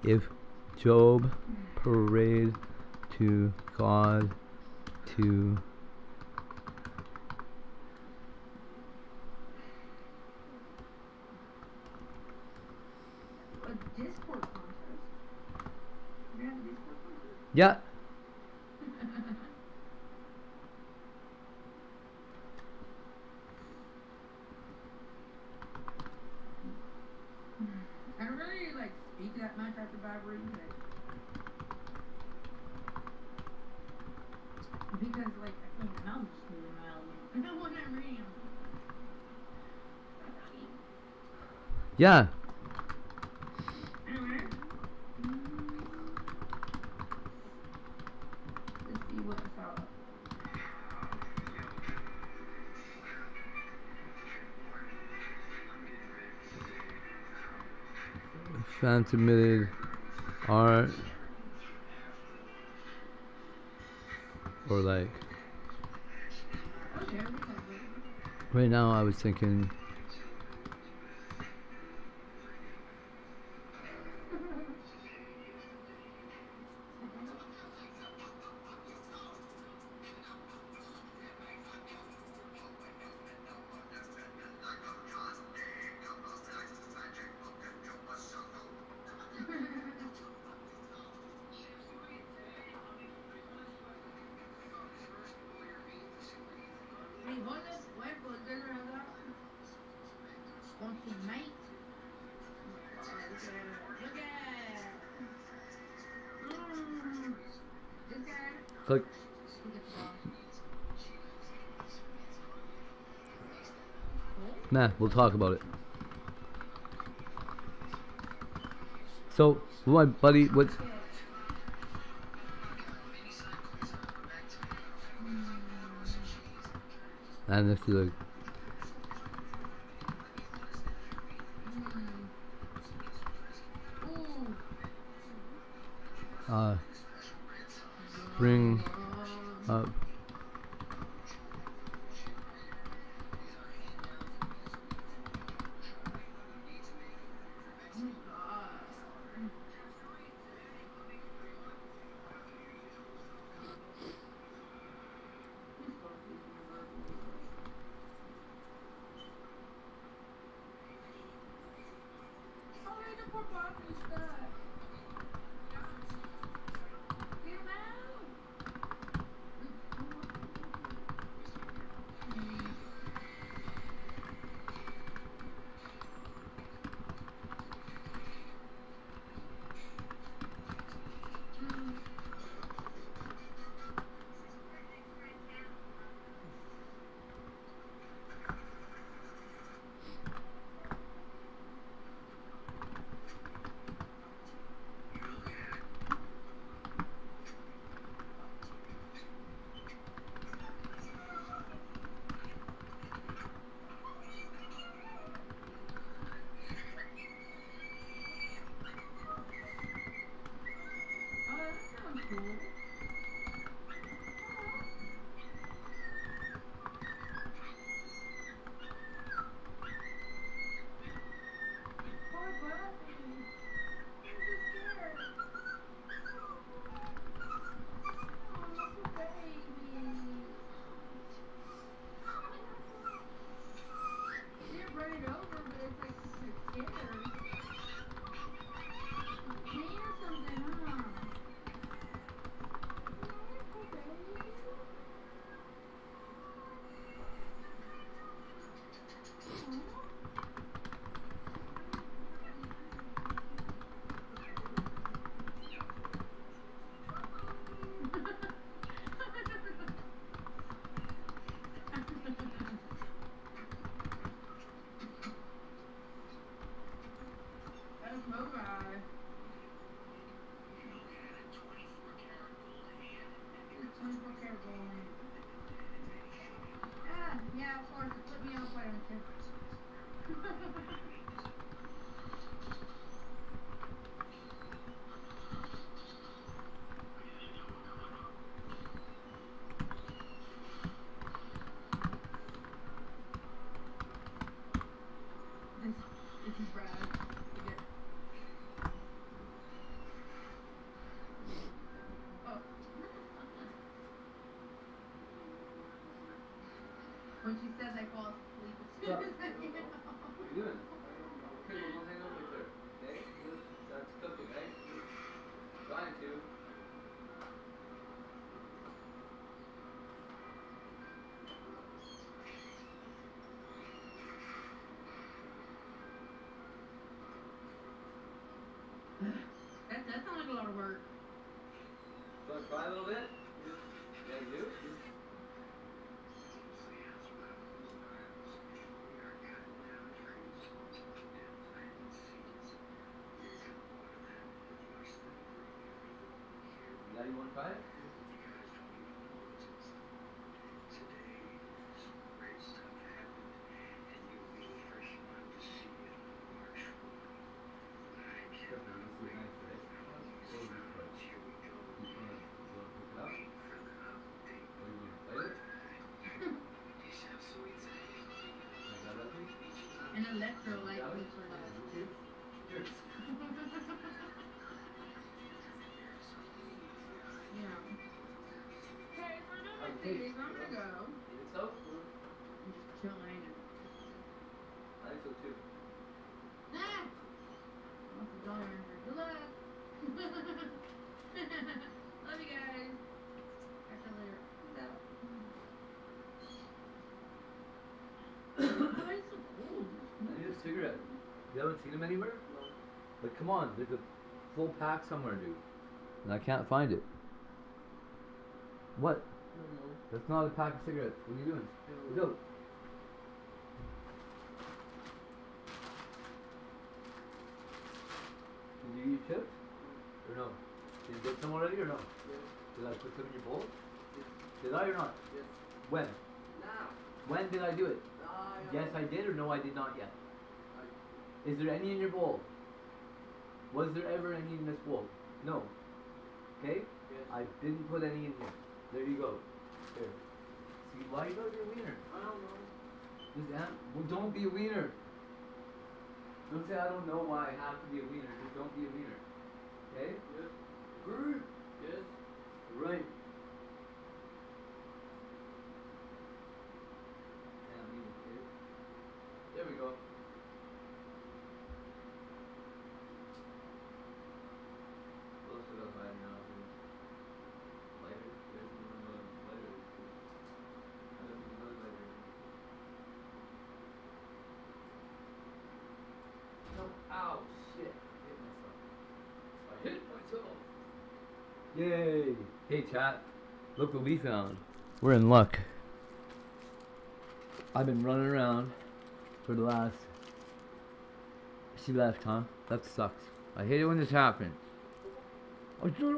if Job prayed to God to A Discord contest. We have a Discord contest? yeah. I don't really like speak that much after bad reading, because like I feel my mouth just moving around when I'm reading. Yeah. Anyway. Let's see what's up. Fan submitted art or like Okay, right now I was thinking Frijoles, huevos, de verdad. Con su mate. Look at it. Look at it. This guy. click. Look at the dog. Nah, we'll talk about it. So, my buddy, what? And this is like, bring up Oh my god. Please don't please never release this. Oh, the poor Bobby's stuck. Get him out. I don't care. This is Brad. Again. Oh. When she says I fall asleep as soon as I get home. What are you doing? Okay, well, don't hang out right there. Okay? That's cooking, right? Trying to. That does sound like a lot of work. So try a little bit? Yeah, you do? Now you want to try it? Careful, this is nice, right? What is this part? You want to pick it up? What do you want to bite it? Can I grab that piece? An electrolyte Grab it? piece for that. Here. Here. Yeah. Okay, so we're done with these. I'm gonna go. You think so? I'm just chilling. I think so too. Ah! What's the dollar answer? Good luck. Love you guys. Catch you later. Peace out. Why is it so cold? I need a cigarette. You haven't seen them anywhere? No. But come on, there's a full pack somewhere, dude. And I can't find it. What? No. That's not a pack of cigarettes. What are you doing? Go. Did you eat chips? Or no? Did you get some already or no? Yes. Did I put them in your bowl? Yes. Did I or not? Yes. When? Now. When did I do it? Yes, I did or no, I did not yet? Is there any in your bowl? Was there ever any in this bowl? No. Okay? Yes. I didn't put any in here. There you go. There. See, why you gotta be a wiener? I don't know. Well, don't be a wiener. Don't say I don't know why I have to be a wiener. Just don't be a wiener. Okay? Yes. Good. Yes. Right. Can't leave it, kid. There we go. What else did I find now? Lighter? There's no lighter. I don't think another lighter. No. Ow, shit. I hit myself. Yay! Hey chat, look what we found. We're in luck. I've been running around for the last... She left, huh? That sucks. I hate it when this happens. I hate it when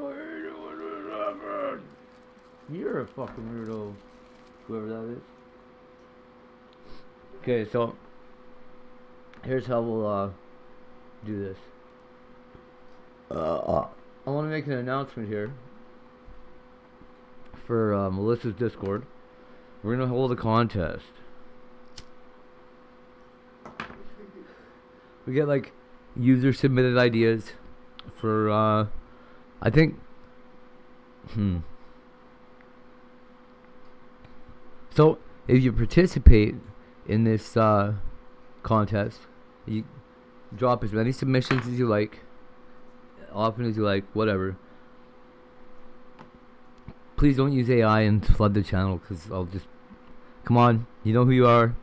this happens. You're a fucking weirdo, whoever that is. Okay, so here's how we'll do this. I want to make an announcement here for Melissa's Discord. We're gonna hold a contest. We get like user submitted ideas for I think So if you participate in this contest, you drop as many submissions as you like, often as you like, whatever. Please don't use AI and flood the channel, because I'll just... Come on, you know who you are.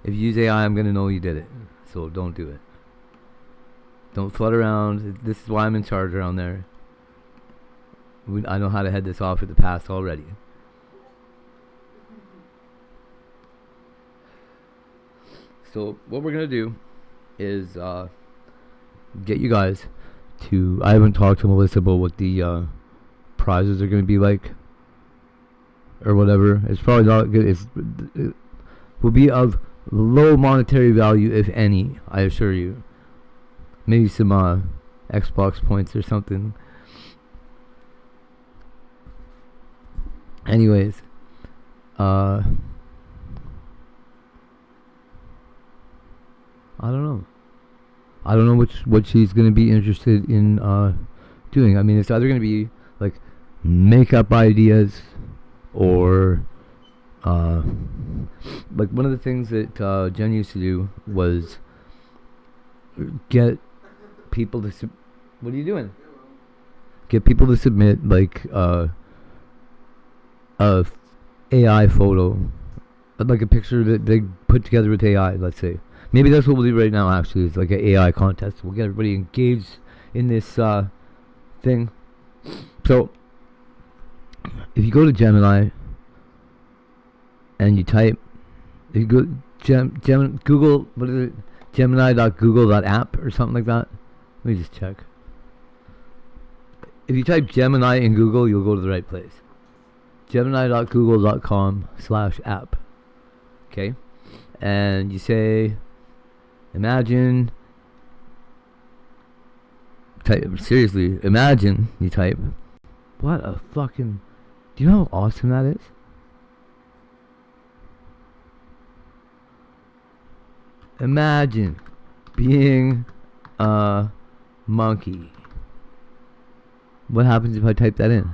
If you use AI, I'm going to know you did it. So don't do it. Don't flood around. This is why I'm in charge around there. I know how to head this off at the past already. So what we're going to do is get you guys to... I haven't talked to Melissa about what the prizes are going to be like, or whatever. It's probably not good. It will be of low monetary value, if any, I assure you. Maybe some Xbox points or something. Anyways, I don't know. I don't know what she's gonna be interested in doing. I mean, it's either gonna be like makeup ideas or like one of the things that Jen used to do was get people to what are you doing? Get people to submit like a AI photo, like a picture that they put together with AI, let's say. Maybe that's what we'll do right now, actually. It's like an AI contest. We'll get everybody engaged in this thing. So, if you go to Gemini and you type, if you go Google, what is it? Gemini.google.app or something like that. Let me just check. If you type Gemini in Google, you'll go to the right place. Gemini.google.com/app. Okay? And you say, imagine, seriously, imagine, you type, what a fucking, do you know how awesome that is? Imagine being a monkey. What happens if I type that in?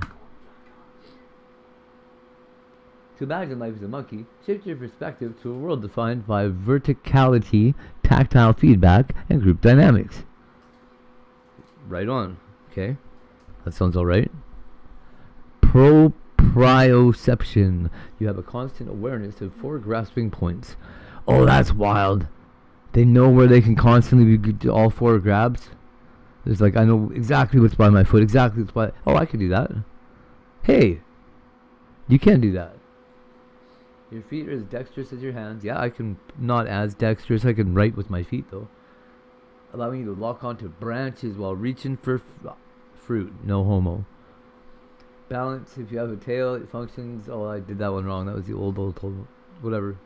To imagine life as a monkey, shift your perspective to a world defined by verticality, tactile feedback, and group dynamics. Right on. Okay. That sounds alright. Proprioception. You have a constant awareness of 4 grasping points. Oh, that's wild. They know where they can constantly do all 4 grabs. There's like, I know exactly what's by my foot, exactly what's by... Oh, I can do that. Hey, you can do that. Your feet are as dexterous as your hands. Yeah, I can, not as dexterous. I can write with my feet, though. Allowing you to lock onto branches while reaching for fruit. No homo. Balance. If you have a tail, it functions... Oh, I did that one wrong. That was the old. Whatever.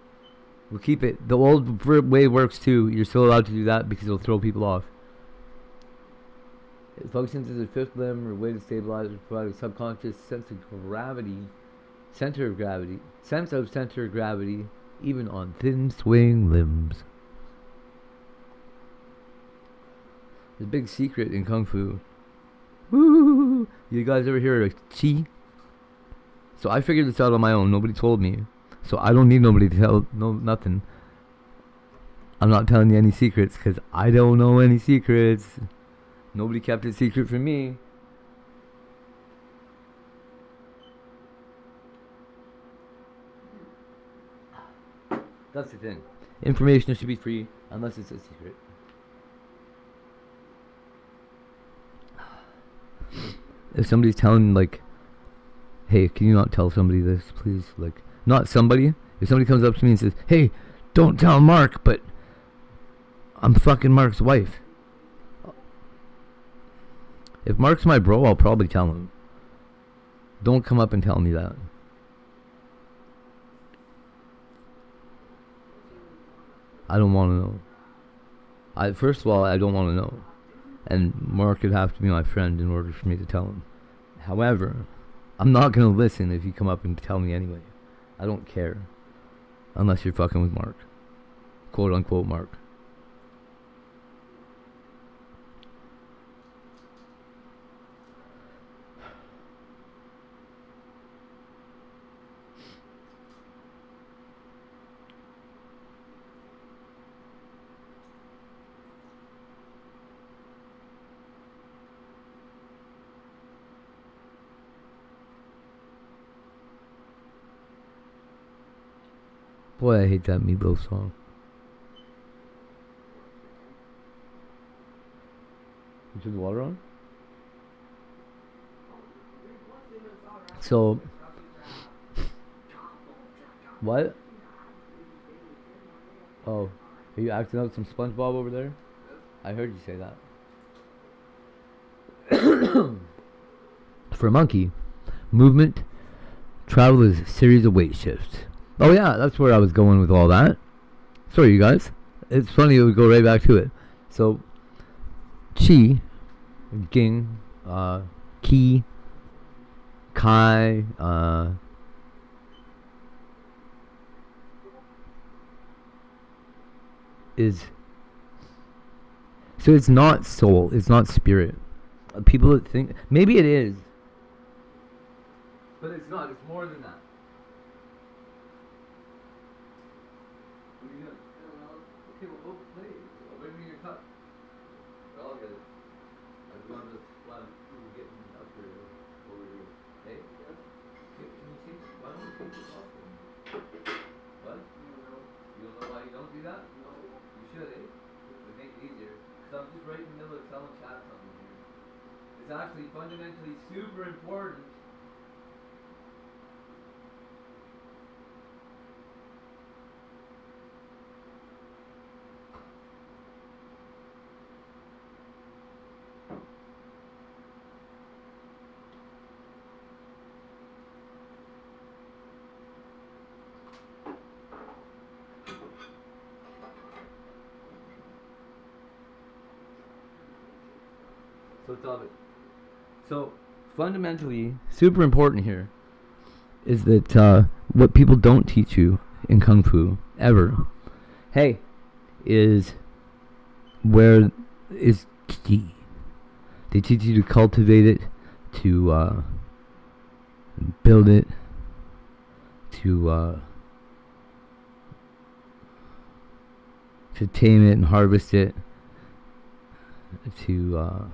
We'll keep it. The old way works, too. You're still allowed to do that because it'll throw people off. It functions as a 5th limb or way to stabilize or provide a subconscious sense of gravity. Center of gravity. Sense of center of gravity, even on thin swaying limbs. There's a big secret in Kung Fu. Woo! You guys ever hear of Chi? So I figured this out on my own. Nobody told me. So I don't need nobody to tell nothing. I'm not telling you any secrets because I don't know any secrets. Nobody kept it secret from me. That's the thing. Information should be free unless it's a secret. If somebody's telling, like, hey, can you not tell somebody this, please? Like, not somebody. If somebody comes up to me and says, hey, don't tell Mark, but I'm fucking Mark's wife. If Mark's my bro, I'll probably tell him. Don't come up and tell me that. I don't want to know. First of all, I don't want to know. And Mark would have to be my friend in order for me to tell him. However, I'm not going to listen if you come up and tell me anyway. I don't care. Unless you're fucking with Mark. Quote unquote Mark. Boy, I hate that Meatloaf song. You took the water on? So, what? Oh, are you acting out some SpongeBob over there? I heard you say that. For a monkey, movement, travel is a series of weight shifts. Oh yeah, that's where I was going with all that. Sorry, you guys. It's funny, we go right back to it. So, Chi, Ging, Ki, Kai, is... So it's not soul, it's not spirit. People that think... Maybe it is. But it's not, it's more than that. What are you doing? Okay, well, go play. I'll bring me your cup. I'll get it. I've got this lot of people getting up here over here. Hey, yeah? Okay, can you take... Why don't you take this off then? What? You don't know why you don't do that? No. You should, eh? It would make it easier. Because I'm just right in the middle of telling chat something here. It's actually fundamentally super important. So fundamentally, super important here is that what people don't teach you in Kung Fu ever, hey, is where is Ki. They teach you to cultivate it, to build it, to tame it and harvest it, to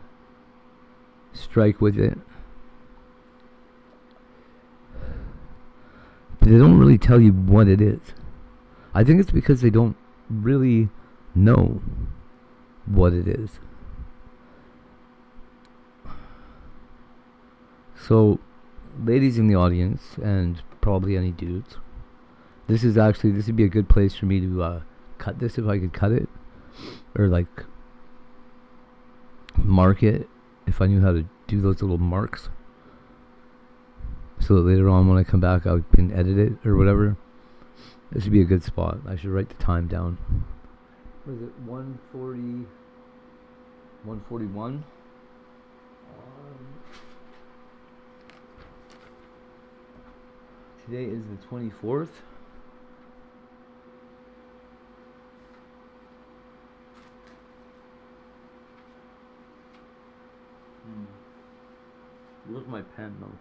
strike with it. But they don't really tell you what it is. I think it's because they don't really know what it is. So, ladies in the audience, and probably any dudes, this would be a good place for me to cut this if I could cut it, or like mark it if I knew how to do those little marks, so that later on when I come back I can edit it or whatever. This would be a good spot. I should write the time down. What is it? 1:40, 1:41. Today is the 24th. Where's my pen though?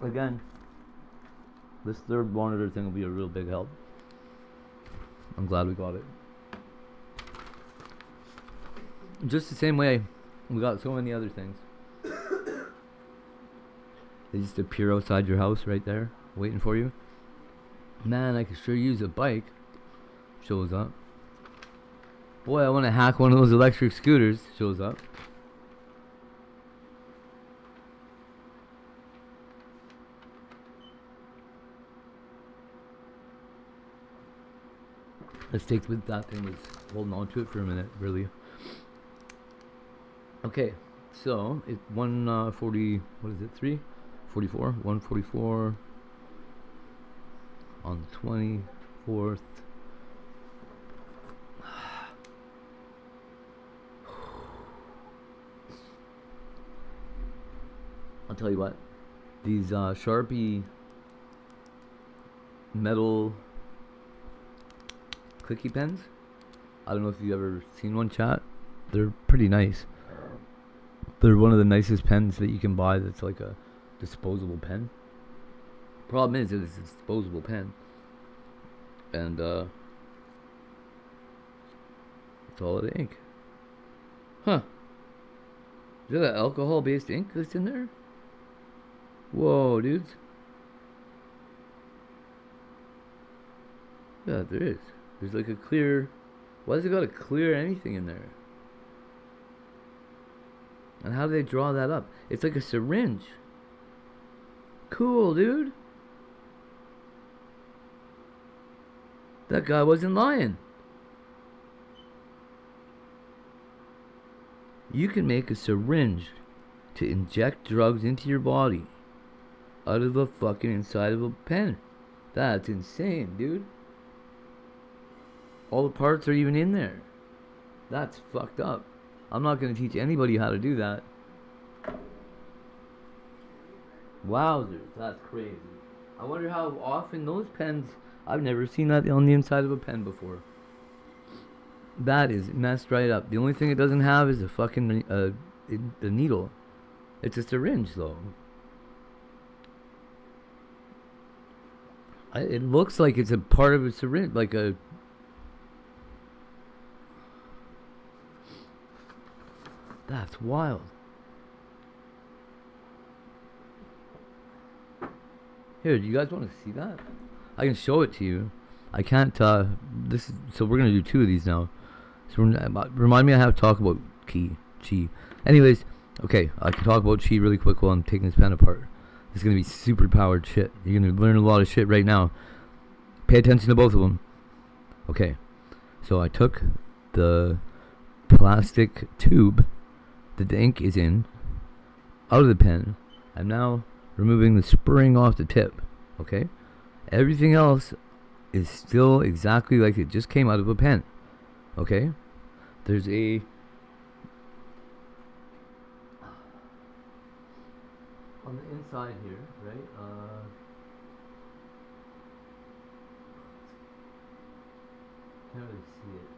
Again, this third monitor thing will be a real big help. I'm glad we got it. Just the same way we got so many other things. They just appear outside your house right there, waiting for you. Man, I could sure use a bike. Shows up. Boy, I want to hack one of those electric scooters. Shows up. Let's take with that thing was holding on to it for a minute, really. Okay, so it's 1:40. What is it? 3:44. 1:44 on the 24th. I'll tell you what. These Sharpie metal clicky pens. I don't know if you've ever seen one, chat. They're pretty nice. They're one of the nicest pens that you can buy that's like a disposable pen. Problem is, it's a disposable pen. And, solid ink. Huh. Is that alcohol-based ink that's in there? Whoa, dudes. Yeah, there is. There's like a clear... Why does it got a clear anything in there? And how do they draw that up? It's like a syringe. Cool, dude. That guy wasn't lying. You can make a syringe to inject drugs into your body out of the fucking inside of a pen. That's insane, dude. All the parts are even in there. That's fucked up. I'm not going to teach anybody how to do that. Wowzers, that's crazy. I wonder how often those pens... I've never seen that on the inside of a pen before. That is messed right up. The only thing it doesn't have is a fucking the needle. It's a syringe, though. It looks like it's a part of a syringe, like a... That's wild. Here, do you guys want to see that? I can show it to you. I can't, so we're going to do 2 of these now. So remind me I have to talk about chi. Anyways, okay, I can talk about chi really quick while I'm taking this pen apart. It's going to be super powered shit. You're going to learn a lot of shit right now. Pay attention to both of them. Okay, so I took the plastic tube that the ink is in out of the pen. I'm now removing the spring off the tip. Okay, everything else is still exactly like it just came out of a pen. Okay, there's a on the inside here, right? Can't really see it.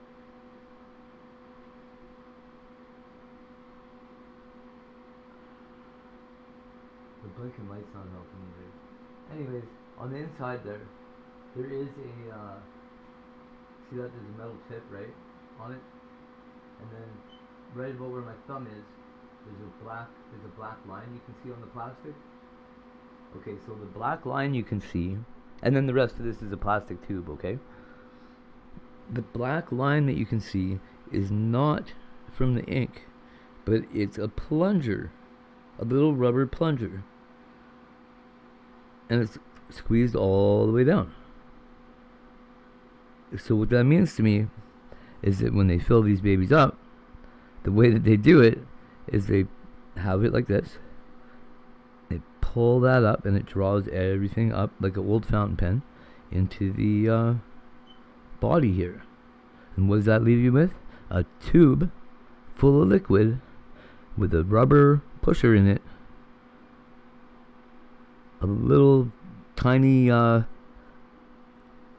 The blinking light's not helping either. Anyways, on the inside there is a, see that there's a metal tip, right, on it? And then right about where my thumb is, there's a black line you can see on the plastic. Okay, so the black line you can see, and then the rest of this is a plastic tube, okay? The black line that you can see is not from the ink, but it's a plunger, a little rubber plunger. And it's squeezed all the way down. So what that means to me is that when they fill these babies up, the way that they do it is they have it like this. They pull that up and it draws everything up like an old fountain pen into the body here. And what does that leave you with? A tube full of liquid with a rubber pusher in it. A little tiny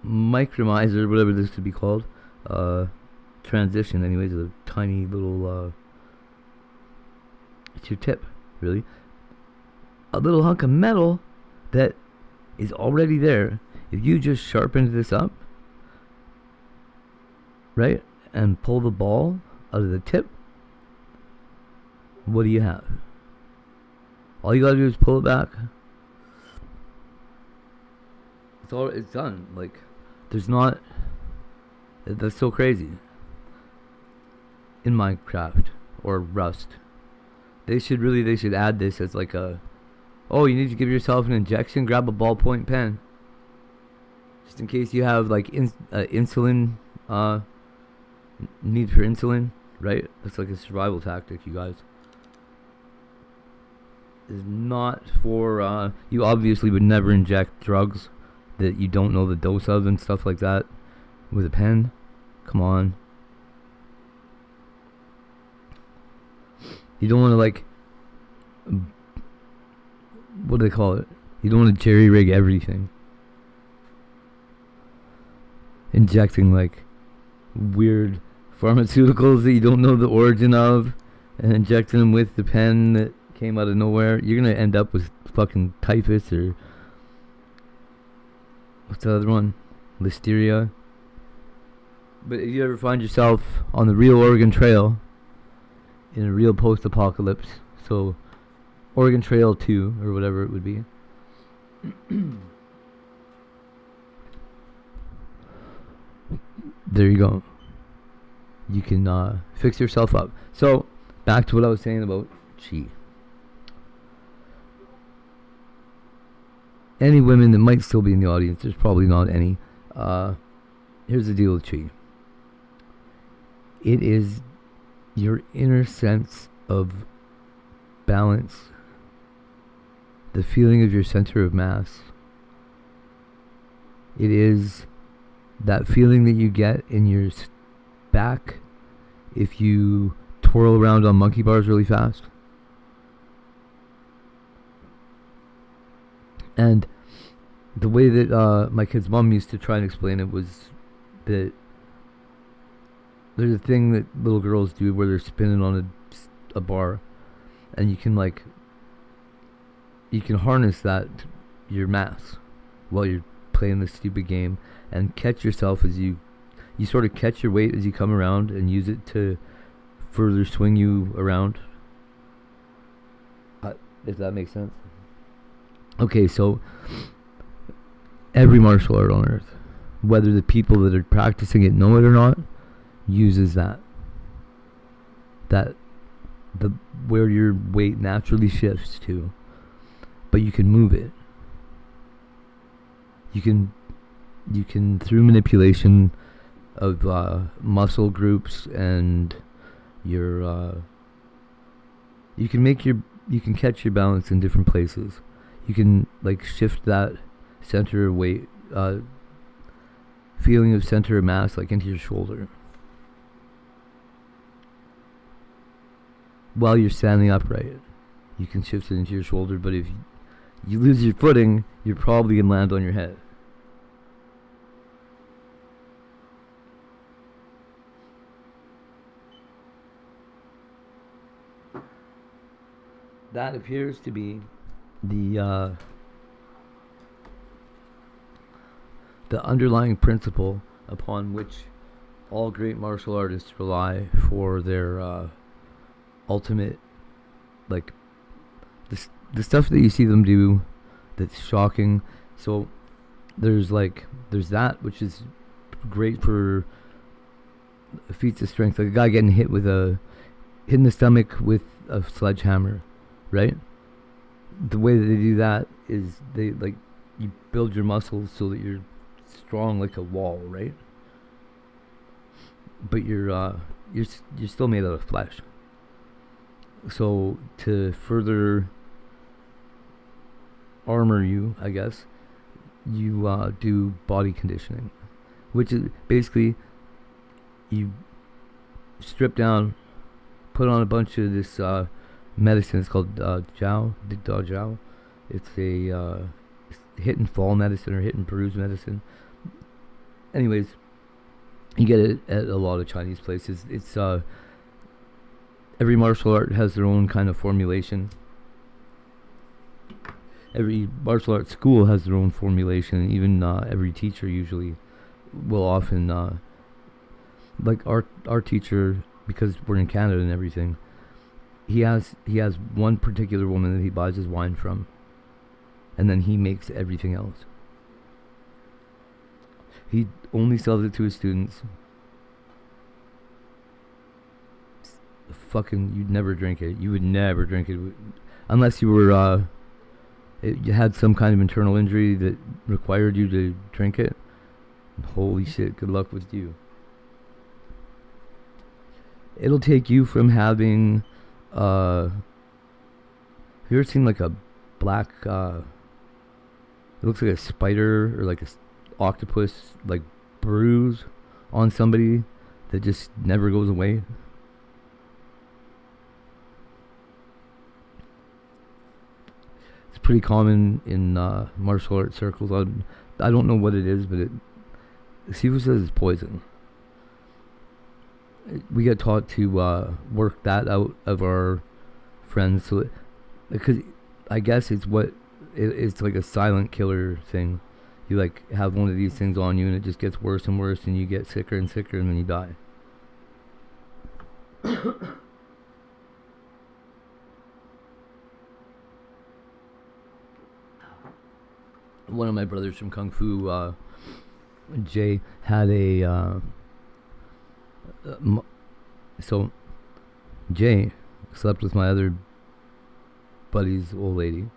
micromizer, whatever this could be called, transition anyways, a tiny little it's your tip, really, a little hunk of metal that is already there. If you just sharpen this up, right, and pull the ball out of the tip, what do you have? All you gotta do is pull it back. It's done. Like, there's not... That's so crazy. In Minecraft or Rust, they should add this as like a... Oh, you need to give yourself an injection? Grab a ballpoint pen. Just in case you have like insulin, need for insulin, right? That's like a survival tactic, you guys. Is not for... you obviously would never inject drugs that you don't know the dose of and stuff like that with a pen. Come on. You don't want to, like, what do they call it? You don't want to jerry rig everything. Injecting like weird pharmaceuticals that you don't know the origin of and injecting them with the pen that came out of nowhere. You're gonna end up with fucking typhus or what's the other one? Listeria. But if you ever find yourself on the real Oregon Trail, in a real post-apocalypse, so Oregon Trail 2, or whatever it would be, there you go. You can fix yourself up. So, back to what I was saying about chi. Any women that might still be in the audience, there's probably not any. Here's the deal with chi. It is your inner sense of balance, the feeling of your center of mass. It is that feeling that you get in your back if you twirl around on monkey bars really fast. And the way that my kid's mom used to try and explain it was that there's a thing that little girls do where they're spinning on a bar, and you can harness that your mass while you're playing this stupid game, and catch yourself as you sort of catch your weight as you come around and use it to further swing you around. If that makes sense. Okay, so every martial art on earth, whether the people that are practicing it know it or not, uses that where your weight naturally shifts to, but you can move it. You can through manipulation of muscle groups and your you can catch your balance in different places. You can shift that center of weight, feeling of center of mass into your shoulder while you're standing upright. You can shift it into your shoulder, but if you lose your footing, you're probably gonna land on your head. That appears to be the underlying principle upon which all great martial artists rely for their ultimate, the stuff that you see them do that's shocking. So there's that which is great for feats of strength, like a guy getting hit in the stomach with a sledgehammer, right? The way that they do that is you build your muscles so that you're strong like a wall, right? But you're still made out of flesh. So to further armor you, I guess, you do body conditioning, which is basically you strip down, put on a bunch of this medicine. It's called Jiao. It's a hit and fall medicine or hit and bruise medicine. Anyways, you get it at a lot of Chinese places. It's every martial art has their own kind of formulation. Every martial arts school has their own formulation. Even every teacher usually will often like our teacher, because we're in Canada and everything. He has one particular woman that he buys his wine from, and then he makes everything else. He only sells it to his students. You'd never drink it. You would never drink it unless you were you had some kind of internal injury that required you to drink it. Holy shit, good luck with you. It'll take you from having have you ever seen a black it looks like a spider or like a octopus bruise on somebody that just never goes away? It's pretty common in martial arts circles. I don't know what it is, but Sifu says it's poison. We get taught to work that out of our friends, so because I guess it's like a silent killer thing. You have one of these things on you, and it just gets worse and worse, and you get sicker and sicker, and then you die. One of my brothers from Kung Fu, Jay, had so Jay slept with my other buddy's old lady.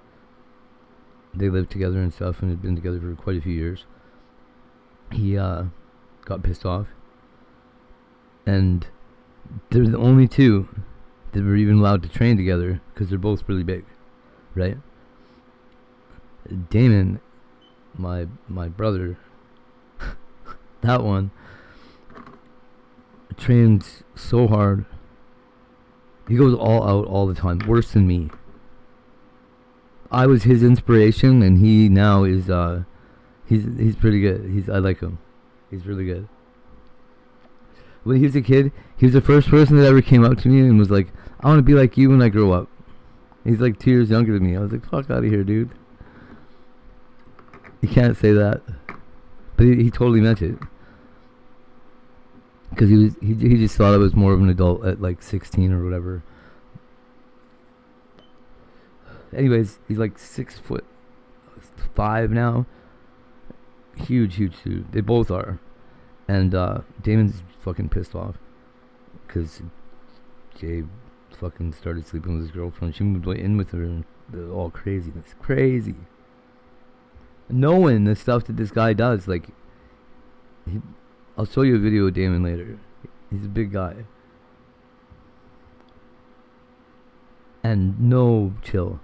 They lived together and stuff and had been together for quite a few years. He got pissed off, and they're the only two they were even allowed to train together because they're both really big, right? Damon, my brother, that one trains so hard. He goes all out all the time, worse than me. I was his inspiration, and he now is he's pretty good. I like him. He's really good. When he was a kid, he was the first person that ever came up to me and was like, I want to be like you when I grow up. He's like 2 years younger than me. I was like, fuck out of here, dude. You can't say that. But he totally meant it. Because he just thought I was more of an adult at like 16 or whatever. Anyways, he's like 6'5" now. Huge dude. They both are. And Damon's fucking pissed off because Jay fucking started sleeping with his girlfriend. She moved in with her, and all craziness. Crazy. Knowing the stuff that this guy does, like, I'll show you a video of Damon later. He's a big guy. And no chill.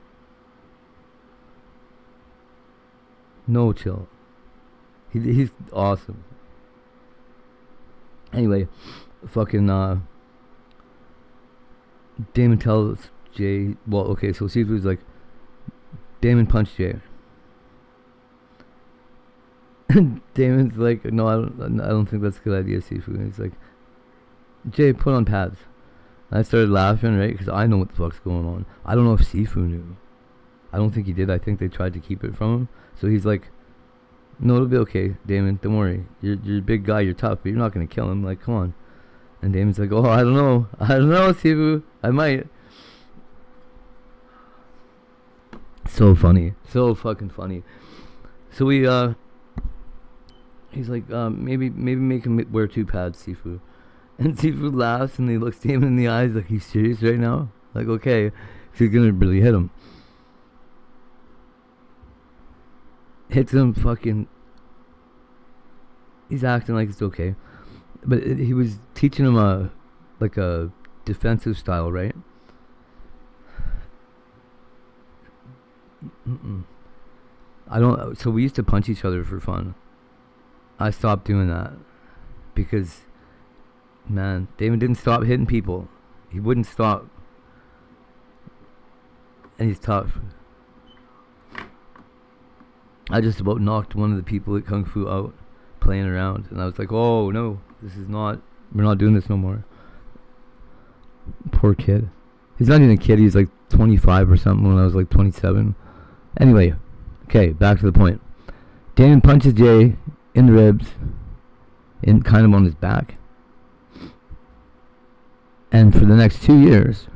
No chill. He's awesome. Anyway, fucking Damon tells Jay, well, okay, so Sifu's like, Damon punched Jay. Damon's like, no, I don't think that's a good idea, Sifu. And he's like, Jay, put on pads. And I started laughing, right, because I know what the fuck's going on. I don't know if Sifu knew. I don't think he did. I think they tried to keep it from him. So he's like, no, it'll be okay, Damon. Don't worry. You're a big guy. You're tough, but you're not gonna kill him. Like, come on. And Damon's like, oh, I don't know, Sifu. I might. So funny. So fucking funny. So we he's like, maybe make him wear 2 pads, Sifu. And Sifu laughs and he looks Damon in the eyes like, he's serious right now? Like, okay, 'cause he's gonna really hit him. Hits him, fucking. He's acting like it's okay, but he was teaching him a defensive style, right? I don't. So we used to punch each other for fun. I stopped doing that because, man, Damon didn't stop hitting people. He wouldn't stop, and he's tough. I just about knocked one of the people at Kung Fu out playing around, and I was like, oh no, we're not doing this no more. Poor kid. He's not even a kid, he's like 25 or something when I was like 27. Anyway, okay, back to the point. Damon punches Jay in the ribs, kind of on his back. And for the next 2 years,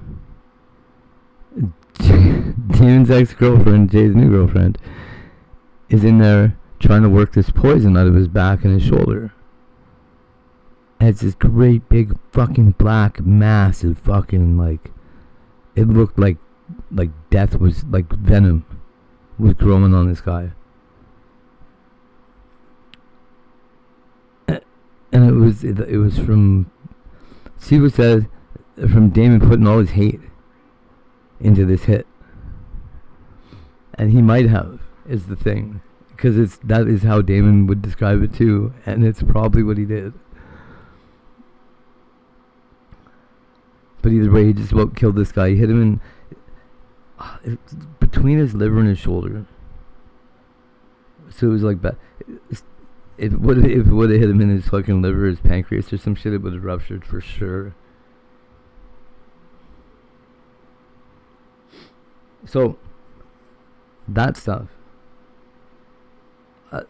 Damon's ex-girlfriend, Jay's new girlfriend, is in there trying to work this poison out of his back and his shoulder. And it's this great big fucking black massive fucking, like, it looked like death was, like venom was growing on this guy. And it was from, Sifu said, from Damon putting all his hate into this hit. And he might have, is the thing, because that is how Damon would describe it too, and it's probably what he did. But either way, he just about killed this guy. He hit him in between his liver and his shoulder. So it was like if it would have hit him in his fucking liver, his pancreas or some shit, it would have ruptured for sure. So that stuff.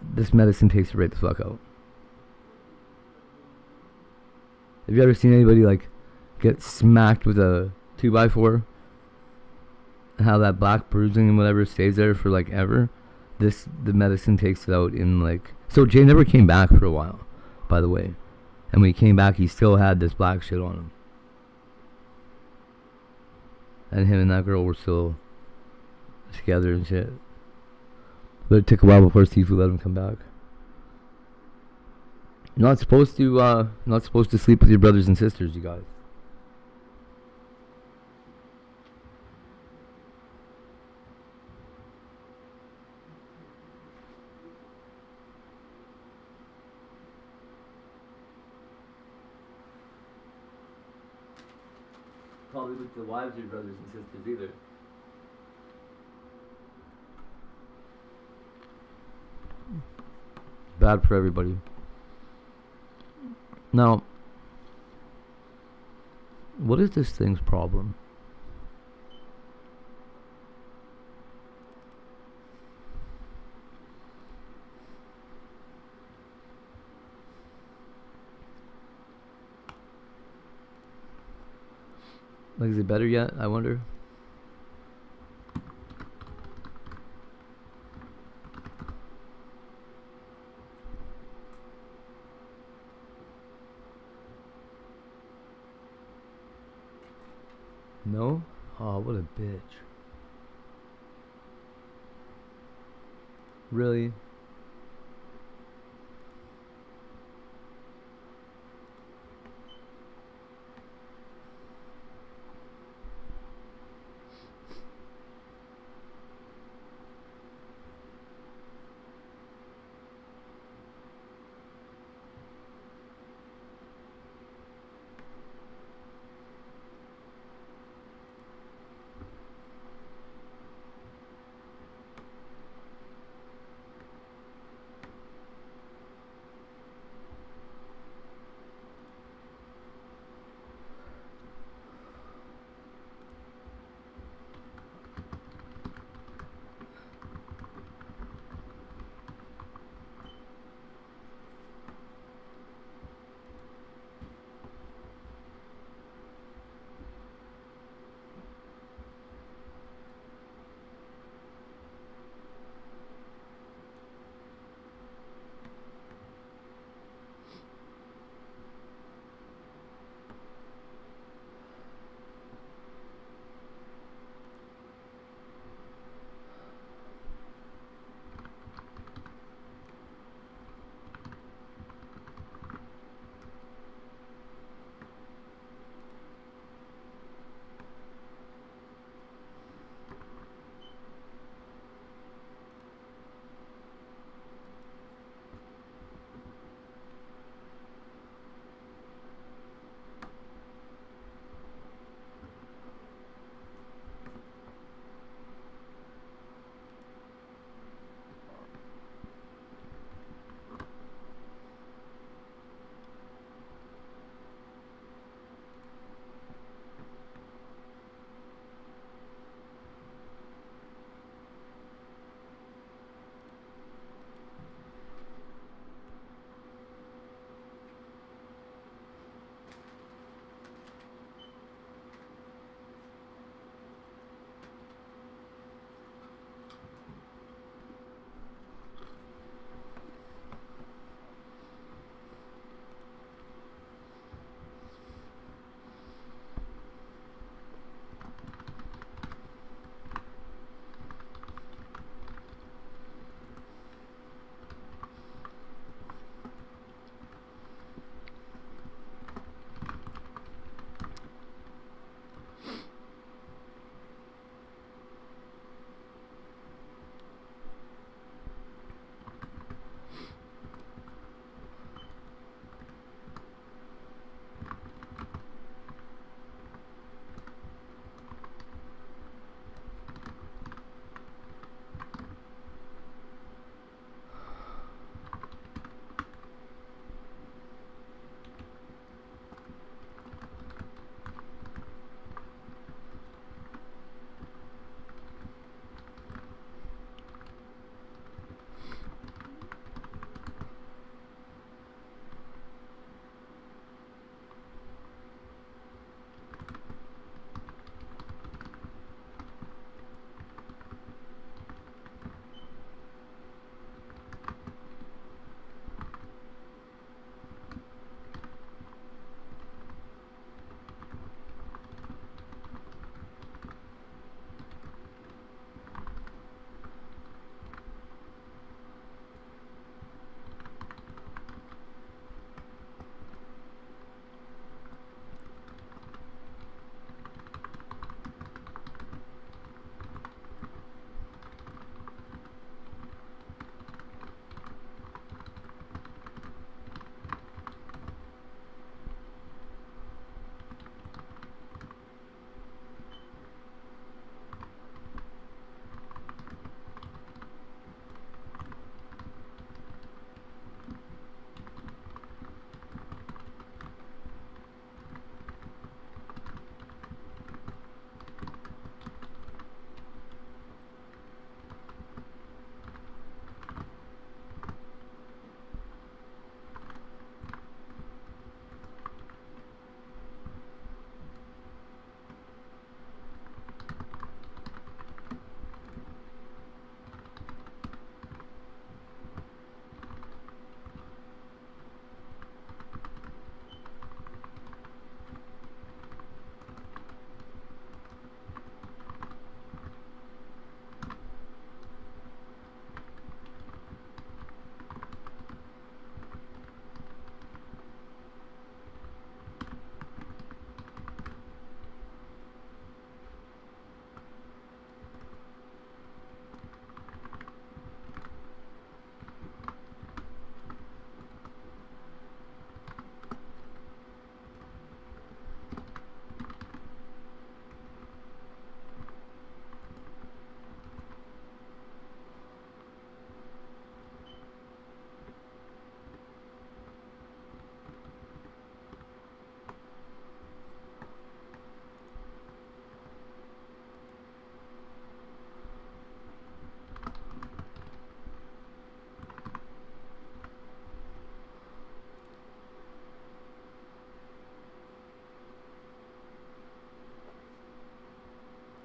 This medicine takes it right the fuck out. Have you ever seen anybody like get smacked with a 2x4? How that black bruising and whatever stays there for like ever? The medicine takes it out in like. So Jay never came back for a while, by the way. And when he came back, he still had this black shit on him. And him and that girl were still together and shit. But it took a while before Sifu let him come back. Not supposed to sleep with your brothers and sisters, you guys. probably with the wives of your brothers and sisters either. Bad for everybody. Now, what is this thing's problem? Like, is it better yet? I wonder. No? Oh, what a bitch. Really?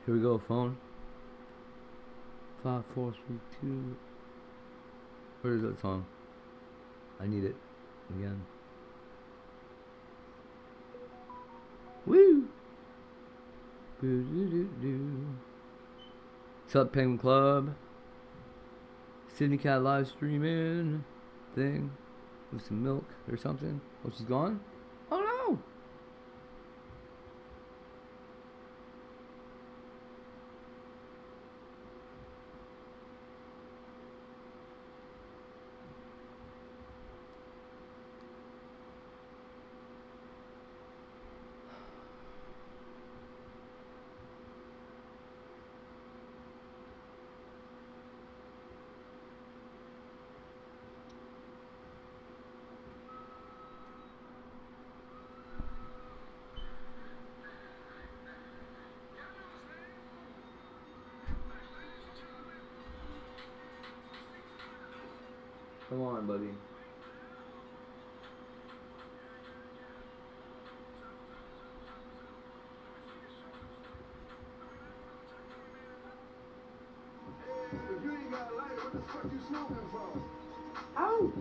Here we go, phone. 5, 4, 3, 2. Where is that song? I need it again. Woo! What's up, Penguin Club? Sydney Cat live streaming thing with some milk or something. Oh, she's gone? Oh no! Come on, buddy. If you ain't got a lighter, what the fuck you smoking from? Ow!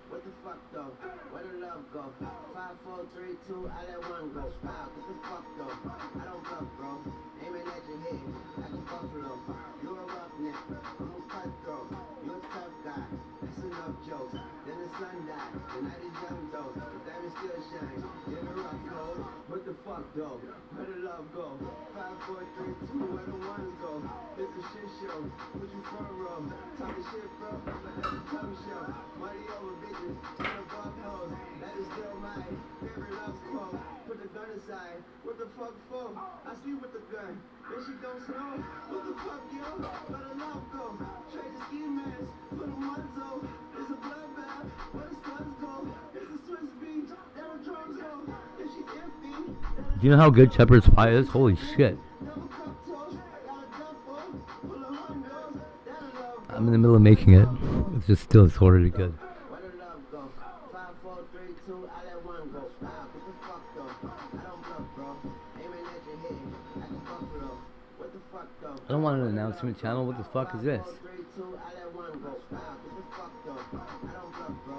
What the fuck though? Where the love go? 5, 4, 3, 2, I let one go. Wow, what the fuck though? I don't bluff, bro. Aiming at your head like a buffalo. You a roughneck, I'm a cutthroat. You a tough guy. That's enough jokes. Then the sun died. The night is young though. The diamond still shines. In the rough cold. What the fuck though? Where the love go? 5, 4, 3, 2, where the ones go? It's a shit show. Put you front row. Talking shit, bro. But that's a tongue show. Money over bitches. And above hoes. That is still my favorite love quote. Put the gun aside. What the fuck for? I see with the gun. Then she don't snow. What the fuck, yo? Where the love go? Trade the ski mask for the mudzo. It's a bloodbath. Where the suns go? It's a Swiss beach. There the drums go. If she's empty. Do you know how good Shepherd's Pie is? Holy shit. I'm in the middle of making it. It's just still sort of good. Where the love go? 5, 4, 3, 2, I let one go. Wow, what the fuck though? I don't bluff, bro. Aiming at your head like a buffalo. What the fuck though? I don't want an announcement channel. What the fuck is this? 5, 4, 3, 2, I let one go. Wow, what the fuck though? I don't bluff, bro.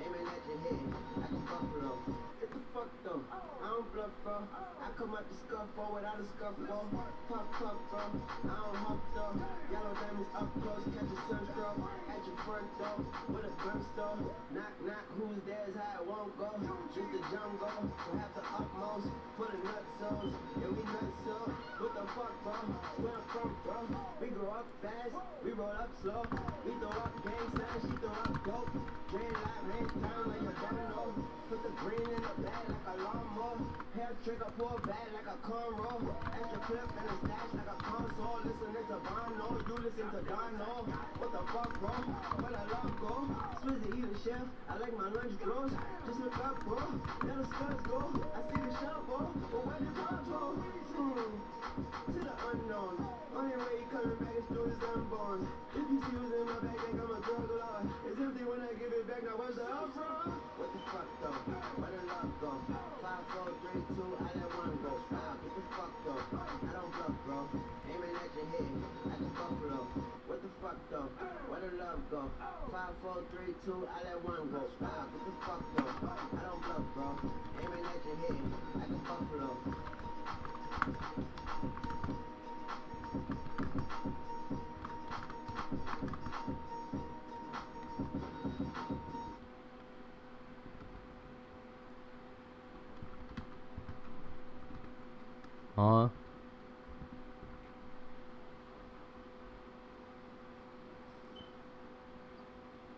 Aiming at your head like a buffalo. What the fuck though? I don't bluff, bro. I come out the scuffle without a scuffle. Pop, pop, bro. I don't huff though. Yellow diamonds up close, catch a sunstroke at your front door with a gun store. Knock, knock, who's there is how it won't go. It's the jungle, so have the utmost for the nutsos. Yeah, we nutso. What the fuck, bro? Where I'm from, bro? We grow up fast, we roll up slow. We throw up gang signs, she throw up dope. Drain live, hands down like you don't know. Put the green in the bag like a lawnmower. Hair trigger, pull back like a cornrow. Extra clip in the stash like a console. Listening to Bono, you listen to Dono. What the fuck, bro? Where the love go? Swizzy eat a chef, I like my lunch close. Just look up, bro. Let the studs go. I see the shovel, but where the top go? To the unknown. Only way he coming back is through his unborn. If you see what's in my bag, think I'm a drug lord. It's empty when I give it back, now where's the up from? What the fuck though? Where the love go? 5, 4, 3, 2, I let one go. Wow, what the fuck though? I don't bluff, bro. Aiming at your head like a buffalo. What the fuck though? Where the love go? 5, 4, 3, 2, I let one go. Wow, what the fuck though? I don't bluff, bro. Aiming at your head like a buffalo.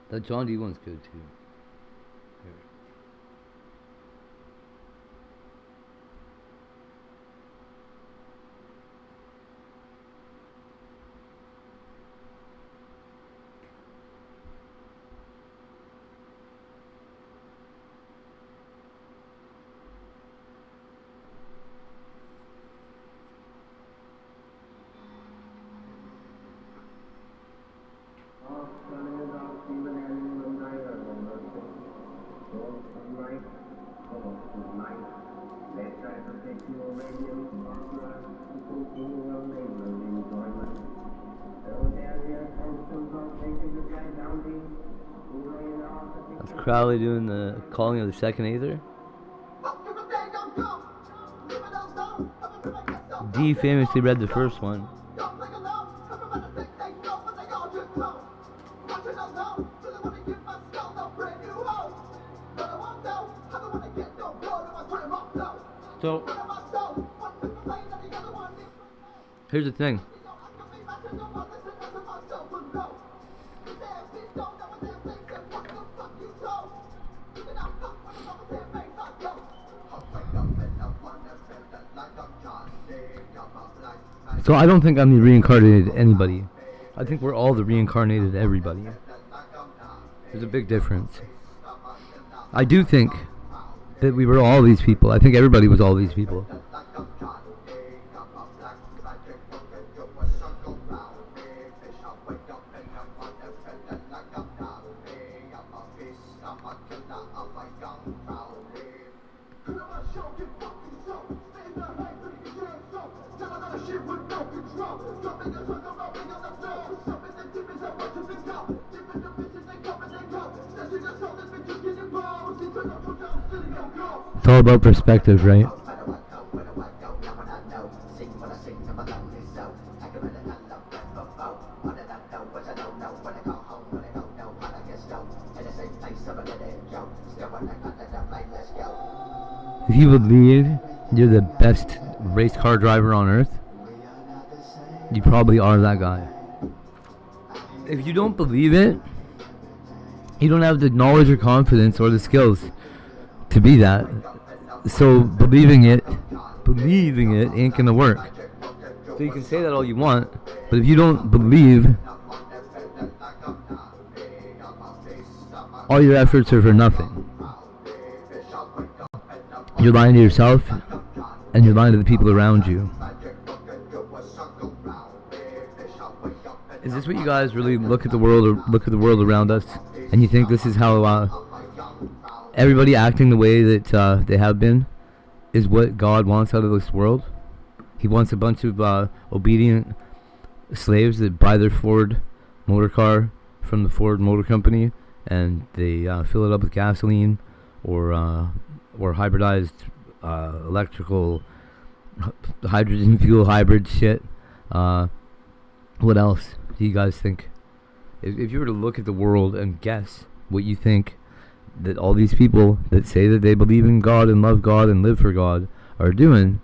That John D one's good too. Here. That's Crowley doing the calling of the second Aether. D famously read the first one. So, here's the thing. So I don't think I'm the reincarnated anybody. I think we're all the reincarnated everybody. There's a big difference. I do think that we were all these people. I think everybody was all these people. It's all about perspective, right? If you believe you're the best race car driver on earth, you probably are that guy. If you don't believe it, you don't have the knowledge or confidence or the skills to be that. So believing it ain't gonna work. So you can say that all you want, but if you don't believe, all your efforts are for nothing. You're lying to yourself, and you're lying to the people around you. Is this what you guys really look at the world, or look at the world around us, and you think this is how everybody acting the way that they have been is what God wants out of this world? He wants a bunch of obedient slaves that buy their Ford motor car from the Ford Motor Company, and they fill it up with gasoline or hybridized electrical hydrogen fuel hybrid shit. What else do you guys think? If you were to look at the world and guess what you think that all these people that say that they believe in God and love God and live for God are doing,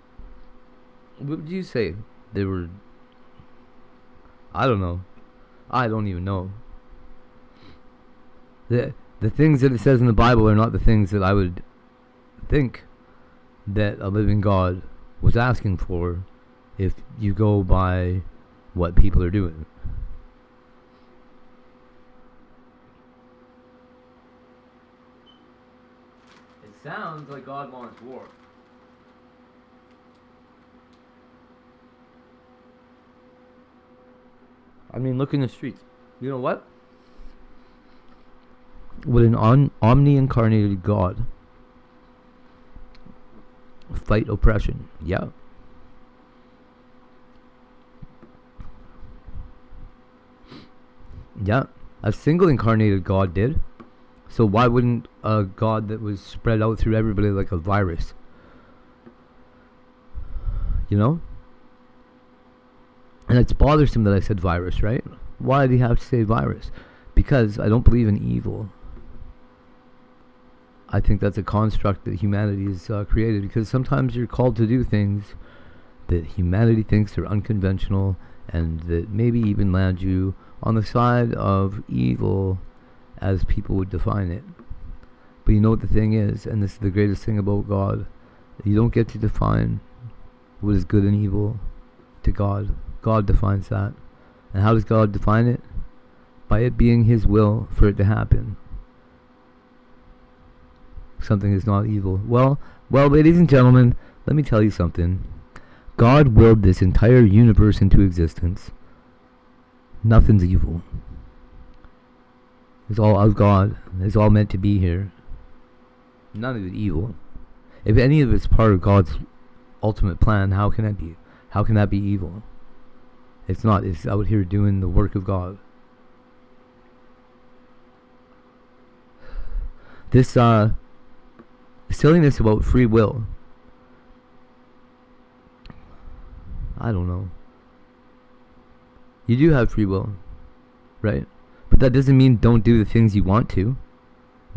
what would you say they were? I don't know. I don't even know. The things that it says in the Bible are not the things that I would think that a living God was asking for if you go by what people are doing. It sounds like God wants war. I mean, look in the streets. You know what? Would an omni-incarnated God fight oppression? Yeah. Yeah. A single incarnated God did. So why wouldn't a God that was spread out through everybody like a virus? You know? And it's bothersome that I said virus, right? Why did he have to say virus? Because I don't believe in evil. I think that's a construct that humanity has created, because sometimes you're called to do things that humanity thinks are unconventional and that maybe even land you on the side of evil as people would define it. But you know what the thing is, and this is the greatest thing about God, you don't get to define what is good and evil to God. God defines that. And how does God define it? By it being His will for it to happen. Something is not evil. Well, ladies and gentlemen, let me tell you something. God willed this entire universe into existence. Nothing's evil. It's all of God. It's all meant to be here. None of it evil. If any of it's part of God's ultimate plan, how can that be? How can that be evil? It's not. It's out here doing the work of God. This silliness about free will. I don't know. You do have free will, right? But that doesn't mean don't do the things you want to.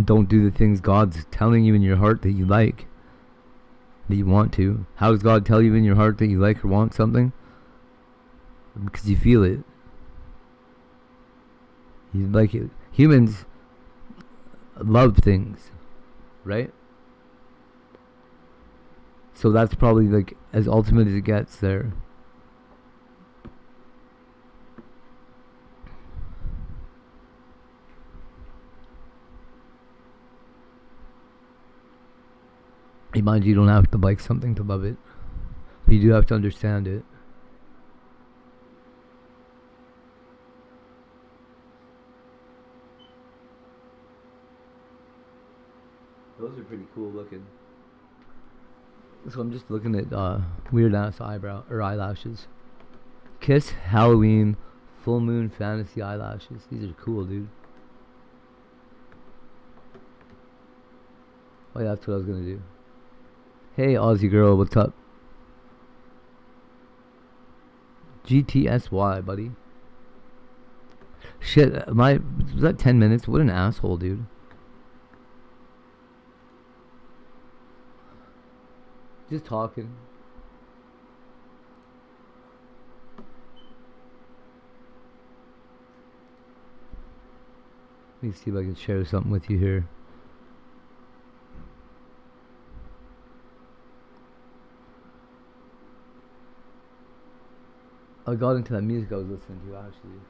Don't do the things God's telling you in your heart that you like, that you want to. How does God tell you in your heart that you like or want something? Because you feel it. You like it. Humans love things, right? So that's probably like as ultimate as it gets there. Mind you don't have to like something to love it, but you do have to understand it. Those are pretty cool looking. So I'm just looking at weird ass eyelashes. Kiss Halloween full moon fantasy eyelashes. These are cool, dude. Oh yeah, that's what I was gonna do. Hey Aussie girl, what's up? GTSY, buddy. Shit, was that 10 minutes? What an asshole, dude. Just talking. Let me see if I can share something with you here. I got into that music I was listening to actually,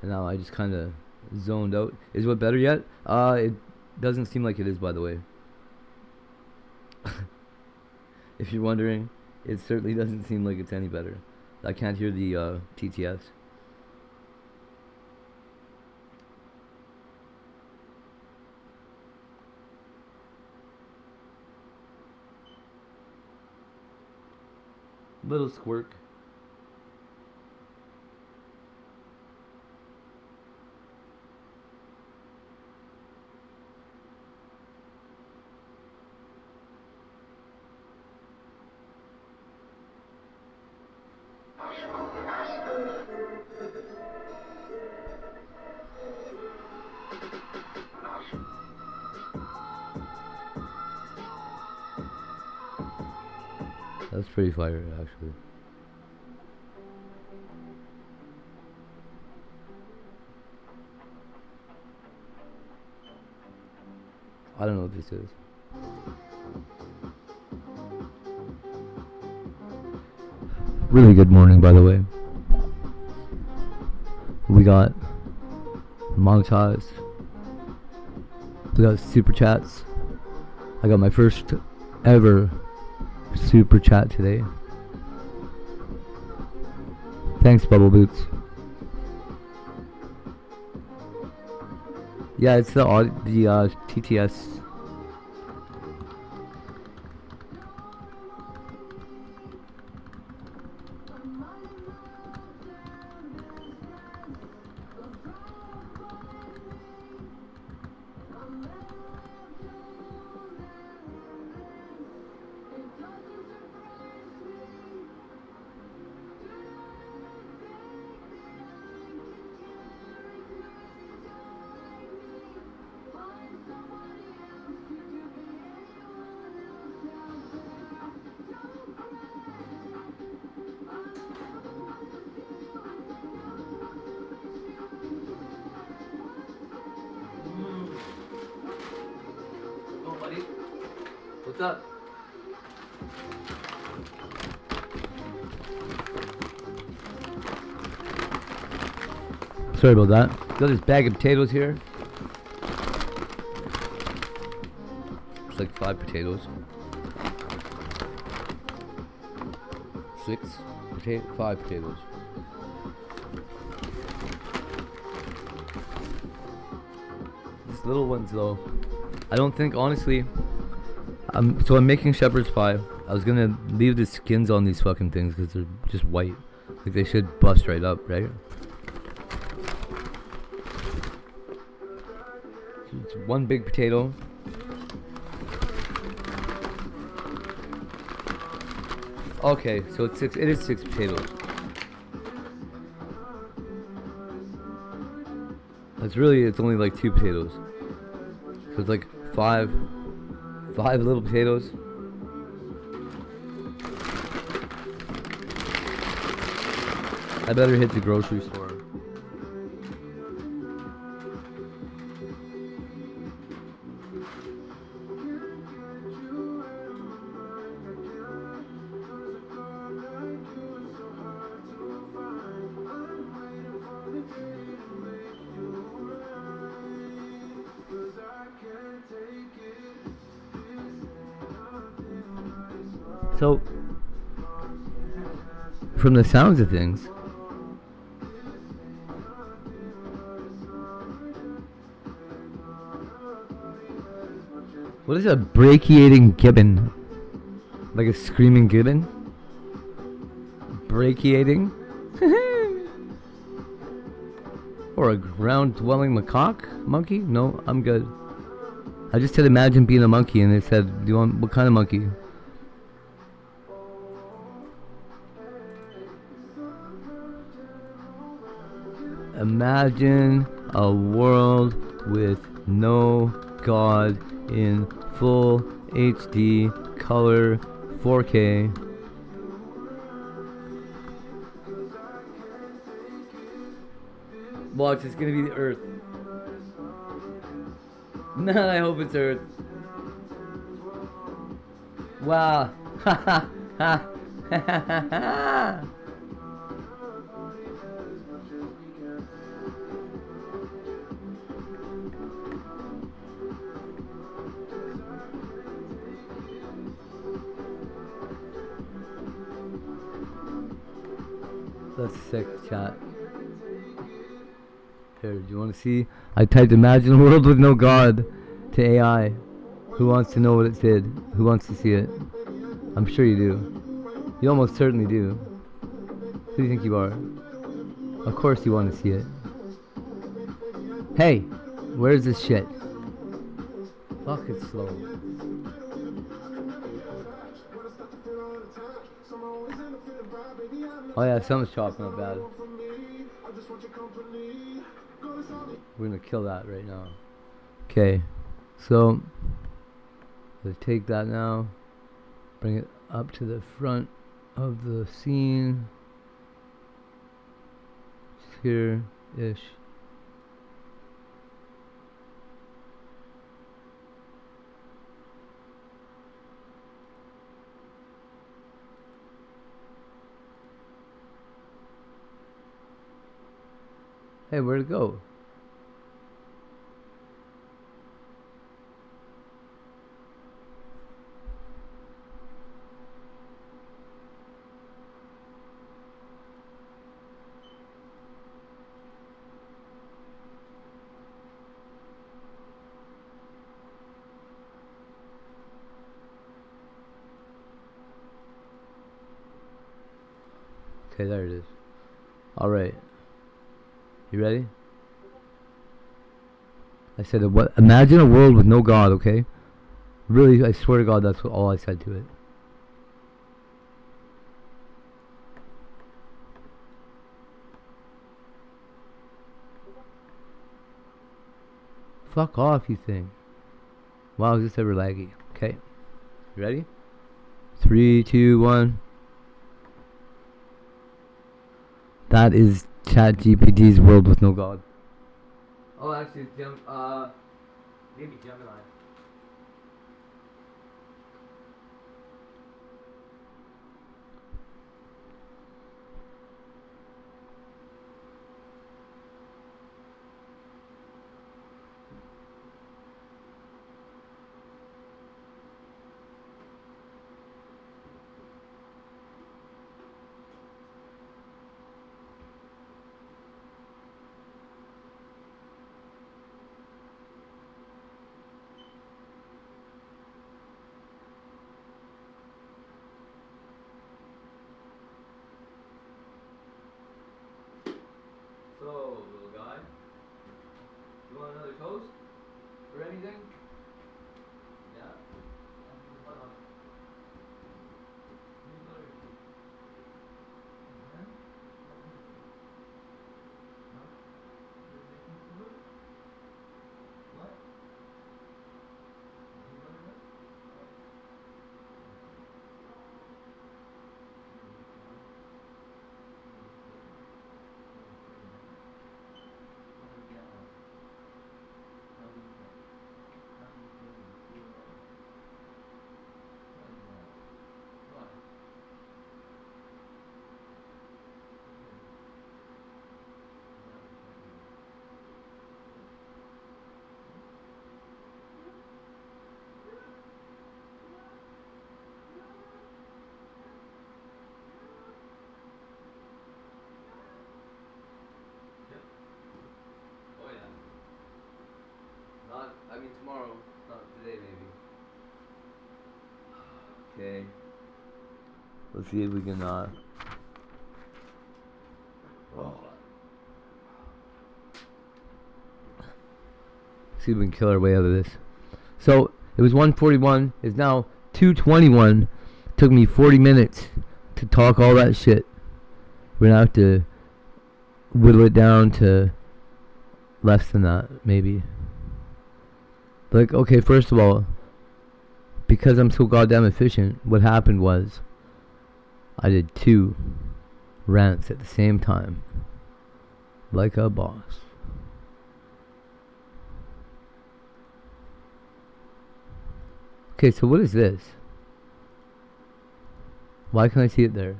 and now I just kind of zoned out. Is it better yet? It doesn't seem like it is, by the way. If you're wondering, it certainly doesn't seem like it's any better. I can't hear the TTS. Little squirk. That's pretty fire, actually. I don't know what this is. Really good morning, by the way. We got monetized. We got super chats. I got my first ever super chat today. Thanks, Bubble Boots. Yeah, it's the TTS. What's up? Sorry about that. Got this bag of potatoes here. It's like 5 potatoes. 5 potatoes. These little ones though, I don't think, honestly, So I'm making shepherd's pie. I was gonna leave the skins on these fucking things because they're just white. Like they should bust right up, right? So it's one big potato. Okay, so it's six. It is 6 potatoes. It's only like 2 potatoes. So it's like five little potatoes. I better hit the grocery store. So, from the sounds of things, what is a brachiating gibbon? Like a screaming gibbon? Brachiating? Or a ground-dwelling macaque? Monkey? No, I'm good. I just said imagine being a monkey and they said, do you want, what kind of monkey? Imagine a world with no God in full HD color 4K. Watch, it's gonna be the Earth. Man, I hope it's Earth. Wow. Ha ha ha ha ha. That's sick, chat. Here, do you want to see? I typed imagine a world with no God to AI. Who wants to know what it did? Who wants to see it? I'm sure you do. You almost certainly do. Who do you think you are? Of course you want to see it. Hey, where's this shit? Fuck, it's slow. Oh yeah, something's chopping up bad. We're gonna kill that right now. Okay, so let's take that now, bring it up to the front of the scene. Just here-ish. Hey, where'd it go? Okay, there it is. Alright. You ready? I said, what? Imagine a world with no God, okay? Really, I swear to God, that's all I said to it. Fuck off, you think. Wow, is this ever laggy? Okay. You ready? 3, 2, 1. That is ChatGPT's world with no God. Oh, actually, it's maybe Gemini. want another toast? Or anything? Yeah. Oh yeah. Not, I mean tomorrow, not today maybe. Okay. Let's see if we can, see if we can kill our way out of this. So, it was 1:41, it's now 2:21. Took me 40 minutes to talk all that shit. We're gonna have to whittle it down to less than that, maybe. Like, okay, first of all, because I'm so goddamn efficient, what happened was I did 2 rants at the same time. Like a boss. Okay, so what is this? Why can't I see it there?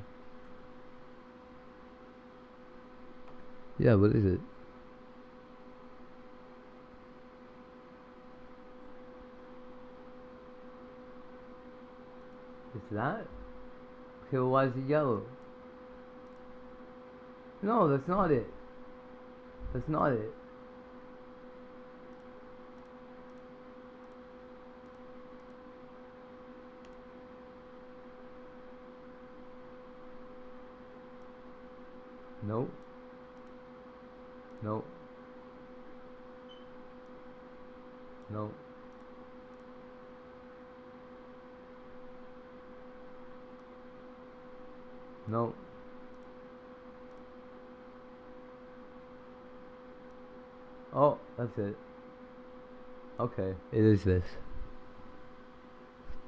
Yeah, what is it? It's that? Okay, well, why is it yellow? No, that's not it. That's not it. Nope. Nope. Nope. Nope. Oh, that's it. Okay, it is this.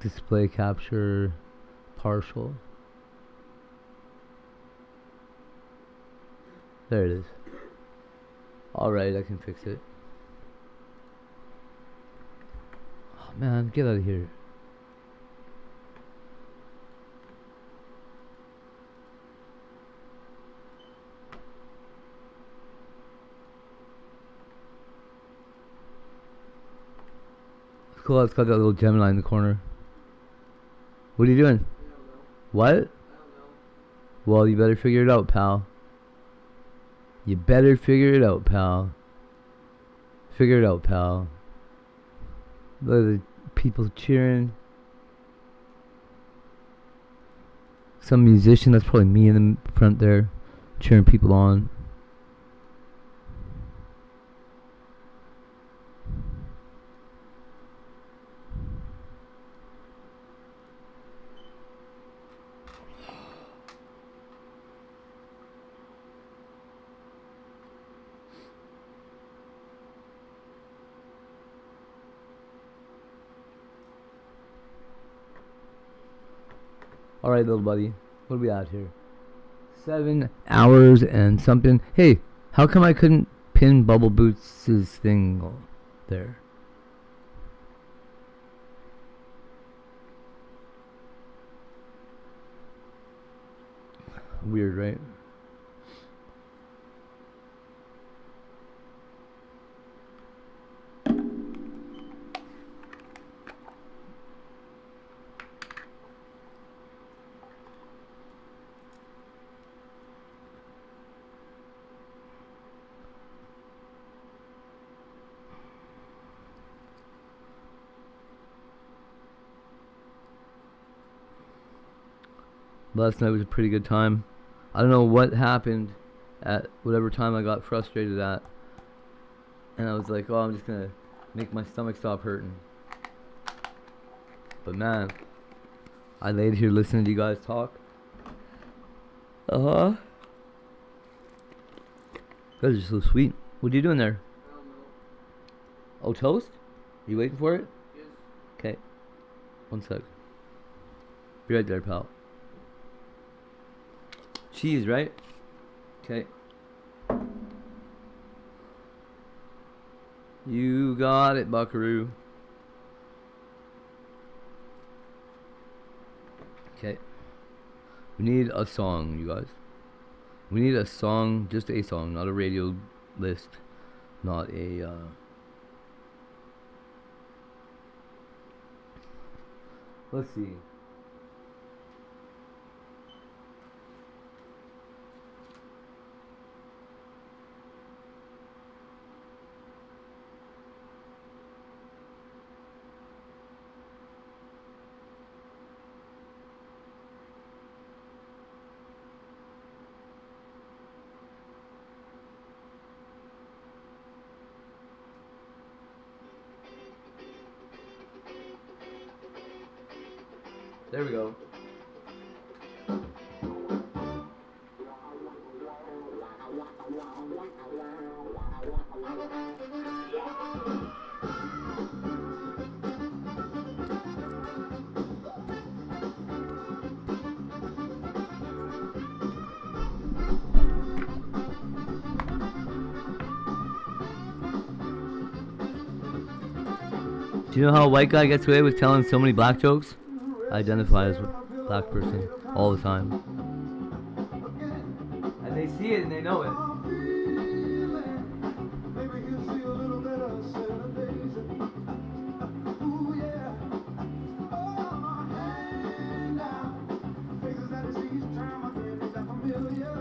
Display capture partial. There it is. Alright, I can fix it. Oh man, get out of here. It's cool, it's got that little Gemini in the corner. What are you doing? What? Well, you better figure it out, pal. You better figure it out, pal. Figure it out, pal. Look at the people cheering. Some musician, that's probably me in the front there, cheering people on. Alright, little buddy. What are we at here? 7 hours and something. Hey, how come I couldn't pin Bubble Boots' thing there? Weird, right? Last night was a pretty good time. I don't know what happened at whatever time I got frustrated at. And I was like, oh, I'm just gonna make my stomach stop hurting. But man, I laid here listening to you guys talk. You guys are so sweet. What are you doing there? Oh, toast? You waiting for it? Yes. Okay. 1 sec. Be right there, pal. Cheese, right? Okay. You got it, buckaroo. Okay. We need a song, you guys. We need a song, just a song, not a radio list, not a, let's see. There we go. Do you know how a white guy gets away with telling so many black jokes? I identify as a black person all the time. And they see it and they know it.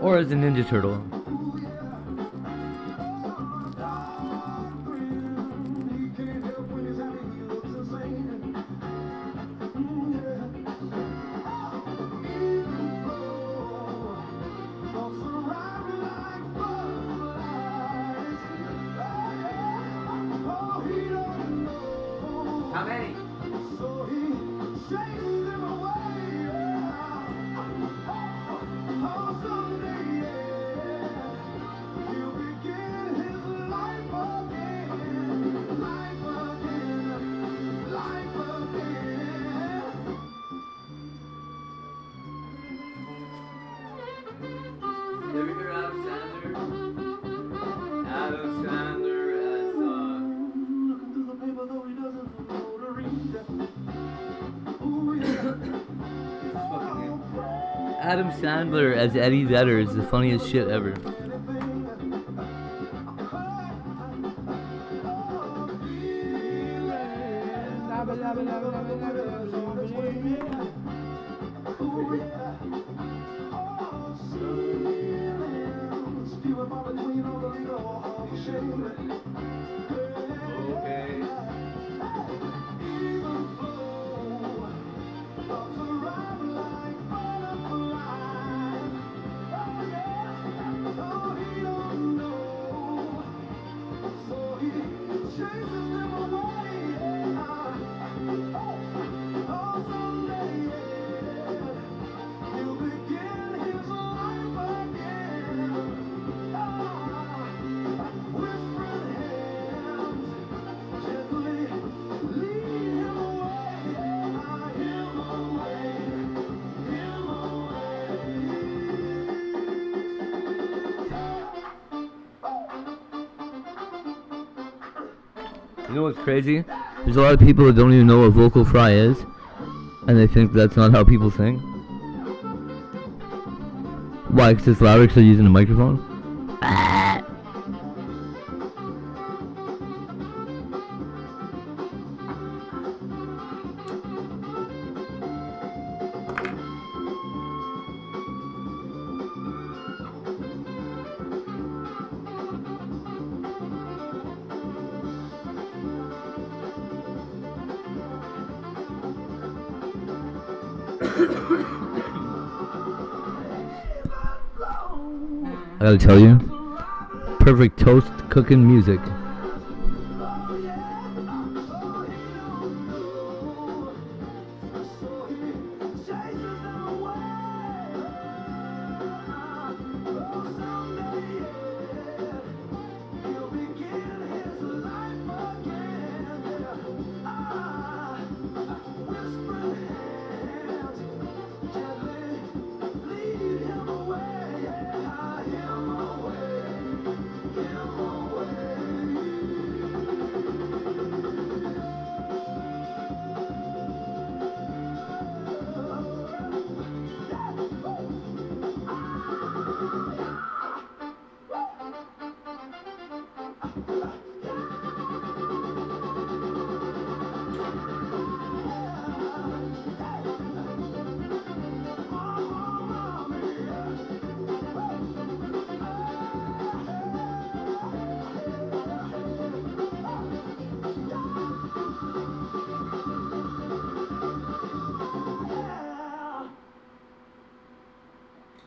Or as a Ninja Turtle. How many? Did you ever hear Adam Sandler? Adam Sandler as Adam Sandler as Eddie Vedder is the funniest shit ever. You know what's crazy? There's a lot of people that don't even know what vocal fry is, and they think that's not how people sing. Why? Because it's louder because they're using a microphone? I gotta tell you, perfect toast cooking music.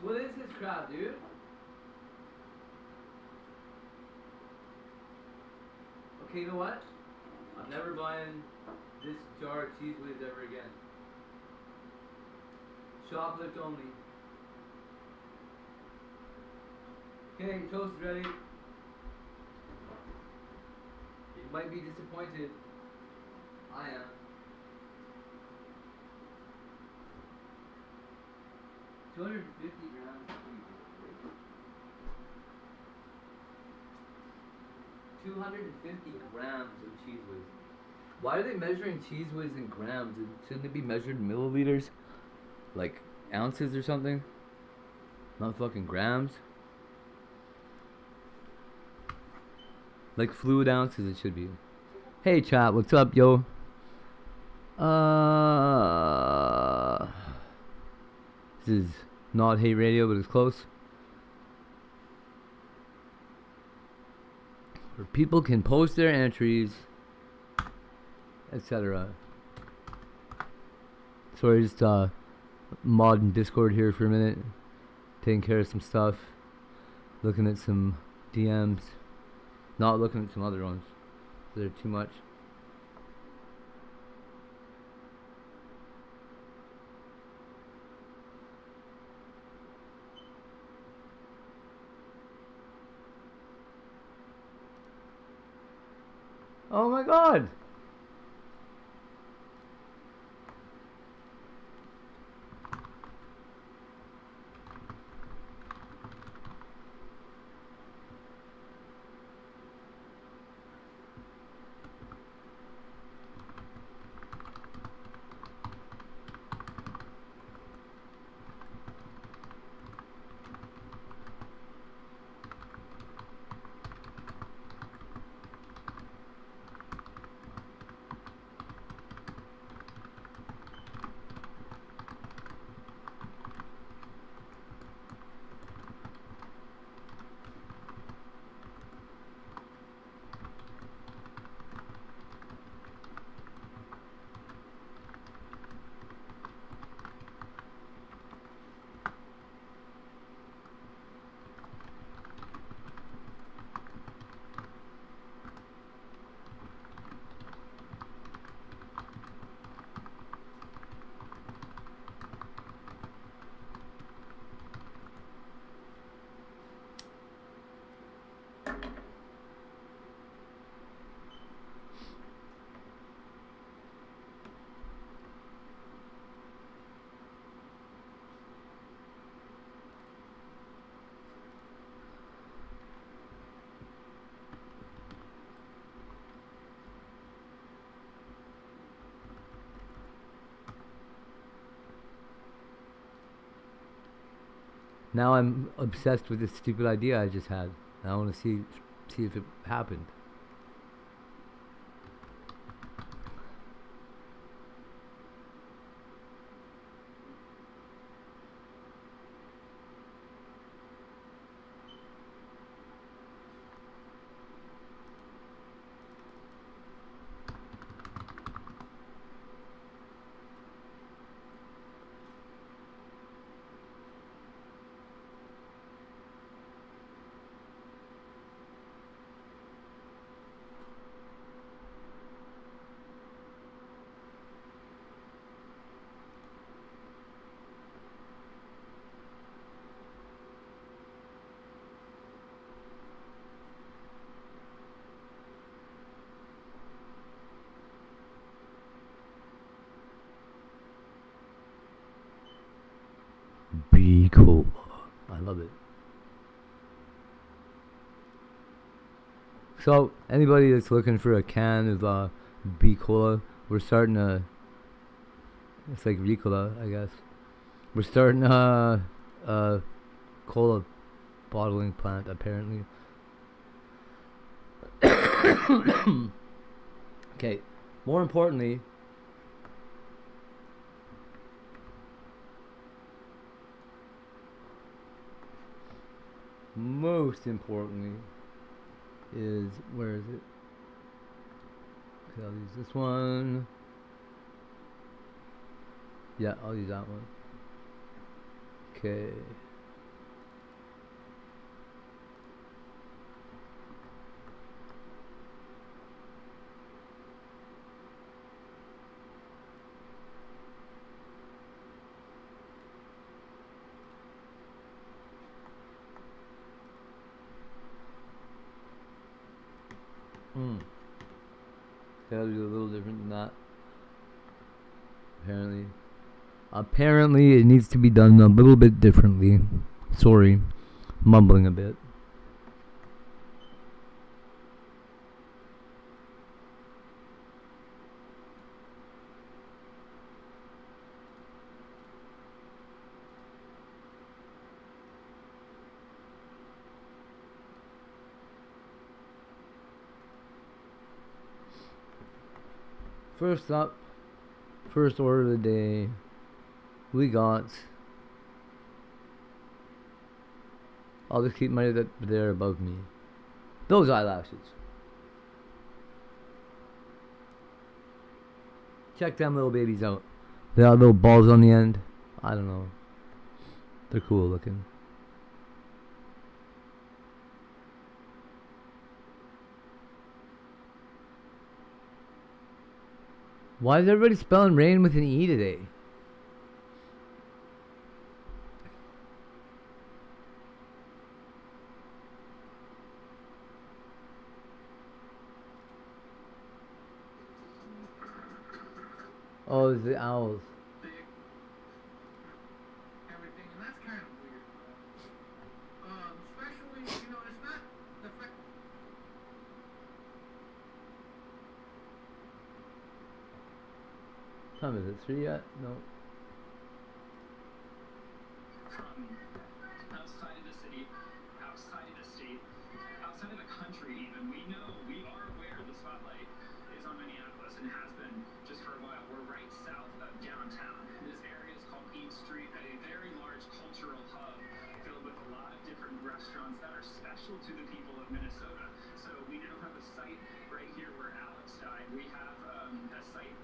What is this crap, dude? Okay, you know what? I'm never buying this jar of cheese whiz ever again. Chocolate only. Okay, toast is ready. You might be disappointed. I am. $250 grams. 250 grams of cheese whiz. Why are they measuring cheese whiz in grams? Shouldn't it be measured in milliliters? Like ounces or something? Not fucking grams. Like fluid ounces it should be. Hey chat, what's up, yo? This is not hate radio, but it's close. Where people can post their entries, etc. Sorry, just modding Discord here for a minute, taking care of some stuff, looking at some DMs, not looking at some other ones. They're too much. Oh my god! Now I'm obsessed with this stupid idea I just had. I want to see if it happened. Be cool. I love it. So, anybody that's looking for a can of B Cola, we're starting a. It's like Ricola, I guess. We're starting a cola bottling plant, apparently. Okay, more importantly, is, where is it? Okay, I'll use this one. Yeah, I'll use that one. Okay. Gotta do a little different than that. Apparently it needs to be done a little bit differently. Sorry, mumbling a bit. First up, first order of the day, we got, I'll just keep my that there above me, those eyelashes. Check them little babies out. They got little balls on the end. I don't know. They're cool looking. Why is everybody spelling rain with an E today? Oh, it's the owls. Everything, and that's kind of weird, bro. Especially, you know, it's not the fact. Time is it 3 yet? No. From outside of the city, outside of the state, outside of the country even, we are aware the spotlight is on Minneapolis and has been just for a while. We're right south of downtown. This area is called Eat Street, a very large cultural hub filled with a lot of different restaurants that are special to the people of Minnesota. So we now have a site right here where Alex died. We have a site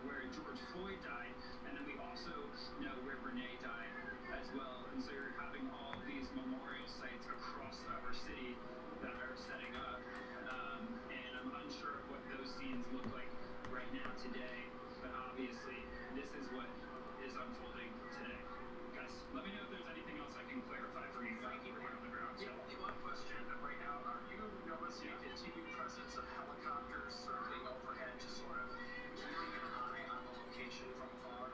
where George Floyd died, and then we also know where Renee died as well. And so you're having all these memorial sites across our city that are setting up, and I'm unsure of what those scenes look like right now today, but obviously this is what is unfolding today. Guys, let me know if there's anything else I can clarify for you guys over here on the ground. Yeah, only one question right now. Are you noticing a continued presence of helicopters circling overhead, just sort of keeping an eye on the location from afar?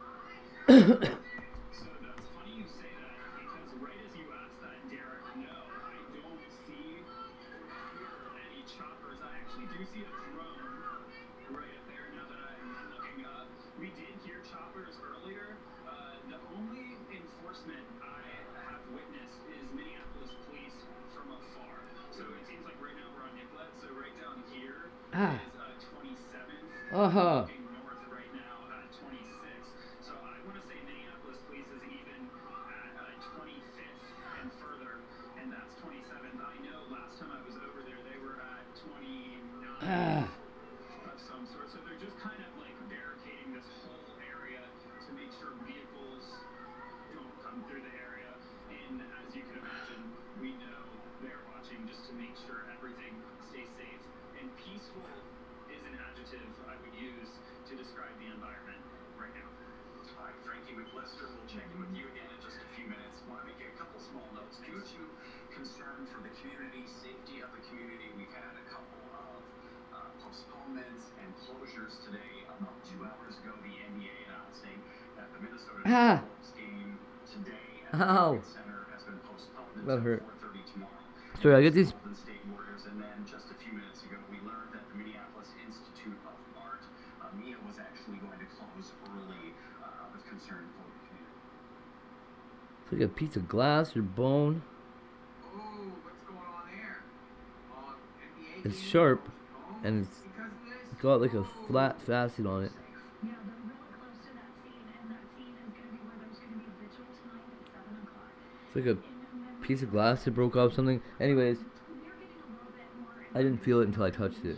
So that's funny you say that, because right as you asked that, Derek, no, I don't see or hear any choppers. I actually do see a drone right up there now that I'm looking up. We did hear choppers earlier. The only enforcement I have witnessed is Minneapolis police from afar. So it seems like right now we're on Nicollet, so right down here is 27th. Looking north right now at 26th. So I want to say Minneapolis police is even at 25th and further, and that's 27th. I know last time I was over there, they were at 29th of some sort. So they're just kind of like barricading this whole area to make sure vehicles don't come through the area. And as you can imagine, we know they're watching just to make sure everything stays safe. And peaceful is an adjective I would use to describe the environment right now. All right, Frankie McLister, we'll check in with you again in just a few minutes. Want to make a couple small notes. Due to concern for the community, safety of the community, we've had a couple of postponements and closures today. About 2 hours ago, the NBA announcing that the Minnesota Timberwolves game today at the Target Center has been postponed until 4:30 tomorrow. Sorry, I get these. Golden State Warriors, and then just a few minutes ago, we learned that the Minneapolis Institute of Art, MIA, was actually going to close early out of concern for the community. It's like a piece of glass or bone. Oh, what's going on there? NBA It's sharp. postponed. and it's got like a flat facet on it. It's like a piece of glass that broke off something. Anyways, I didn't feel it until I touched it.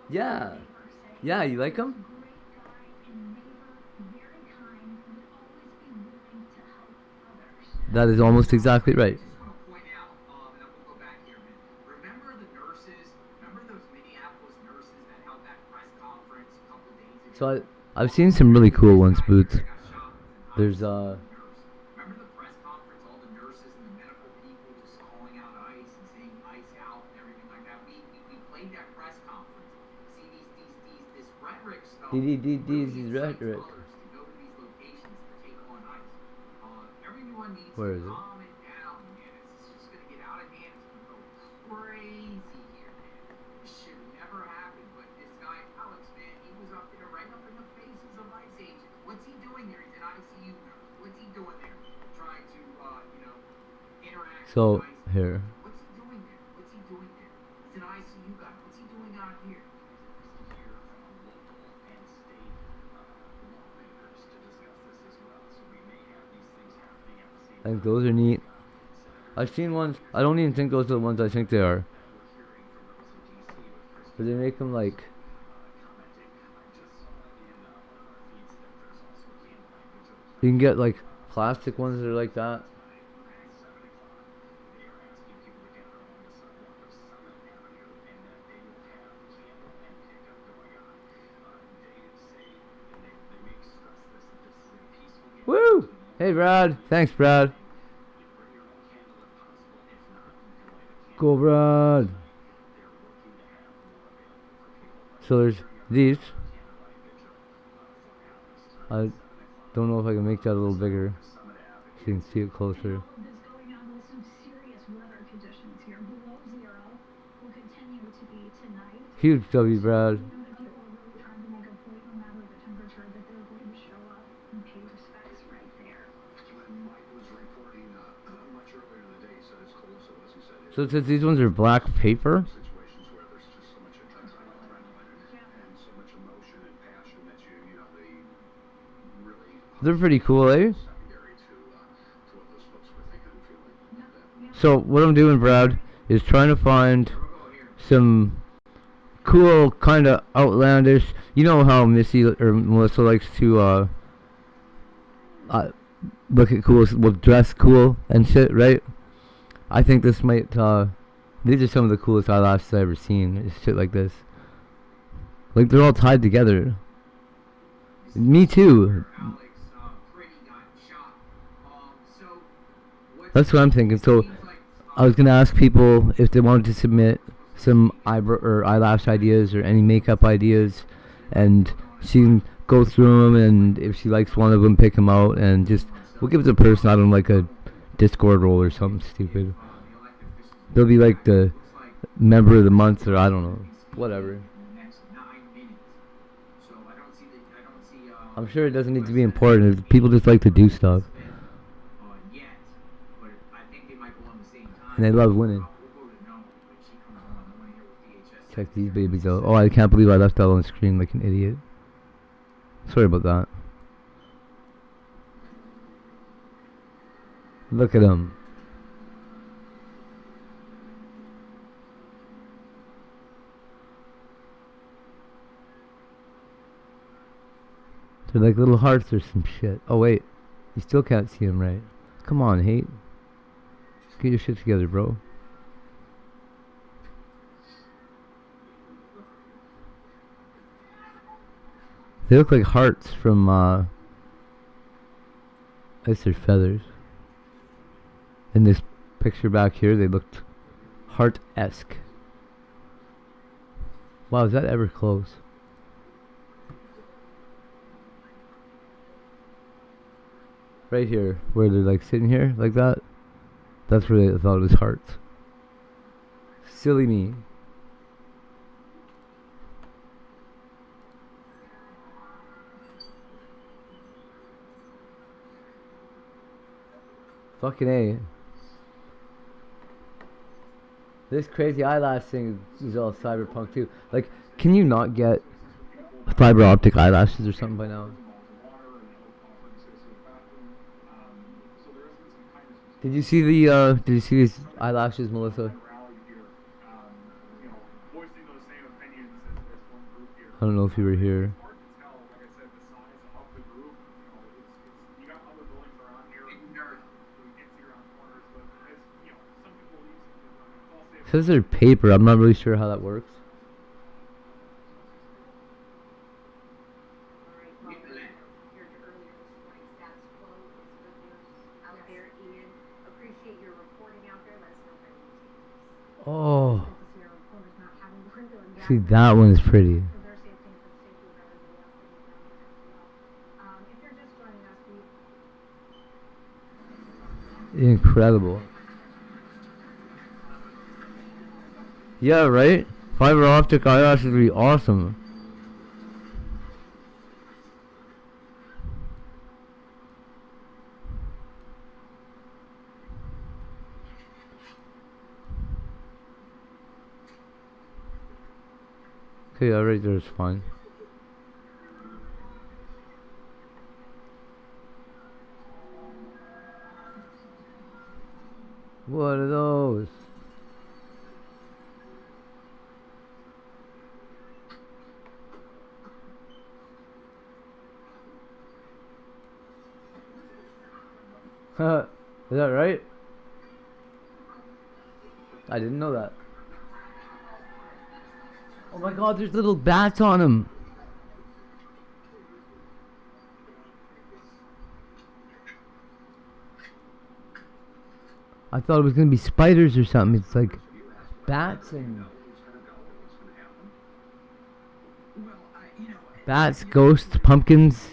Yeah. Yeah, you like him? That is almost exactly right. Remember the nurses? Remember those Minneapolis nurses that held that press conference a couple days ago? So I've seen some really cool ones, Boots. There's Remember the press conference, all the nurses and the medical people just calling out ICE and saying ICE out and everything like that? We played that press conference. See this rhetoric stuff. These rhetoric. To go to these locations to take on ICE. Everyone needs Where to is it? calm it down, man. It's just gonna get out of hand. It's gonna go crazy here, man. This should never happen. But this guy Alex, man, he was up there, right up in the faces of ICE agents. What's he doing there? He's an ICU nurse. What's he doing there? Trying to, interact So with ICE. here. What's he doing there? What's he doing there? He's an ICU guy. What's he doing out here? I think those are neat. I've seen ones. I don't even think those are the ones I think they are. But they make them like. You can get like plastic ones that are like that. Woo! Hey, Brad. Thanks, Brad. Go, Brad. So there's these. I don't know if I can make that a little bigger so you can see it closer. Huge W, Brad. So it says these ones are black paper? They're pretty cool, eh? So what I'm doing, Brad, is trying to find some cool, kind of outlandish. You know how Missy or Melissa likes to look at cool, well, dress cool and shit, right? I think this might. These are some of the coolest eyelashes I've ever seen. It's shit like this. Like they're all tied together. Me too. That's what I'm thinking. So I was gonna ask people if they wanted to submit some eyebrow or eyelash ideas or any makeup ideas, and she can go through them, and if she likes one of them, pick them out, and just we'll give it to the person. I don't know, like a Discord role or something stupid. They'll be like the member of the month, or I don't know, whatever. I'm sure it doesn't need to be important. People just like to do stuff. And they love winning. Check these babies out. Oh, I can't believe I left that on the screen like an idiot. Sorry about that. Look at them. They're like little hearts or some shit. Oh wait, you still can't see them right. Come on, Hate. Get your shit together, bro. They look like hearts from, I guess they're feathers. In this picture back here, they looked heart-esque. Wow, is that ever close? Right here, where they're like sitting here, like that. That's where they thought it was hearts. Silly me. Fucking A. This crazy eyelash thing is all cyberpunk too. Like, can you not get fiber optic eyelashes or something by now? Did you see these eyelashes, Melissa? I don't know if you were here. It says they're paper. I'm not really sure how that works. Oh. See, that one is pretty. Incredible. Yeah, right? Fiber optic eyelashes would be awesome. Okay, yeah, right there is fine. What are those? Is that right? I didn't know that. Oh my god, there's little bats on them. I thought it was gonna be spiders or something. It's like bats and bats, ghosts, pumpkins.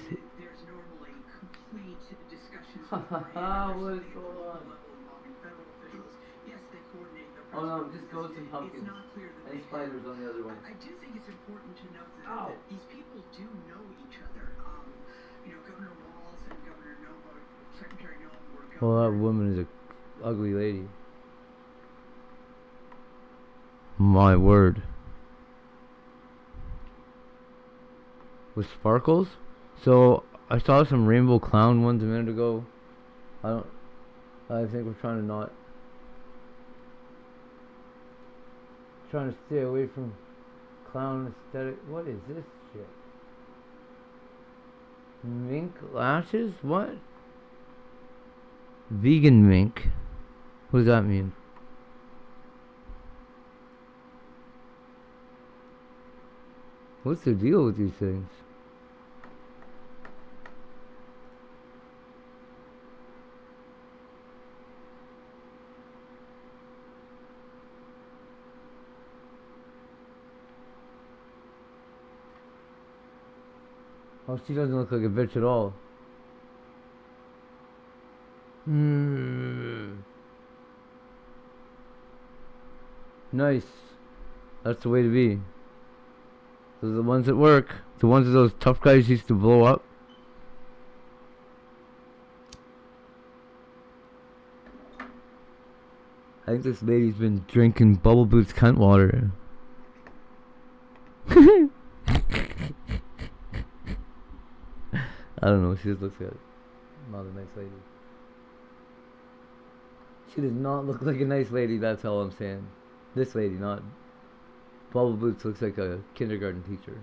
What's going on? Oh no, just ghosts and pumpkins and spiders on the other one. I do think it's important to note that these people do know each other. Governor Walz and Governor Noem, Secretary Noem were Well, that woman is a ugly lady. My word. With sparkles? So I saw some rainbow clown ones a minute ago. I think we're trying to stay away from clown aesthetic. What is this shit? Mink lashes? What? Vegan mink. What does that mean? What's the deal with these things? Oh, she doesn't look like a bitch at all. Nice. That's the way to be. Those are the ones that work. The ones that those tough guys used to blow up. I think this lady's been drinking Bubble Boots cunt water. I don't know, she just looks like not a nice lady. She does not look like a nice lady, that's all I'm saying. This lady, not... Bubble Boots looks like a kindergarten teacher.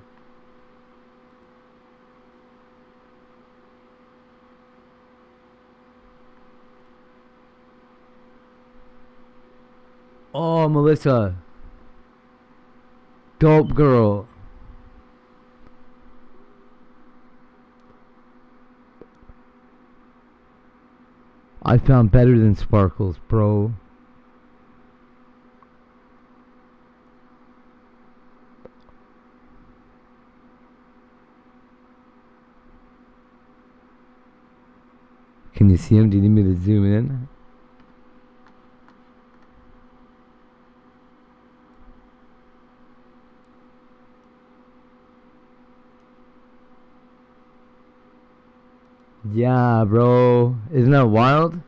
Oh, Melissa. Dope girl. I found better than sparkles, bro. Can you see him? Do you need me to zoom in? Yeah, bro. Isn't that wild?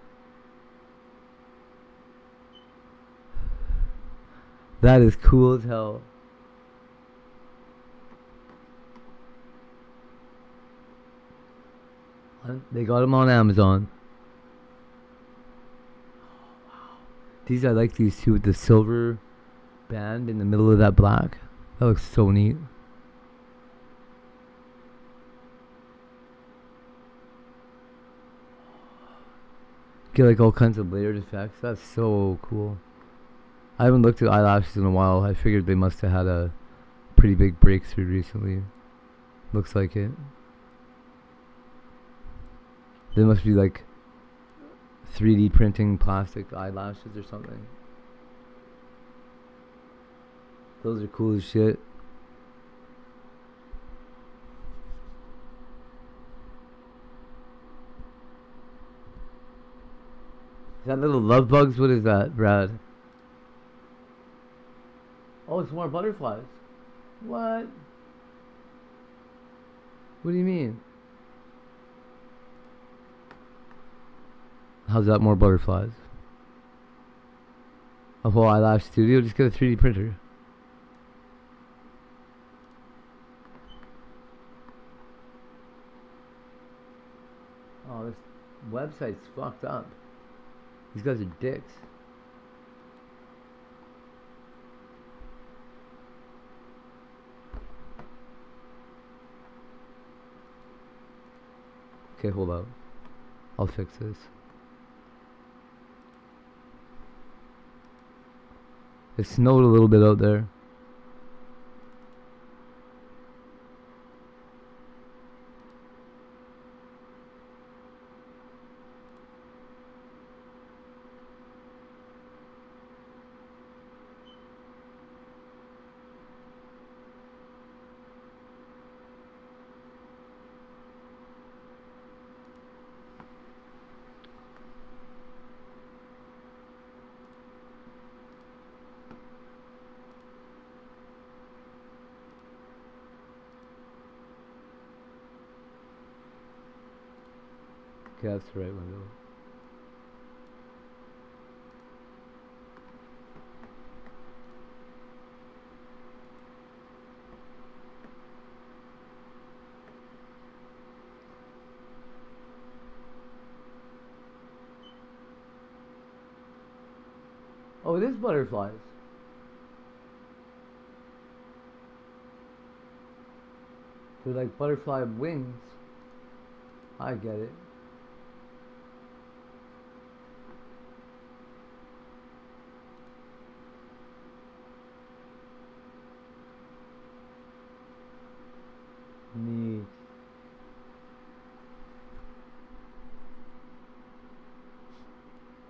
That is cool as hell. They got them on Amazon. These, I like these two with the silver band in the middle of that black. That looks so neat. Get like all kinds of layered effects. That's so cool. I haven't looked at eyelashes in a while. I figured they must have had a pretty big breakthrough recently. Looks like it. They must be like 3D printing plastic eyelashes or something. Those are cool as shit. Is that little love bugs? What is that, Brad? Oh, it's more butterflies. What? What do you mean? How's that more butterflies? A whole eyelash studio? Just get a 3D printer. Oh, this website's fucked up. These guys are dicks. Okay, hold up. I'll fix this. It snowed a little bit out there. Okay, that's the right window. Oh, it is butterflies. They're like butterfly wings. I get it. Neat.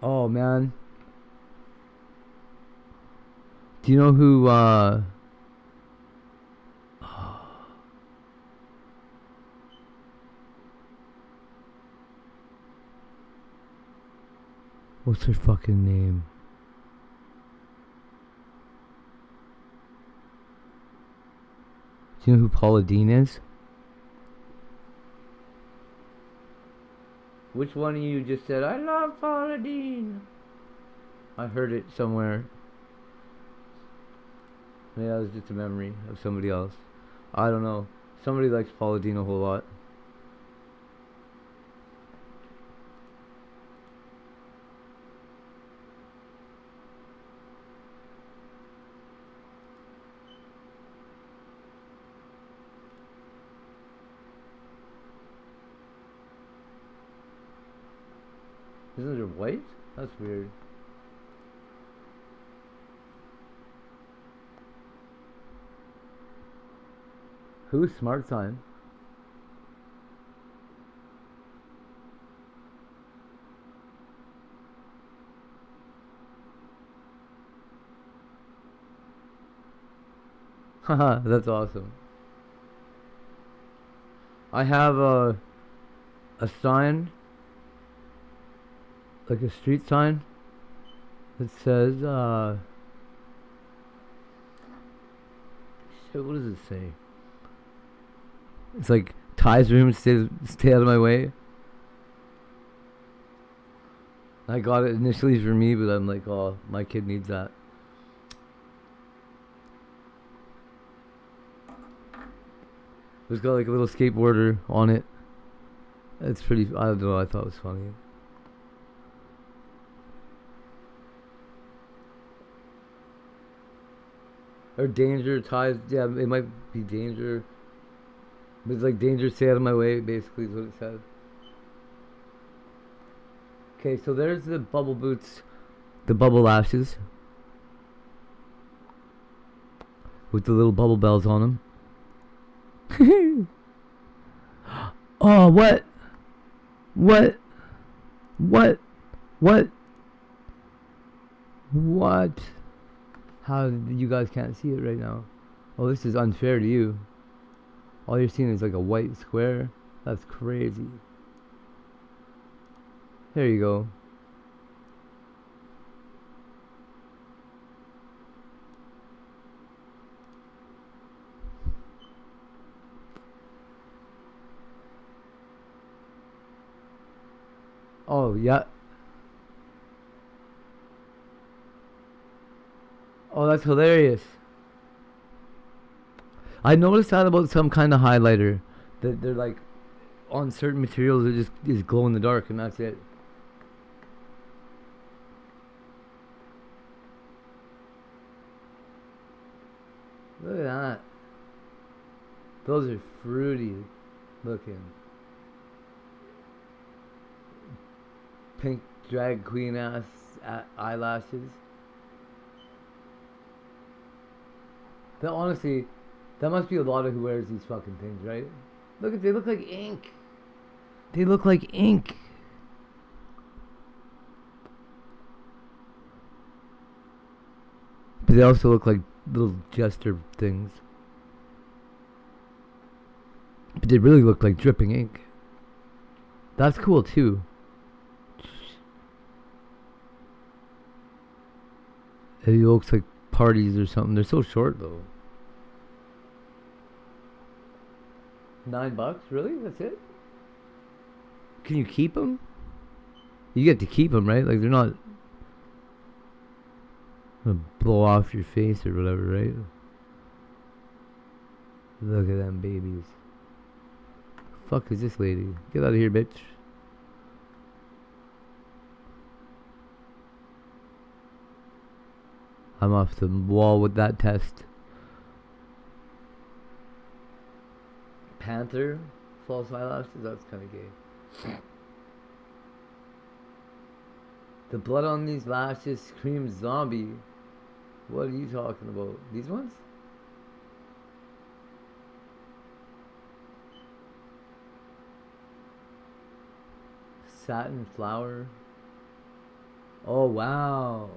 Oh man. Do you know who what's her fucking name? Do you know who Paula Dean is? Which one of you just said, I love Paula Dean? I heard it somewhere. Maybe that was just a memory of somebody else. I don't know. Somebody likes Paula Dean a whole lot. Isn't it white? That's weird. Who's Smart Sign? Haha, that's awesome. I have a sign, like a street sign, that says, shit, what does it say? It's like, Ty's room, stay out of my way. I got it initially for me, but I'm like, oh, my kid needs that. It's got like a little skateboarder on it. It's pretty. I don't know. I thought it was funny. Or danger ties. Yeah, it might be danger. But it's like danger, stay out of my way. Basically, is what it says. Okay, so there's the bubble boots, the bubble lashes with the little bubble bells on them. Oh, what? What? What? What? What? How you guys can't see it right now? Oh, this is unfair to you. All you're seeing is like a white square. That's crazy. There you go. Oh, yeah. Oh, that's hilarious. I noticed that about some kind of highlighter. That they're like, on certain materials, it just is glow in the dark and that's it. Look at that. Those are fruity looking. Pink drag queen ass eyelashes. That honestly, that must be a lot of who wears these fucking things, right? Look at, they look like ink. They look like ink. But they also look like little jester things. But they really look like dripping ink. That's cool too. It looks like parties or something. They're so short though. $9? Really? That's it? Can you keep them? You get to keep them, right? Like they're not gonna blow off your face or whatever, right? Look at them babies. Fuck is this lady? Get out of here, bitch. I'm off the wall with that test. Panther? False eyelashes? That's kind of gay. The blood on these lashes screams zombie. What are you talking about? These ones? Satin flower. Oh, wow.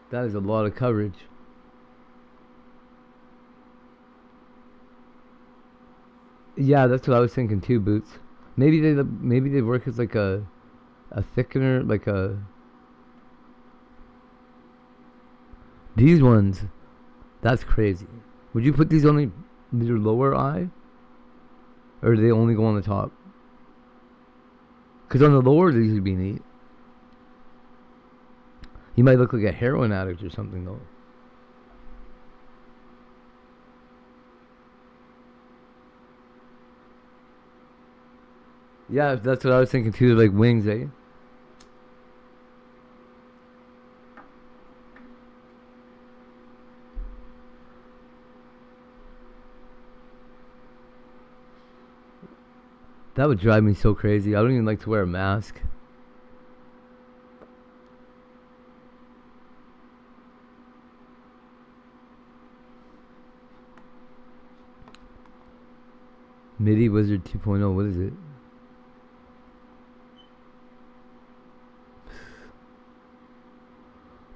That is a lot of coverage. Yeah, that's what I was thinking too, Boots. Maybe they work as like a thickener, like a. These ones, that's crazy. Would you put these on your lower eye? Or do they only go on the top? Because on the lower, these would be neat. You might look like a heroin addict or something, though. Yeah, that's what I was thinking too, like wings, eh? That would drive me so crazy. I don't even like to wear a mask. MIDI Wizard 2.0, what is it?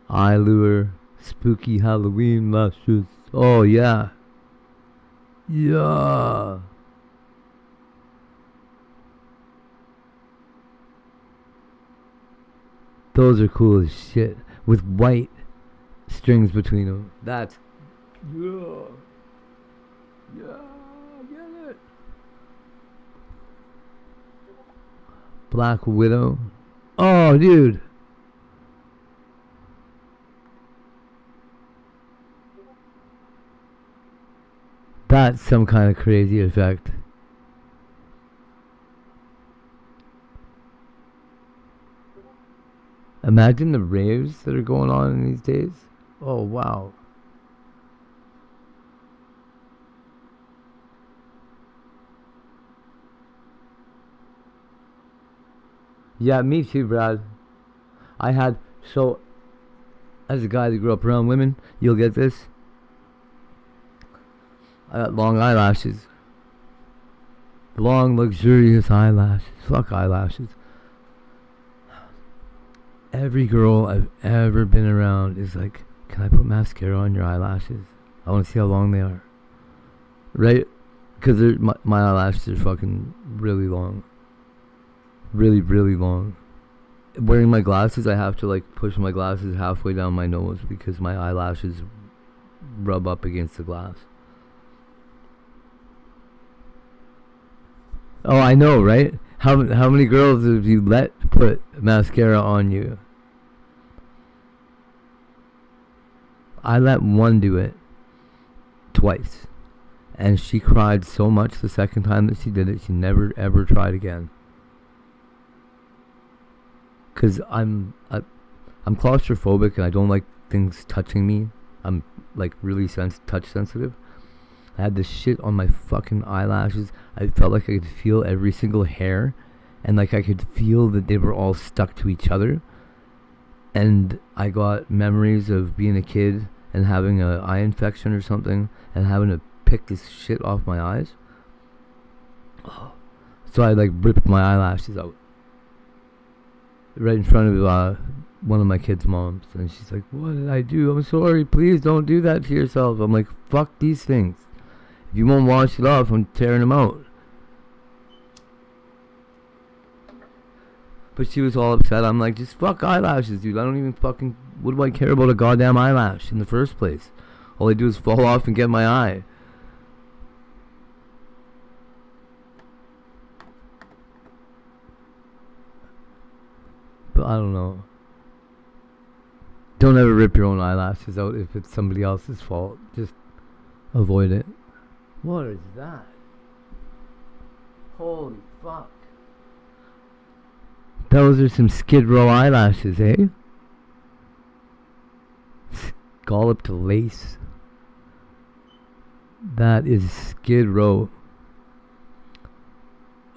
Eye lure, spooky Halloween lashes. Oh yeah. Yeah. Those are cool as shit. With white strings between them. That's... Yeah. Yeah, get it. Black Widow. Oh, dude. That's some kind of crazy effect. Imagine the raves that are going on in these days. Oh, wow. Yeah, me too, Brad. I had, so, as a guy that grew up around women, you'll get this. I got long eyelashes. Long, luxurious eyelashes. Fuck eyelashes. Every girl I've ever been around is like, can I put mascara on your eyelashes? I want to see how long they are. Right? Because my eyelashes are fucking really long. Really, really long. Wearing my glasses, I have to like push my glasses halfway down my nose because my eyelashes rub up against the glass. Oh, I know, right? How many girls have you let put mascara on you? I let one do it twice, and she cried so much the second time that she did it, she never ever tried again. Cause I'm claustrophobic and I don't like things touching me. I'm like really touch sensitive. I had this shit on my fucking eyelashes. I felt like I could feel every single hair, and like I could feel that they were all stuck to each other. And I got memories of being a kid and having an eye infection or something, and having to pick this shit off my eyes. So I like ripped my eyelashes out right in front of one of my kids' moms, and she's like, "What did I do? I'm sorry. Please don't do that to yourself." I'm like, "Fuck these things. If you won't wash it off, I'm tearing them out." But she was all upset. I'm like, just fuck eyelashes, dude. I don't even fucking... What do I care about a goddamn eyelash in the first place? All I do is fall off and get my eye. But I don't know. Don't ever rip your own eyelashes out if it's somebody else's fault. Just avoid it. What is that? Holy fuck. Those are some Skid Row eyelashes, eh? Scallop to lace. That is Skid Row.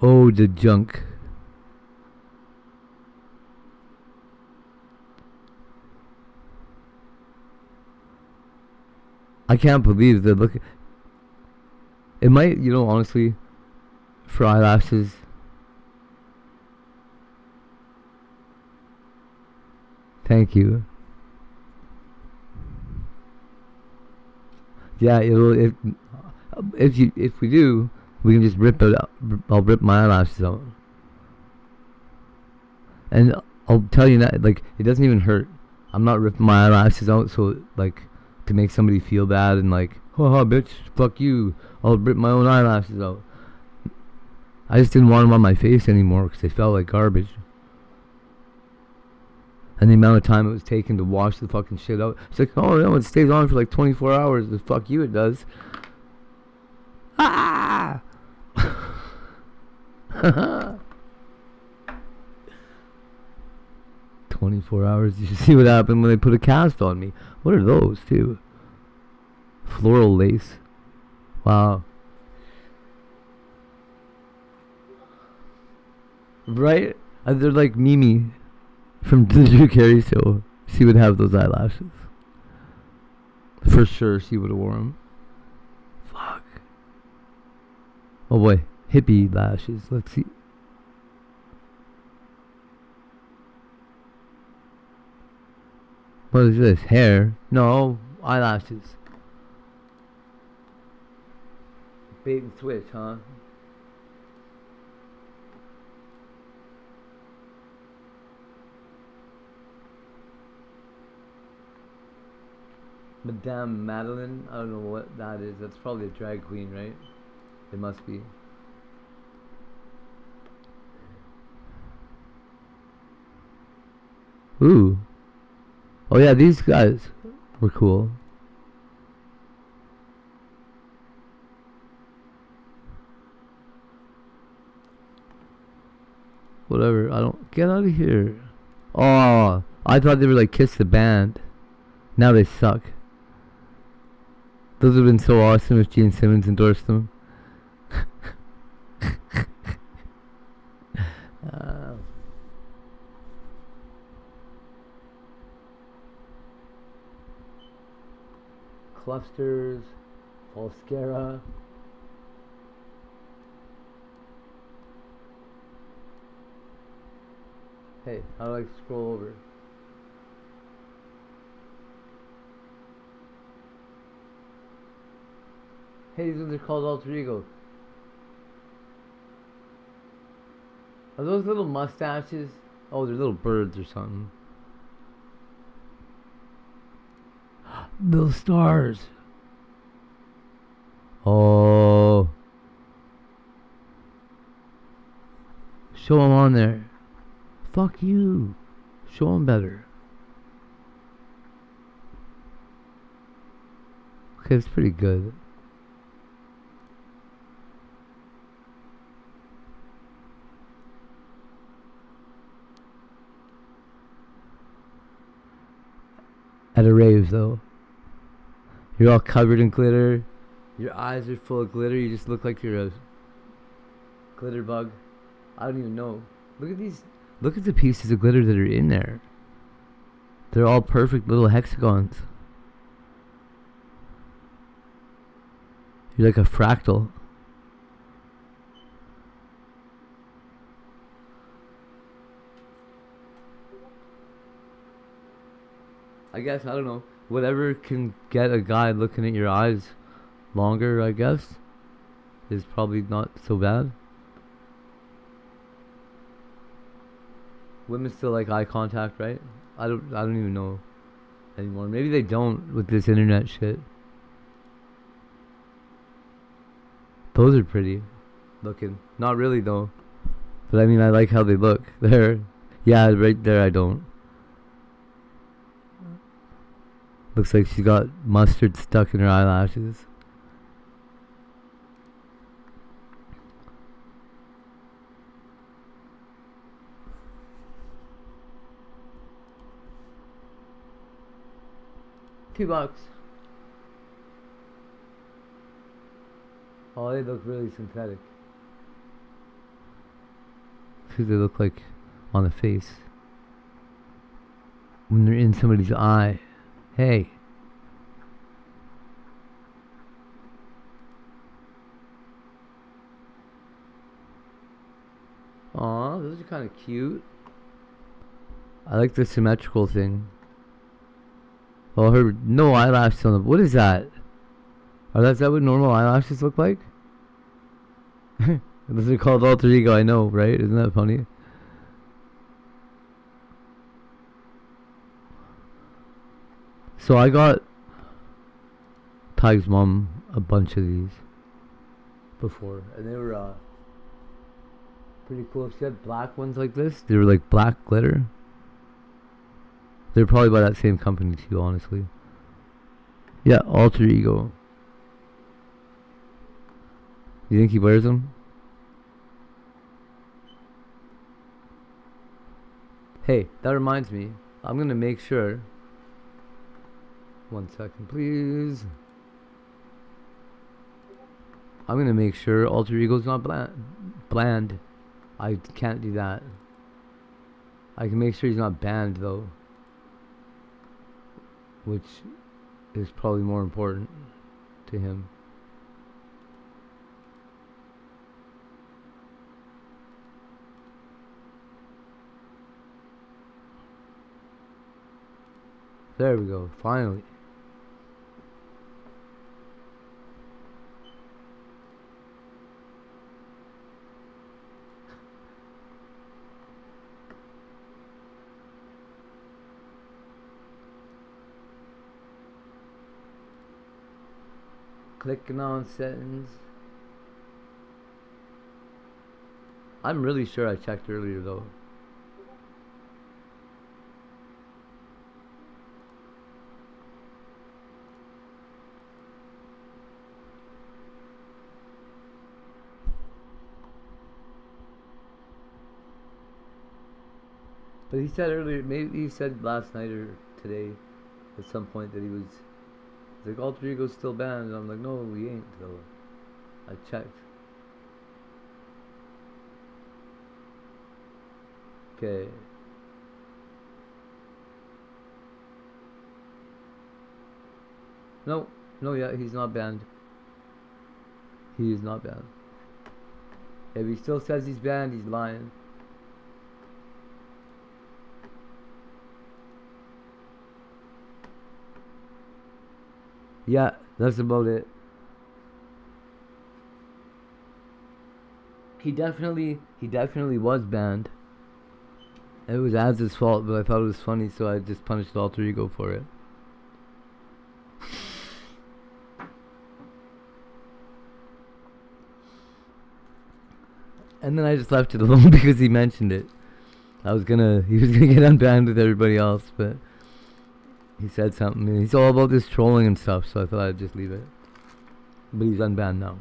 Oh, the junk. I can't believe that. Look, it might, you know, honestly, for eyelashes. Thank you. Yeah, it'll. If we do, we can just rip it out. I'll rip my eyelashes out, and I'll tell you that, like, it doesn't even hurt. I'm not ripping my eyelashes out, so like to make somebody feel bad and like, haha, bitch, fuck you. I'll rip my own eyelashes out. I just didn't want them on my face anymore because they felt like garbage. And the amount of time it was taking to wash the fucking shit out. It's like, oh no, it stays on for like 24 hours. The fuck you, it does. Ah! 24 hours. You should see what happened when they put a cast on me. What are those, too? Floral lace. Wow. Right? They're like Mimi from the Drew Carey show. She would have those eyelashes. For sure, she would have worn them. Fuck. Oh boy, hippie lashes. Let's see. What is this? Hair? No, eyelashes. Bait and switch, huh? Madame Madeline? I don't know what that is. That's probably a drag queen, right? It must be. Ooh. Oh yeah, these guys were cool. Whatever. I don't. Get out of here. Oh, I thought they were like Kiss the Band. Now they suck. Those would have been so awesome if Gene Simmons endorsed them. Clusters, Falscara. Hey, how do I scroll over? Hey, these ones are called Alter Ego. Are those little mustaches? Oh, they're little birds or something. Little stars. Oh. Show them on there. Fuck you. Show them better. Okay, it's pretty good. At a rave, though. You're all covered in glitter. Your eyes are full of glitter. You just look like you're a glitter bug. I don't even know. Look at these. Look at the pieces of glitter that are in there. They're all perfect little hexagons. You're like a fractal. I guess, I don't know. Whatever can get a guy looking at your eyes longer, I guess, is probably not so bad. Women still like eye contact, right? I don't even know anymore. Maybe they don't with this internet shit. Those are pretty looking. Not really though. But I mean, I like how they look. There. Yeah, right there I don't. Looks like she got mustard stuck in her eyelashes. $2. Oh, they look really synthetic. See what they look like on the face when they're in somebody's eye. Hey. Aw, those are kind of cute. I like the symmetrical thing. Oh, her no eyelashes on the. What is that? Is that what normal eyelashes look like? Those are called alter ego. I know, right? Isn't that funny? So I got Ty's mom a bunch of these before, and they were pretty cool. If she had black ones like this, they were like black glitter. They're probably by that same company too, honestly. Yeah, alter ego. You think he wears them? Hey, that reminds me. I'm gonna make sure. 1 second, please. I'm gonna make sure alter ego's not bland. I can't do that. I can make sure he's not banned though, which is probably more important to him. There we go, finally. Clicking on settings. I'm really sure I checked earlier though. But he said earlier, maybe he said last night or today, at some point that he's like, Alter Ego's still banned, and I'm like, no, we ain't. So I checked. Okay. No, yeah, he's not banned. He is not banned. If he still says he's banned, he's lying. Yeah, that's about it. He definitely was banned. It was Az's fault, but I thought it was funny, so I just punished Alter Ego for it. And then I just left it alone because he mentioned it. He was gonna get unbanned with everybody else, but he said something. And he's all about this trolling and stuff, so I thought I'd just leave it. But he's unbanned now.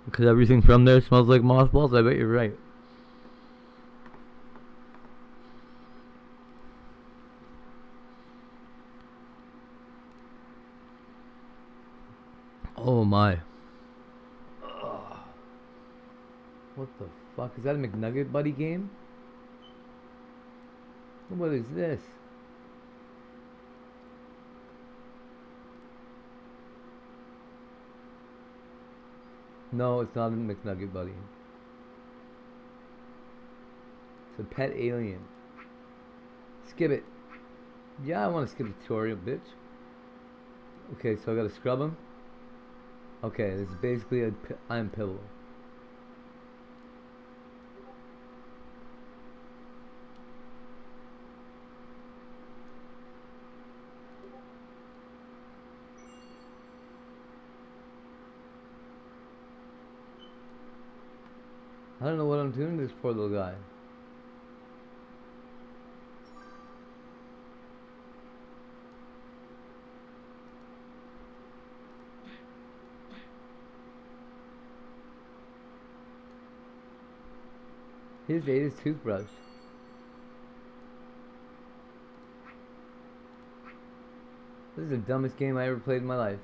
Because everything from there smells like mothballs? I bet you're right. Oh my. Ugh. What the fuck? Is that a McNugget Buddy game? What is this? No, it's not a McNugget Buddy. It's a pet alien. Skip it. Yeah, I want to skip the tutorial, bitch. Okay, so I gotta scrub him. Okay, this is basically a I'm Pibble. I don't know what I'm doing to this poor little guy. He just ate his toothbrush. This is the dumbest game I ever played in my life.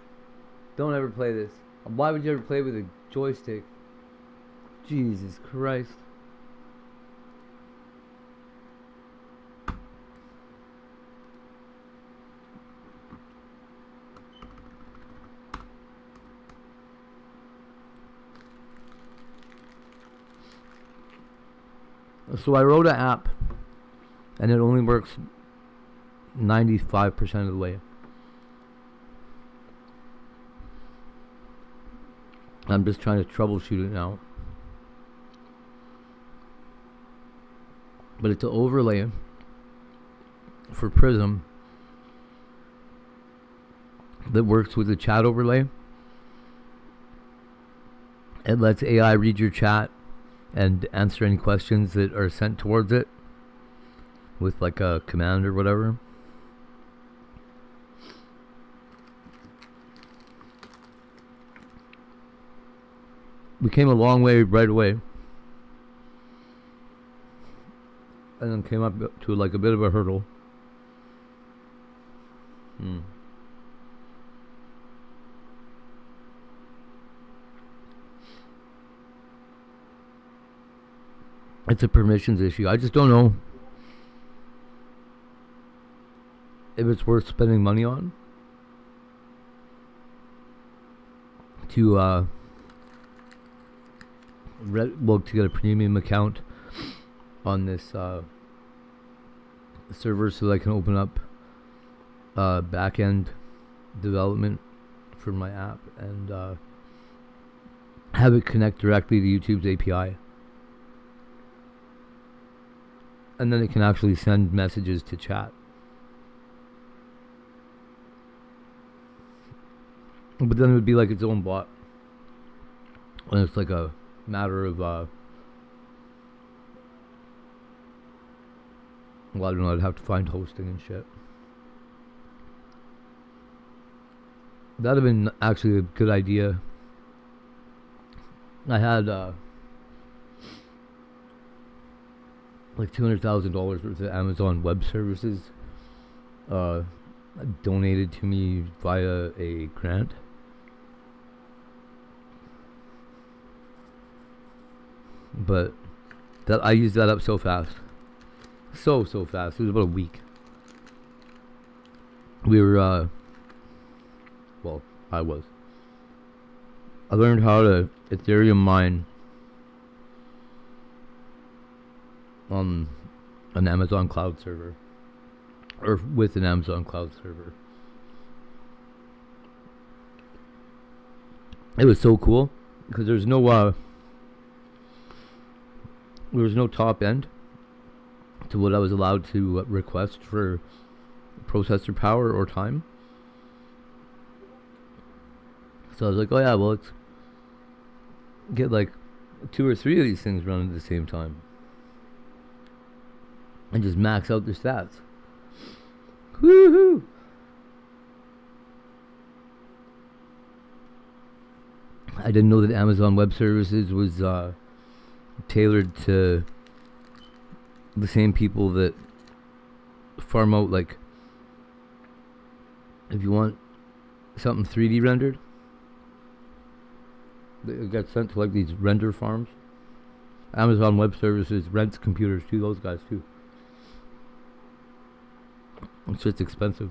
Don't ever play this. Why would you ever play with a joystick? Jesus Christ. So I wrote an app, and it only works 95% of the way. I'm just trying to troubleshoot it now. But it's an overlay for Prism that works with the chat overlay. It lets AI read your chat and answer any questions that are sent towards it with like a command or whatever. We came a long way right away, and then came up to like a bit of a hurdle. It's a permissions issue. I just don't know if it's worth spending money on to to get a premium account on this server so that I can open up back-end development for my app and have it connect directly to YouTube's API. And then it can actually send messages to chat. But then it would be like its own bot. And it's like a matter of, well, I don't know, I'd have to find hosting and shit. That'd have been actually a good idea. I had, like $200,000 worth of Amazon Web Services donated to me via a grant. But that I used that up so fast. So fast. It was about a week. We were, well, I learned how to Ethereum mine on an Amazon cloud server. Or with an Amazon cloud server. It was so cool. Because there's no, there was no top end to what I was allowed to request for processor power or time. So I was like, oh yeah, well, let's get like 2 or 3 of these things running at the same time. And just max out their stats. Woohoo! I didn't know that Amazon Web Services was tailored to the same people that farm out, like, if you want something 3D rendered, it gets sent to like these render farms. Amazon Web Services rents computers to those guys too. It's just expensive.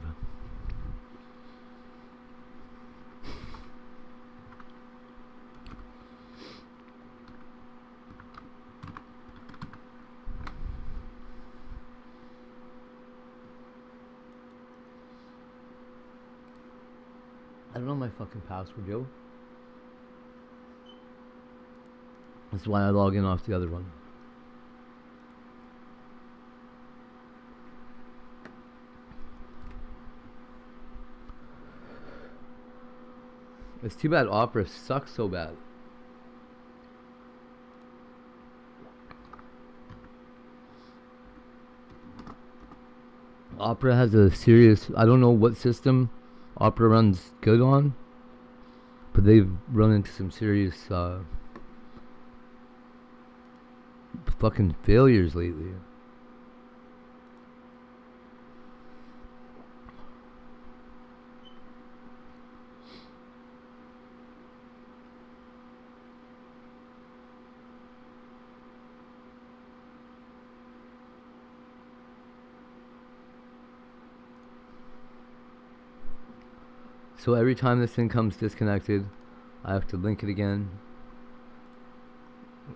I don't know my fucking password, yo. That's why I log in off the other one. It's too bad Opera sucks so bad. Opera has a serious... I don't know what system Opera runs good on, but they've run into some serious fucking failures lately. So every time this thing comes disconnected, I have to link it again,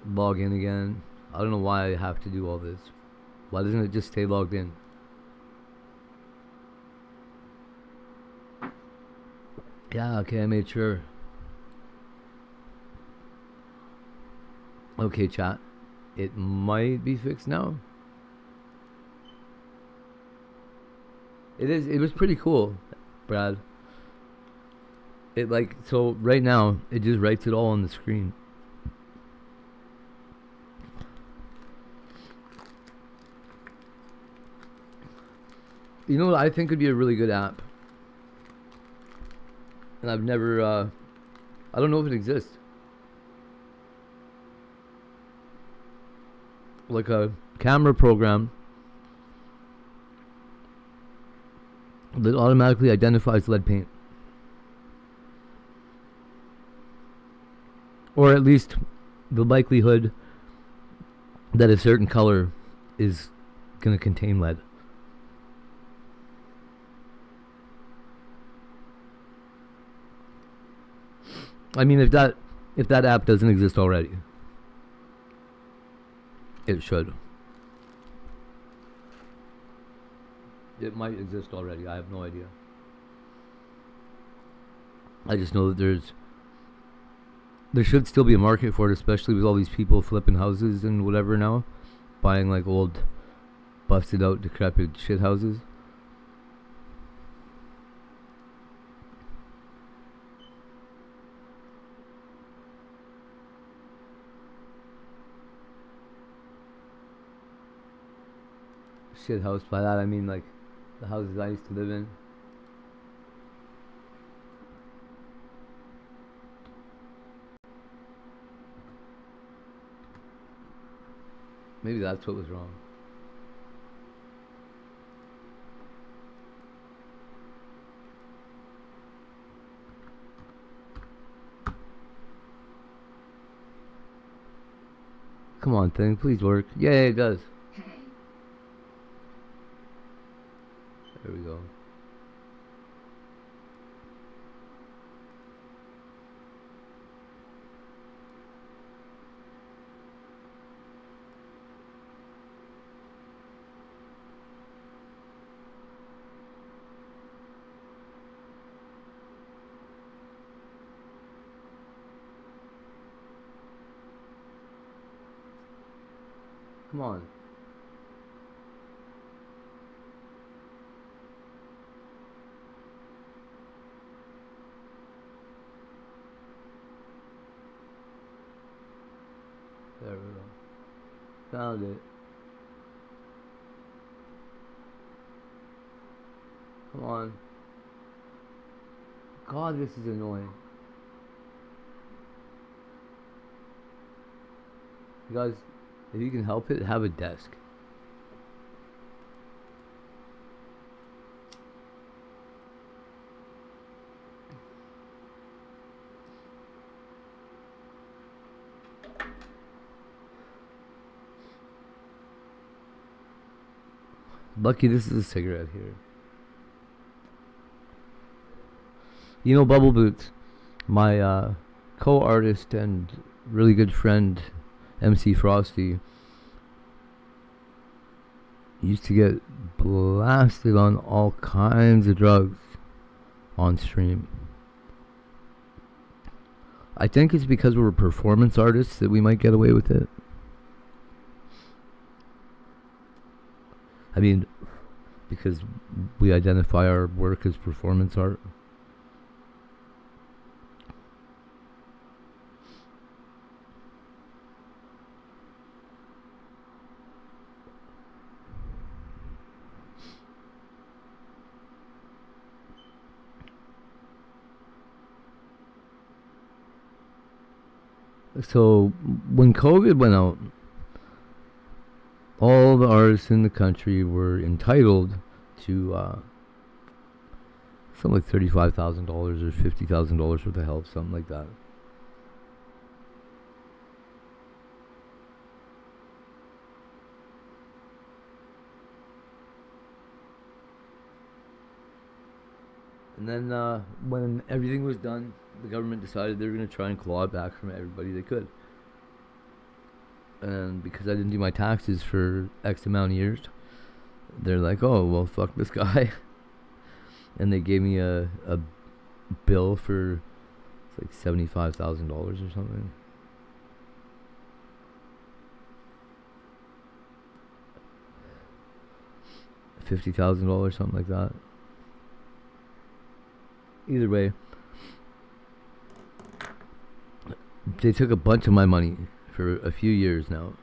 log in again. I don't know why I have to do all this. Why doesn't it just stay logged in? Yeah, okay, I made sure. Okay, chat. It might be fixed now. It was pretty cool, Brad. It like, so right now, it just writes it all on the screen. You know what I think would be a really good app? And I've never, I don't know if it exists. Like a camera program that automatically identifies lead paint. Or at least the likelihood that a certain color is going to contain lead. I mean, if that app doesn't exist already, it should. It might exist already. I have no idea. there should still be a market for it, especially with all these people flipping houses and whatever now, buying like old, busted out, decrepit shit houses. Shit house, by that I mean like the houses I used to live in. Maybe that's what was wrong. Come on, thing, please work. Yeah, it does. There we go. Come on. There we go. Found it. Come on. God, this is annoying. You guys, if you can help it, have a desk. Lucky this is a cigarette here. You know, Bubble Boots, my co-artist and really good friend, MC Frosty, used to get blasted on all kinds of drugs on stream. I think it's because we're performance artists that we might get away with it. I mean, because we identify our work as performance art. So when COVID went out, all the artists in the country were entitled to something like $35,000 or $50,000 worth of help, something like that. And then when everything was done, the government decided they were going to try and claw it back from everybody they could. And because I didn't do my taxes for X amount of years, they're like, oh, well, fuck this guy. And they gave me a bill for like $75,000 or something. $50,000, something like that. Either way, they took a bunch of my money for a few years now,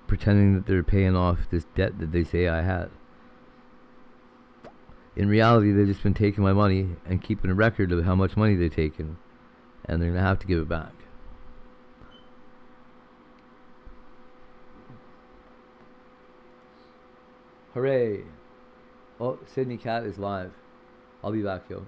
pretending that they're paying off this debt that they say I had. In reality, they've just been taking my money and keeping a record of how much money they've taken, and they're going to have to give it back. Hooray! Oh, Sydney Cat is live. I'll be back, yo.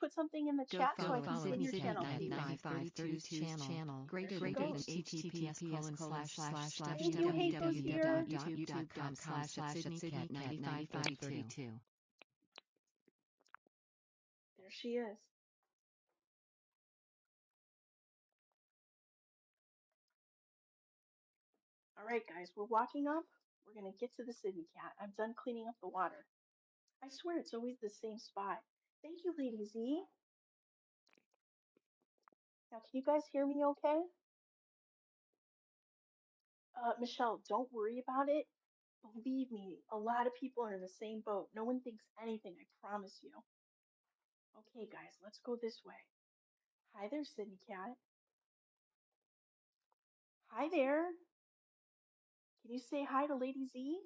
put something in the Go chat so follow I can Sydney spin your Cat channel, please. 9532's channel, greater There she than goes. https:// Thank you, Heiko's here. www.youtube.com/SydneyCat9532. There she is. All right, guys, we're walking up. We're going to get to the Sydney Cat. I'm done cleaning up the water. I swear it's always the same spot. Thank you, Lady Z. Now, can you guys hear me okay? Michelle, don't worry about it. Believe me, a lot of people are in the same boat. No one thinks anything, I promise you. Okay, guys, let's go this way. Hi there, Sydney Cat. Hi there. Can you say hi to Lady Z?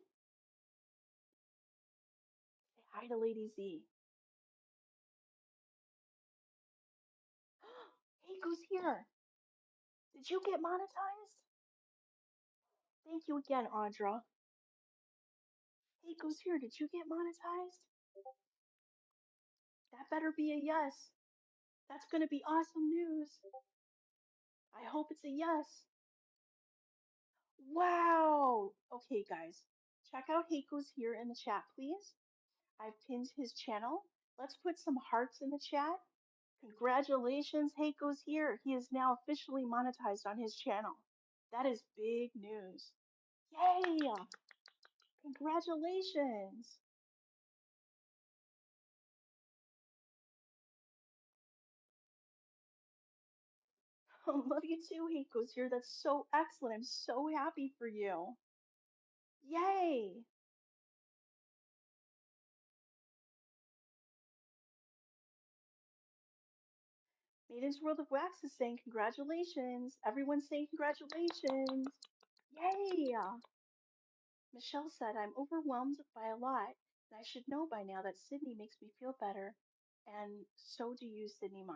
Say hi to Lady Z. Heiko's here. Did you get monetized? Thank you again, Audra. Heiko's here. Did you get monetized? That better be a yes. That's going to be awesome news. I hope it's a yes. Wow. Okay, guys. Check out Heiko's here in the chat, please. I've pinned his channel. Let's put some hearts in the chat. Congratulations, Heiko's here. He is now officially monetized on his channel. That is big news. Yay! Congratulations. Love you too, Heiko's here. That's so excellent. I'm so happy for you. Yay! Maiden's World of Wax is saying congratulations. Everyone's saying congratulations. Yay! Michelle said, I'm overwhelmed by a lot, and I should know by now that Sydney makes me feel better, and so do you, Sydney's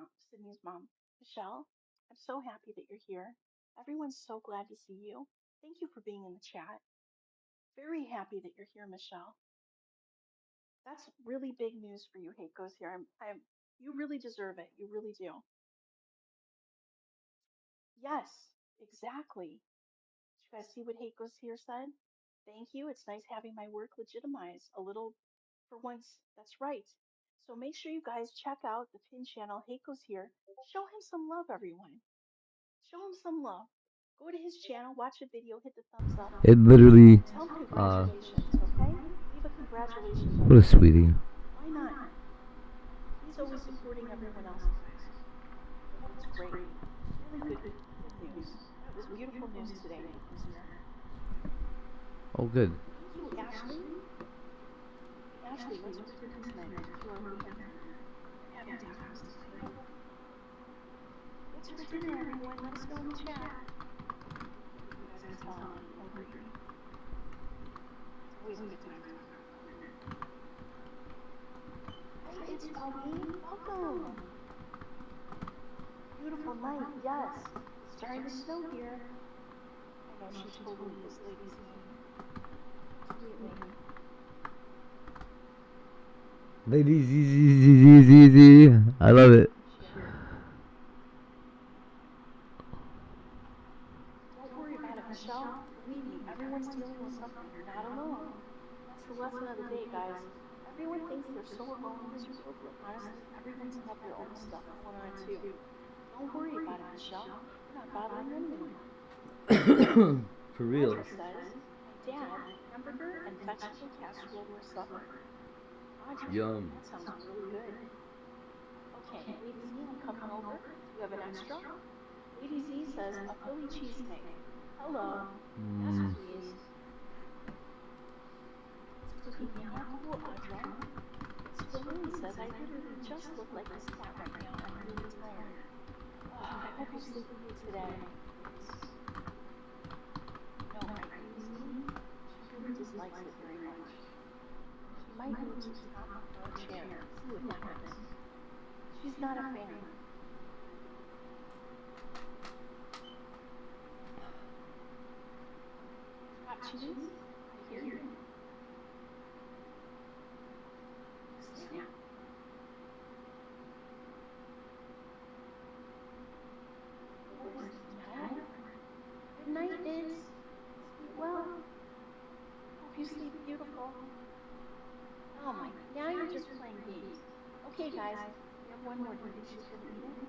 mom. Michelle, I'm so happy that you're here. Everyone's so glad to see you. Thank you for being in the chat. Very happy that you're here, Michelle. That's really big news for you, Heiko's here. You really deserve it. You really do. Yes, exactly. Did you guys see what Heiko's here said? Thank you. It's nice having my work legitimized a little for once. That's right. So make sure you guys check out the pin channel. Heiko's here. Show him some love, everyone. Show him some love. Go to his channel, watch a video, hit the thumbs up. It literally, Tell him congratulations, okay? Leave a congratulations on what a his video. sweetie. Why not? He's always supporting everyone else, guys. That's great. Really good news. That was beautiful news today, Heiko's here. Oh, good. Thank you, Ashley. Ashley, what's for dinner tonight? Or did you already have dinner? I'm having tacos tonight. What's for dinner, everyone? Let us know in the chat. You guys can tell I'm getting hungry. It's always a good time to talk about dinner. Hi, it's Pauline. Welcome. Beautiful night, yes. It's starting to snow here. I know she totally is, Lady Z. Absolutely. Lady Z. I love it. Don't worry about it, Michelle. Believe me, everyone's dealing with something. You're not alone. That's the lesson of the day, guys. Everyone thinks they're so alone in this world, but honestly, everyone's got their own stuff going on too. Don't worry about it, Michelle. You're not bothering anyone. For real. Audra says, my dad, hamburger and vegetable casserole for supper. Audra, Yum. that sounds really good. Okay, Lady Z, I'm coming over. Do you have an extra? Lady Z says, a Philly cheesesteak. Hello. Yes, please. It's cooking now. Cool, Audra. It's Feline says, I literally just look like this cat right now. I'm really tired. Oh, I hope you sleep good today. No, right, Lady Z? She really dislikes it very much. She might move to the top of her chair and see what happens. She's not a fan. Hot cheese? I hear you. Yes, ma'am. You sleep beautiful. Oh my, now you're just playing games. Okay, guys, we have one more. Do you think she's gonna eat it?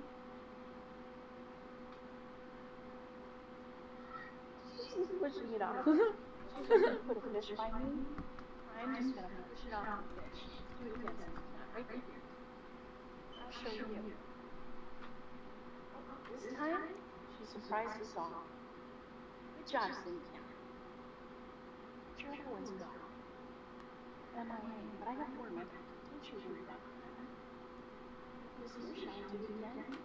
She's pushing it off. She's like, can you put a fish by me? I'm just gonna push it off the fish. Let's do it again, Cindy Cat. Right there. I'll show you. Oh, this time she surprised us all. Good job, Cindy Cat. Where'd your other ones go? They're MIA, but I have more money. Don't you worry about that. Look who's here. Shall we do it again? In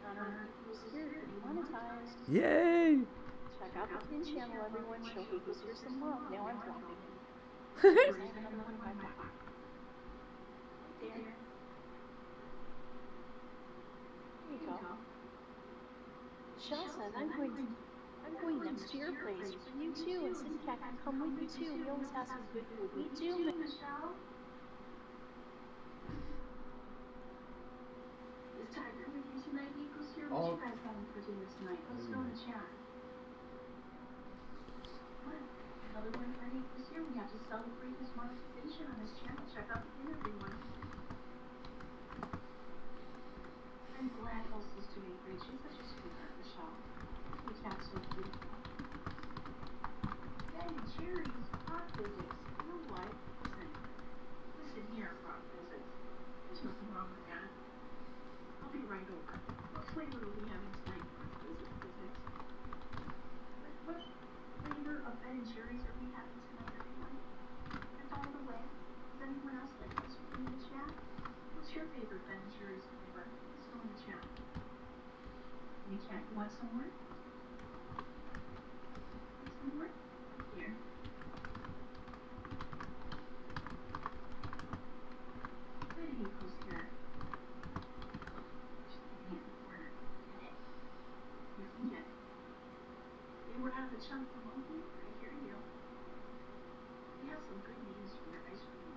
honor of Heiko's here getting monetized. Yay! Check out the pin channel, everyone. Show Heiko's here some love. Now I'm dropping it. Because I have another one in my pocket. Right there. There you go. Michelle says, I'm going next to your place for you too, and Cindy Cat can come with you too. We always have some good food. Me too, Michelle. Is Tiger with you tonight, Heiko's here? What you guys having for dinner tonight? Let us know in the chat. What? Another one for Heiko's here? We have to celebrate his monetization on his channel. Check out the pin, everyone. I'm glad Elsie's doing great. She's such a sweetheart, Michelle. The cat's so beautiful. Ben and Cherries, rock physics. You know what? Listen here, rock physics. There's nothing wrong with that. I'll be right over. What flavor are we having tonight, rock physics? What flavor of Ben and Cherries are we having tonight, everyone? And by the way, does anyone else like ice cream in the chat? What's your favorite Ben and Cherries flavor? Let's know in the chat. You can't. You want some more? Want some more? Here. Good, Heiko's here. She's getting in the corner. Get it. You can get it. They were out of the chunky monkey. I hear you. We have some good names for your ice cream.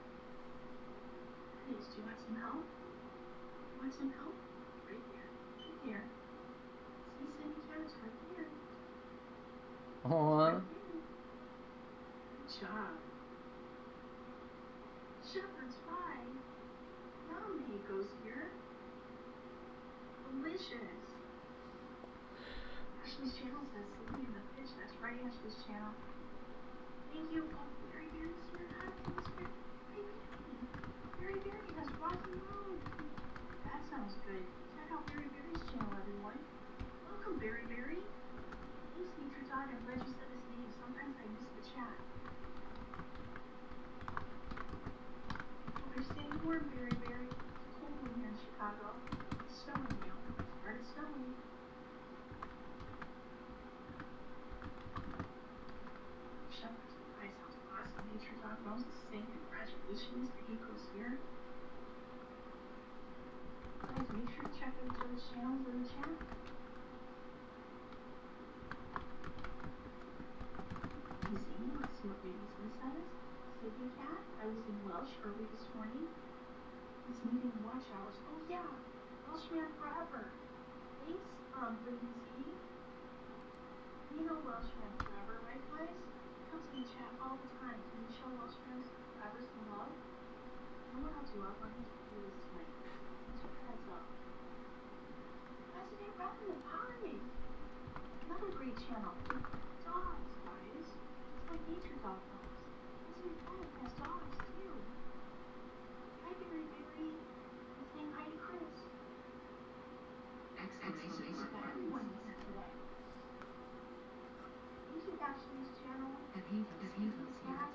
That is, do you want some help? You want some help? Right there. Right there. See, Cindy Cat, it's right there. Aww. Right there. Good job. Shepherd's pie. Yum, Heiko's here. Delicious. Ashley's channel says Cindy and the fish. That's right, Ashley's channel. Thank you. Oh, Very Berry's here. Hi, Heiko's here. Hi, Berry. Very Berry has Rocky Road. That sounds good. Check out Very Berry's channel, everyone. Welcome, Very Berry. Thanks, Nature Dog. I'm glad you said his name. Sometimes I miss the chat. Hope you're staying warm, Very Berry. It's a cold one here in Chicago. It's snowing now. It started snowing. Shepherd's pie sounds awesome. Nature Dog Rose is saying congratulations to Heiko's here. Guys, make sure to check out each other's channels in the chat. Easy. Let's see what Raven says. Cindy Cat, I was in Welsh early this morning. He's needing watch hours. Oh yeah, Welshman forever. Thanks, Lady Z. You know Welshman forever, right, guys? He comes in the chat all the time. Can you show Welshman forever some love? You know what I'll do? I'll run into playlist tonight. Thanks for the heads up. President Robin the Pie. Another great channel. Dogs, guys. It's like Nature Dog Dogs. President Robin has dogs too. Hi, Berry Berry. And saying hi to Chris. Excellent. We've got everyone in here today. Thank you, Ashley's channel. Cindy Cat.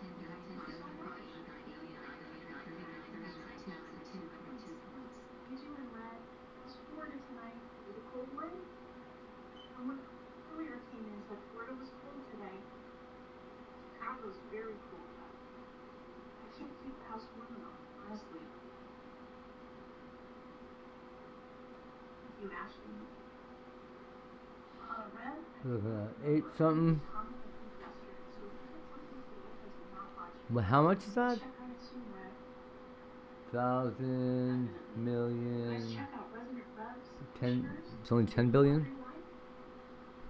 You doing, Red? How's Florida tonight? Is it a cold one? Someone earlier came in and said Florida was cold today. Chicago's very cold, though. I can't keep the house warm enough, honestly. Thank you, Ashley. Red, Ate something. comment, I think, yesterday. So if you get something today because you're not watching, But how much is that? check on it soon, Red. 1,000 Guys, million. check out Resident Rev's 10. pictures. It's only 10 billion. Everyone.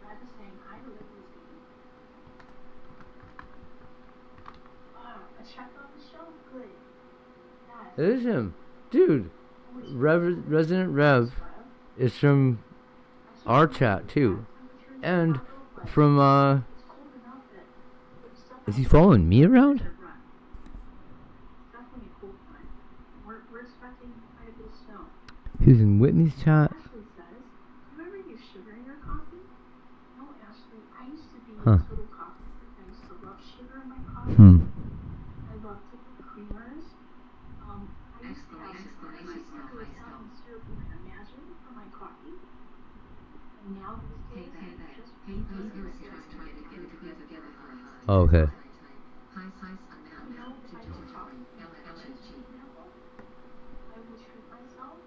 Rev is saying hi to Lady Z. It is him. Dude, Resident Rev is from our chat too. And from, is he following me around? Definitely a cold front. We're expecting quite a bit of snow. He's in Whitney's chat. Ashley says, do you ever use sugar in your coffee? No, Ashley, I used to be Huh. a total coffee freak. I used to love sugar in my coffee. I love to put creamers. I used to have every single Italian syrup you can imagine for my coffee. And now these days, I just Oh, okay. you know, if I go coffee from Starbucks, for example, I will treat myself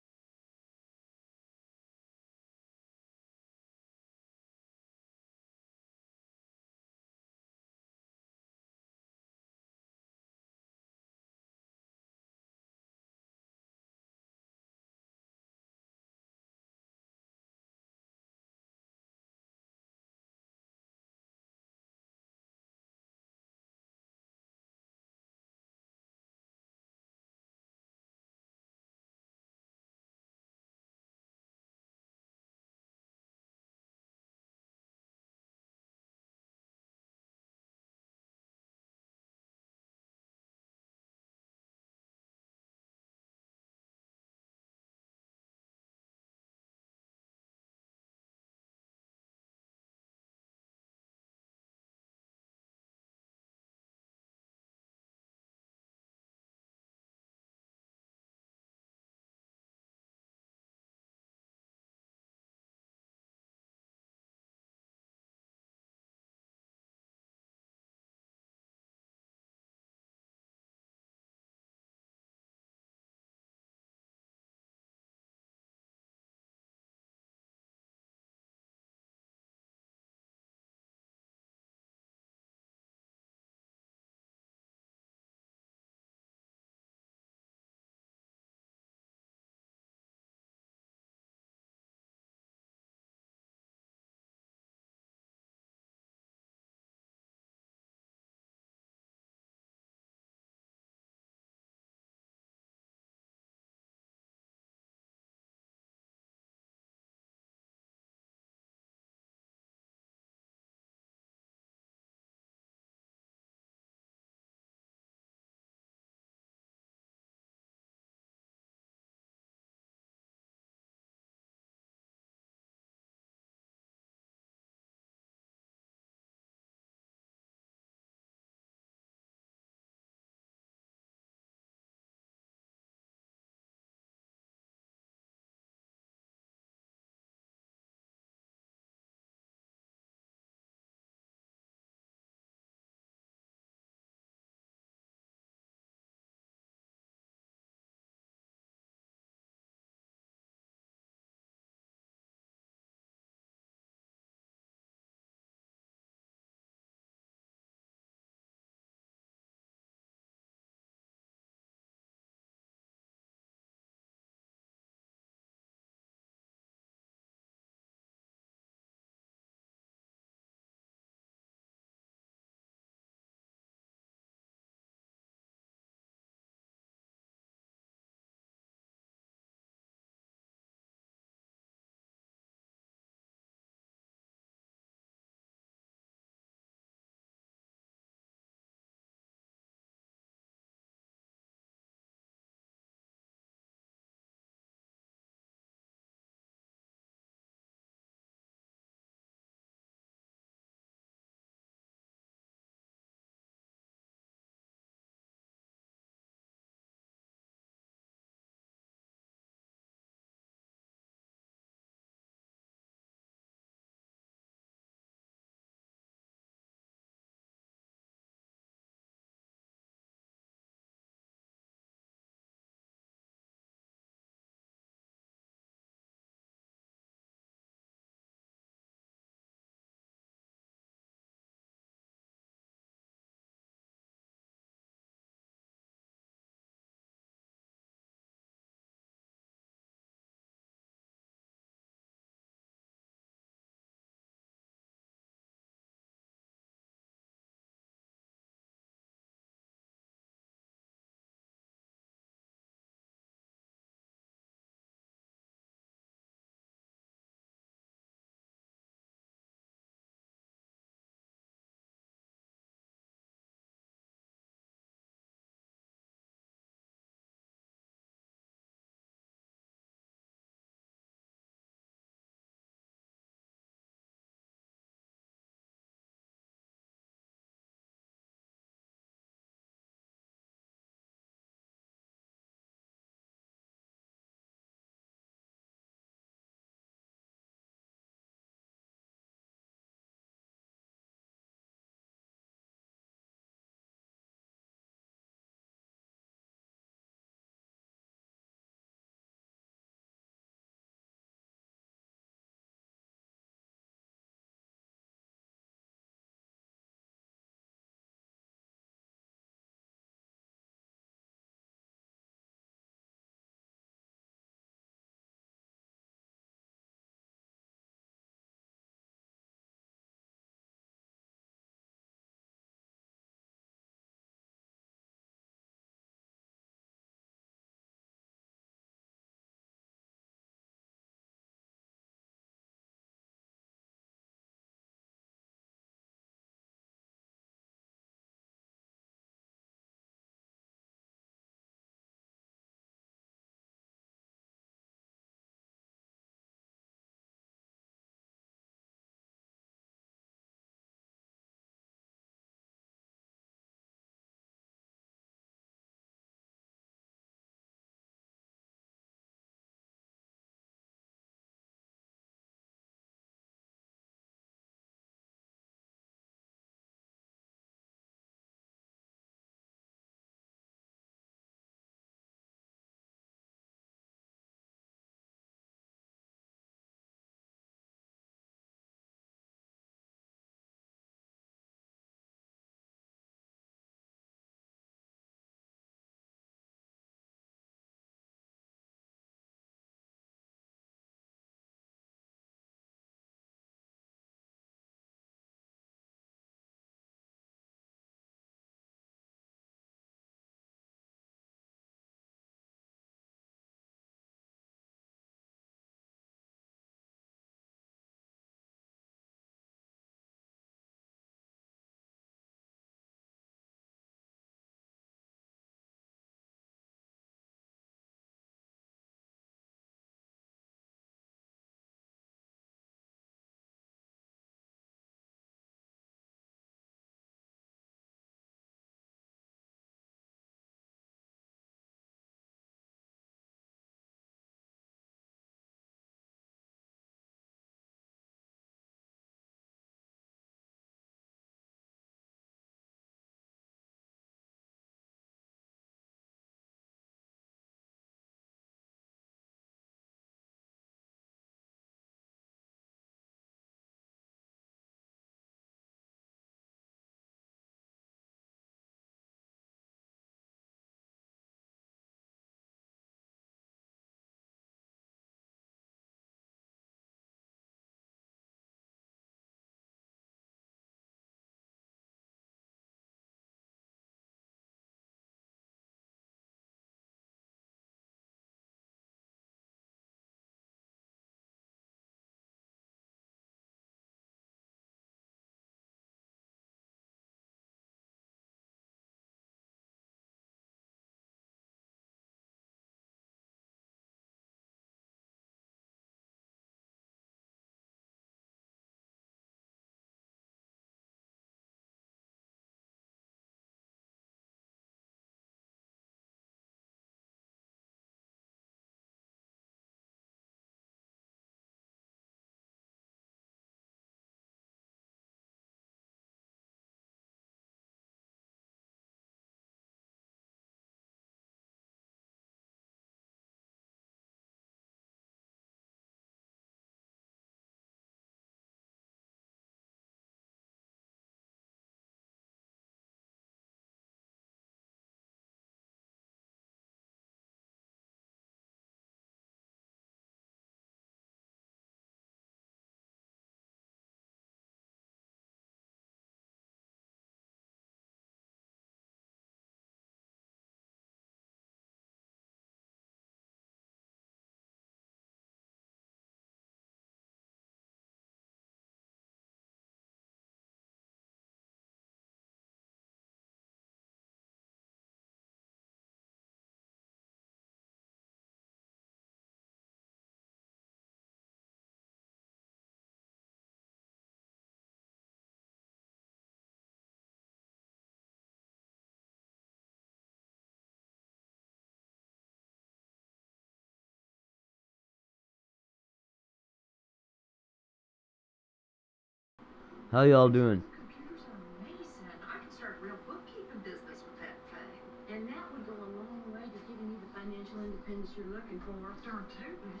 How y'all doing? Computers are amazing. I could start a real bookkeeping business with that thing. And that would go a long way to giving you the financial independence you're looking for. Darn tootin'.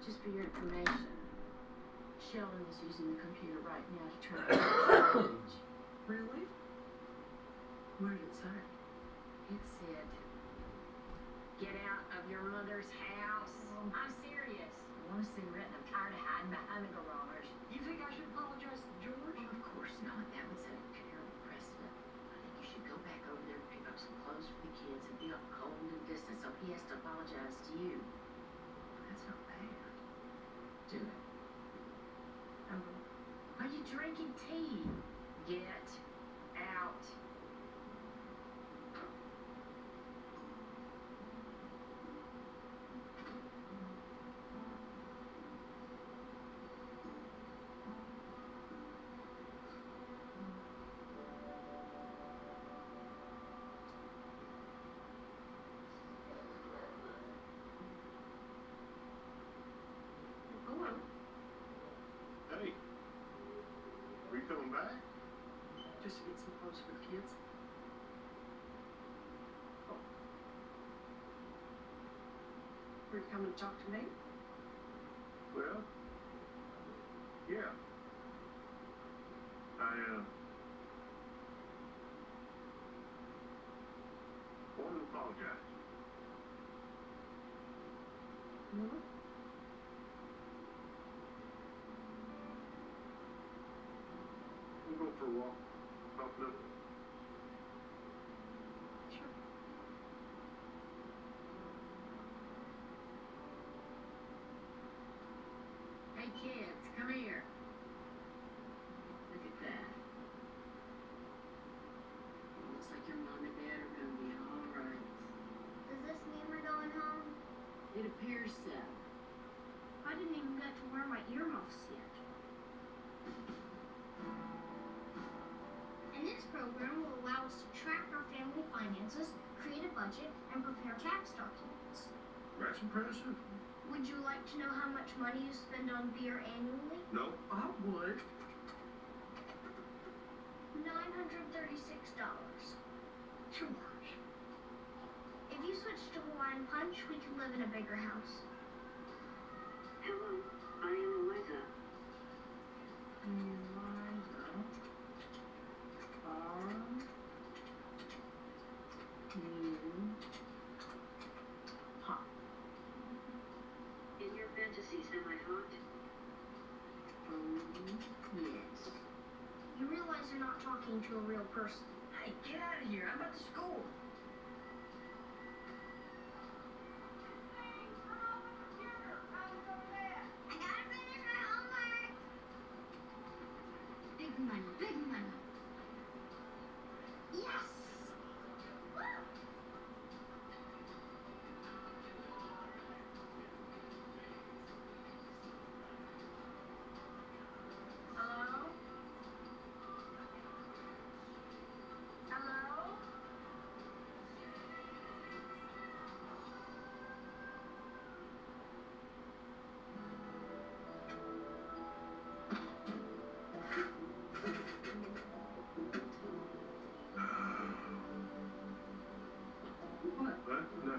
Just for your information, Sheldon is using the computer right now to try to change. Really? What did it say? It said, "Get out of your mother's house." I'm serious. I want a cigarette and I'm tired of hiding behind the garage. You think I should apologize to George? Well, of course not. That would set a terrible precedent. I think you should go back over there and pick up some clothes for the kids and be up cold and distant so he has to apologize to you. That's not bad. Do it. Why are you drinking tea? Get out. Hello? Hey, are you coming back? Just to get some clothes for the kids. Oh. Were you coming to talk to me? Well, yeah. I want to apologize. Really? We'll go for a walk. Talk it up. Sure. Hey kids, come here. Look at that. Looks like your mom and dad are gonna be alright. Does this mean we're going home? It appears so. I didn't even get to wear my earmuffs yet. And this program will allow us to track our family finances, create a budget, and prepare tax documents. That's impressive. Would you like to know how much money you spend on beer annually? No? I would. $936. George. If you switch to Hawaiian Punch, we can live in a bigger house. Hello, I am Eliza. Eliza. Are you hot? In your fantasies, am I hot? Yes. You realize you're not talking to a real person. Hey, get out of here. I'm at the school. I gotta finish my homework. Big money, big money. Yes! Woo! Hello? Hello? What? What? No.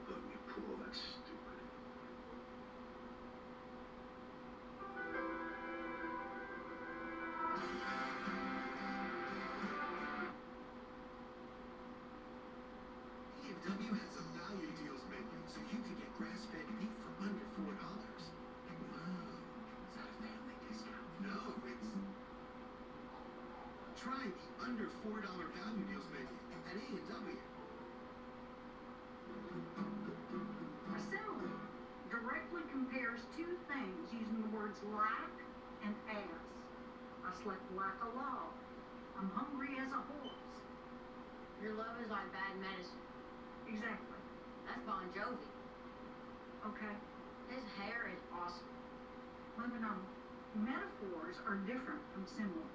Let me pull that stupid. A&W has a value deals menu, so you can get grass-fed beef for under $4. Wow. Is that a family discount? No, it's... Try the under $4 value deals menu at A&W. Assembly directly compares two things using the words lack and ass. I slept like a log. I'm hungry as a horse. Your love is like bad medicine. Exactly. That's Bon Jovi. Okay. His hair is awesome. Moving on. Metaphors are different from symbols.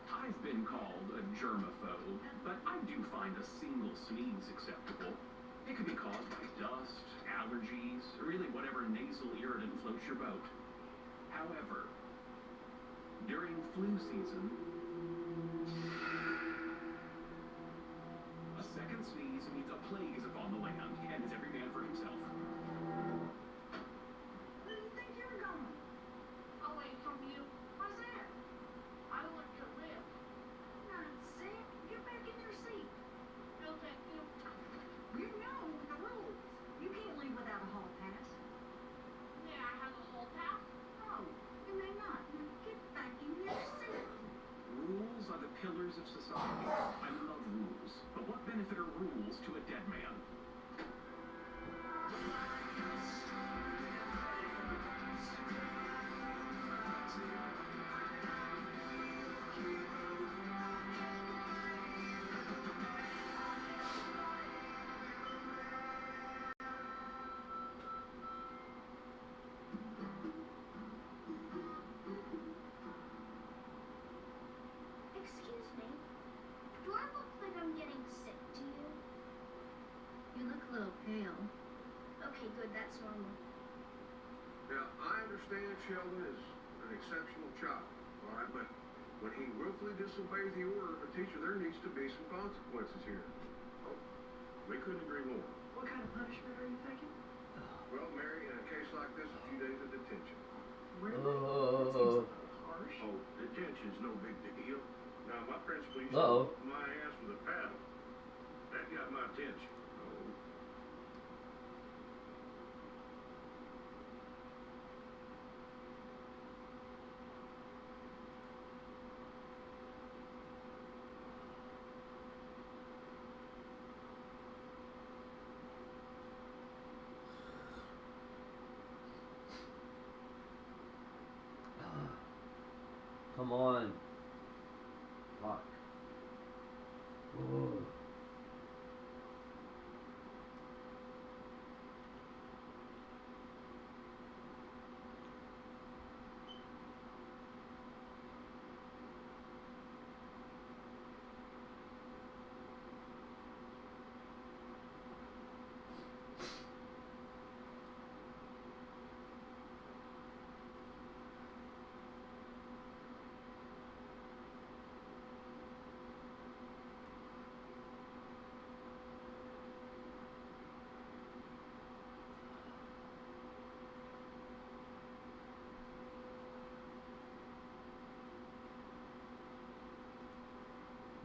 I I've been called a germaphobe, but I do find a single sneeze acceptable. It could be caused by dust, allergies, or really whatever nasal irritant floats your boat. However, during flu season, a second sneeze means a plague is upon the land, and it's every man for himself. Where do you think you're going? Away from you. Why's that? I want to live. Not sick. Get back in your seat. No, thank you. You know the rules. You can't leave without a hall pass. May I have a hall pass? No, you may not. Now get back in your seat. Rules are the pillars of society. I love rules, but what benefit are rules to a dead man? Excuse me. Do I look like I'm getting sick to you? You look a little pale. Okay, good. That's normal. Now, I understand Sheldon is an exceptional child, all right, but when he willfully disobeys the order of a teacher, there needs to be some consequences here. Oh, we couldn't agree more. What kind of punishment are you thinking? Well, Mary, in a case like this, a few days of detention. Really? That seems a little harsh. Oh, detention's no big deal. Now, my principal used Uh-oh. to whoop my ass with a paddle. That got my attention. Oh. Come on. Fuck. Oh.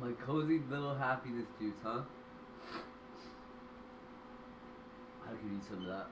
My cozy little happiness juice, huh? I could use some of that.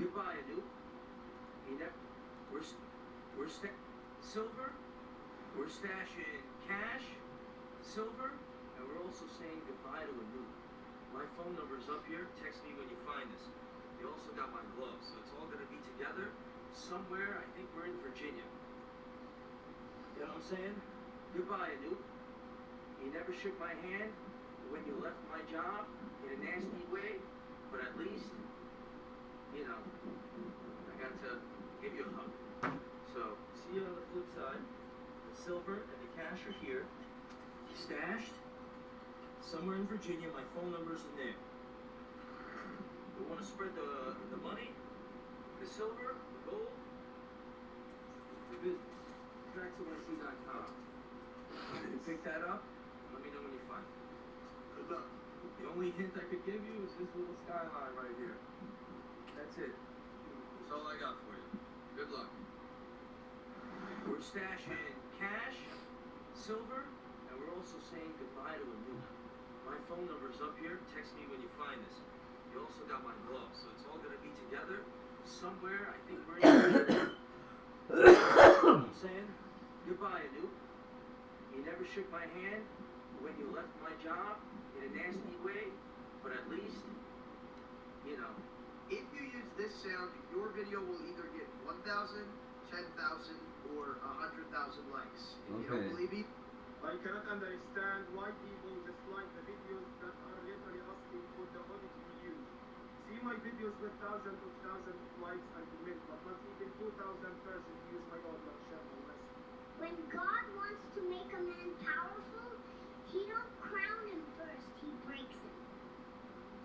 Goodbye, Anoop. Silver? We're stashing cash, silver, and we're also saying goodbye to Anoop. My phone number is up here. Text me when you find us. You also got my gloves, so it's all gonna be together somewhere. I think we're in Virginia. You know what I'm saying? Goodbye, Anoop. You never shook my hand when you left my job in a nasty way. but at least, you know, I got to give you a hug. So, see you on the flip side. The silver and the cash are here, stashed somewhere in Virginia. My phone number's in there. We want to spread the money, the silver, the gold, the business. TracksOYC.com. You pick that up, and let me know when you find it. Good luck. The only hint I could give you is this little skyline right here. That's it. That's all I got for you. Good luck. We're stashing cash, silver, and we're also saying goodbye to a new one. My phone number's up here. Text me when you find this. You also got my gloves, so it's all gonna be together somewhere. I think we're in you know what I'm saying? Goodbye, Anoop. You never shook my hand when you left my job in a nasty way, but at least, you know. If you use this sound, your video will either get 1,000, 10,000, or 100,000 likes. If you don't believe me, I cannot understand why people dislike the videos that are literally asking for the audio to be used. See my videos with thousands of likes and comments, but not even 2,000 persons use my audio and share my message. When God wants to make a man powerful, he don't crown him first, he breaks him.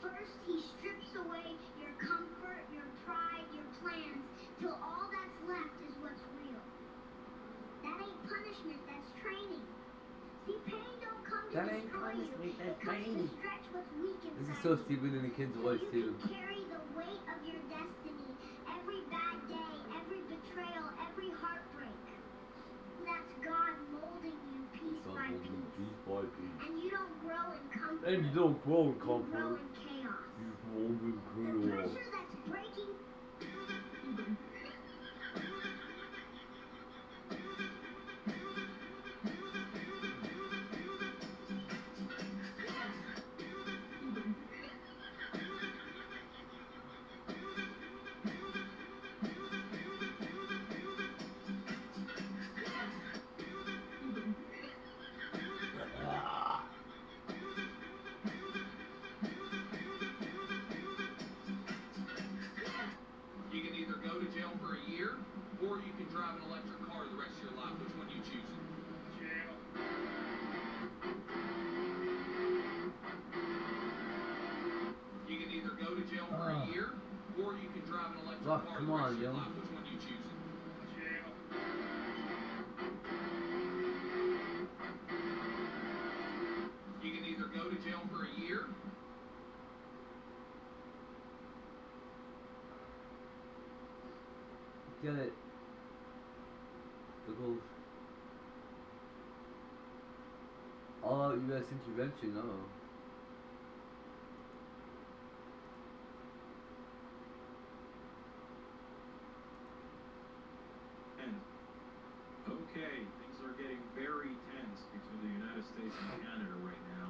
First, he strips away your comfort, your pride, your plans, till all that's left is what's real. That ain't punishment, that's training. See, pain don't come to That ain't destroy you, punishment, that's it comes training. to stretch what's weak inside. This is so stupid in the kid's voice You too. can carry the weight of your destiny, every bad day, every betrayal, every heartbreak. That's God molding you piece by piece. And you don't grow in comfort. And you don't grow in You grow comfort. in chaos. You grow in The chaos. pressure that's breaking. You can either go to jail for a year, or you can drive an electric car the rest of your life. Which one you choosing? Jail. You can either go to jail for a year, or you can drive an electric Look, car come the rest on, of your yo. life. Which one you choosing? Jail. You can either go to jail for a year. Get it. The gold. All out U.S. intervention, oh. And okay, things are getting very tense between the United States and Canada right now.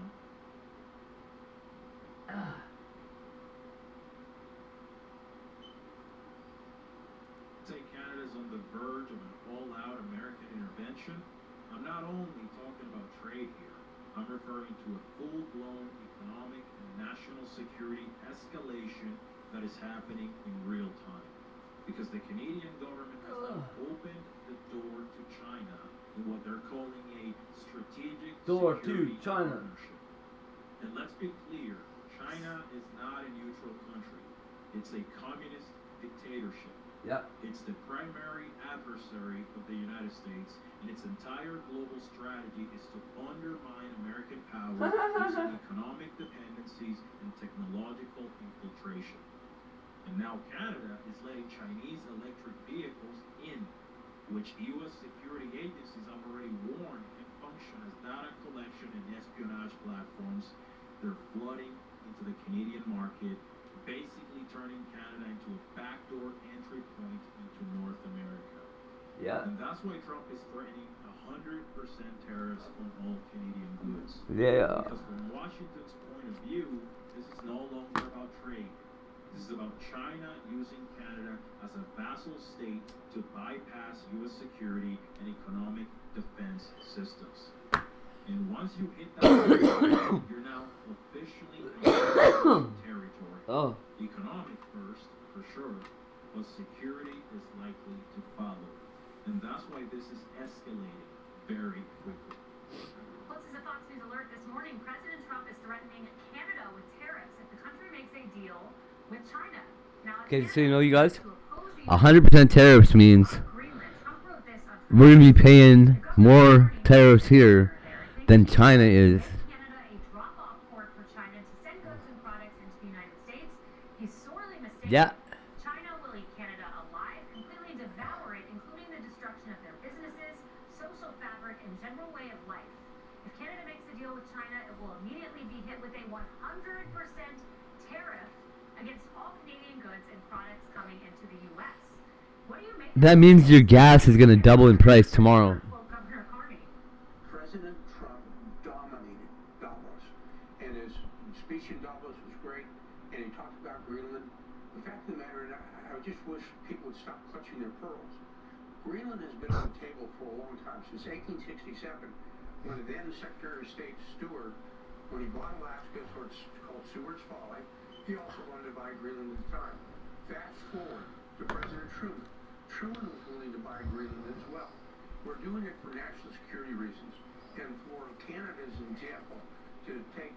Say Canada's on the verge of an all-out American intervention. I'm not only talking about trade here. I'm referring to a full-blown economic and national security escalation that is happening in real time. Because the Canadian government has now opened the door to China in what they're calling a strategic Door security to China. partnership. And let's be clear, China is not a neutral country. It's a communist dictatorship. Yep. It's the primary adversary of the United States, and its entire global strategy is to undermine American power using economic dependencies and technological infiltration. And now Canada is letting Chinese electric vehicles in, which U.S. security agencies have already warned can function as data collection and espionage platforms. They're flooding into the Canadian market, basically turning Canada into a backdoor entry point into North America. Yeah. And that's why Trump is threatening 100% tariffs on all Canadian goods. Yeah. Because from Washington's point of view, this is no longer about trade. This is about China using Canada as a vassal state to bypass U.S. security and economic defense systems. And once you hit that, you're now officially in territory. Oh. occur, but security is likely to follow. And that's why this is escalating very quickly. Plus, as a Fox News alert this morning, President Trump is threatening Canada with tariffs if the country makes a deal with China. Now, Okay, so you know, you guys, 100% tariffs means we're gonna be paying more tariffs here than China is. Canada a drop-off port for China to send goods and products into the United States. He's sorely mistaken. Yeah. China will eat Canada alive, completely devour it, including the destruction of their businesses, social fabric, and general way of life. If Canada makes a deal with China, it will immediately be hit with a 100% tariff against all Canadian goods and products coming into the U.S. What do you make? That means your gas is gonna double in price tomorrow. Governor Carney. President Trump dominated Davos, and his speech in Davos was great, and he talked about Greenland. The fact of the matter is, I just wish people would stop clutching their pearls. Greenland has been on the table for a long time, since 1867, when the then Secretary of State Stewart, when he bought Alaska, so it's called Seward's Folly, he also wanted to buy Greenland at the time. Fast forward to President Truman. Truman was willing to buy Greenland as well. We're doing it for national security reasons. And for Canada's example, to take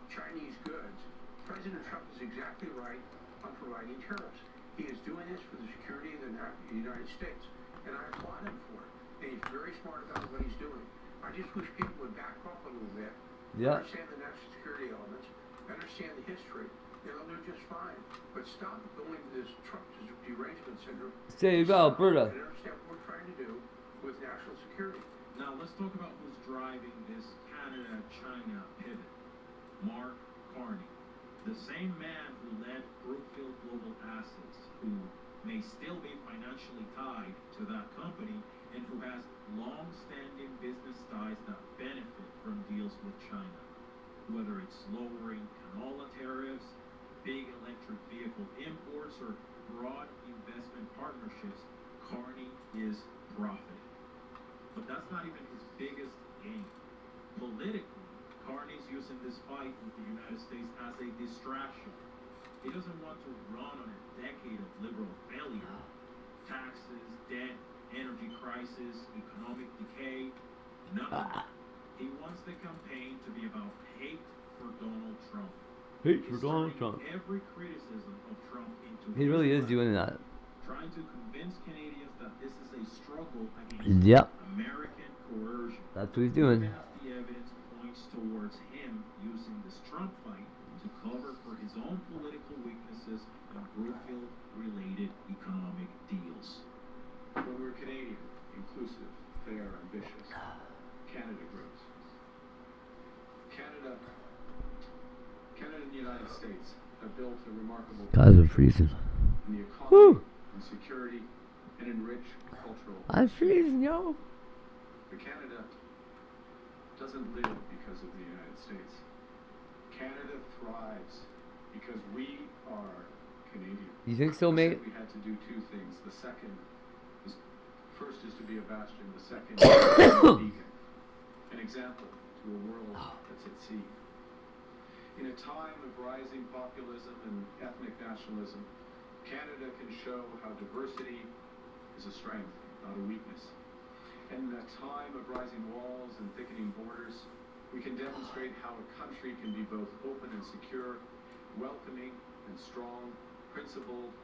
Chinese goods, President Trump is exactly right on providing tariffs. He is doing this for the security of the United States. And I applaud him for it. And he's very smart about what he's doing. I just wish people would back off a little bit, understand the national security elements, understand the history, and they'll do just fine. But stop going to this Trump derangement syndrome. Save Alberta. And understand what we're trying to do with national security. Now let's talk about who's driving this Canada-China pivot. Mark Carney, the same man who led Brookfield Global Assets, who may still be financially tied to that company and who has long-standing business ties that benefit from deals with China. Whether it's lowering canola tariffs, big electric vehicle imports, or broad investment partnerships, Carney is profiting. But that's not even his biggest gain. Politically, Carney's using this fight with the United States as a distraction. He doesn't want to run on a decade of liberal failure. Taxes, debt, energy crisis, economic decay, none of that. He wants the campaign to be about hate for Donald Trump. Hate for Donald Trump. Every criticism of Trump into He really is doing that. Trying to convince Canadians that this is a struggle against American coercion. That's what he's doing. Even as the evidence points towards him using this Trump fight to cover for his own political weaknesses and Brookfield-related economic deals. When we're Canadian, inclusive, fair, ambitious, Canada grows. Canada and the United States have built a remarkable Guys are freezing. in the economy, in security, and in rich cultural. I'm freezing, yo. But Canada doesn't live because of the United States. Canada thrives because we are Canadian. You think so, mate? We had to do two things. The second is, first is to be a bastion. The second is to be a beacon, an example to a world that's at sea. In a time of rising populism and ethnic nationalism, Canada can show how diversity is a strength, not a weakness. And in a time of rising walls and thickening borders, we can demonstrate how a country can be both open and secure, welcoming and strong, principled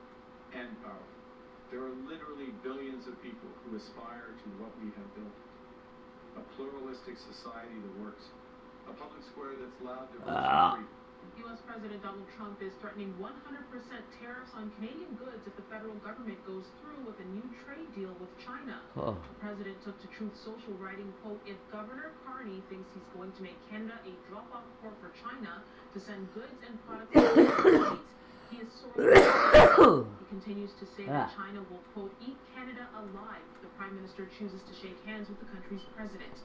and powerful. There are literally billions of people who aspire to what we have built. A pluralistic society that works. A public square that's loud, diverse, and free. U.S. President Donald Trump is threatening 100% tariffs on Canadian goods if the federal government goes through with a new trade deal with China. The president took to Truth Social writing, quote, if Governor Carney thinks he's going to make Canada a drop-off port for China to send goods and products to the United States, he is sorely He continues to say that China will, quote, eat Canada alive if the Prime Minister chooses to shake hands with the country's president.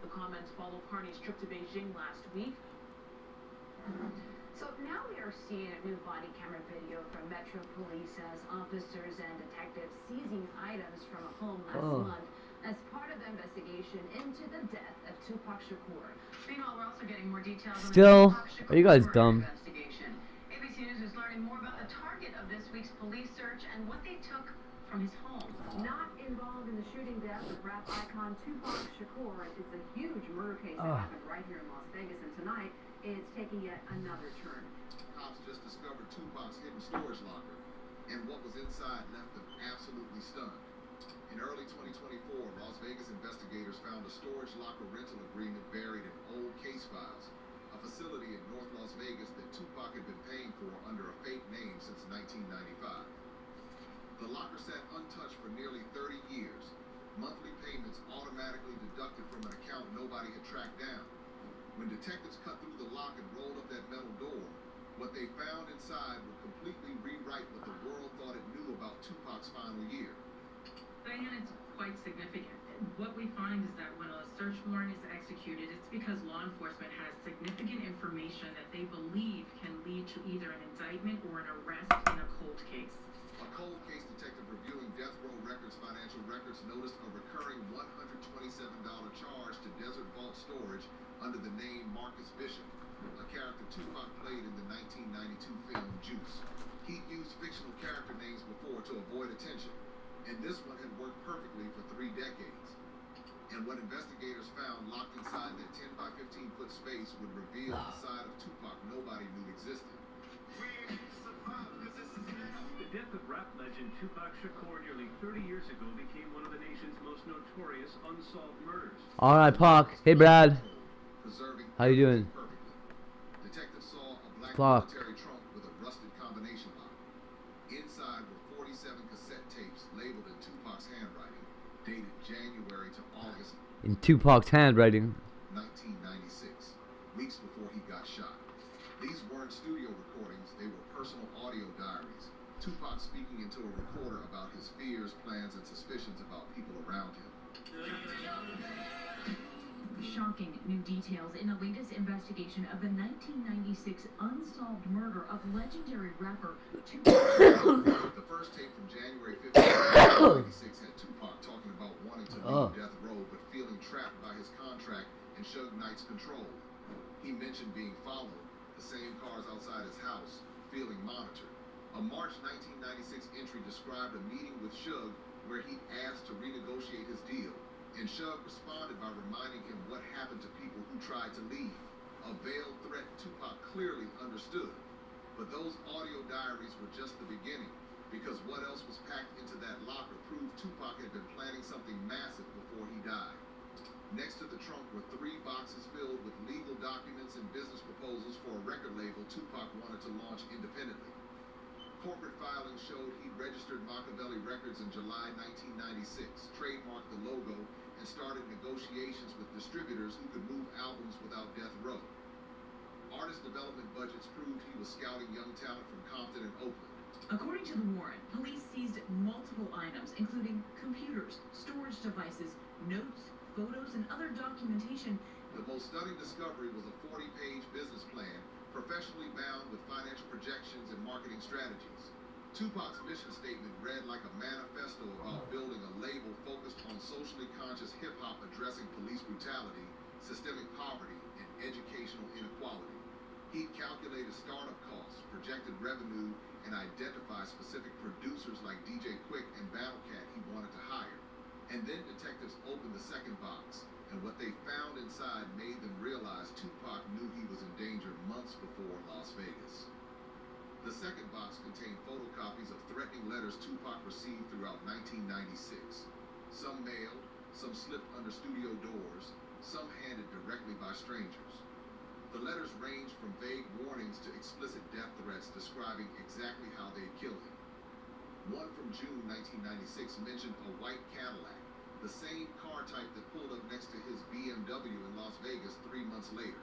The comments follow Carney's trip to Beijing last week. So now we are seeing new body camera video from Metro Police as officers and detectives seizing items from a home last month as part of the investigation into the death of Tupac Shakur. Meanwhile, we're also getting more details on Still, the Tupac are you guys Shakur dumb? investigation. ABC News is learning more about the target of this week's police search and Shakur. It's a huge murder case that happened right here in Las Vegas, and tonight it's taking yet another turn. Cops just discovered Tupac's hidden storage locker, and what was inside left them absolutely stunned. In early 2024, Las Vegas investigators found a storage locker rental agreement buried in old case files, a facility in North Las Vegas that Tupac had been paying for under a fake name since 1995. The locker sat untouched for nearly 30 years, monthly payments automatically deducted from an account nobody had tracked down. When detectives cut through the lock and rolled up that metal door, what they found inside would completely rewrite what the world thought it knew about Tupac's final year. Diane, it's quite significant. What we find is that when a search warrant is executed, it's because law enforcement has significant information that they believe can lead to either an indictment or an arrest in a cold case. A cold case detective reviewing Death Row Records financial records noticed a recurring $127 charge to Desert Vault Storage under the name Marcus Bishop, a character Tupac played in the 1992 film Juice. He'd used fictional character names before to avoid attention, and this one had worked perfectly for 3 decades. And what investigators found locked inside that 10 by 15 foot space would reveal a side of Tupac nobody knew existed. The death of rap legend Tupac Shakur nearly 30 years ago became one of the nation's most notorious unsolved murders. All right, Pac. Hey, Brad. How you doing? Detectives saw a black Pac. military trunk with a rusted combination lock. Inside were 47 cassette tapes labeled in Tupac's handwriting, dated January to August In Tupac's handwriting. 1996, weeks before he got shot. These weren't studio recordings, they were personal audio diaries. Tupac speaking into a recorder about his fears, plans, and suspicions about people around him. Shocking new details in the latest investigation of the 1996 unsolved murder of legendary rapper Tupac. The first tape from January 15, 1996 had Tupac talking about wanting to leave Death Row but feeling trapped by his contract and Suge Knight's control. He mentioned being followed, the same cars outside his house, feeling monitored. A March 1996 entry described a meeting with Suge where he asked to renegotiate his deal, and Suge responded by reminding him what happened to people who tried to leave. A veiled threat Tupac clearly understood. But those audio diaries were just the beginning, because what else was packed into that locker proved Tupac had been planning something massive before he died. Next to the trunk were 3 boxes filled with legal documents and business proposals for a record label Tupac wanted to launch independently. Corporate filings showed he'd registered Machiavelli Records in July 1996, trademarked the logo, and started negotiations with distributors who could move albums without Death Row. Artist development budgets proved he was scouting young talent from Compton and Oakland. According to the warrant, police seized multiple items, including computers, storage devices, notes, photos, and other documentation. The most stunning discovery was a 40-page business plan, professionally bound with financial projections and marketing strategies. Tupac's mission statement read like a manifesto about building a label focused on socially conscious hip-hop addressing police brutality, systemic poverty, and educational inequality. He'd calculated startup costs, projected revenue, and identified specific producers like DJ Quick and Battle Cat he wanted to hire. And then detectives opened the second box, and what they found inside made them realize Tupac knew he was in danger months before Las Vegas. The second box contained photocopies of threatening letters Tupac received throughout 1996. Some mailed, some slipped under studio doors, some handed directly by strangers. The letters ranged from vague warnings to explicit death threats describing exactly how they'd kill him. One from June 1996 mentioned a white Cadillac, the same car type that pulled up next to his BMW in Las Vegas 3 months later.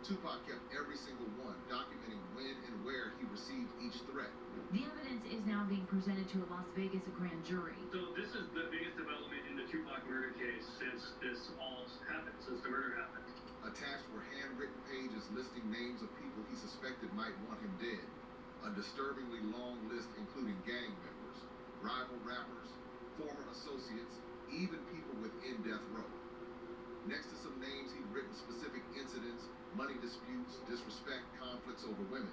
Tupac kept every single one, documenting when and where he received each threat. The evidence is now being presented to a Las Vegas grand jury. So this is the biggest development in the Tupac murder case since this all happened, since the murder happened. Attached were handwritten pages listing names of people he suspected might want him dead. A disturbingly long list including gang members, rival rappers, former associates, even people within Death Row. Next to some names he'd written specific incidents, money disputes, disrespect, conflicts over women.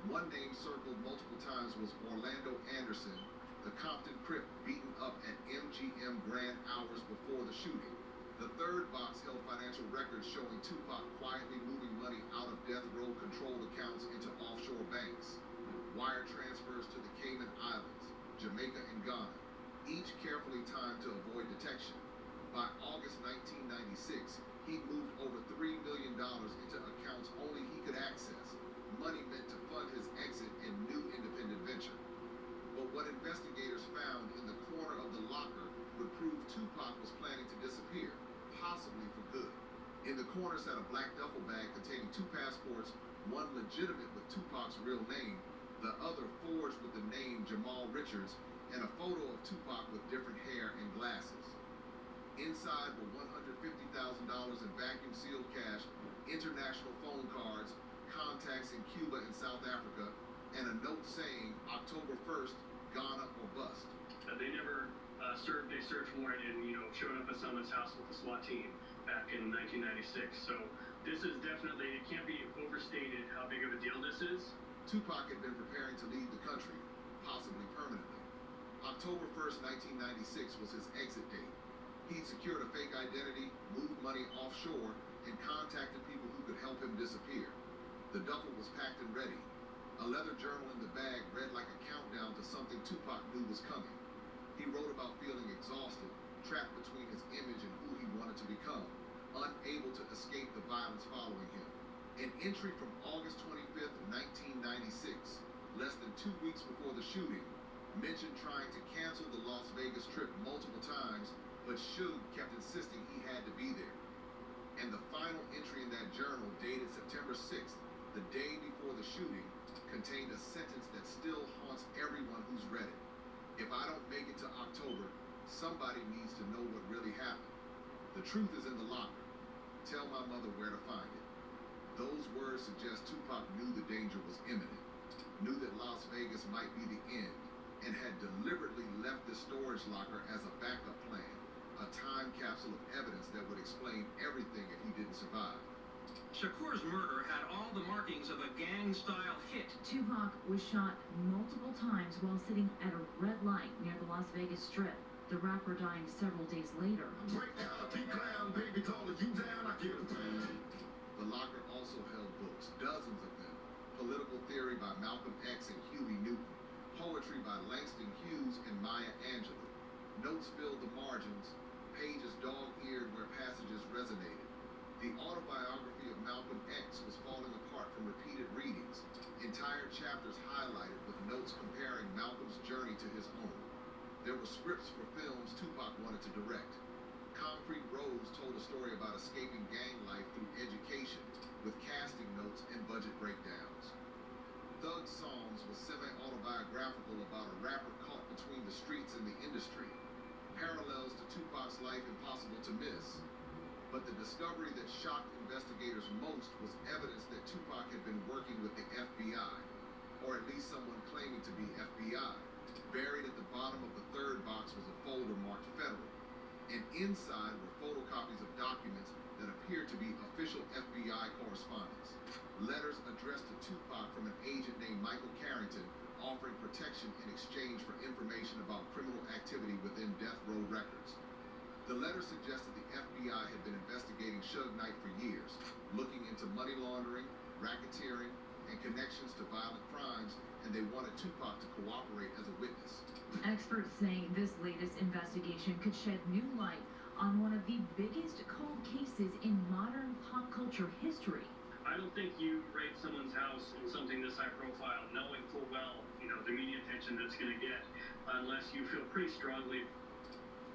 One name circled multiple times was Orlando Anderson, the Compton Crip beaten up at MGM Grand hours before the shooting. The third box held financial records showing Tupac quietly moving money out of death row controlled accounts into offshore banks, wire transfers to the Cayman Islands, Jamaica, and Ghana, each carefully timed to avoid detection. By August 1996, he moved over $3 million into accounts only he could access, money meant to fund his exit and new independent venture. But what investigators found in the corner of the locker would prove Tupac was planning to disappear, possibly for good. In the corner sat a black duffel bag containing 2 passports, one legitimate with Tupac's real name, the other forged with the name Jamal Richards, and a photo of Tupac with different hair and glasses. Inside were $150,000 in vacuum-sealed cash, international phone cards, contacts in Cuba and South Africa, and a note saying October 1st, Ghana or bust. They never served a search warrant and, showed up at someone's house with a SWAT team back in 1996. So this is definitely, it can't be overstated how big of a deal this is. Tupac had been preparing to leave the country, possibly permanently. October 1st, 1996 was his exit date. He'd secured a fake identity, moved money offshore, and contacted people who could help him disappear. The duffel was packed and ready. A leather journal in the bag read like a countdown to something Tupac knew was coming. He wrote about feeling exhausted, trapped between his image and who he wanted to become, unable to escape the violence following him. An entry from August 25th, 1996, less than 2 weeks before the shooting, mentioned trying to cancel the Las Vegas trip multiple times, but Suge kept insisting he had to be there. And the final entry in that journal, dated September 6th, the day before the shooting, contained a sentence that still haunts everyone who's read it. If I don't make it to October, somebody needs to know what really happened. The truth is in the locker. Tell my mother where to find it. Those words suggest Tupac knew the danger was imminent, knew that Las Vegas might be the end, and had deliberately left the storage locker as a backup plan, a time capsule of evidence that would explain everything if he didn't survive. Shakur's murder had all the markings of a gang-style hit. Tupac was shot multiple times while sitting at a red light near the Las Vegas Strip, the rapper dying several days later. The locker also held books, dozens of them. Political theory by Malcolm X and Huey Newton. Poetry by Langston Hughes and Maya Angelou. Notes filled the margins, pages dog-eared where passages resonated. The autobiography of Malcolm X was falling apart from repeated readings, entire chapters highlighted with notes comparing Malcolm's journey to his own. There were scripts for films Tupac wanted to direct. Concrete Rose told a story about escaping gang life through education, with casting notes and budget breakdowns. Thug Songs was semi-autobiographical about a rapper caught between the streets and the industry. Parallels to Tupac's life impossible to miss. But the discovery that shocked investigators most was evidence that Tupac had been working with the FBI, or at least someone claiming to be FBI. Buried at the bottom of the third box was a folder marked Federal, and inside were photocopies of documents that appeared to be official FBI correspondence. Letters addressed to Tupac from an agent named Michael Carrington offering protection in exchange for information about criminal activity within death row records. The letter suggested the FBI had been investigating Suge Knight for years, looking into money laundering, racketeering, and connections to violent crimes, and they wanted Tupac to cooperate as a witness. Experts say this latest investigation could shed new light on one of the biggest cold cases in modern pop culture history. I don't think you raid someone's house in something this high profile, knowing full well, the media attention that's going to get, unless you feel pretty strongly.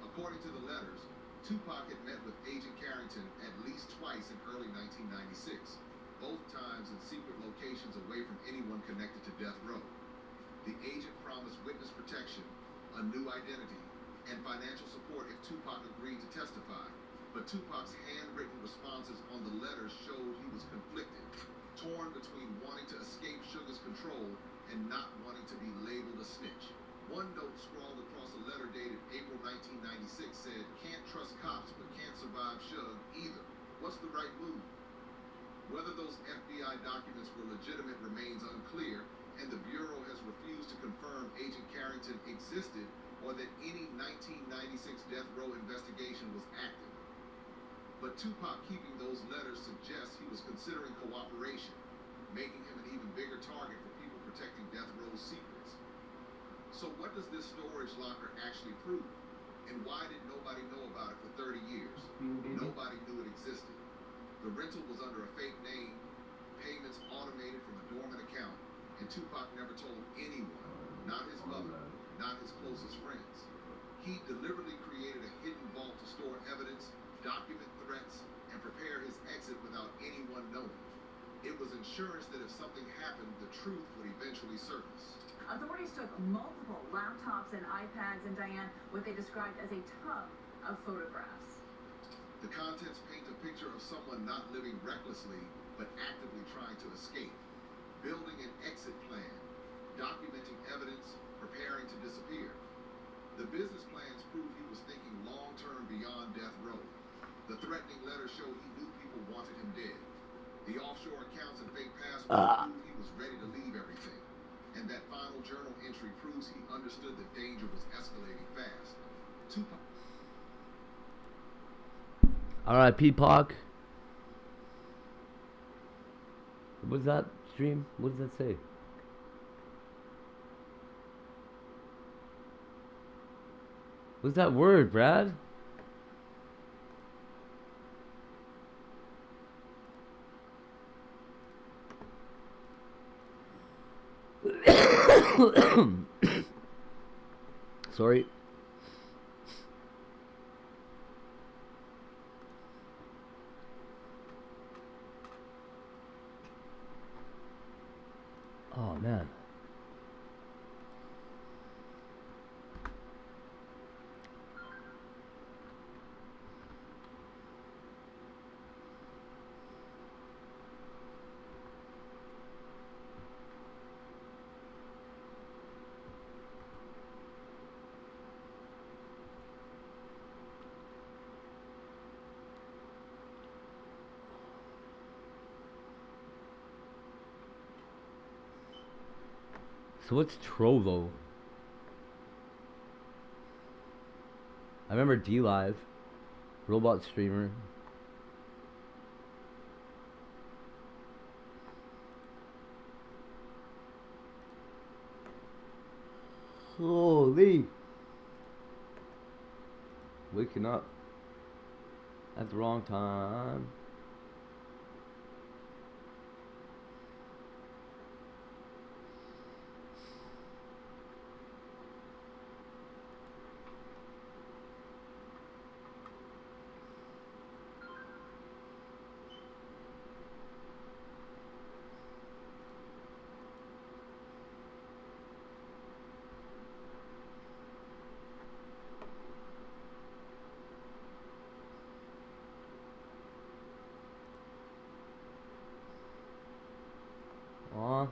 According to the letters, Tupac had met with Agent Carrington at least twice in early 1996, both times in secret locations away from anyone connected to death row. The agent promised witness protection, a new identity, and financial support if Tupac agreed to testify. But Tupac's handwritten responses on the letters showed he was conflicted, torn between wanting to escape Suge's control and not wanting to be labeled a snitch. One note scrawled across a letter dated April 1996 said, "Can't trust cops but can't survive Suge either. What's the right move?" Whether those FBI documents were legitimate remains unclear, and the Bureau has refused to confirm Agent Carrington existed or that any 1996 death row investigation was active. But Tupac keeping those letters suggests he was considering cooperation, making him an even bigger target for people protecting death row's secrets. So what does this storage locker actually prove? And why did nobody know about it for 30 years? Nobody knew it existed. The rental was under a fake name, payments automated from a dormant account, and Tupac never told anyone, not his mother, not his closest friends. He deliberately created a hidden vault to store evidence, document threats, and prepare his exit without anyone knowing. It was insurance that if something happened, the truth would eventually surface. Authorities took multiple laptops and iPads and Diane what they described as a tub of photographs. The contents paint a picture of someone not living recklessly, but actively trying to escape, building an exit plan, documenting evidence, preparing to disappear. The business plans prove he was thinking long-term beyond death row. The threatening letters show he knew people wanted him dead. The offshore accounts and fake passports prove he was ready to leave everything. And that final journal entry proves he understood that danger was escalating fast. Tupac. R.I.P. Pac. What's that stream? What does that say? What's that word, Brad? Sorry. Oh man. So what's Trovo? I remember D-Live, robot streamer. Holy! Waking up at the wrong time. Aw.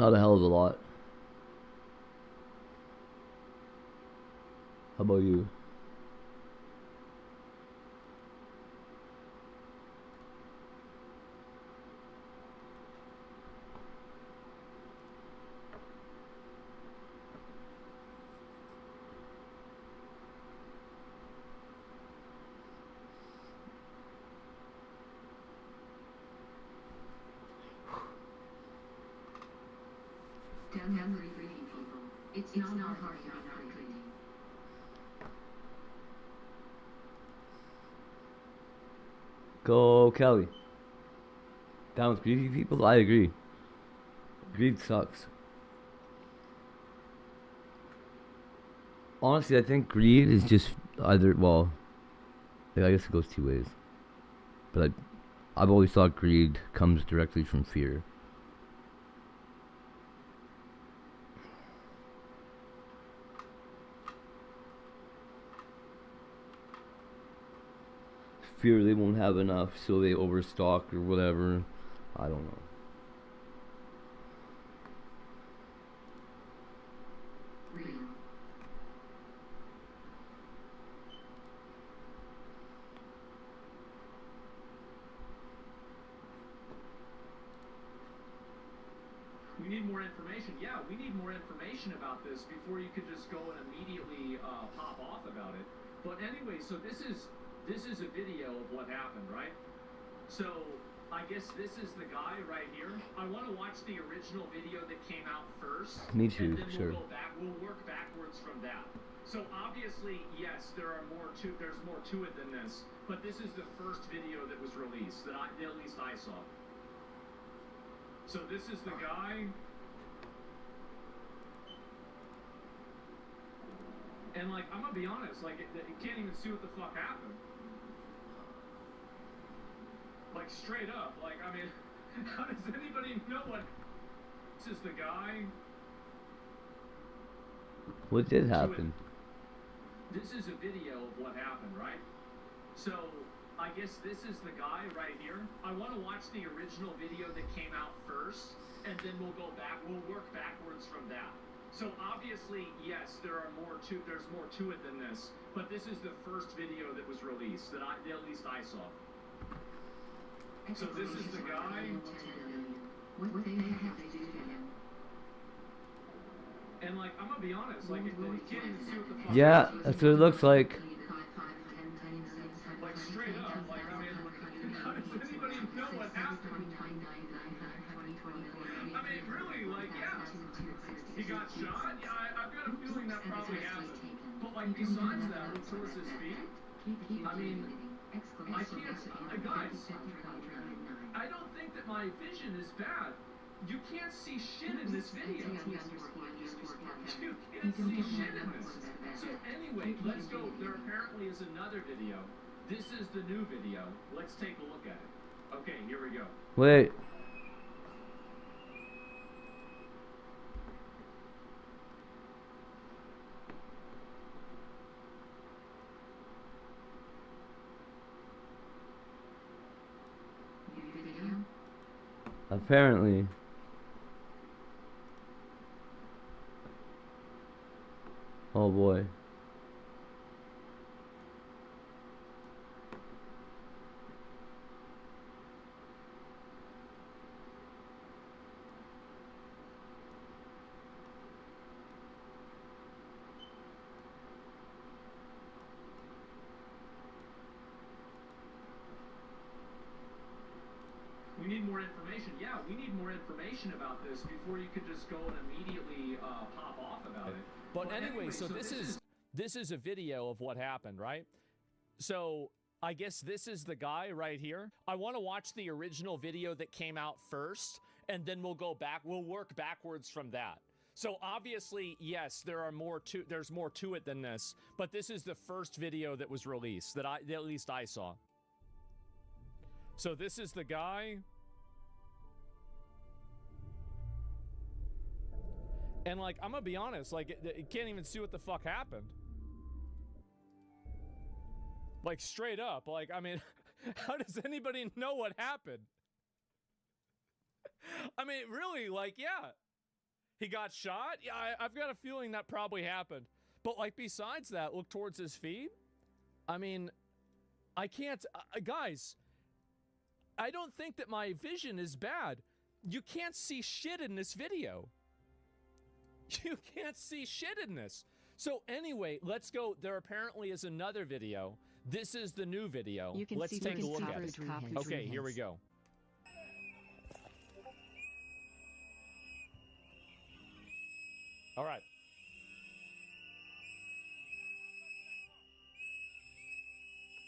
Not a hell of a lot. How about you? Don't worry, greedy people. It's not hard to be not greedy. Go Kelly. Down with greedy people? I agree. Greed sucks. Honestly, I think greed is just either, well, I guess it goes two ways. But I've always thought greed comes directly from fear. Fear they won't have enough, so they overstock or whatever. I don't know. Real. We need more information. Yeah, we need more information about this before you could just go and immediately pop off about it. But anyway, so this is a video of what happened, right? So I guess this is the guy right here. I want to watch the original video that came out first. Me too, and then sure. We'll go back. We'll work backwards from that. So obviously, yes, there's more to it than this. But this is the first video that was released that at least I saw. So this is the guy. And like, I'm gonna be honest, like, it can't even see what the fuck happened. Like, straight up, like, I mean, how does anybody know what? This is the guy. What did happen? This is a video of what happened, right? So I guess this is the guy right here. I want to watch the original video that came out first, and then we'll go back. We'll work backwards from that. So obviously, yes, there's more to it than this. But this is the first video that was released that at least I saw. So this is the guy. What the heck did they do to him? And like, I'm gonna be honest, like, it can't even see what the fuck. Yeah, that's what it looks like. Like, straight up, like, I mean, how does anybody know what happened? I mean, really, like, yeah, he got shot. Yeah, I've got a feeling that probably happened. But like, besides that, what towards his feet? I mean, I can't, guys. I don't think that my vision is bad. You can't see shit in this video. You can't see shit in this. So anyway, let's go. There apparently is another video. This is the new video. Let's take a look at it. Okay, here we go. Wait. Apparently. Oh boy. We need more information. Yeah, we need more information about this before you could just go and immediately pop off about it. But anyway, so this is a video of what happened, right? So I guess this is the guy right here. I want to watch the original video that came out first, and then we'll go back. We'll work backwards from that. So obviously, yes, there's more to it than this. But this is the first video that was released that at least I saw. So this is the guy. And like, I'm gonna be honest, like, it can't even see what the fuck happened. Like, straight up, like, I mean, how does anybody know what happened? I mean, really, like, yeah. He got shot? Yeah, I've got a feeling that probably happened. But, like, besides that, look towards his feet. I mean, I can't... guys, I don't think that my vision is bad. You can't see shit in this video. You can't see shit in this. So, anyway, let's go. There apparently is another video. This is the new video. Let's take a look at it. Okay, here we go. All right.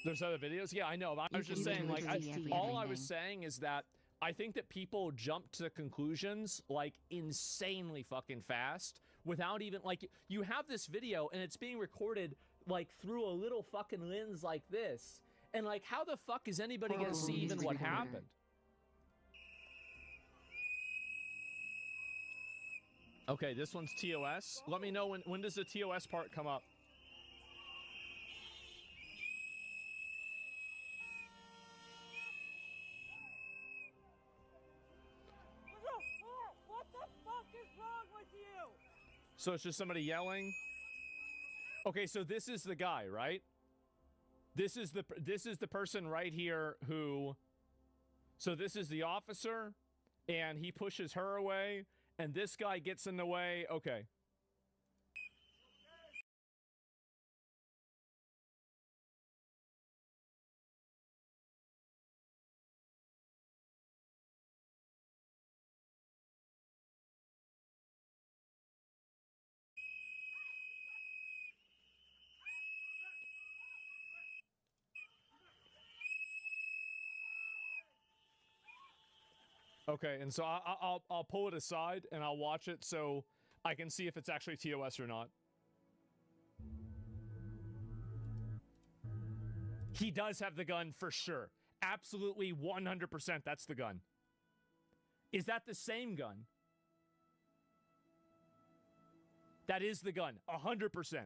There's other videos? Yeah, I know. I was just saying, like, all I was saying is that I think that people jump to conclusions, like, insanely fucking fast without even, like, you have this video and it's being recorded, like, through a little fucking lens like this. And, like, how the fuck is anybody gonna see even what happened? Okay, this one's TOS. Let me know when does the TOS part come up? What the fuck is wrong with you? So it's just somebody yelling? Okay, so this is the guy, right? This is the person right here who... So this is the officer, and he pushes her away, and this guy gets in the way. Okay. Okay, and so I'll pull it aside and I'll watch it so I can see if it's actually TOS or not. He does have the gun for sure. Absolutely 100% that's the gun. Is that the same gun? That is the gun, 100%.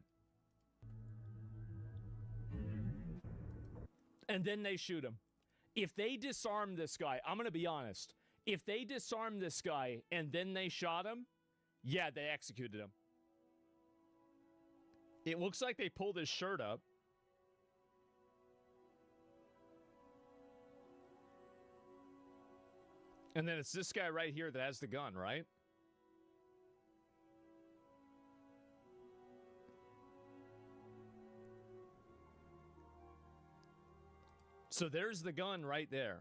And then they shoot him. If they disarm this guy, I'm going to be honest. If they disarmed this guy and then they shot him, yeah, they executed him. It looks like they pulled his shirt up. And then it's this guy right here that has the gun, right? So there's the gun right there.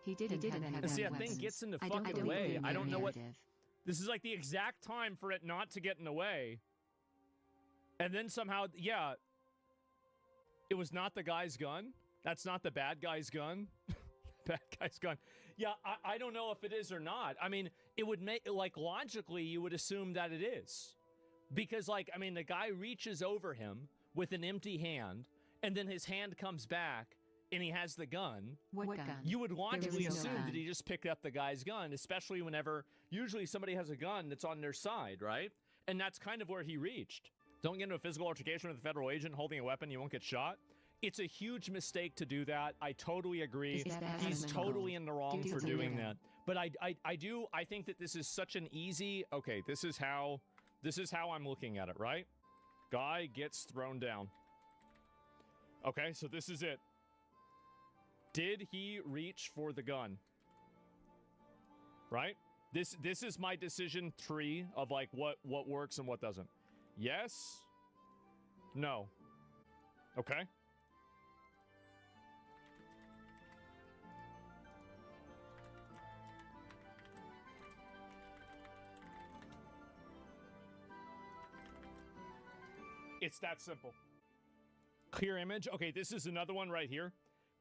He didn't have and see, that thing gets in the fucking way. I don't know what... This is like the exact time for it not to get in the way. And then somehow, yeah... It was not the guy's gun? That's not the bad guy's gun? Bad guy's gun. Yeah, I don't know if it is or not. I mean, it would make... Like, logically, you would assume that it is. Because, like, I mean, the guy reaches over him with an empty hand, and then his hand comes back, and he has the gun. What gun? You would logically assume that he just picked up the guy's gun, especially whenever usually somebody has a gun that's on their side, right? And that's kind of where he reached. Don't get into a physical altercation with a federal agent holding a weapon, you won't get shot. It's a huge mistake to do that. I totally agree. He's totally in the wrong for doing that. But I think that this is such an easy... Okay, this is how I'm looking at it, right? Guy gets thrown down. Okay, so this is it. Did he reach for the gun? Right? This is my decision tree of like what works and what doesn't. Yes? No. Okay. It's that simple. Clear image. Okay, this is another one right here.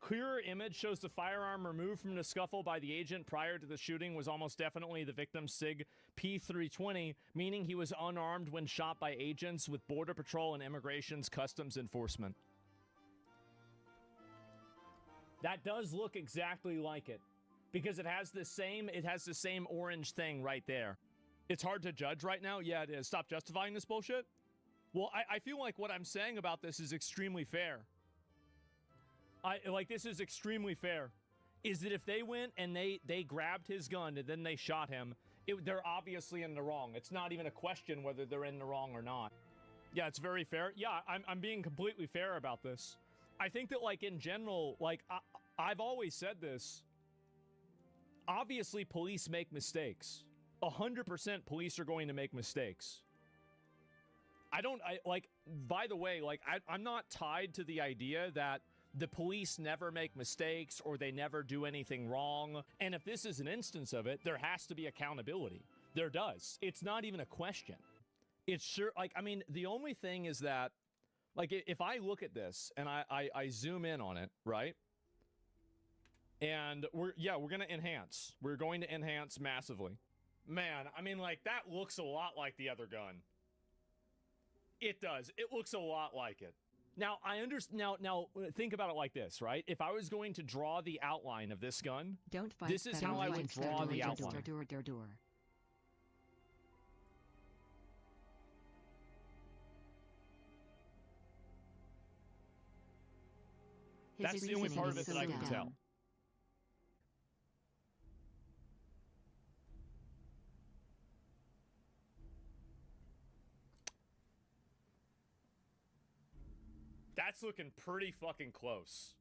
Clearer image shows the firearm removed from the scuffle by the agent prior to the shooting was almost definitely the victim's SIG P320, meaning he was unarmed when shot by agents with Border Patrol and Immigration's Customs Enforcement. That does look exactly like it, because it has the same orange thing right there. It's hard to judge right now. Yeah, it is. Stop justifying this bullshit. Well, I feel like what I'm saying about this is extremely fair. This is extremely fair. Is that if they went and they grabbed his gun and then they shot him, they're obviously in the wrong. It's not even a question whether they're in the wrong or not. Yeah, it's very fair. Yeah, I'm being completely fair about this. I think that, like, in general, like, I've always said this. Obviously, police make mistakes. 100% police are going to make mistakes. By the way, like, I'm not tied to the idea that the police never make mistakes or they never do anything wrong. And if this is an instance of it, there has to be accountability. There does. It's not even a question. It's sure, like, I mean, the only thing is that, like, if I look at this and I zoom in on it, right? And we're going to enhance. We're going to enhance massively. Man, I mean, like, that looks a lot like the other gun. It does. It looks a lot like it. Now, I understand. Now, think about it like this, right? If I was going to draw the outline of this gun, this is how I would draw the outline. That's the only part of it that I can tell. That's looking pretty fucking close.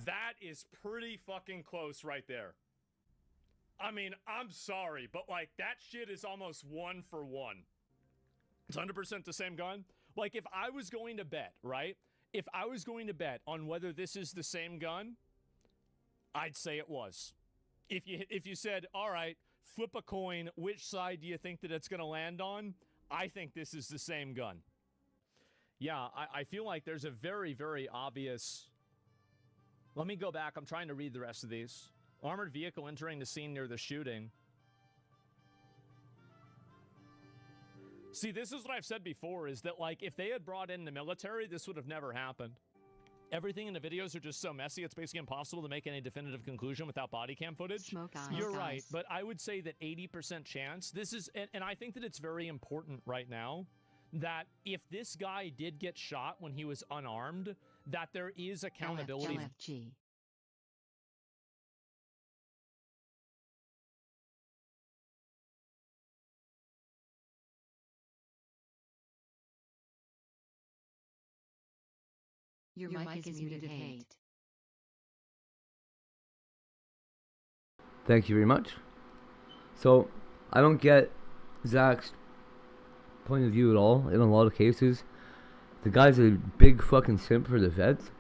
That is pretty fucking close right there. I mean, I'm sorry, but, like, that shit is almost 1 for 1. It's 100% the same gun. Like, if I was going to bet, right? If I was going to bet on whether this is the same gun, I'd say it was. If you said, all right, flip a coin, which side do you think that it's going to land on? I think this is the same gun. Yeah, I feel like there's a very, very obvious... Let me go back. I'm trying to read the rest of these. Armored vehicle entering the scene near the shooting. See, this is what I've said before, is that, like, if they had brought in the military, this would have never happened. Everything in the videos are just so messy, it's basically impossible to make any definitive conclusion without body cam footage. You're right, but I would say that 80% chance, this is, and I think that it's very important right now, that if this guy did get shot when he was unarmed, that there is accountability. LFG. Your mic is muted, hate. Thank you very much. So, I don't get Zach's point of view at all in a lot of cases. The guy's a big fucking simp for the feds.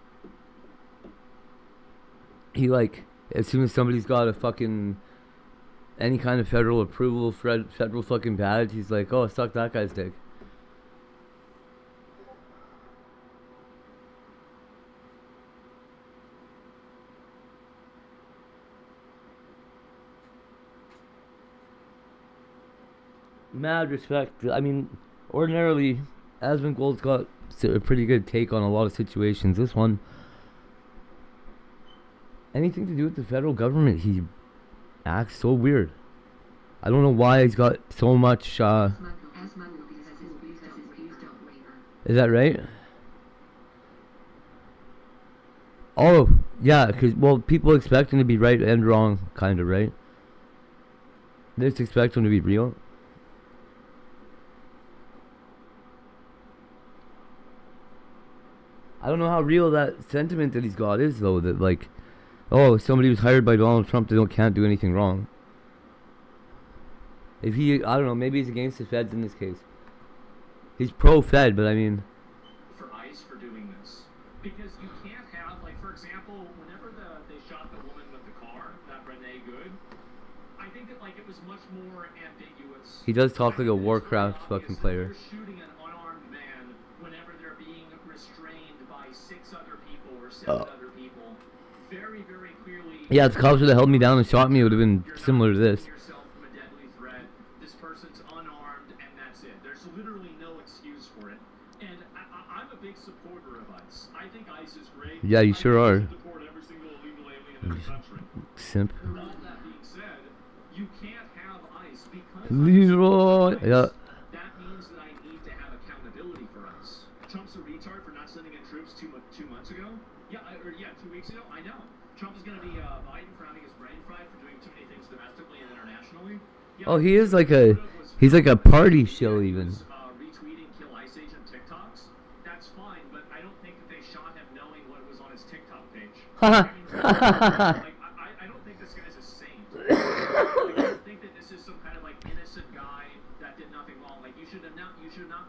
He, like, as soon as somebody's got a fucking any kind of federal approval, federal fucking badge, he's like, oh, suck that guy's dick. Mad respect. I mean, ordinarily, Asmongold's got a pretty good take on a lot of situations. This one, anything to do with the federal government, he acts so weird. I don't know why he's got so much, is that right? Oh, yeah, because, well, people expect him to be right and wrong, kind of, right? They just expect him to be real. I don't know how real that sentiment that he's got is, though, that, like, oh, if somebody was hired by Donald Trump, they can't do anything wrong. If he, I don't know, maybe he's against the feds in this case. He's pro-fed, but I mean... For ICE for doing this. Because you can't have, like, for example, whenever they shot the woman with the car, that Renee Good, I think that, like, it was much more ambiguous. He does talk like a Warcraft fucking player. You're shooting an unarmed man whenever they're being restrained by 6 other people or 7 other people. Very, very clearly... Yeah, if the cops would have held me down and shot me, it would have been similar to this. This person's unarmed, and that's it. There's literally no excuse for it. And I'm a big supporter of ICE. I think ICE is great. Yeah, you sure are. Support every single illegal alien in the country. Simp. All that being said, you can't have ICE because Leroy. Yeah. that means that I need to have accountability for ICE. Trump's a retard for not sending in troops two months ago. weeks ago. I know. Trump is going to be Biden for having his brain fried for doing too many things domestically and internationally. Yeah, Oh, he's like a party show even. Retweeting Kill Ice Agent TikToks. That's fine, but I don't think that they shot him knowing what was on his TikTok page. I don't think this guy's a saint. I don't think that this is some kind of like innocent guy that did nothing wrong. Like you should have not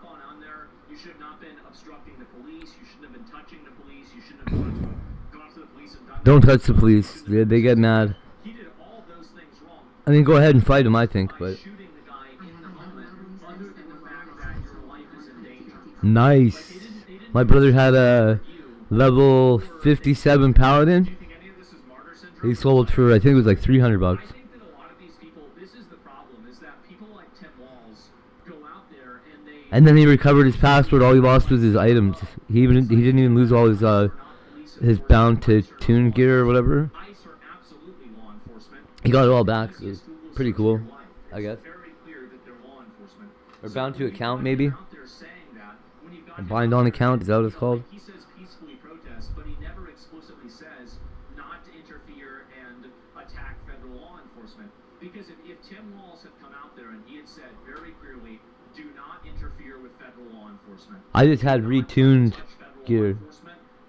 gone on there. You should have not been obstructing the police. You shouldn't have been touching the police. You shouldn't have gone to the police and done. Don't touch the police. They get mad. He did all those things wrong. I mean, go ahead and fight him, I think, but. Nice. My brother had a level 57 paladin. He sold for, I think it was like $300. I think that a lot of these people, this is the problem, is that people like Tim Walz go out there and they... And then he recovered his password. All he lost was his items. He didn't even lose all his bound to tune gear or whatever. He got it all back. It was pretty cool, I guess. Or bound to account, maybe. A bind on account, is that what it's called? He says peacefully protest, but he never explicitly says not to interfere and attack federal law enforcement. Because if Tim Walz had come out there and he had said very clearly, do not interfere with federal law enforcement. I just had retuned gear.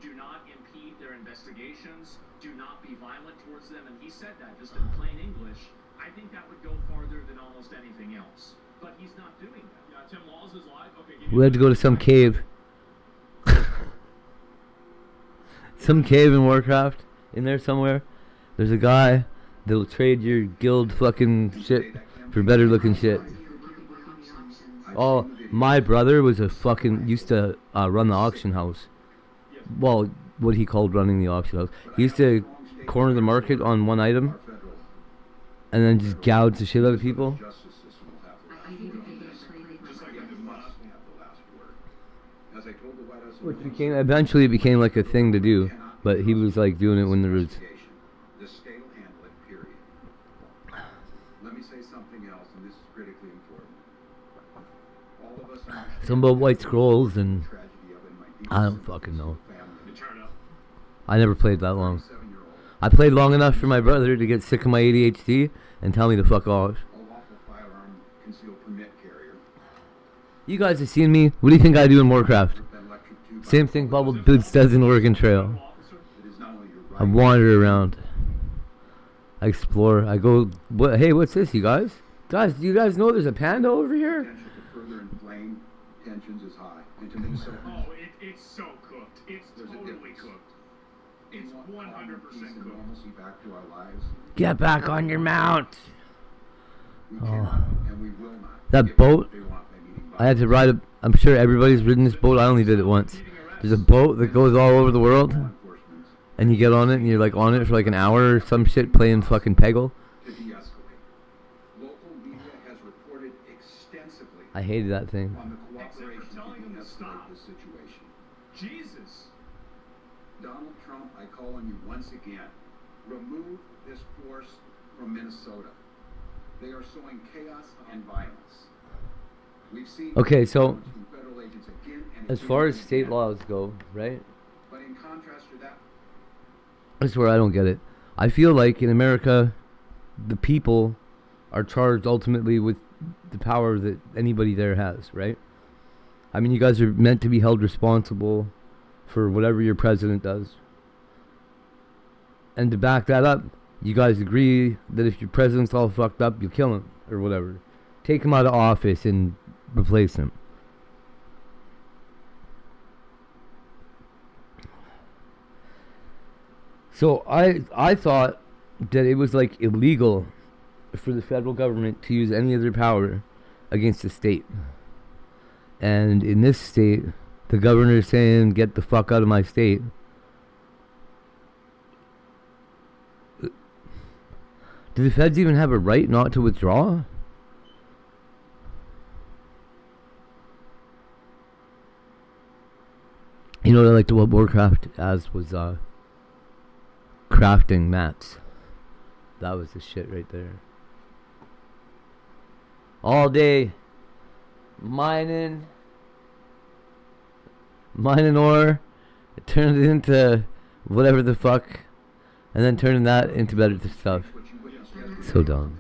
Do not impede their investigations. Do not be violent towards them. And he said that just in plain English. I think that would go farther than almost anything else. But he's not doing that. Yeah, Tim Walz is live. Okay, we had to go to some cave. Some cave in Warcraft. In there somewhere. There's a guy that'll trade your guild fucking shit for better looking shit. Oh, my brother was used to run the auction house. Well, what he called running the auction house. He used to corner the market on one item. And then just gouge the shit out of people. Which eventually became like a thing to do, but he was like doing it when there was. The state will handle it, period. Let me say something else, and this is critically important. All of us understand some about White Scrolls, and I don't fucking know. I never played that long. I played long enough for my brother to get sick of my ADHD and tell me to fuck off. You guys have seen me. What do you think I do in Warcraft? Same thing Bubble Boots does in Oregon Trail. I wander around. I explore. I go. Hey, what's this, you guys? Guys, do you guys know there's a panda over here? Tensions is high. Oh, it's so cooked. It's totally cooked. It's 100% cooked. Back to our lives. Get back on your mount. Oh. That boat. I had to ride it. I'm sure everybody's ridden this boat. I only did it once. There's a boat that goes all over the world, and you get on it, and you're like on it for like an hour or some shit playing fucking Peggle. I hated that thing. Except for telling him to stop. Jesus. Donald Trump, I call on you once again. Remove this force from Minnesota. They are sowing chaos and violence. Okay, so as far as state laws go, right? But in contrast to that, that's where I don't get it. I feel like in America, the people are charged ultimately with the power that anybody there has, right? I mean, you guys are meant to be held responsible for whatever your president does. And to back that up, you guys agree that if your president's all fucked up, you kill him or whatever. Take him out of office and replace him. So I thought that it was like illegal for the federal government to use any of their power against the state. And in this state, the governor is saying, get the fuck out of my state. Do the feds even have a right not to withdraw? You know what I liked about Warcraft as was crafting mats. That was the shit right there. All day mining ore. It turned it into whatever the fuck, and then turning that into better stuff. So dumb.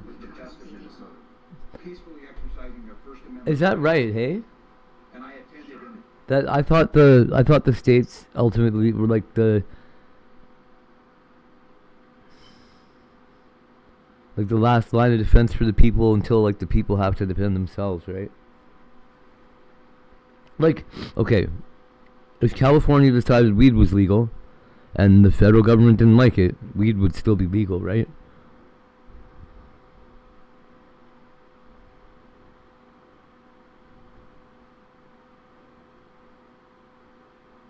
Is that right? Hey. That I thought the states ultimately were like the last line of defense for the people until like the people have to defend themselves, right? Like, okay, if California decided weed was legal and the federal government didn't like it, weed would still be legal, right?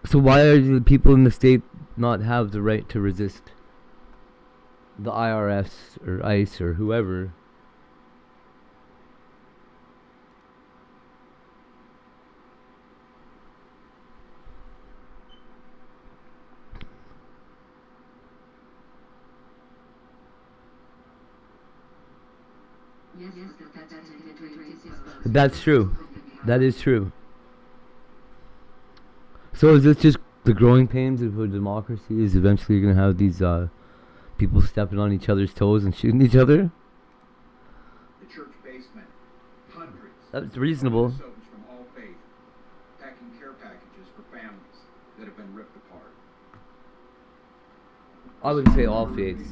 So why are the people in the state not have the right to resist the IRS or ICE or whoever? That's true. That is true. So is this just the growing pains of a democracy? Is eventually you're gonna have these people stepping on each other's toes and shooting each other? The church basement, hundreds. That's reasonable. Of Minnesotans from all faith, packing care packages for families that have been ripped apart. I wouldn't say all faiths.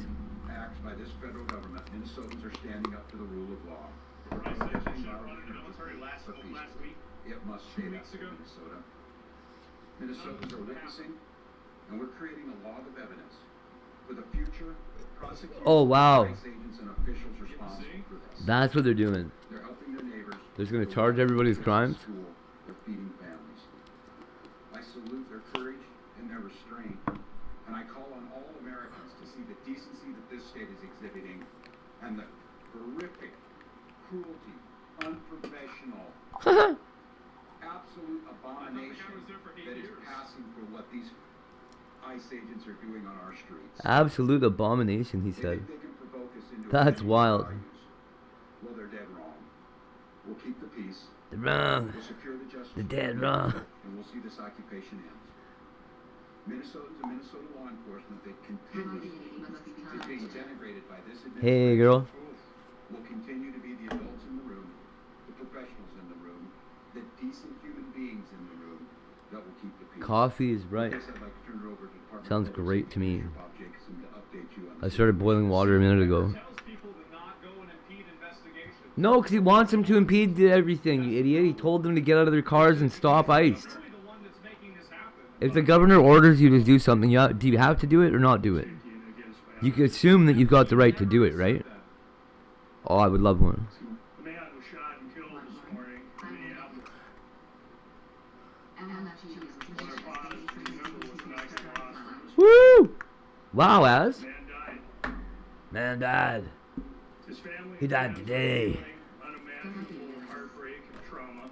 Acts by this federal government, Minnesotans are standing up to the rule of law. It must stay that way, Minnesota. Minnesotans are witnessing, and we're creating a log of evidence for the future prosecution. Oh wow. ICE agents and officials responsible for this. That's what they're doing. They're helping their neighbors. They're just gonna charge everybody's crimes. They're feeding families. I salute their courage and their restraint, and I call on all Americans to see the decency that this state is exhibiting and the horrific cruelty, unprofessional, absolute abomination that is passing for what these ICE agents are doing on our streets. Absolute abomination, he said. They can provoke us into That's wild. Well, they're dead wrong. We'll keep the peace. They're wrong. We'll secure the justice. They're dead wrong. And we'll see this occupation end. Minnesotans and Minnesota law enforcement that continuously is being denigrated by this administration. Hey, girl. Will continue to be the adults in the room, the professionals in the room, the decent human beings in the room that will keep the peace. Coffee is right. Sounds great to me. I started boiling water a minute ago. No, because he wants them to impede everything, you idiot. He told them to get out of their cars and stop ICE. If the governor orders you to do something, do you have to do it or not do it? You can assume that you've got the right to do it, right? Oh, I would love one. A man was shot and killed this morning in Minneapolis. One of our fathers, remember, was an ICE boss. Woo! Wow, Az. Man died. Man died. His family He died today. Unimaginable heartbreak and trauma.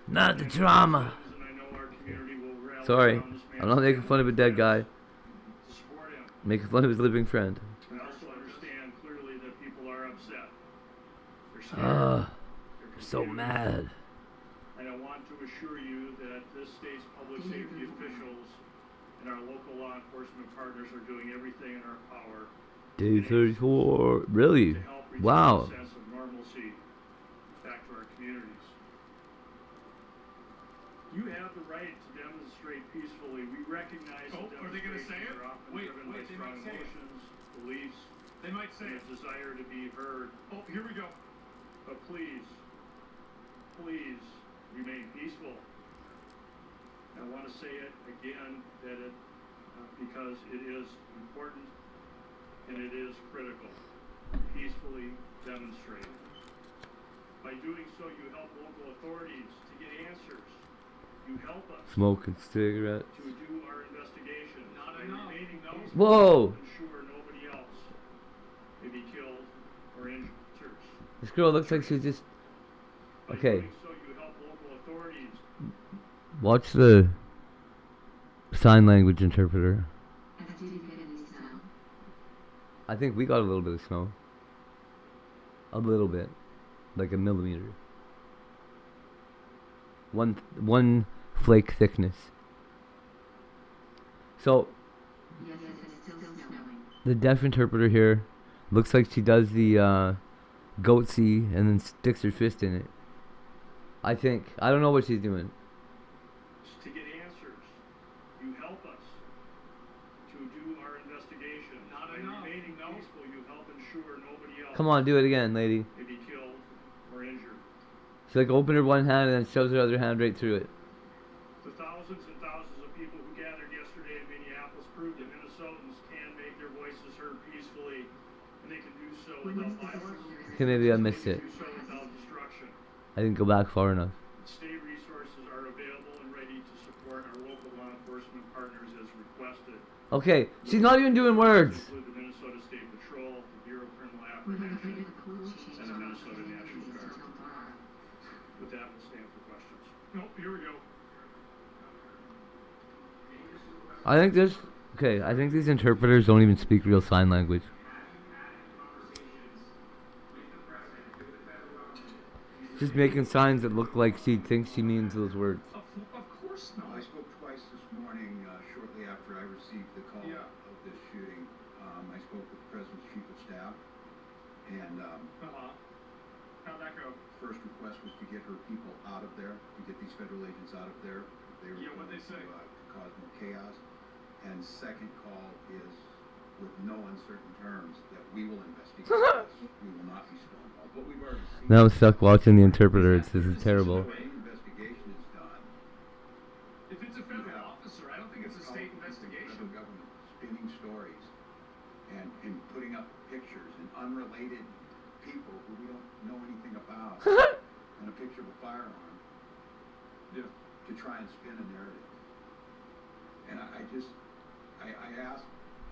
Not the trauma. And I know our community will rally Sorry, around this man's I'm not making fun of a dead guy. to support him. Making fun of his living friend. I also understand clearly that people are upset. They're scared. They're so mad. And I want to assure you that this state's public safety officials and our local law enforcement partners are doing everything in our power Day 34. Really? to help return Wow. a sense of normalcy back to our communities. You have the right to demonstrate peacefully. We recognize that are they gonna say demonstrations it? are often Wait, driven by they strong might say it. emotions, beliefs, They might say and it. a desire to be heard. Oh, here we go. But please remain peaceful. I want to say it again that because it is important and it is critical. Peacefully demonstrate. By doing so, you help local authorities to get answers. You help us Smoking cigarettes. to do our investigation. Not by enough. remaining peaceful Whoa. to ensure nobody else may be killed or injured. This girl looks like she's just... Okay. So you help local authorities. Watch the sign language interpreter. I think we got a little bit of snow. A little bit. Like a millimeter. One flake thickness. So, Yes, it is still snowing. The deaf interpreter here looks like she does the goatsy and then sticks her fist in it. I think. I don't know what she's doing. To get answers, you help us to do our investigation. Not enough. Remaining peaceful, you help ensure nobody else Come on, do it again, lady. may be killed or injured. She like opened her one hand and then shoves her other hand right through it. The thousands and thousands of people who gathered yesterday in Minneapolis proved that Minnesotans can make their voices heard peacefully, and they can do so without violence. Okay, maybe I missed it. Do so without destruction. I didn't go back far enough. State resources are available and ready to support our local law enforcement partners as requested. Okay, she's not even doing words. Include the Minnesota State Patrol, the Bureau of Criminal Apprehension, and the Minnesota National Guard. With that, we'll stand for questions. Nope, here we go. I think this. Okay, I think these interpreters don't even speak real sign language. Just making signs that look like she thinks she means those words. Of course not. I spoke twice this morning, shortly after I received the call of this shooting. I spoke with the President's Chief of Staff, and how'd that go? First request was to get her people out of there, to get these federal agents out of there. They were what'd they say? To cause more chaos. And second call is, with no uncertain terms, that we will investigate this. We will not be stonewalled. What we've already seen. Now I'm stuck watching the interpreter. This is terrible. Investigation is done. If it's a federal officer, I don't think it's a state investigation. The government spinning stories and putting up pictures and unrelated people who we don't know anything about and a picture of a firearm to try and spin a narrative. And I ask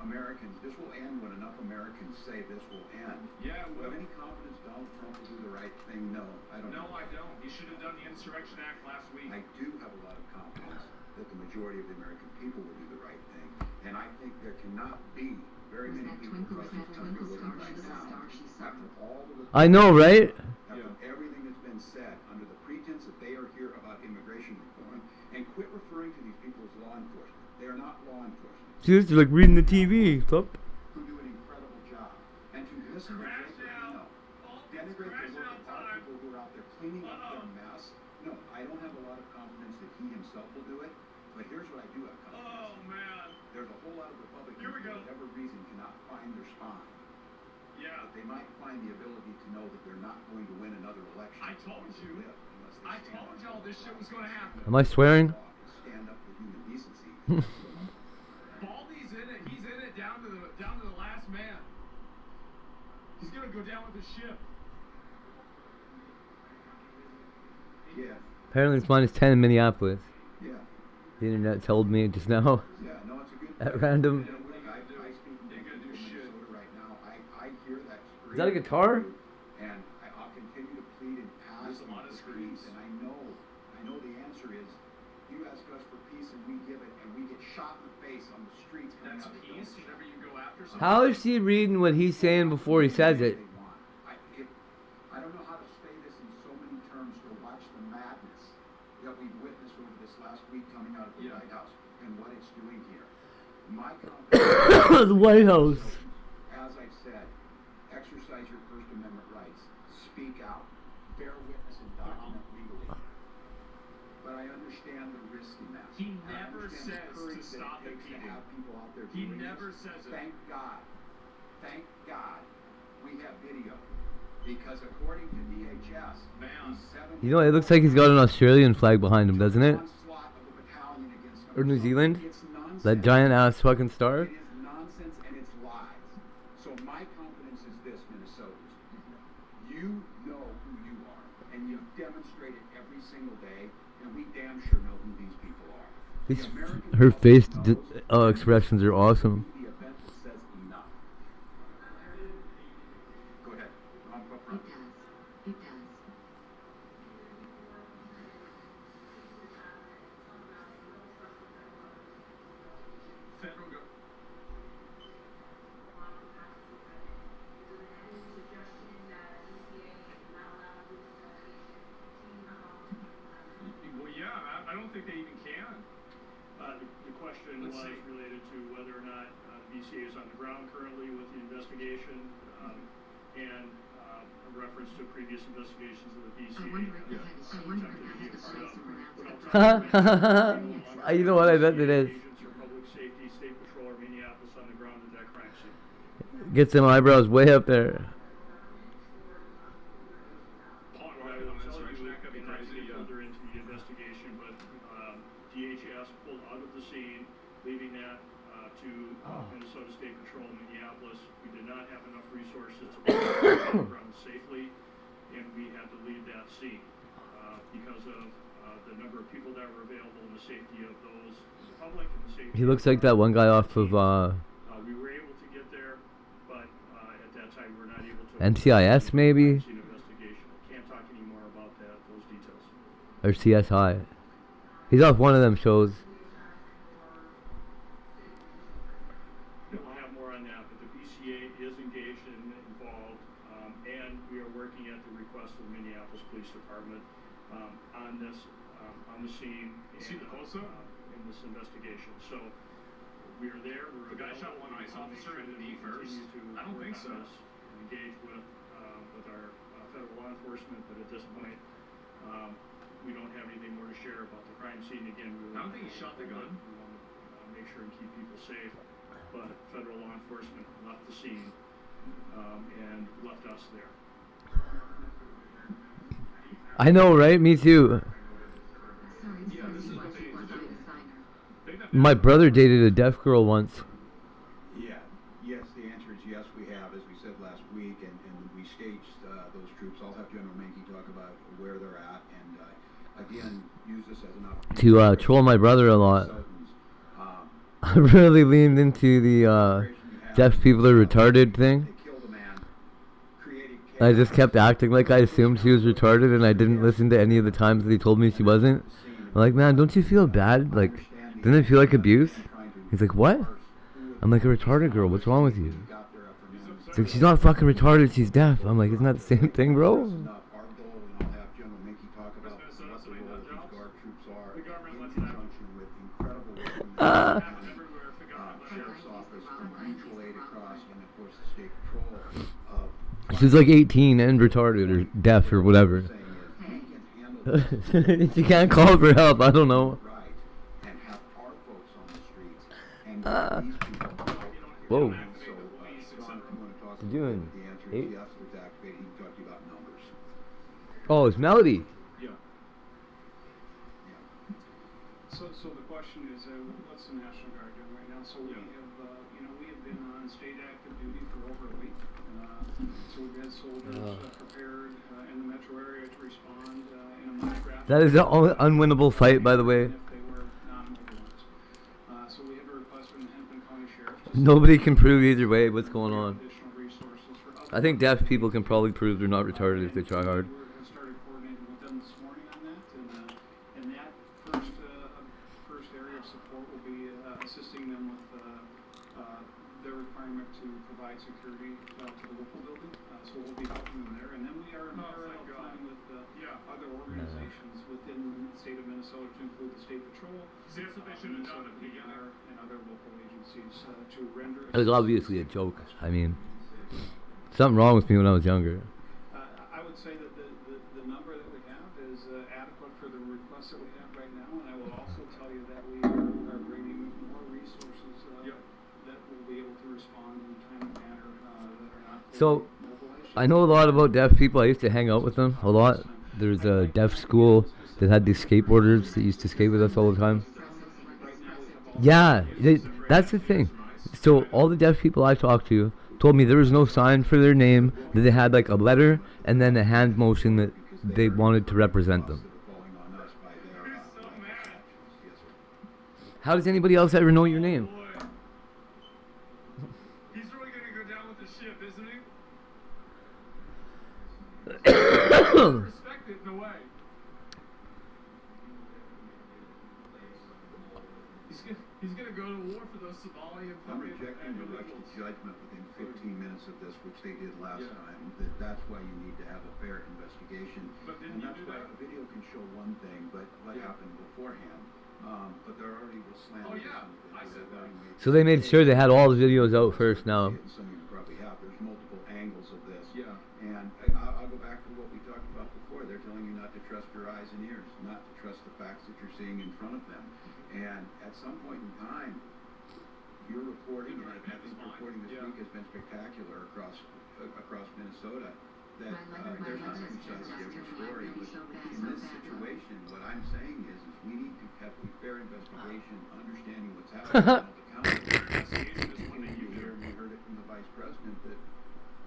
Americans, this will end when enough Americans say this will end. Yeah, Do you have any confidence Donald Trump will do the right thing? No, I don't. No, I don't. He should have done the Insurrection Act last week. I do have a lot of confidence that the majority of the American people will do the right thing. And I think there cannot be very many people across this country living right now, after all of the I know, right? after everything that's been said, under the pretense that they are here about immigration reform, and quit referring to these people as law enforcement. They are not law enforcement. She's like reading the TV. Flip. Who do an incredible job. And to listen to denigrate the work of our people who are out there cleaning up their mess. No, I don't have a lot of confidence that he himself will do it. But here's what I do have confidence. Oh, man. There's a whole lot of Republicans Here we go. for whatever reason cannot find their spine. Yeah. But they might find the ability to know that they're not going to win another election. I told you. I told y'all this shit was going to happen. Am I swearing? Stand up for human decency. Baldy's in it. He's in it down to the last man. He's gonna go down with the ship. Yeah. Apparently it's -10 in Minneapolis. Yeah. The internet told me just now. Yeah, no, it's a good At random. I speak in Minnesota right now. I hear that scream. Is that a guitar? And I'll continue to plead and pass on the streets. And I know the answer is, you ask us for peace and we give it, and we get shot in the face on the streets. That's peace. Whenever you go after someone. How is she reading what he's saying before he says it? I don't know how to say this in so many terms to watch the madness that we've witnessed over this last week coming out of the White House and what it's doing here. My confidence. The White House. As I've said, exercise your First Amendment rights. Speak out. Bear witness and document legally. But I understand the risk in that. He never says to stop the to have people out there. He never says it. Thank God, we have video. Because according to DHS, You know, it looks like he's got an Australian flag behind him, doesn't it? Or New Zealand? That giant ass fucking star? It is nonsense and it's lies. So my confidence is this, Minnesotans. You know who you are, and you've demonstrated every single day, and we damn sure know who these people are. Her face expressions are awesome. The event that says enough. Go ahead. It does. Federal go. Well, yeah, I don't think they even can. The question was related to whether or not familiar with the investigation and a reference to previous investigations of the BCA. You know what? I bet it is. Agents or public safety, state patrol, or Minneapolis on the ground at that crime scene. Get some eyebrows way up there. Further into the investigation, but DHS pulled out of the scene, leaving that to Minnesota State Patrol in Minneapolis. We did not have enough resources to bring the ground safely, and we had to leave that scene because of the number of people that were available and the safety of those in the public and the safety. He looks like that one guy off of we were able to get there, but at that time we were not able to. NCIS maybe, Can't talk anymore about that. Those details. or CSI. He's off one of them shows. We'll have more on that, but the BCA is engaged and involved, and we are working at the request of the Minneapolis Police Department on this, on the scene and in this investigation. So we are there. We're the guy shot one ICE officer in the knee first. I don't think so. Engage with our federal law enforcement, but at this point, we don't have anything more to share about the crime scene. Again, I don't think he shot the gun. We want to make sure and keep people safe, but federal law enforcement left the scene and left us there. I know, right? Me too. My brother dated a deaf girl once. Yeah. Yes, the answer is yes, we have, as we said last week, and we staged those troops. I'll have General Menke talk about where they're at, and again, use this as an opportunity To troll my brother a lot. I really leaned into the deaf people are retarded thing. I just kept acting like I assumed she was retarded, and I didn't listen to any of the times that he told me she wasn't. I'm like, man, don't you feel bad? Like, didn't it feel like abuse? He's like, what? I'm like, a retarded girl, what's wrong with you? He's like, she's not fucking retarded, she's deaf. I'm like, isn't that the same thing, bro? She's like 18 and retarded or deaf or whatever. She can't call for help, I don't know. Whoa. What you doing? 8? Oh, it's Melody. Yeah. So the question is, what's the National Guard doing right now? So we have, we have been on state active duty for over a week. So we've had soldiers prepared in the metro area to respond in a much rapid. That is an unwinnable fight, by the way. So we have a request from the Hennepin County Sheriff. Nobody can prove either way what's going on. I think deaf people can probably prove they're not retarded if they try hard. We started coordinating with them this morning on that, and that first area of support will be assisting them with their requirement to provide security to the local building. So we'll be helping them there, and then we are in parallel planning with other organizations within the state of Minnesota, to include the State Patrol, Minnesota DNR, and other local agencies to render. It was obviously a joke. I mean, something wrong with me when I was younger. I would say that the number that we have is adequate for the requests that we have right now, and I will also tell you that we are bringing more resources that will be able to respond in a timely manner that are not. So, I know a lot about deaf people. I used to hang out with them a lot. There's a deaf school that had these skateboarders that used to skate with us all the time. Yeah, that's the thing. So all the deaf people I talked to told me there was no sign for their name, that they had like a letter and then a hand motion that they wanted to represent them. How does anybody else ever know your name? He's really gonna go down with the ship, isn't he? Respect it in a way. He's gonna go to war for those Somalian. I'm rejecting judicial judgment within 15 minutes of this, which they did last time. That's why you need to have a fair investigation. And that's why a video can show one thing, but what happened beforehand But there already was slam. Oh yeah, I said that. So they made sure they had all the videos out first now. Some of you probably have. There's multiple angles of this. Yeah. And I'll go back to what we talked about before. They're telling you not to trust your eyes and ears, not to trust the facts that you're seeing in front of them. And at some point in time, your reporting, and I think reporting this week has been spectacular across Minnesota, that there's not many sides to every story. But in this situation, what I'm saying is we need to have a fair investigation, understanding what's happening, and hold accountable. We heard it from the vice president that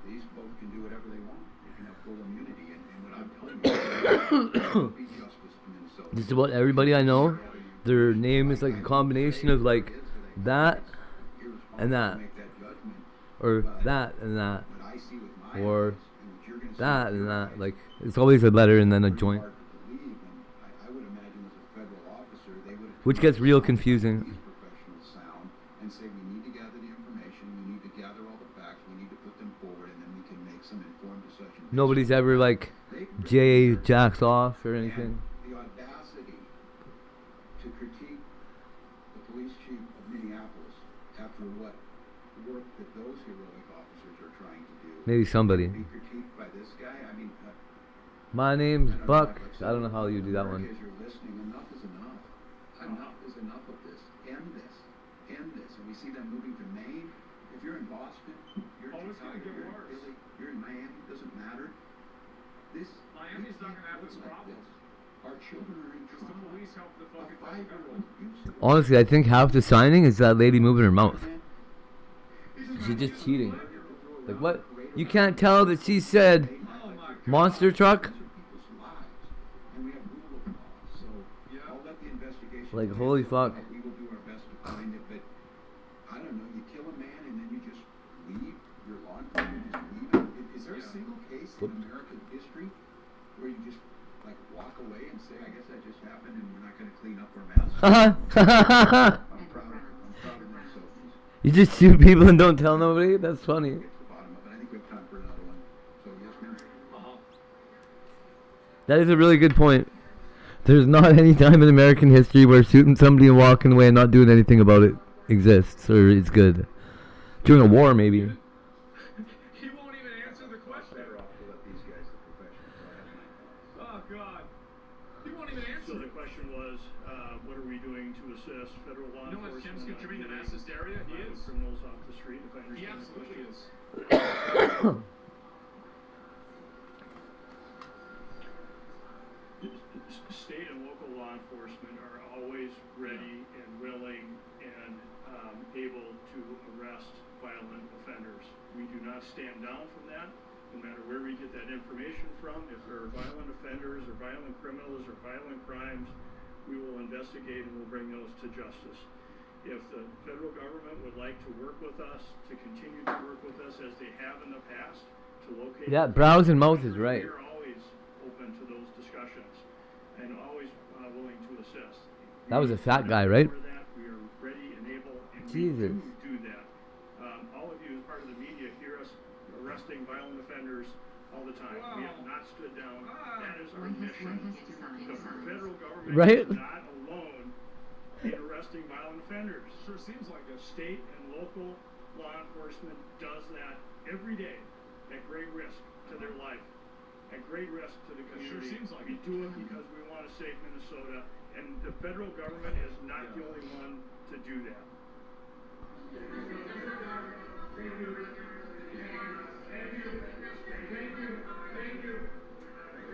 these folks can do whatever they want. They can have full immunity. And what I'm telling you is there will be justice in Minnesota. Just about everybody I know, their name is like a combination of like that and that, or that and that, or that and that. Like it's always a letter and then a joint, which gets real confusing. And say we need to gather the information, we need to gather all the facts, we need to put them forward, and then we can make some informed decisions. Nobody's ever like J.A. jacks off or anything. The audacity to critique the police chief of Minneapolis after what work that those heroic officers are trying to do. Maybe somebody. Be critiqued by this guy. I mean, my name's Buck. I don't know how you do that one. As you're listening, enough is enough. Enough is enough of this. End this. End this. And we see them moving to Maine. If you're in Boston, you're in Chicago, you're in Philly, you're in Miami, it doesn't matter. Miami's not going to have this problem. Our children are in Because the trauma. police help the fucking government. Honestly, I think half the signing is that lady moving her mouth. She's just cheating. Like what? You can't tell that she said monster truck? Like holy fuck. We will do our best to find it, but I don't know, you kill a man and then you just leave your law enforcement, just leave it. Is there a single case in American history where you just like walk away and say, I guess that just happened and we're not going to clean up our mess? I'm proud of myself. You just shoot people and don't tell nobody? That's funny. Get to the bottom of it. I think we have time for another one. So yes, ma'am. That is a really good point. There's not any time in American history where shooting somebody and walking away and not doing anything about it exists or is good. During a war, maybe. He won't even answer the question. Oh, God. He won't even answer. So the question was, what are we doing to assist federal law enforcement? You know what Tim's contributing to mass hysteria? He is. Criminals off the street, if I understand. He absolutely is. State and local law enforcement are always ready and willing and able to arrest violent offenders. We do not stand down from that, no matter where we get that information from. If there are violent offenders or violent criminals or violent crimes, we will investigate and we'll bring those to justice. If the federal government would like to work with us, to continue to work with us as they have in the past, to locate... Yeah, brows and mouth is right. We are always open to those discussions and always willing to assist. That was a fat guy, right? We are ready and able, and Jesus. we do that. All of you, as part of the media, hear us arresting violent offenders all the time. We have not stood down. That is our mission. The federal government is not alone in arresting violent offenders. Sure seems like it. State and local law enforcement does that every day at great risk to their life. At great risk to the community. Sure seems like we do it because we want to save Minnesota, and the federal government is not the only one to do that.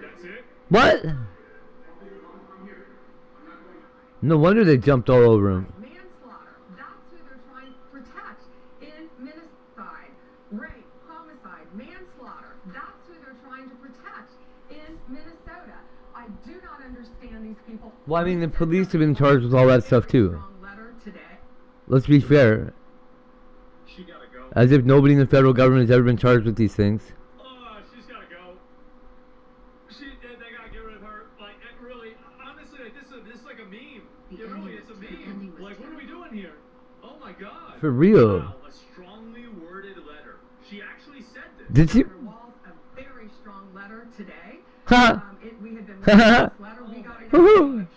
That's it? What? No wonder they jumped all over him. Manslaughter. That's who they're trying to protect in Minnesota. Rape, homicide, manslaughter. That's who they're trying to protect in Minnesota. I do not understand these people. Well, I mean, the police have been charged with all that stuff too. Let's be fair. She gotta go. As if nobody in the federal government has ever been charged with these things. Oh, she's gotta go. They gotta get rid of her. Like, really, honestly, like, this is like a meme. It really is a meme. Like, what are we doing here? Oh my God. For real. Wow, a strongly worded letter. She actually said this. Did she? A very strong letter today. Ha! We had been reading this letter. We got it.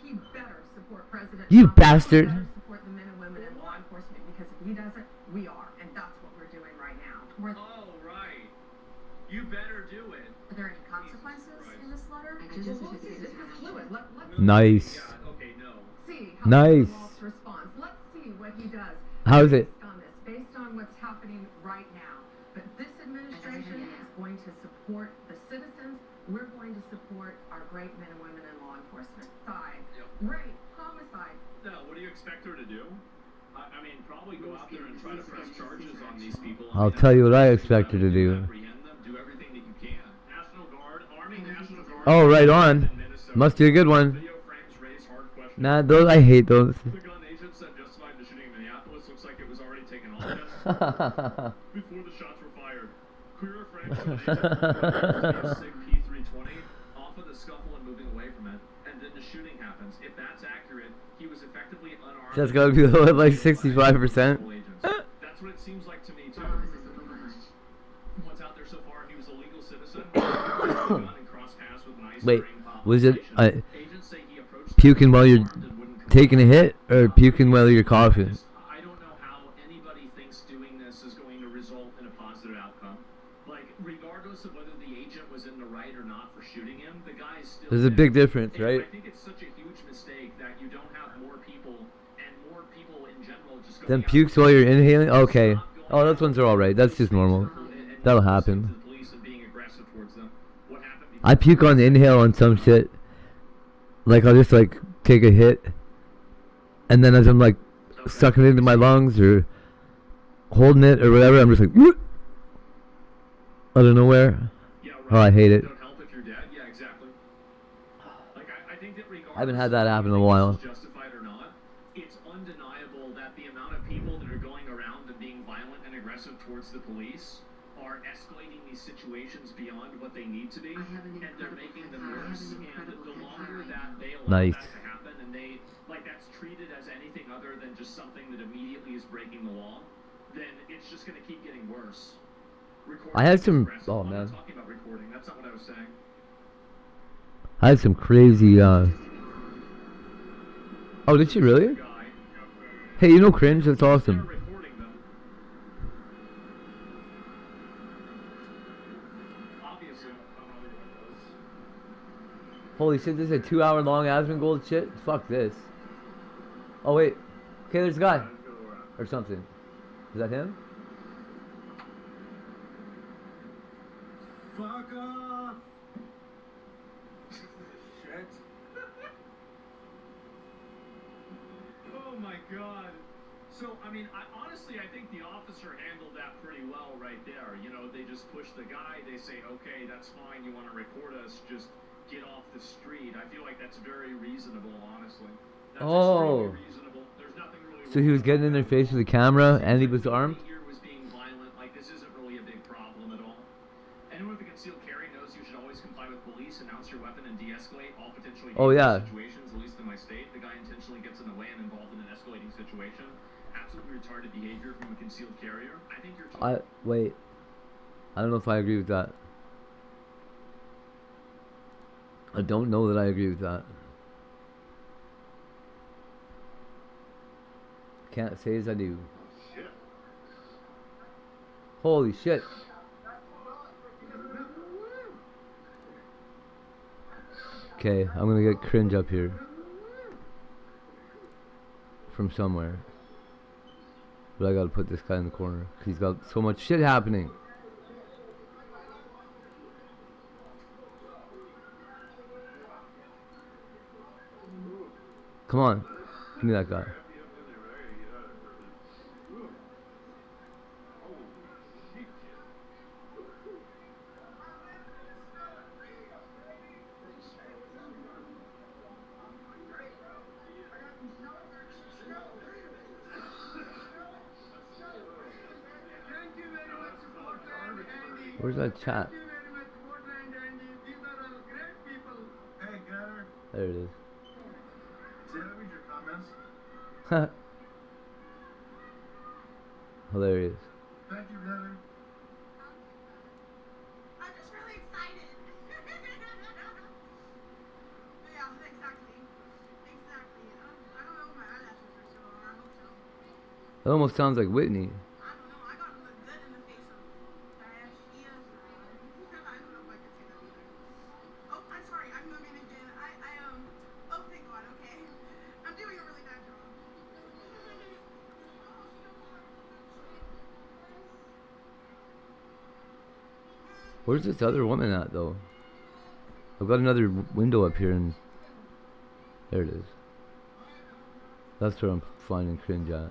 He better support President You bastard. Support the men and women in law enforcement because if he does it, we are, and that's what we're doing right now. Oh, right. You better do it. Are there any consequences in this letter? This is fluid. Nice. Yeah, okay, no. See how Nice. Walsh responds. Let's see what he does. How's it? Based on what's happening right now. But this administration is going to support the citizens. We're going to support our great men and women in law enforcement side. Rape, homicide. No, what do you expect her to do? I mean, probably go out there and try to press charges on these people. I'll tell you what I expect her to do. Do everything that you can. National Guard, Army National Guard. Oh, right on. Must be a good one. Nah, those I hate those. The gun agent said justified the shooting in Minneapolis looks like it was already taken off before the shots were fired. Queer Frank a SIG P320 off of the scuffle and moving away from it, and then the shooting happens. If that's accurate, he was effectively unarmed. That's gotta be low at like 65%. That's what it seems like to me too. What's out there so far? He was a legal citizen. And crossed paths with nice. Wait, was it puking while you're taking a hit, or puking while you're coughing? I don't know how anybody thinks doing this is going to result in a positive outcome. Like, regardless of whether the agent was in the right or not for shooting him, the guy is still. There's a big difference, right? I think it's such a huge mistake that you don't have more people and more people in general just. Then pukes while you're inhaling? Okay. Oh, those ones are alright. That's just normal. That'll happen. I puke on the inhale on some shit. Like, I'll just, like, take a hit. And then as I'm, like, sucking it into my lungs or holding it or whatever, I'm just like, whoop, out of nowhere. Oh, I hate it. I haven't had that happen in a while. Justified or not, it's undeniable that the amount of people that are going around and being violent and aggressive towards the police are escalating these situations beyond what they need to be, and they're making them worse. And the longer that they allow that to happen, and they like that's treated as anything other than just something that immediately is breaking the law, then it's just going to keep getting worse. I had some. Oh man. I'm talking about recording. That's not what I was saying. I had some crazy. Oh, did she really? Hey, you know cringe? That's awesome. Holy shit, this is a 2-hour long Asmongold shit? Fuck this. Oh wait. Okay, there's a guy. Or something. Is that him? Fuck off! Shit. Oh my god. So, I mean, honestly, I think the officer handled that pretty well right there. You know, they just push the guy, they say, okay, that's fine, you want to record us, just get off the street. I feel like that's very reasonable, honestly. That's extremely reasonable. There's nothing really So he was getting in their face with a camera and he was armed? Here was being violent. Like, this isn't really a big problem at all. Anyone with a concealed carry knows you should always comply with police, announce your weapon, and de-escalate all potentially dangerous situations, at least in my state. The guy intentionally gets in the way and involved in an escalating situation. Absolutely retarded behavior from a concealed carrier. I think you're wait. I don't know if I agree with that. I don't know that I agree with that. Can't say as I do. Holy shit. Okay, I'm gonna get cringe up here. From somewhere. But I gotta put this guy in the corner. 'Cause he's got so much shit happening. Come on. Give me that guy. Where's that chat? Hey, Gunner. There it is. Did I read your comments? Hilarious. Thank you, Gunner. I'm just really excited. Yeah, exactly. Exactly. I don't know, man. That almost sounds like Whitney. I don't know. I gotta look good in the face of Kardashian. I don't know if I can say that either. Oh, I'm sorry. I'm moving again. Oh, thank God. Okay. I'm doing a really bad job. Where's this other woman at, though? I've got another window up here, and there it is. That's where I'm finding cringe at.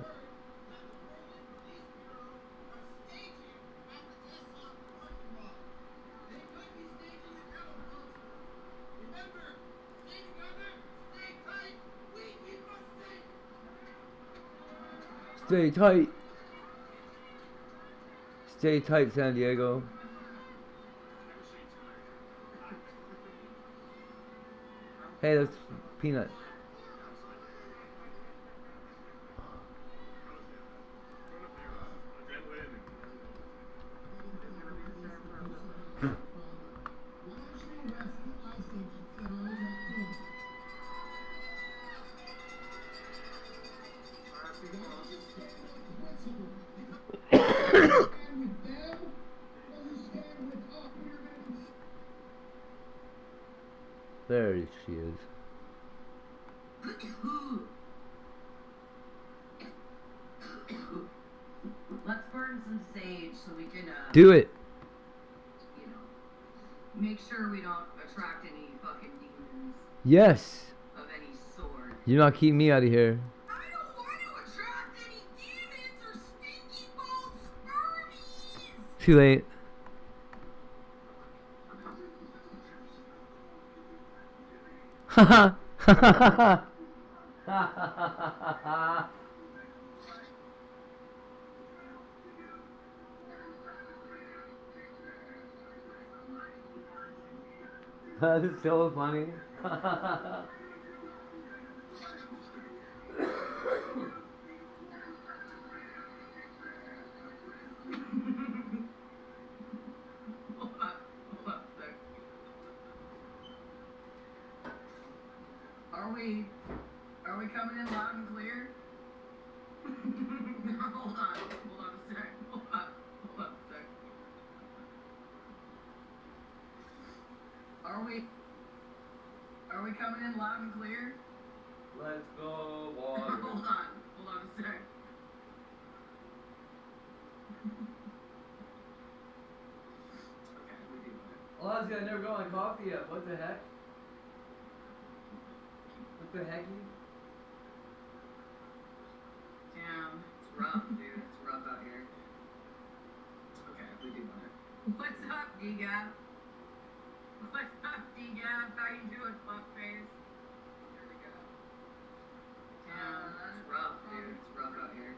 Stay tight. Stay tight, San Diego. Hey, that's Peanut. There she is. Let's burn some sage so we can Do it. You know, make sure we don't attract any fucking demons Yes. of any sort. You not keep me out of here. I don't want to attract any demons or stinky bald spermies. Too late. Haha. That is so funny. Are we coming in loud and clear? Hold on a sec. Hold on a sec. Are we coming in loud and clear? Let's go, water. Hold on a sec. Okay, we do it. Ozzy, I never got my coffee yet. What the heck? What the hecky? Damn, it's rough, dude. It's rough out here. Okay, we do want it. What's up, D-Gap? What's up, D-Gap? How you doing, fuckface? Here we go. Damn, it's rough, dude. It's rough out here.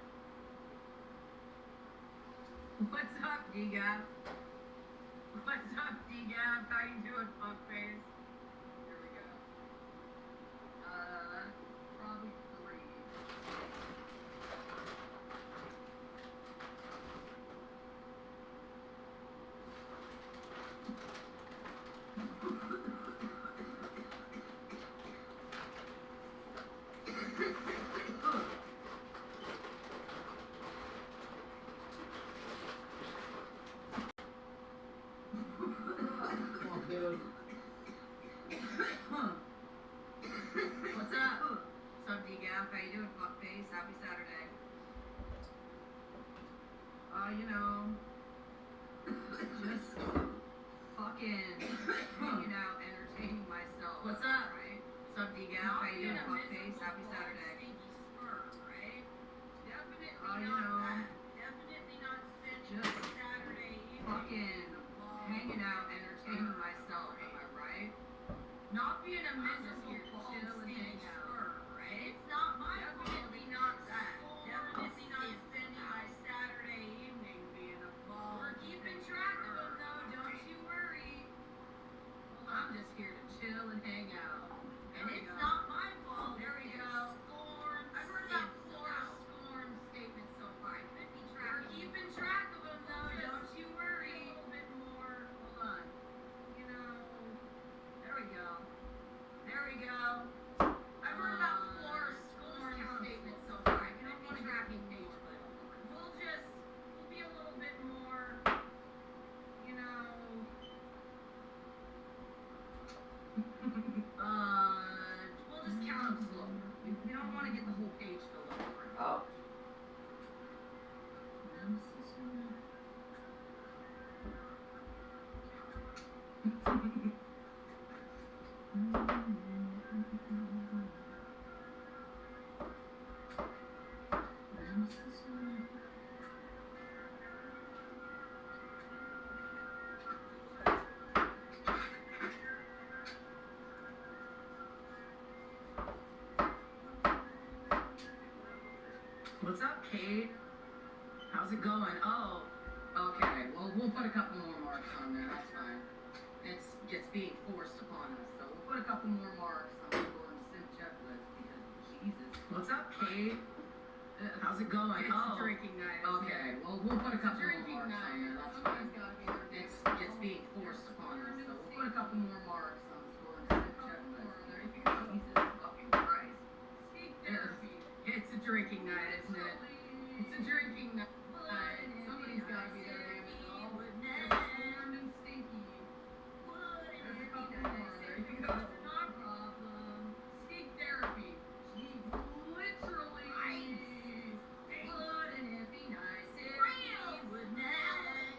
What's up, D-Gap? What's up, D-Gap? How you doing, fuckface? Here we go. Probably 3. What's up? What's up, D-Gap? How you doing, fuckface? Happy Saturday. You know, just fucking hanging out, entertaining myself. What's up? Right? What's up, D-Gap? How you doing, fuckface? Happy Saturday. Stinky spur, right? Definitely not that. Definitely not spending just Saturday evening. Fucking hanging out, entertaining myself. Am I right? Not being a miserable bald stinky spur, right? It's not my fault. Definitely not that. Definitely not spending my Saturday evening being a bald. We're keeping track of them though, don't you worry. Well, I'm just here to chill and hang out. And it's not my fault. There we go. Scorn. I've heard about 4 scorn statements so far. I could be tracking. We're keeping track of them though, don't you worry. A little bit more. Hold on. You What's up, Kate? How's it going? Oh, okay. Well, we'll put a couple more marks on there. That's fine. It's being forced upon us, so we'll put a couple more marks on the scoring sim checklist because Jesus. What's up, Kate? How's it going? It's drinking night. Okay. Well, we'll put a couple more marks on there. That's fine. It's being forced upon us, so we'll put a couple more marks on the scoring sim checklist. Jesus fucking Christ. It's a drinking night, isn't it? It's a drinking night. Somebody's got to be there, damn it. Oh, it's warm and stinky. There's a couple more. There you go. Not a problem. Steak therapy. Jeez. Literally. Wouldn't it be nice if we would not?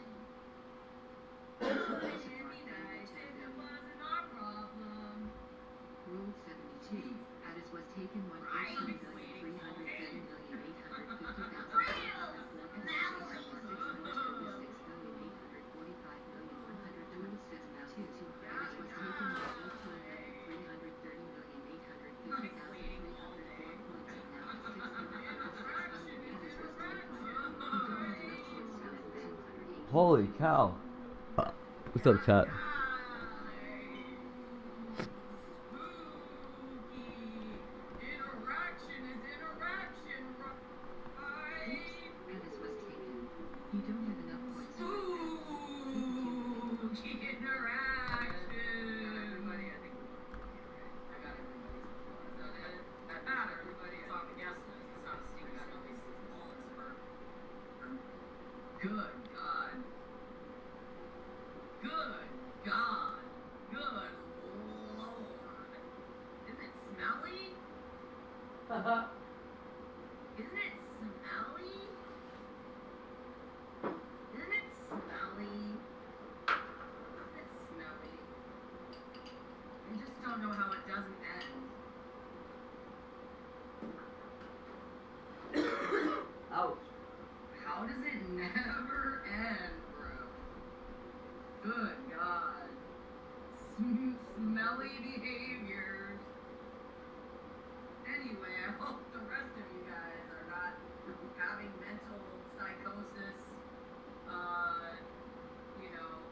Wouldn't it be nice if it wasn't our problem? Rule 72. Addis was taken 1,325,850,000. Holy cow. What's up, chat? Interaction is interaction, right? Addis was taken. You don't have enough points. Spooky interaction. Everybody, I think we're going to I got everybody so far. So not everybody. It's on the guest list. It's not a stinky. I got nobody's wallets for. Good God. Good God. Good Lord. Isn't it smelly? Isn't it smelly? Isn't it smelly? Isn't it smelly? I just don't know how it doesn't end. Ouch. How does it never end, bro? Good God. Smelly behaviors. Anyway, I hope the rest of you guys are not having mental psychosis,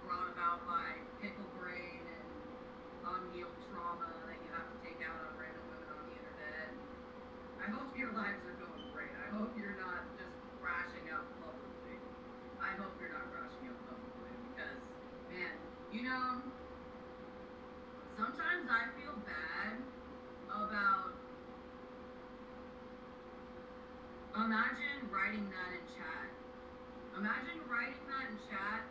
brought about by pickle brain and unhealed trauma that you have to take out on random women on the internet. I hope your lives are going great. I hope you're not just crashing out publicly. I hope you're not crashing out publicly because, man, sometimes I feel bad about. Imagine writing that in chat. Imagine writing that in chat